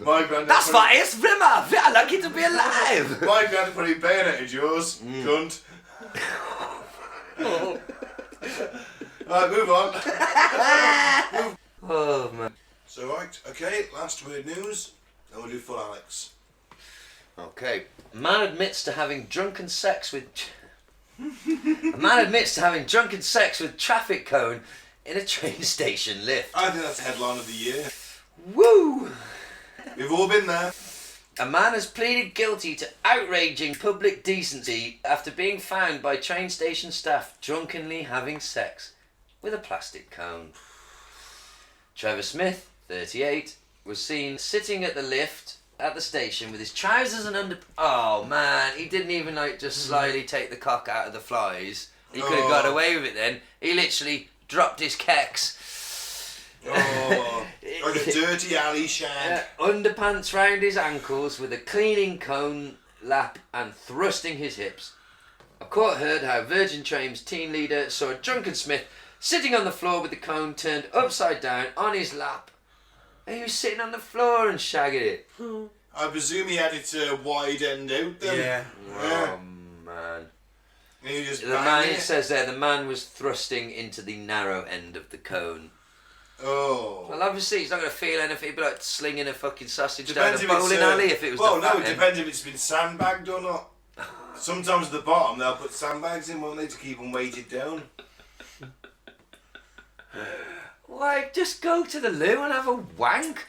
S2: My granddad.
S3: That's why it's Rimmer. We are lucky to be alive.
S2: My granddad probably bayoneted yours, cunt. Alright, move on.
S3: Oh man.
S2: So right, okay, last weird news, and we'll do full Alex.
S3: Okay. A man admits to having drunken sex with traffic cone in a train station lift.
S2: I think that's the headline of the year.
S3: Woo!
S2: We've all been there.
S3: A man has pleaded guilty to outraging public decency after being found by train station staff drunkenly having sex with a plastic cone. Trevor Smith, 38, was seen sitting at the lift at the station with his trousers and Oh man, he didn't even just slyly take the cock out of the flies. He could have got away with it then. He literally dropped his kecks.
S2: Oh, like a dirty alley shag.
S3: Underpants round his ankles with a cleaning cone lap and thrusting his hips. A court heard how Virgin Trains team leader saw a drunken Smith sitting on the floor with the cone turned upside down on his lap. And he was sitting on the floor and shagging it.
S2: I presume he had it wide end out then.
S4: Yeah.
S3: Oh man.
S2: And he just
S3: It says there, the man was thrusting into the narrow end of the cone.
S2: Oh.
S3: Well, obviously he's not going to feel anything. He'd be like slinging a fucking sausage
S2: Depends
S3: down a
S2: if it's,
S3: bowling alley if it was
S2: well,
S3: the
S2: no,
S3: fat
S2: it
S3: end.
S2: depends if it's been sandbagged or not. Sometimes at the bottom they'll put sandbags in, won't they, to keep them weighted down.
S3: Why, just go to the loo and have a wank?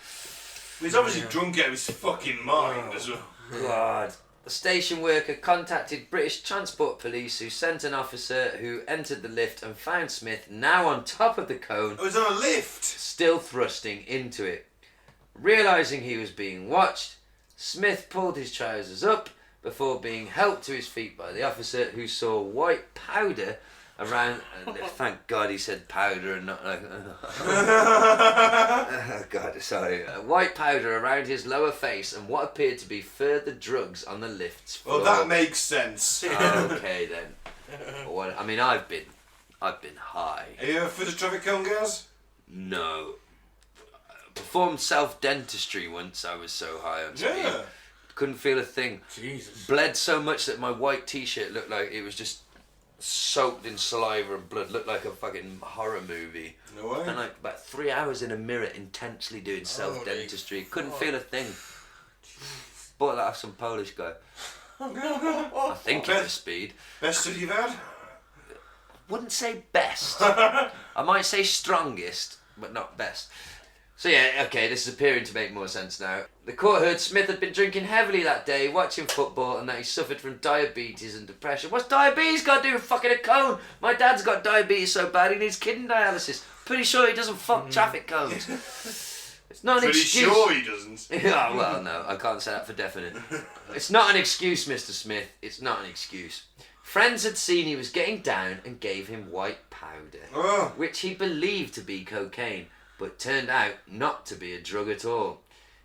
S2: He's obviously drunk out of his fucking mind as well.
S3: God. The station worker contacted British Transport Police, who sent an officer who entered the lift and found Smith now on top of the cone,
S2: Oh, he's on a lift.
S3: still thrusting into it. Realising he was being watched, Smith pulled his trousers up before being helped to his feet by the officer, who saw white powder around. And thank God he said powder and not like. Oh God, sorry. White powder around his lower face and what appeared to be further drugs on the lift's floor.
S2: Well, that makes sense.
S3: Okay then. Well, I mean, I've been high.
S2: Have you ever fitted a traffic cone, Gaz?
S3: No. Performed self-dentistry once. I was so high on speed.
S2: Yeah.
S3: Couldn't feel a thing.
S4: Jesus.
S3: Bled so much that my white t-shirt looked like it was just soaked in saliva and blood. Looked like a fucking horror movie.
S2: No way.
S3: And like about 3 hours in a mirror intensely doing self-dentistry. Couldn't feel a thing. Bought that off some Polish guy. I think it was speed.
S2: Best that you've had?
S3: Wouldn't say best. I might say strongest, but not best. So yeah, okay, this is appearing to make more sense now. The court heard Smith had been drinking heavily that day, watching football, and that he suffered from diabetes and depression. What's diabetes got to do with fucking a cone? My dad's got diabetes so bad he needs kidney dialysis. Pretty sure he doesn't fuck traffic cones. It's not an
S2: Pretty
S3: excuse.
S2: sure he doesn't.
S3: Yeah, well, no, I can't say that for definite. It's not an excuse, Mr. Smith. It's not an excuse. Friends had seen he was getting down and gave him white powder,
S2: Oh.
S3: which he believed to be cocaine, but turned out not to be a drug at all.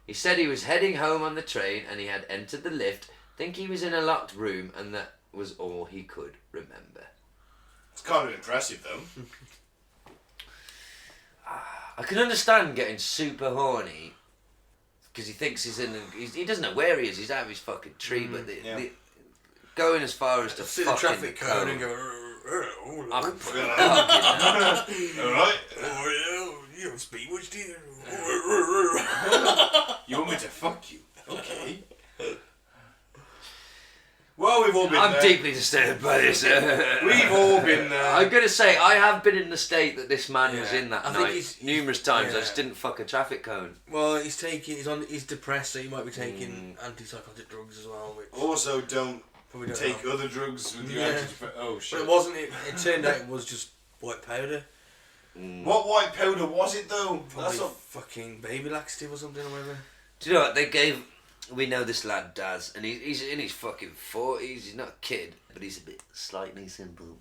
S3: He said he was heading home on the train and he had entered the lift, think he was in a locked room, and that was all he could remember.
S2: It's kind of impressive, though.
S3: I can understand getting super horny because he thinks he's in. He doesn't know where he is. He's out of his fucking tree. But going as far as to
S4: See the
S3: fucking
S4: traffic cone and go.
S3: I can put it
S2: Alright.
S4: Oh yeah, you don't speak much, do you?
S2: You want me to fuck you? Okay. Well, we've all been
S3: I'm
S2: there.
S3: deeply disturbed by this.
S2: We've all been there.
S3: I'm gonna say I have been in the state that this man was in that
S4: I think
S3: night
S4: he's
S3: numerous times. I
S4: yeah.
S3: just didn't fuck a traffic cone.
S4: Well, he's depressed, so he might be taking antipsychotic drugs as well. Which
S2: Also, don't
S4: probably don't
S2: take
S4: help.
S2: other drugs with your
S4: Yeah.
S2: Oh
S4: But
S2: shit.
S4: it wasn't. It turned out it was just white powder.
S2: What white powder was it though?
S4: Probably
S2: That's not.
S4: fucking baby laxative or something or whatever.
S3: Do you know what they gave? We know this lad Daz, and he's in his fucking 40s. He's not a kid, but he's a bit slightly simple.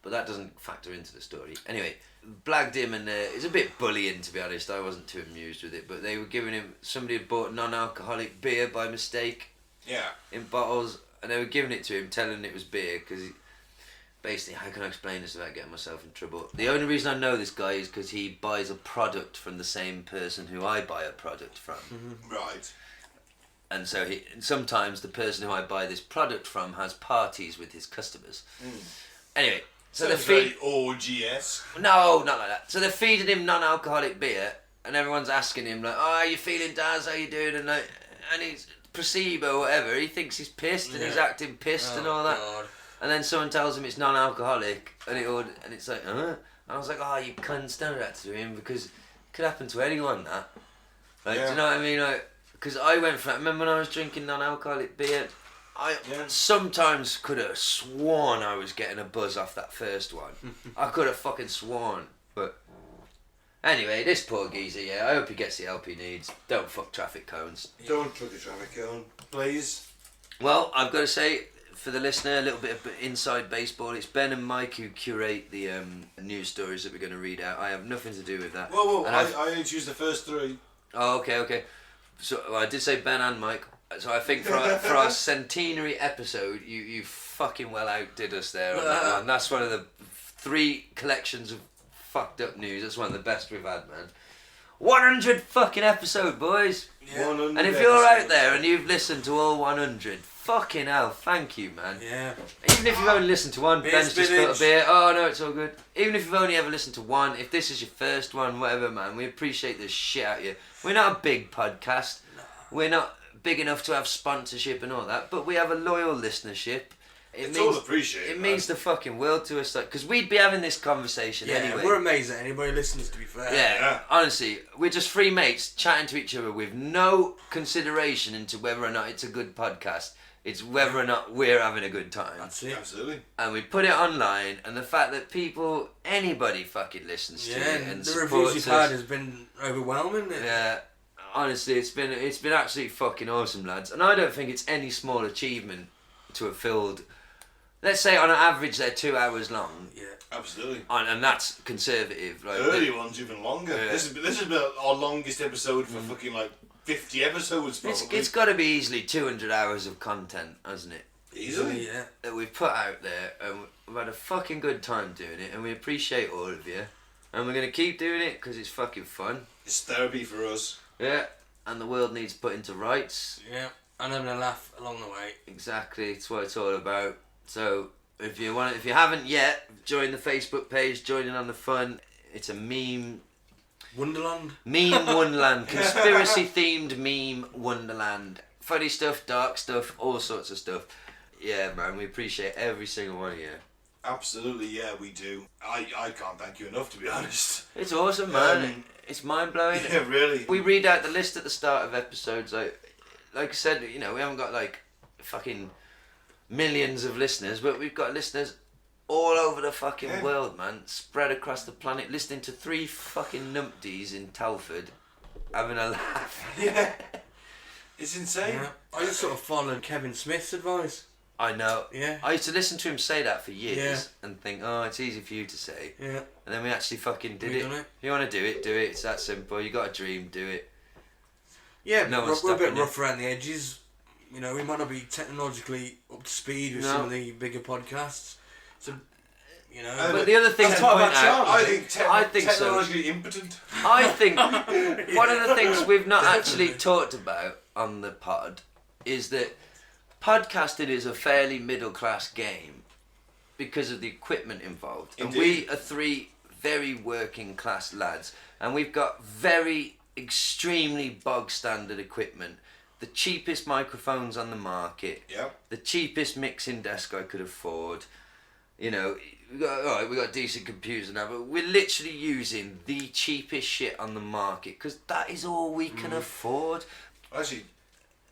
S3: But that doesn't factor into the story. Anyway, blagged him, and it's a bit bullying, to be honest. I wasn't too amused with it, but they were giving him. Somebody had bought non-alcoholic beer by mistake
S2: Yeah.
S3: in bottles, and they were giving it to him, telling him it was beer, because basically, how can I explain this without getting myself in trouble? The only reason I know this guy is because he buys a product from the same person who I buy a product from.
S2: Right.
S3: And so sometimes the person who I buy this product from has parties with his customers. Anyway, so
S2: Sounds
S3: they're
S2: very orgy-esque.
S3: No, not like that. So they're feeding him non-alcoholic beer, and everyone's asking him like, "Oh, how you feeling, Daz? How you doing?" And he's placebo, or whatever. He thinks he's pissed, and he's acting pissed and all that.
S4: God.
S3: And then someone tells him it's non-alcoholic, and it's like, huh? And I was like, "Oh, you cunts, don't do that to him, because it could happen to anyone, that." Like, do you know what I mean? Like, because I went for that. Remember when I was drinking non-alcoholic beer? I sometimes could have sworn I was getting a buzz off that first one. I could have fucking sworn. But anyway, this poor geezer, I hope he gets the help he needs. Don't fuck traffic cones.
S2: Don't fuck a traffic cone, please.
S3: Well, I've got to say, for the listener, a little bit of inside baseball. It's Ben and Mike who curate the news stories that we're going to read out. I have nothing to do with that.
S2: Whoa,
S3: And
S2: I only choose the first three.
S3: Oh, okay. So I did say Ben and Mike. So I think for our centenary episode, you fucking well outdid us there on that one. That's one of the 3 collections of fucked up news. That's one of the best we've had, man. 100 fucking episode, boys.
S2: Yeah. 100
S3: And if you're out
S2: episodes.
S3: there and you've listened to all 100, fucking hell, thank you, man.
S4: Yeah.
S3: Even if you've only listened to one,
S4: Beer
S3: Ben's just
S4: spinach.
S3: got a beer. Oh no, it's all good. Even if you've only ever listened to one, if this is your first one, whatever, man, we appreciate the shit out of you. We're not a big podcast. We're not big enough to have sponsorship and all that, but we have a loyal listenership.
S2: It's all appreciated.
S3: It means the fucking world to us, like, because we'd be having this conversation
S4: Yeah,
S3: anyway.
S4: we're amazed that anybody listens, to be fair.
S3: Yeah, honestly, we're just 3 mates chatting to each other with no consideration into whether or not it's a good podcast. It's whether or not we're having a good time.
S4: That's it.
S2: Absolutely.
S3: And we put it online, and the fact that anybody fucking listens to
S4: Yeah,
S3: it
S4: and
S3: and
S4: the
S3: supports
S4: reviews you've
S3: us.
S4: had has been overwhelming.
S3: Yeah, honestly, it's been absolutely fucking awesome, lads. And I don't think it's any small achievement to have filled. Let's say on an average they're 2 hours long.
S4: Yeah.
S2: Absolutely.
S3: And that's conservative. Like,
S2: Early ones even longer.
S3: Yeah.
S2: This has been our longest episode for fucking like 50 episodes probably.
S3: It's got to be easily 200 hours of content, hasn't it?
S2: Easily.
S4: Yeah.
S3: That we've put out there, and we've had a fucking good time doing it, and we appreciate all of you. And we're going to keep doing it because it's fucking fun.
S2: It's therapy for us.
S3: Yeah, and the world needs put into rights.
S4: Yeah. And having a laugh along the way.
S3: Exactly, it's what it's all about. So if you haven't yet, join the Facebook page, join in on the fun. It's a meme
S4: Wonderland.
S3: wonderland, conspiracy themed meme wonderland. Funny stuff, dark stuff, all sorts of stuff. Yeah, man, we appreciate every single one of you.
S2: Absolutely, yeah, we do. I can't thank you enough, to be honest.
S3: It's awesome, man. It's mind blowing.
S2: Yeah, really.
S3: We read out the list at the start of episodes. Like I said, we haven't got like fucking millions of listeners, but we've got listeners all over the fucking world, man, spread across the planet, listening to 3 fucking numpties in Telford, having a laugh.
S2: Yeah. It's insane.
S4: Yeah. I just sort of followed Kevin Smith's advice.
S3: I know.
S4: Yeah.
S3: I used to listen to him say that for years
S4: Yeah.
S3: and think, oh, it's easy for you to say.
S4: Yeah.
S3: And then we actually fucking did
S4: We
S3: it.
S4: done it.
S3: If you want to do it, do it. It's that simple. You got a dream, do it.
S4: Yeah,
S3: No
S4: we're
S3: one's
S4: a bit
S3: stopping you.
S4: rough around the edges. We might not be technologically up to speed with
S3: No.
S4: some of the bigger podcasts. So,
S3: But the other thing to
S4: That's
S3: point
S4: part of our
S3: out,
S4: charm.
S2: I think
S3: so.
S2: technologically impotent.
S3: I think one of the things we've not actually talked about on the pod is that podcasting is a fairly middle class game because of the equipment involved. And we are 3 very working class lads, and we've got very extremely bog standard equipment. The cheapest microphones on the market.
S2: Yep.
S3: The cheapest mixing desk I could afford. We got decent computers now, but we're literally using the cheapest shit on the market because that is all we can afford.
S2: Actually,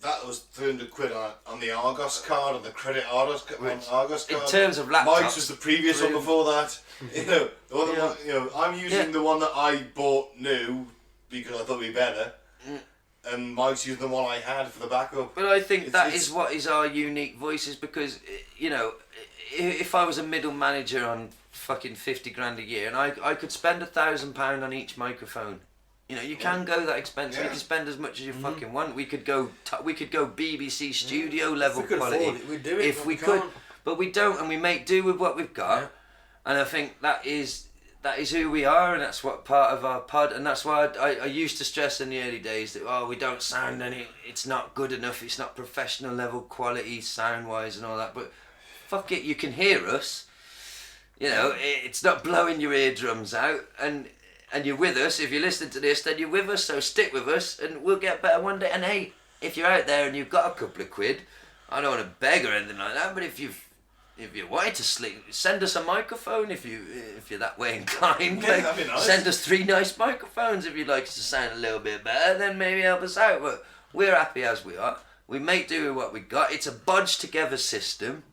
S2: that was 300 quid on the Argos card, on the credit Argos card.
S3: In terms of laptops,
S2: Mike's was the previous one before that. The one I'm using the one that I bought new because I thought it'd be better. And Mike's using the one I had for the backup.
S3: But I think that is what is our unique voices because, if I was a middle manager on fucking 50 grand a year and I could spend £1,000 on each microphone. You can go that expensive.
S2: Yeah.
S3: You can spend as much as you fucking want. We could go BBC studio level
S4: If we could
S3: quality.
S4: afford it, we'd do it,
S3: If
S4: but
S3: we
S4: we
S3: could,
S4: can't.
S3: but we don't, and we make do with what we've got.
S4: Yeah.
S3: And I think that is who we are, and that's what part of our pod. And that's why I used to stress in the early days that we don't sound it's not good enough. It's not professional level quality sound wise and all that. But fuck it, you can hear us. It's not blowing your eardrums out, and you're with us. If you're listening to this, then you're with us, so stick with us and we'll get better one day. And hey, if you're out there and you've got a couple of quid, I don't want to beg or anything like that, but if you wanted to send us a microphone if you're that way inclined.
S2: Yeah, that'd be nice.
S3: Send us 3 nice microphones if you'd like us to sound a little bit better, then maybe help us out. But we're happy as we are. We make do with what we got. It's a bodged together system.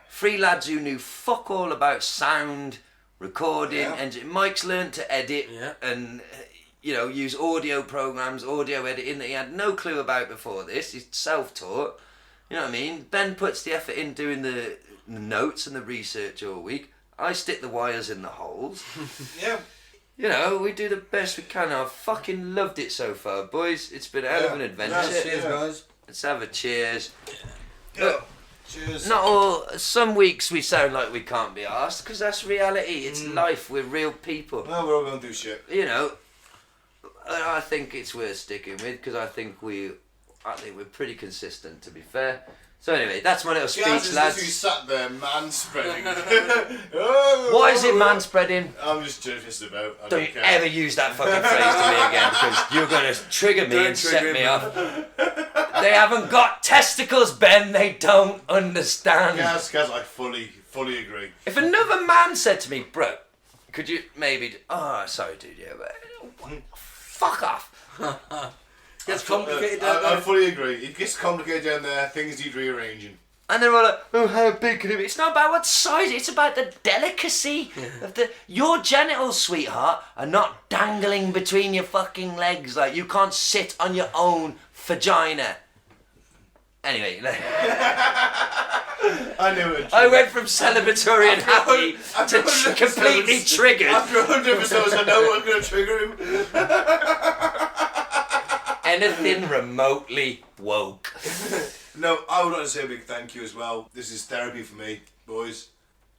S3: 3 lads who knew fuck all about sound, recording, engine. Mike's learned to edit and use audio programs, audio editing that he had no clue about before this. He's self-taught. You know what I mean? Ben puts the effort in doing the notes and the research all week. I stick the wires in the holes.
S2: Yeah.
S3: We do the best we can. I've fucking loved it so far, boys. It's been a hell of an adventure.
S4: Cheers, guys.
S3: Let's have a cheers.
S2: Yeah. Cheers.
S3: Not all. Some weeks we sound like we can't be asked because that's reality. It's life. We're real people.
S2: No, we're all going to do shit.
S3: I think it's worth sticking with because I think we're pretty consistent, to be fair. So anyway, that's my little speech,
S2: Gaz is
S3: lads.
S2: literally sat there man-spreading.
S3: What is it, man-spreading?
S2: I'm just just about. I
S3: Don't you
S2: care.
S3: ever use that fucking phrase to me again because you're going to trigger me and set
S4: trigger
S3: me
S4: him.
S3: off. They haven't got testicles, Ben. They don't understand.
S2: Gaz, I fully agree.
S3: If another man said to me, bro, could you maybe... sorry, dude, yeah, but... Fuck off.
S4: Gets complicated
S2: I
S4: down there.
S2: fully agree. It gets complicated down there. Things need rearranging.
S3: And they're all like, oh, how big can it be? It's not about what size, it's about the delicacy of your genitals, sweetheart, are not dangling between your fucking legs. Like, you can't sit on your own vagina. Anyway,
S2: I knew it.
S3: I went from celebratory and happy to completely triggered.
S2: After 100 episodes, I know what's going to trigger him.
S3: Anything remotely woke.
S2: No, I would like to say a big thank you as well. This is therapy for me, boys.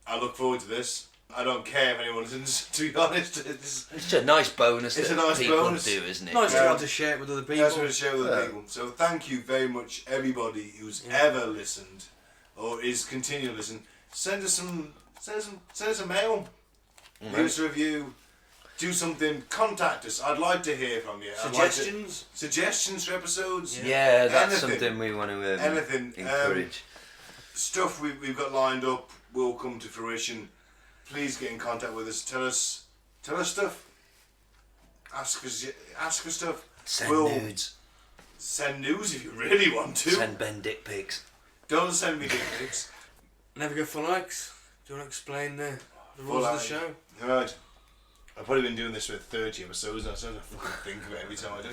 S2: I look forward to this. I don't care if anyone listens, to be honest.
S3: It's a nice bonus
S2: It's
S3: that
S2: a nice
S3: people
S2: bonus.
S3: do, isn't it?
S4: Nice to want to share it with other people.
S2: That's what I share with other people. So thank you very much, everybody who's ever listened or is continuing to listen. Send us a mail. Leave us a review. Do something. Contact us. I'd like to hear from you.
S4: Suggestions?
S2: Suggestions for episodes.
S3: Yeah, that's
S2: Anything.
S3: something we want to
S2: Anything.
S3: encourage.
S2: Stuff we've got lined up will come to fruition. Please get in contact with us. Tell us stuff. Ask for stuff.
S3: Send nudes.
S2: Send news if you really want to.
S3: Send Ben dick pics.
S2: Don't send me dick pics.
S4: Never go for likes. Do you want to explain the
S2: Full
S4: rules of the
S2: like.
S4: show?
S2: Right. I've probably been doing this for 30 episodes and I still have to fucking think of it every time I do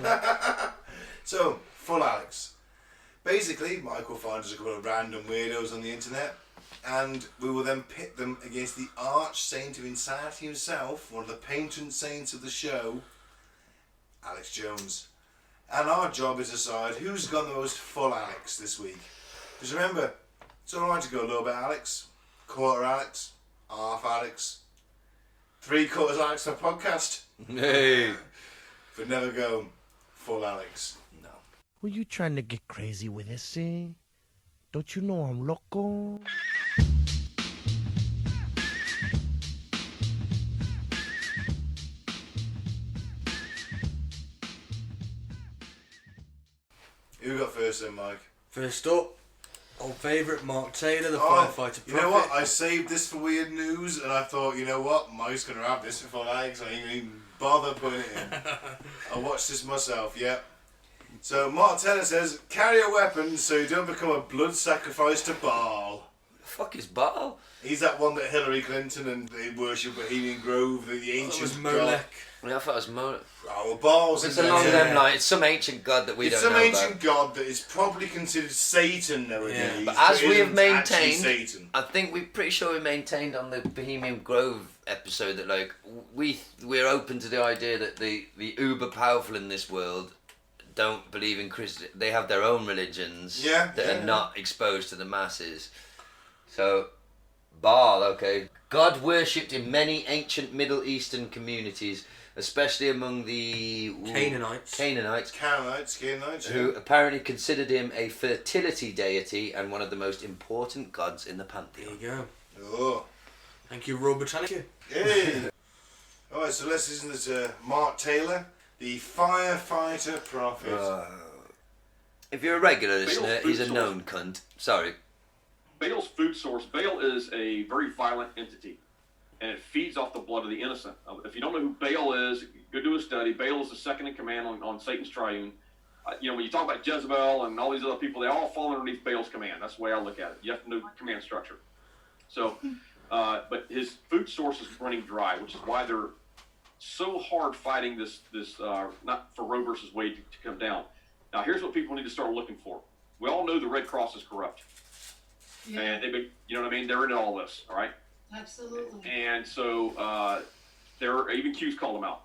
S2: it. So, full Alex. Basically, Mike will find us a couple of random weirdos on the internet and we will then pit them against the arch saint of insanity himself, one of the patron saints of the show, Alex Jones. And our job is to decide who's got the most full Alex this week. Because remember, it's alright to go a little bit Alex, quarter Alex, half Alex, 3/4 Alex per podcast,
S3: Hey.
S2: but never go full Alex. No.
S7: Were you trying to get crazy with this, eh? Don't you know I'm loco?
S2: Who got first then, Mike?
S4: First up, old favourite Mark Taylor, the
S2: Oh,
S4: firefighter prophet.
S2: you know what? I saved this for weird news, and I thought, you know what? Mike's gonna have this before Alex. I ain't even bother putting it in. I watched this myself. Yeah. So Mark Taylor says, carry a weapon so you don't become a blood sacrifice to Baal.
S3: The fuck is Baal?
S2: He's that one that Hillary Clinton and they worship Bohemian Grove, the
S4: That
S2: ancient
S4: was
S2: god.
S4: Molech.
S3: I thought it was Molech.
S2: Oh, well, Baal's
S3: It's
S2: in
S3: along
S2: there.
S3: them lines. It's some ancient god that we
S2: It's
S3: don't
S2: some
S3: know
S2: ancient
S3: about.
S2: god that is probably considered Satan nowadays.
S4: Yeah.
S3: But as we have
S2: isn't actually
S3: maintained,
S2: Satan.
S3: I think we're pretty sure we maintained on the Bohemian Grove episode that like we're open to the idea that the uber powerful in this world don't believe in Christian. They have their own religions that are not exposed to the masses. So Baal, okay, God worshipped in many ancient Middle Eastern communities, especially among the
S4: Canaanites,
S2: Canaanites,
S3: who apparently considered him a fertility deity and one of the most important gods in the
S4: There
S3: pantheon.
S4: you go.
S2: Oh.
S4: Thank you, Royal Britannica.
S2: Hey. Alright, so let's listen to Mark Taylor, the firefighter prophet.
S3: If you're a regular listener,
S8: Baal's
S3: he's a
S8: food
S3: known cunt. Sorry.
S8: Baal's food source. Baal is a very violent entity, and it feeds off the blood of the innocent. If you don't know who Baal is, go do a study. Baal is the second in command on Satan's triune. You know, when you talk about Jezebel and all these other people, they all fall underneath Baal's command. That's the way I look at it. You have to know the command structure. So, but his food source is running dry, which is why they're so hard fighting this not for Roe versus Wade to come down. Now, here's what people need to start looking for. We all know the Red Cross is corrupt.
S9: Yeah.
S8: And they've been, you know what I mean? They're into all this, all right?
S9: Absolutely.
S8: And so even Q's called them out.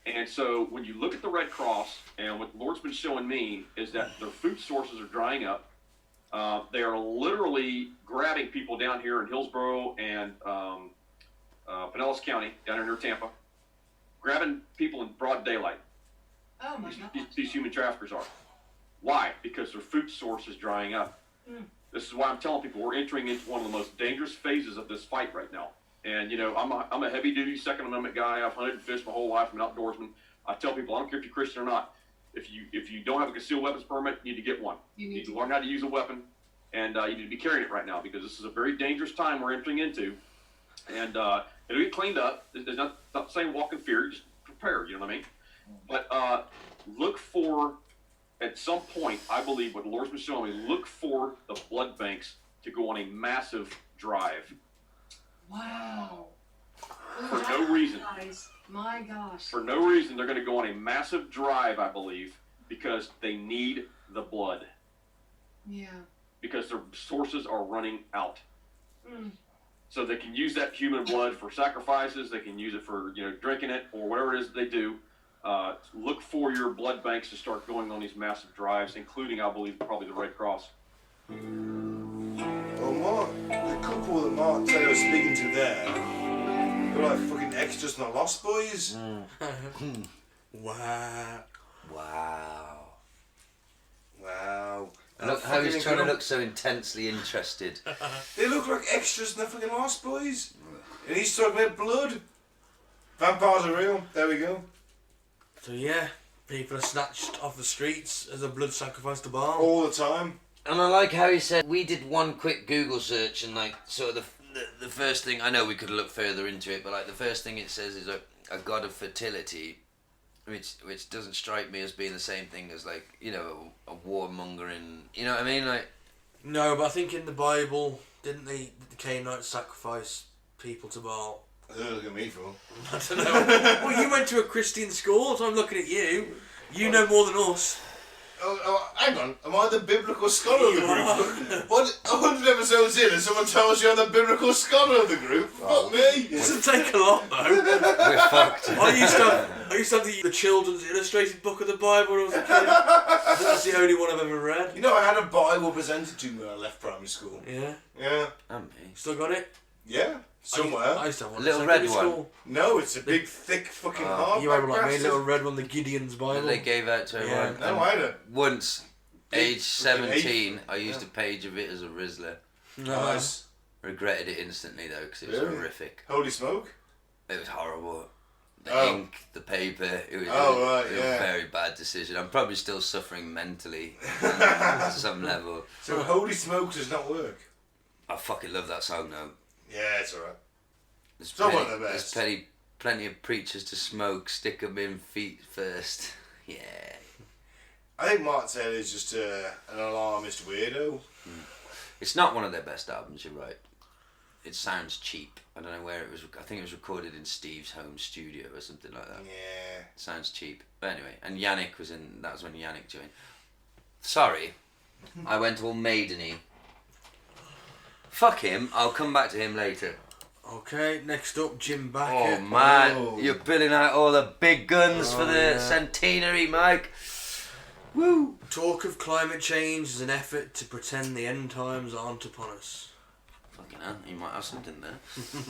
S8: And so when you look at the Red Cross, and what the Lord's been showing me is that their food sources are drying up. They are literally grabbing people down here in Hillsborough and Pinellas County, down here near Tampa, grabbing people in broad daylight.
S9: Oh my God.
S8: These human traffickers are. Why? Because their food source is drying up. This is why I'm telling people we're entering into one of the most dangerous phases of this fight right now. And you know, I'm a heavy duty Second Amendment guy. I've hunted and fished my whole life. I'm an outdoorsman. I tell people I don't care if you're Christian or not. If you don't have a concealed weapons permit, you need to get one. You need to learn how to use a weapon, and you need to be carrying it right now because this is a very dangerous time we're entering into. And it'll get cleaned up. There's not saying walk in fear. Just prepare. You know what I mean? But look for. At some point, I believe what the Lord's been showing me, look for the blood banks to go on a massive drive.
S9: Wow.
S8: For no reason.
S9: Guys, my gosh.
S8: For no reason, they're going to go on a massive drive, I believe, because they need the blood.
S9: Yeah.
S8: because their sources are running out. So they can use that human blood for sacrifices. They can use it for drinking it or whatever it is they do. Look for your blood banks to start going on these massive drives, including, I believe, probably the Red Cross.
S2: Well, Mark, the couple that Mark Taylor was speaking to there, they're like fucking extras in the Lost Boys.
S4: Wow.
S2: Wow.
S3: Look how he's trying to look so intensely interested.
S2: They look like extras in the fucking Lost Boys. And he's talking about blood. Vampires are real. There we go.
S4: So yeah, people are snatched off the streets as a blood sacrifice to Baal.
S2: All the time.
S3: And I like how he said, we did one quick Google search and like sort of the first thing, I know we could look further into it, but like the first thing it says is a god of fertility, which doesn't strike me as being the same thing as like, a warmongering, you know what I mean? Like,
S4: No, but I think in the Bible, didn't the Canaanites sacrifice people to Baal?
S2: Look at me, fool.
S4: I don't know. Well, you went to a Christian school, so I'm looking at you. You know more than us.
S2: Oh, hang on. Am I the biblical scholar of the group? What? 100 episodes in and someone tells you I'm the biblical scholar of the group? Fuck me.
S4: It doesn't take a lot, though.
S3: we're fucked.
S4: I used to have the children's illustrated book of the Bible when I was a kid. I think that's the only one I've ever read.
S2: You know, I had a Bible presented to me when I left primary school.
S4: Yeah.
S2: Yeah.
S3: And me.
S4: Still got it?
S2: Yeah. Somewhere.
S4: I used to have one.
S3: Little
S4: in
S3: red
S4: secondary
S3: one?
S4: school.
S2: No, it's a big, thick fucking hardback.
S4: You have like me,
S2: bastard.
S4: little red one, the Gideon's Bible.
S3: That they gave out to everyone.
S2: No, I don't.
S3: Once, age
S2: fucking
S3: 17, I used a page of it as a Rizzler.
S2: Nice.
S3: Regretted it instantly though, because it was
S2: Really?
S3: horrific.
S2: Holy smoke.
S3: It was horrible. The
S2: Oh.
S3: ink, the paper, it was,
S2: Right,
S3: it was
S2: yeah.
S3: a very bad decision. I'm probably still suffering mentally to some level.
S2: So Holy Smoke does not work.
S3: I fucking love that song though.
S2: Yeah, it's alright.
S3: There's
S2: It's not
S3: plenty,
S2: one of the best.
S3: There's plenty of preachers to smoke, stick 'em in feet first. Yeah.
S2: I think Mark Taylor is just an alarmist weirdo.
S3: It's not one of their best albums, you're right. It sounds cheap. I don't know where it was. I think it was recorded in Steve's home studio or something like that.
S2: Yeah.
S3: It sounds cheap. But anyway, and Yannick was in. That was when Yannick joined. Sorry, I went all maideny. Fuck him. I'll come back to him later.
S4: Okay, next up, Jim
S3: Oh
S4: Backer.
S3: man,
S2: Oh.
S3: you're billing out all the big guns for the centenary, Mike. Woo!
S4: Talk of climate change as an effort to pretend the end times aren't upon us.
S3: Fucking hell, you might have something there.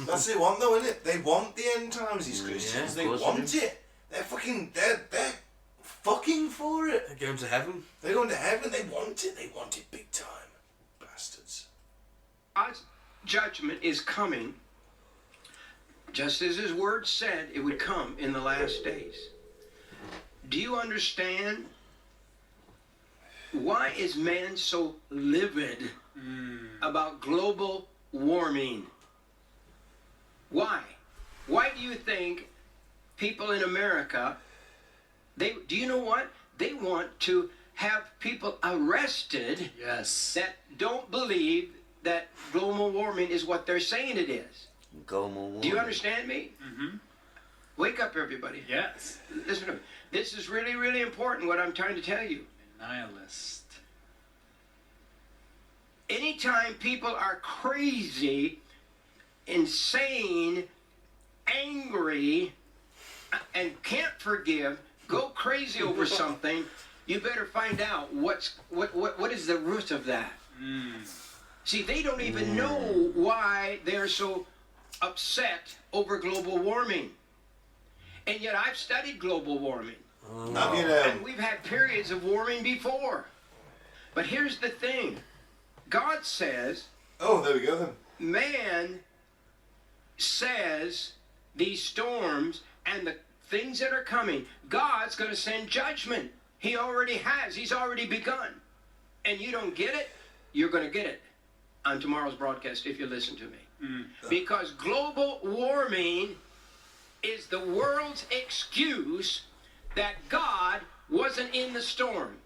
S2: That's what they want though, innit? They want the end times, these Christians.
S3: of
S2: They
S3: course
S2: want
S3: they do.
S2: it. They're fucking for it.
S4: They're going to heaven.
S2: They're going to heaven, they want it. They want it big time. Bastards.
S10: God's judgment is coming, just as his word said it would come in the last days. Do you understand? Why is man so livid about global warming? Why? Why do you think people in America, do you know what? They want to have people arrested that don't believe that global warming is what they're saying it is.
S3: Global
S10: Do you understand me? Mm-hmm. Wake up, everybody.
S1: Yes.
S10: Listen to me. This is really, really important, what I'm trying to tell you.
S1: Nihilist.
S10: Anytime people are crazy, insane, angry, and can't forgive, go crazy over something, you better find out what is the root of that. See, they don't even know why they're so upset over global warming. And yet I've studied global warming.
S2: Have you
S10: And we've had periods of warming before. But here's the thing. God says,
S2: Oh, there we go then.
S10: man says these storms and the things that are coming, God's going to send judgment. He already has. He's already begun. And you don't get it, you're going to get it on tomorrow's broadcast if you listen to me. Because global warming is the world's excuse that God wasn't in the storm.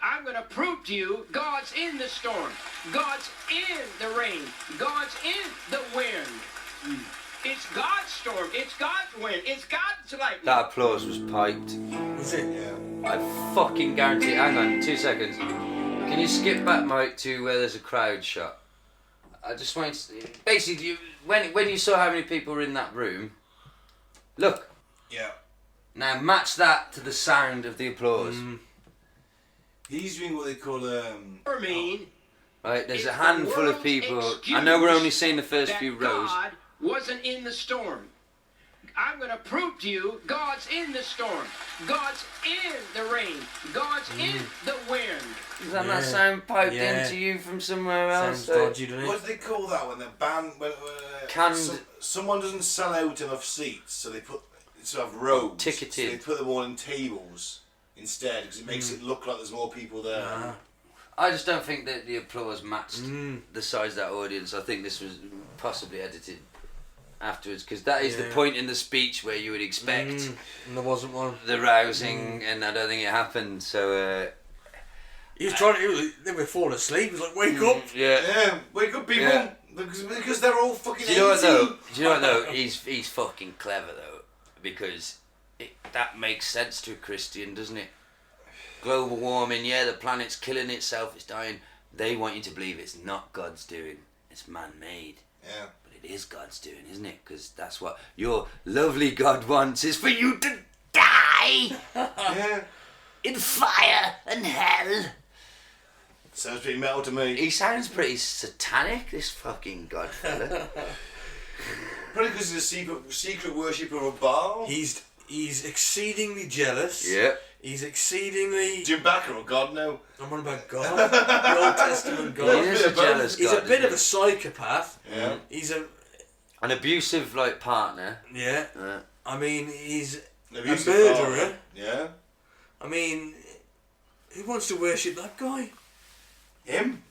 S10: I'm going to prove to you God's in the storm. God's in the rain. God's in the wind. It's God's storm. It's God's wind. It's God's lightning.
S3: That applause was piped.
S4: Was it?
S2: Yeah.
S3: I fucking guarantee. Hang on, 2 seconds. Can you skip back, Mike, to where there's a crowd shot? I just wanted to... Basically, when you saw how many people were in that room, look.
S2: Yeah.
S3: Now match that to the sound of the applause.
S2: He's doing what they call
S3: Right, there's a handful of people. I know we're only seeing the first few rows.
S10: God wasn't in the storm. I'm going to prove to you God's in the storm. God's in the rain. God's in the wind.
S3: Does that not sound piped into you from somewhere else?
S4: Sounds dodgy, doesn't it?
S2: What do they call that when they're banned? Someone doesn't sell out enough seats, so they put sort of rows.
S3: Ticketed.
S2: So they put them all in tables instead, because it makes it look like there's more people there.
S3: I just don't think that the applause matched the size of that audience. I think this was possibly edited afterwards, because that is the point in the speech where you would expect
S4: and there wasn't one.
S3: The rousing, and I don't think it happened. So
S4: he was trying to. They were falling asleep. He was like, "Wake up!"
S2: Yeah, wake up, people, because they're all fucking.
S3: Do you know what though? Do you know what though? He's fucking clever though, because that makes sense to a Christian, doesn't it? Global warming, the planet's killing itself, it's dying. They want you to believe it's not God's doing, it's man-made.
S2: Yeah.
S3: But it is God's doing, isn't it? Because that's what your lovely God wants, is for you to die in fire and hell.
S2: Sounds pretty metal to me.
S3: He sounds pretty satanic, this fucking God fella.
S2: Probably because he's a secret worshipper of Baal.
S4: He's exceedingly jealous.
S3: Yeah.
S4: He's exceedingly...
S2: Jim Bakker or God, no?
S4: I'm on about God. The Old Testament God.
S3: He is a jealous God.
S4: He's a bit of a psychopath.
S2: Yeah.
S4: He's
S3: an abusive, partner.
S4: Yeah. I mean, he's a
S2: abusive
S4: murderer.
S2: Father. Yeah.
S4: I mean, who wants to worship that guy?
S2: Him?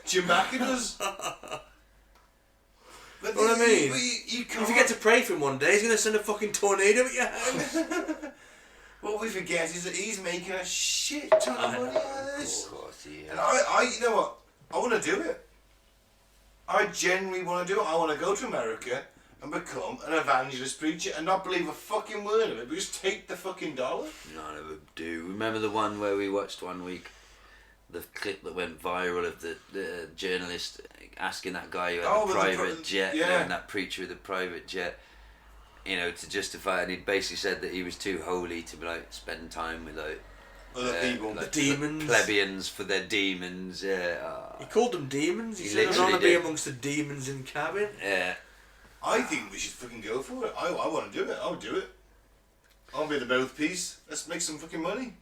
S2: Jim Bakker does.
S4: But what I mean?
S2: You
S4: if you get to pray for him one day, he's going to send a fucking tornado at your house.
S2: What we forget is that he's making a shit ton of money out of this.
S3: Of course he is.
S2: And I, you know what? I want to do it. I genuinely want to do it. I want to go to America and become an evangelist preacher and not believe a fucking word of it, but just take the fucking dollar.
S3: None of them do. Remember the one where we watched one week? The clip that went viral of the journalist asking that guy who had the private jet, and that preacher with the private jet, to justify it, and he basically said that he was too holy to spend time with
S2: other people,
S4: the demons,
S3: plebeians for their demons.
S4: He called them demons. He said, "I want to be amongst the demons in cabin."
S3: Yeah.
S2: I think we should fucking go for it. I want to do it. I'll do it. I'll be the mouthpiece. Let's make some fucking money.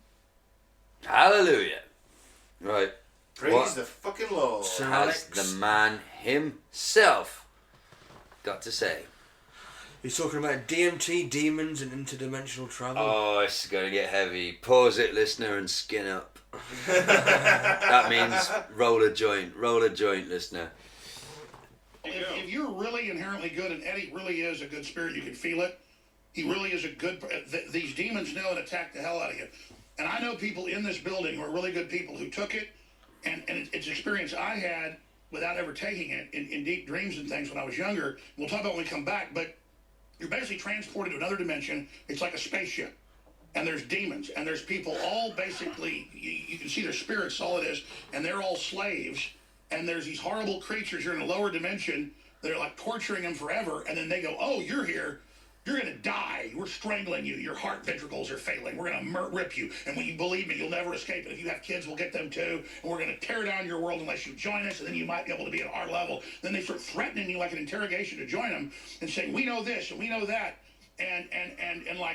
S3: Hallelujah. Right.
S2: Praise the fucking Lord.
S3: Has the man himself got to say?
S4: He's talking about DMT, demons, and interdimensional travel.
S3: Oh, it's going to get heavy. Pause it, listener, and skin up. That means roll a joint, listener.
S11: If you're really inherently good, and Eddie really is a good spirit, you can feel it. He really is a good... These demons know and attack the hell out of you. And I know people in this building who are really good people who took it, and it's experience I had without ever taking it in deep dreams and things when I was younger. We'll talk about when we come back, but you're basically transported to another dimension. It's like a spaceship. And there's demons, and there's people all basically, you can see their spirits, all it is, and they're all slaves. And there's these horrible creatures, you're in a lower dimension, that are torturing them forever, and then they go, oh, you're here. You're going to die. We're strangling you. Your heart ventricles are failing. We're going to rip you. And when you believe me, you'll never escape it. If you have kids, we'll get them too. And we're going to tear down your world unless you join us, and then you might be able to be at our level. Then they start threatening you like an interrogation to join them and saying, we know this and we know that. And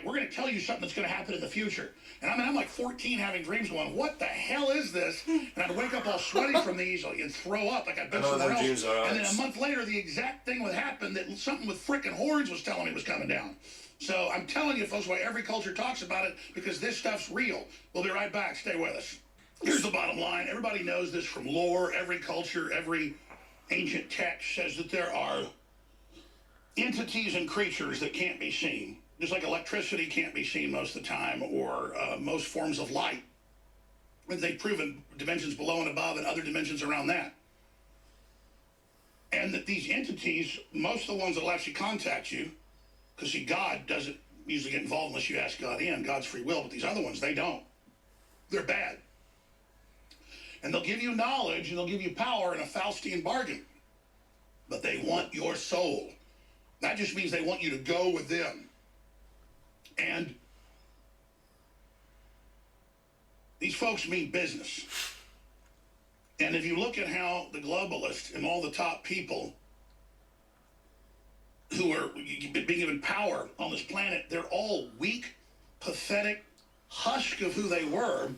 S11: we're going to tell you something that's going to happen in the future. And I'm 14 having dreams going, what the hell is this? And I'd wake up all sweaty from these and throw up like I'd been somewhere else. And then a month later, the exact thing would happen that something with frickin' horns was telling me was coming down. So I'm telling you, folks, why every culture talks about it, because this stuff's real. We'll be right back. Stay with us. Here's the bottom line. Everybody knows this from lore. Every culture, every ancient text says that there are entities and creatures that can't be seen. Just like electricity can't be seen most of the time, or most forms of light. They've proven dimensions below and above and other dimensions around that. And that these entities, most of the ones that will actually contact you, because see, God doesn't usually get involved unless you ask God in. God's free will, but these other ones, they don't. They're bad. And they'll give you knowledge and they'll give you power in a Faustian bargain. But they want your soul. That just means they want you to go with them. And these folks mean business. And if you look at how the globalists and all the top people who are being given power on this planet, they're all weak, pathetic husk of who they were,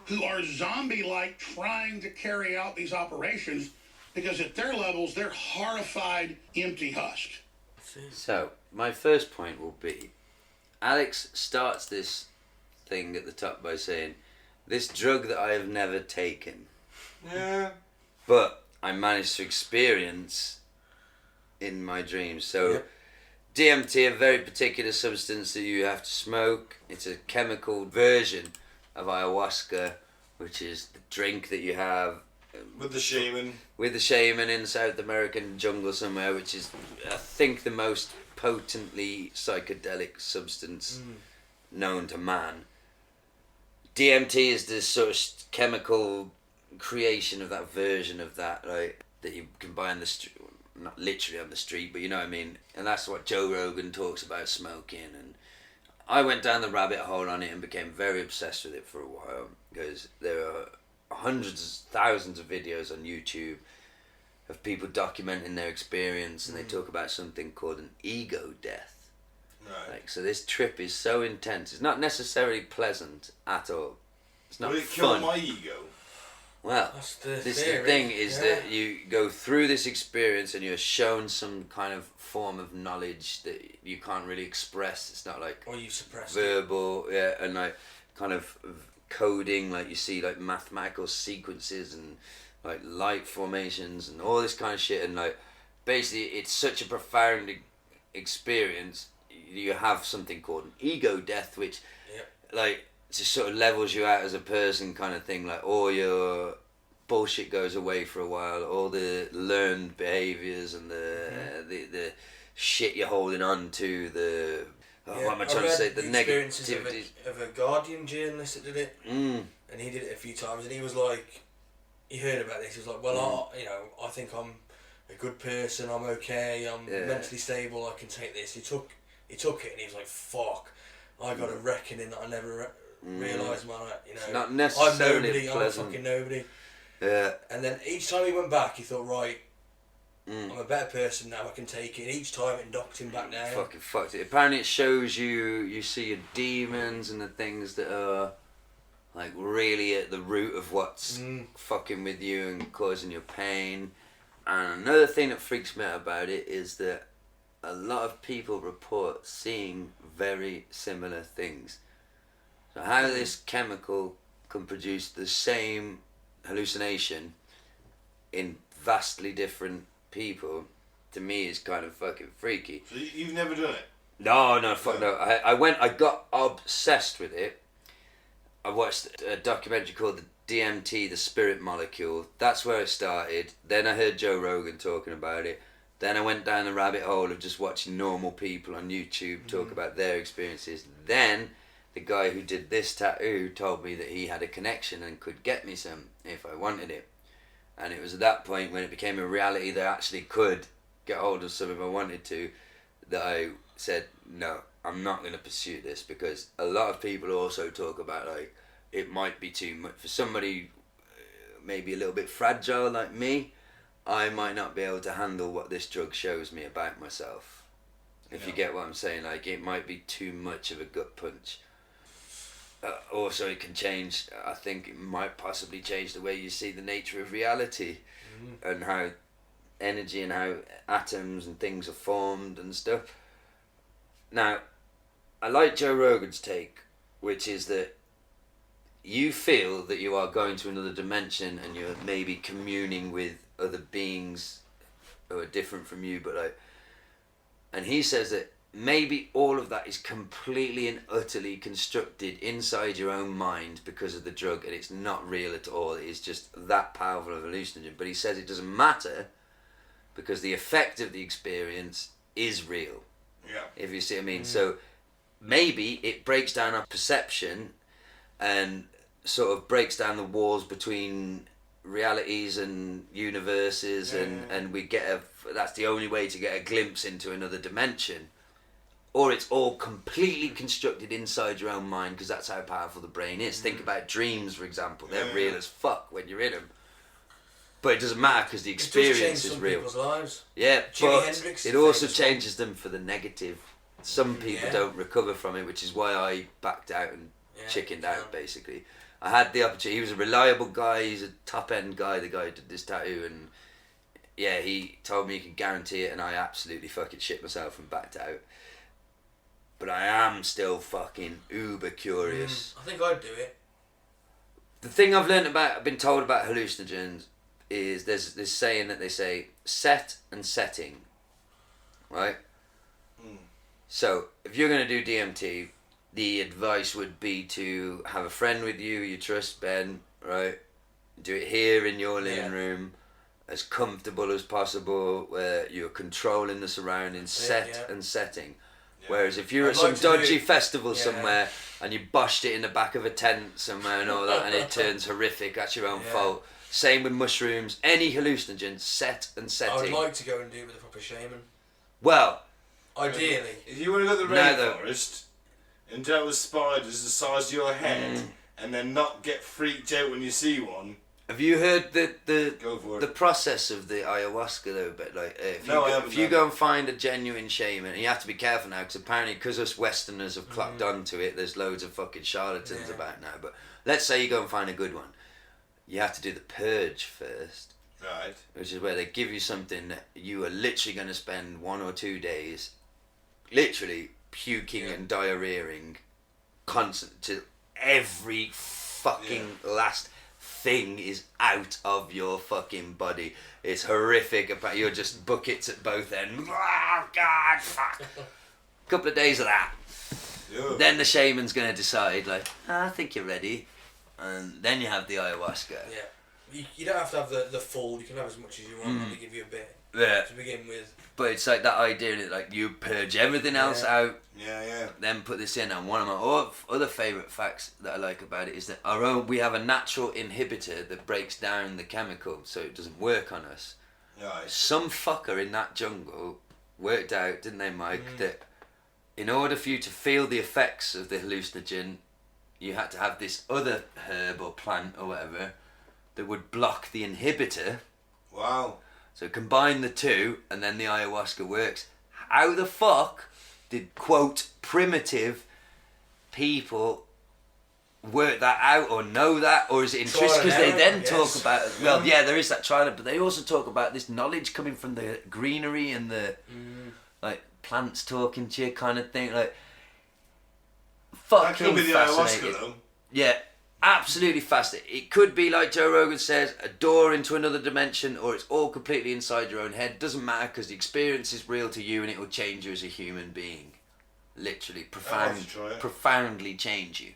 S11: who are zombie-like trying to carry out these operations because at their levels, they're horrified, empty husks.
S12: So, my first point will be, Alex starts this thing at the top by saying, this drug that I have never taken.
S4: Yeah.
S12: But I managed to experience in my dreams. So, DMT, a very particular substance that you have to smoke. It's a chemical version of ayahuasca, which is the drink that you have
S2: with the shaman.
S12: With the shaman in the South American jungle somewhere, which is, I think, the most potently psychedelic substance known to man. DMT is this sort of chemical creation of that version of that, right? That you can buy on the street, not literally on the street, but you know what I mean. And that's what Joe Rogan talks about smoking. And I went down the rabbit hole on it and became very obsessed with it for a while, because there are hundreds, thousands of videos on YouTube of people documenting their experience, and they talk about something called an ego death.
S2: Right.
S12: Like, so this trip is so intense. It's not necessarily pleasant at all. It's not
S2: Will it
S12: fun.
S2: kill my ego?
S12: Well, this is the thing is that you go through this experience and you're shown some kind of form of knowledge that you can't really express. It's not like
S4: or you suppress
S12: verbal, yeah, and like kind of coding, like you see like mathematical sequences and like light formations and all this kind of shit, and like basically it's such a profound experience. You have something called an ego death, which like just sort of levels you out as a person, kind of thing. Like all your bullshit goes away for a while, all the learned behaviors and the shit you're holding on to, the what am I trying to say, the negativity
S4: of a Guardian journalist that did it, and he did it a few times, and he was like, he heard about this, he was like, well, I think I'm a good person, I'm okay, I'm mentally stable, I can take this. He took it, and he was like, fuck, I got a reckoning that I never realised, man.
S12: It's not necessarily
S4: I'm nobody,
S12: pleasant.
S4: I'm fucking nobody.
S12: Yeah.
S4: And then each time he went back, he thought, right, I'm a better person now, I can take it. And each time it knocked him back down.
S12: Fucking fucked it. Apparently it shows you see your demons and the things that are like really at the root of what's fucking with you and causing you pain. And another thing that freaks me out about it is that a lot of people report seeing very similar things. So how this chemical can produce the same hallucination in vastly different people, to me is kind of fucking freaky.
S2: So you've never done it?
S12: No, fuck no. I got obsessed with it. I watched a documentary called the DMT, the Spirit Molecule. That's where it started. Then I heard Joe Rogan talking about it. Then I went down the rabbit hole of just watching normal people on YouTube talk about their experiences. Then the guy who did this tattoo told me that he had a connection and could get me some if I wanted it. And it was at that point when it became a reality that I actually could get hold of some if I wanted to, that I said, no, I'm not going to pursue this, because a lot of people also talk about like it might be too much for somebody maybe a little bit fragile like me. I might not be able to handle what this drug shows me about myself. If you get what I'm saying, like it might be too much of a gut punch. Also, it can change. I think it might possibly change the way you see the nature of reality, and how energy and how atoms and things are formed and stuff. Now, I like Joe Rogan's take, which is that you feel that you are going to another dimension and you're maybe communing with other beings who are different from you, but like, and he says that maybe all of that is completely and utterly constructed inside your own mind because of the drug, and it's not real at all. It's just that powerful of a hallucinogen. But he says it doesn't matter because the effect of the experience is real.
S2: Yeah.
S12: If you see what I mean. So maybe it breaks down our perception, and sort of breaks down the walls between realities and universes, and we get that's the only way to get a glimpse into another dimension. Or it's all completely constructed inside your own mind, because that's how powerful the brain is. Think about dreams, for example. They're real as fuck when you're in them. But it doesn't matter because the experience is real.
S4: People's lives.
S12: Yeah,
S4: Jimi
S12: but
S4: Hendrix
S12: it also changes them for the negative. Some people don't recover from it, which is why I backed out and chickened out, basically. I had the opportunity. He was a reliable guy. He's a top-end guy, the guy who did this tattoo. And yeah, he told me he could guarantee it, and I absolutely fucking shit myself and backed out. But I am still fucking uber curious.
S4: I think I'd do it.
S12: The thing I've been told about hallucinogens is there's this saying that they say, set and setting, right? So if you're going to do DMT, the advice would be to have a friend with you trust, Ben, right? Do it here in your living room, as comfortable as possible, where you're controlling the surroundings, set and setting. Whereas if you're at some dodgy festival somewhere and you boshed it in the back of a tent somewhere and all that, and it turns horrific, that's your own fault. Same with mushrooms, any hallucinogen, set and setting.
S4: I would like to go and do it with a proper shaman.
S12: Well,
S4: ideally.
S2: If you want to go to the rainforest and deal with spiders the size of your head and then not get freaked out when you see one.
S12: Have you heard the process of the ayahuasca though? But like, if you go and find a genuine shaman, and you have to be careful now, because apparently, because us Westerners have clocked onto it, there's loads of fucking charlatans about now. But let's say you go and find a good one, you have to do the purge first,
S2: right?
S12: Which is where they give you something that you are literally going to spend 1 or 2 days, literally puking and diarrheaing, constant till every fucking last thing is out of your fucking body. It's horrific. You're just buckets at both ends. Oh God, fuck. Couple of days of that. Then the shaman's gonna decide, like, I think you're ready, and then you have the ayahuasca.
S4: Yeah, you don't have to have the full. You can have as much as you want. They give you a bit to begin with.
S12: But it's like that idea that like you purge everything else out.
S2: Yeah.
S12: Then put this in, and one of my other favourite facts that I like about it is that we have a natural inhibitor that breaks down the chemical, so it doesn't work on us.
S2: Right.
S12: Some fucker in that jungle worked out, didn't they, Mike, that in order for you to feel the effects of the hallucinogen, you had to have this other herb or plant or whatever that would block the inhibitor.
S2: Wow.
S12: So combine the two, and then the ayahuasca works. How the fuck did, quote, primitive people work that out or know that? Or is it interesting? Because they then talk about, well, yeah, there is that trial, but they also talk about this knowledge coming from the greenery and the, like, plants talking to you kind of thing. Like, fucking
S2: that could be the
S12: fascinating.
S2: ayahuasca, though.
S12: Yeah. Absolutely fascinating. It could be, like Joe Rogan says, a door into another dimension, or it's all completely inside your own head. Doesn't matter, because the experience is real to you and it will change you as a human being. Literally, profoundly change you.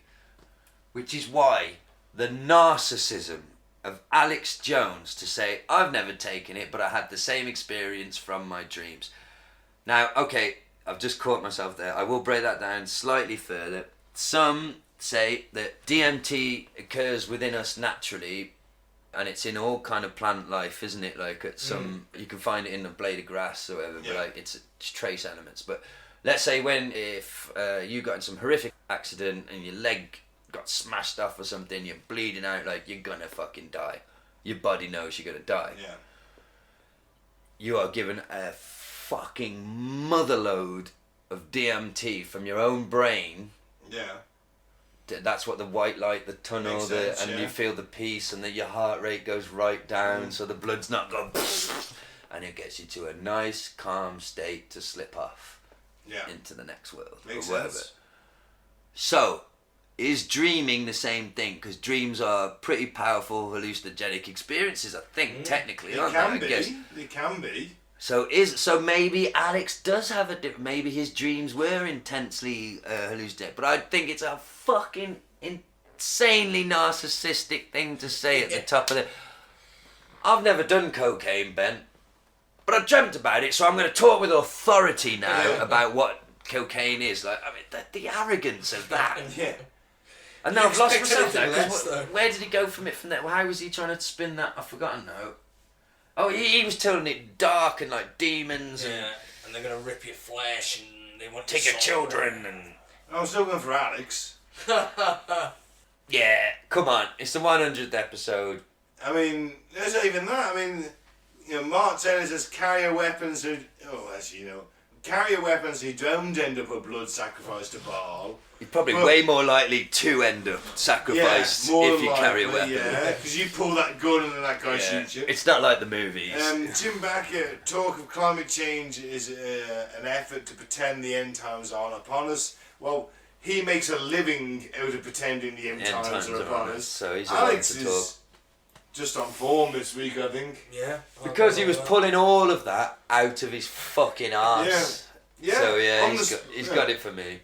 S12: Which is why the narcissism of Alex Jones to say, I've never taken it, but I had the same experience from my dreams. Now, okay, I've just caught myself there. I will break that down slightly further. Some say that DMT occurs within us naturally, and it's in all kind of plant life, isn't it? Like at some, you can find it in a blade of grass or whatever, but like it's trace elements. But let's say if you got in some horrific accident and your leg got smashed off or something, you're bleeding out, like you're gonna fucking die. Your body knows you're gonna die.
S2: Yeah.
S12: You are given a fucking motherload of DMT from your own brain.
S2: Yeah.
S12: That's what the white light, the tunnel, and you feel the peace, and that your heart rate goes right down, so the blood's not going, and it gets you to a nice, calm state to slip off into the next world.
S2: Makes
S12: or whatever.
S2: sense.
S12: So, is dreaming the same thing? Because dreams are pretty powerful hallucinogenic experiences, I think, technically, aren't they? I guess.
S2: They can be.
S12: So maybe Alex does have maybe his dreams were intensely hallucinogenic, but I think it's a fucking insanely narcissistic thing to say at the top of the... I've never done cocaine, Ben, but I dreamt about it, so I'm going to talk with authority now about what cocaine is. Like, I mean, the arrogance of that.
S2: Yeah.
S3: And now
S4: You
S3: I've lost
S4: expect
S3: myself now.
S4: anything
S3: 'Cause
S4: less, though.
S3: where did he go from it from there? How was he trying to spin that? I've forgotten now. Oh, he was telling it dark and like demons and
S4: and they're gonna rip your flesh and they want
S3: take your children and.
S2: I'm still going for Alex.
S3: Yeah, come on, it's the 100th episode.
S2: I mean, there's not even that. I mean, Mark Taylor says carrier weapons who, carrier weapons who don't end up a blood sacrifice to Baal.
S3: You're probably way more likely to end up sacrificed if you carry a weapon.
S2: Yeah, because you pull that gun and then that guy shoots you.
S3: It's not like the movies.
S2: Jim Bakker, talk of climate change is an effort to pretend the end times aren't upon us. Well, he makes a living out of pretending the end times are upon us.
S3: So he's
S2: Alex
S3: to talk.
S2: is just on form this week, I think.
S4: Yeah.
S3: Because he was pulling all of that out of his fucking arse.
S2: Yeah.
S3: So yeah, he's got it for me.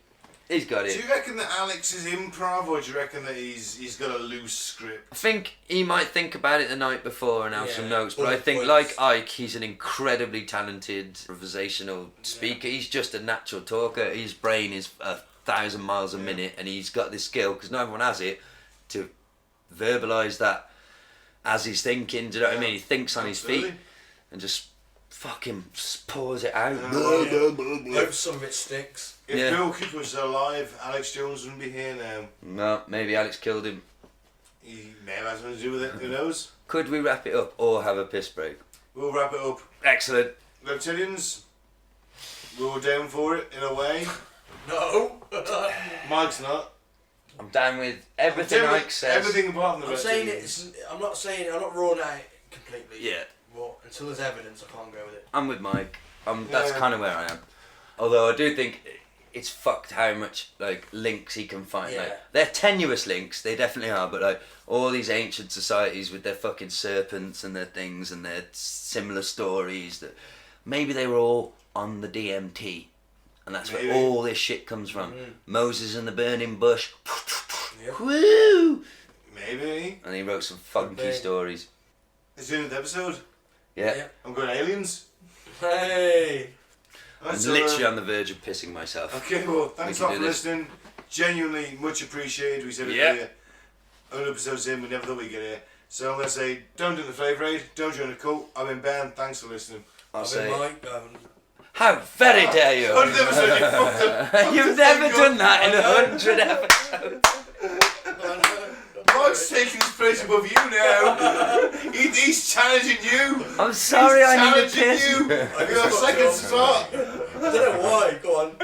S3: He's got it.
S2: Do you reckon that Alex is improv, or do you reckon that he's got a loose script?
S3: I think he might think about it the night before and have some notes, but I think,
S4: points.
S3: like Ike, he's an incredibly talented improvisational speaker. He's just a natural talker. His brain is 1,000 miles a minute, and he's got this skill, because not everyone has it, to verbalise that as he's thinking. Do you know what I mean? He thinks on his feet and just fucking pours it out.
S4: Hope some of it sticks.
S2: If Bill Cooper was alive, Alex Jones wouldn't be here now.
S3: No, maybe Alex killed him.
S2: He may have had something to do with it, who knows?
S3: Could we wrap it up or have a piss break?
S2: We'll wrap it up.
S3: Excellent.
S2: Reptilians, we were down for it in a way.
S4: No.
S2: Mike's not.
S3: I'm down with everything Ike says.
S2: Everything apart from the
S4: I'm saying
S2: reptilians.
S4: I'm not ruling out completely.
S3: Yeah.
S4: But until there's evidence, I can't go with it.
S3: I'm with Mike. That's kind of where I am. Although I do think it's fucked how much links he can find.
S4: Yeah.
S3: Like, they're tenuous links, they definitely are, but like all these ancient societies with their fucking serpents and their things and their similar stories, that maybe they were all on the DMT, and that's where all this shit comes from. Moses and the burning bush.
S4: Yep.
S3: Woo!
S2: Maybe.
S3: And he wrote some funky stories.
S2: It's the end of the episode.
S3: Yeah.
S2: I'm going aliens.
S4: Hey.
S3: I'm literally on the verge of pissing myself.
S2: Okay, well, thanks a lot for listening. Genuinely much appreciated. We said it earlier. 100 episodes in, we never thought we'd get here. So I'm going to say, don't do the favour aid, don't join the cult. I've been Ben, thanks for listening.
S4: I've been Mike.
S3: How very dare you!
S2: 100 episodes, you fucked up.
S3: You've never done that in 100 episodes.
S2: Mike's taking his place above you now. He's challenging you.
S3: I'm sorry, I need a piss.
S2: You. Your second spot.
S4: I don't know why. Go on.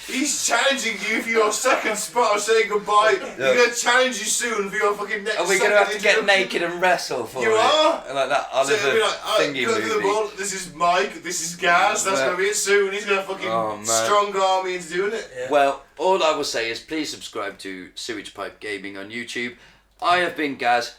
S2: He's challenging you for your second spot of saying goodbye. He's going to challenge you soon for your fucking next.
S3: Are we going to have to get naked and wrestle for it?
S2: You are?
S3: Like that Oliver thingy
S2: go to the
S3: movie.
S2: ball. This is Mike, this is Gaz, that's going to be it soon. He's going to fucking strong arm me into doing it.
S3: Yeah. Well, all I will say is please subscribe to Sewage Pipe Gaming on YouTube. I have been Gaz.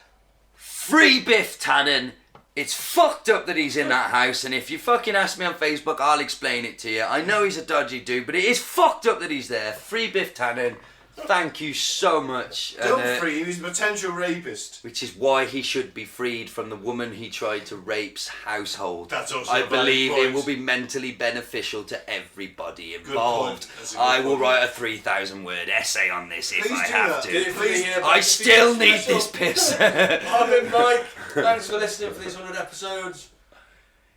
S3: Free Biff Tannen. It's fucked up that he's in that house, and if you fucking ask me on Facebook, I'll explain it to you. I know he's a dodgy dude, but it is fucked up that he's there. Free Biff Tannen. Thank you so much.
S2: Don't free him, he's a potential rapist.
S3: Which is why he should be freed from the woman he tried to rape's household.
S2: That's also
S3: I
S2: a valid
S3: believe
S2: point.
S3: it will be mentally beneficial to everybody
S2: Good
S3: involved.
S2: point. That's a good
S3: I will
S2: point.
S3: write a 3,000 word essay on this if
S2: Please
S3: I
S2: do
S3: have
S2: that.
S3: to.
S2: Please.
S3: I still need this piss.
S4: I've been Mike. Thanks for listening for these 100 episodes.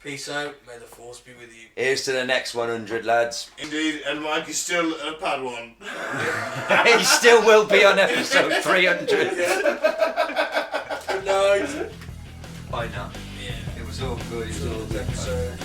S4: Peace out. May the force be with you.
S3: Here's to the next 100, lads.
S2: Indeed, and Mike is still a Padawan.
S3: He still will be on episode 300.
S4: Good night.
S3: Bye now.
S4: Yeah.
S3: It was all good. It was all good.
S4: Episode.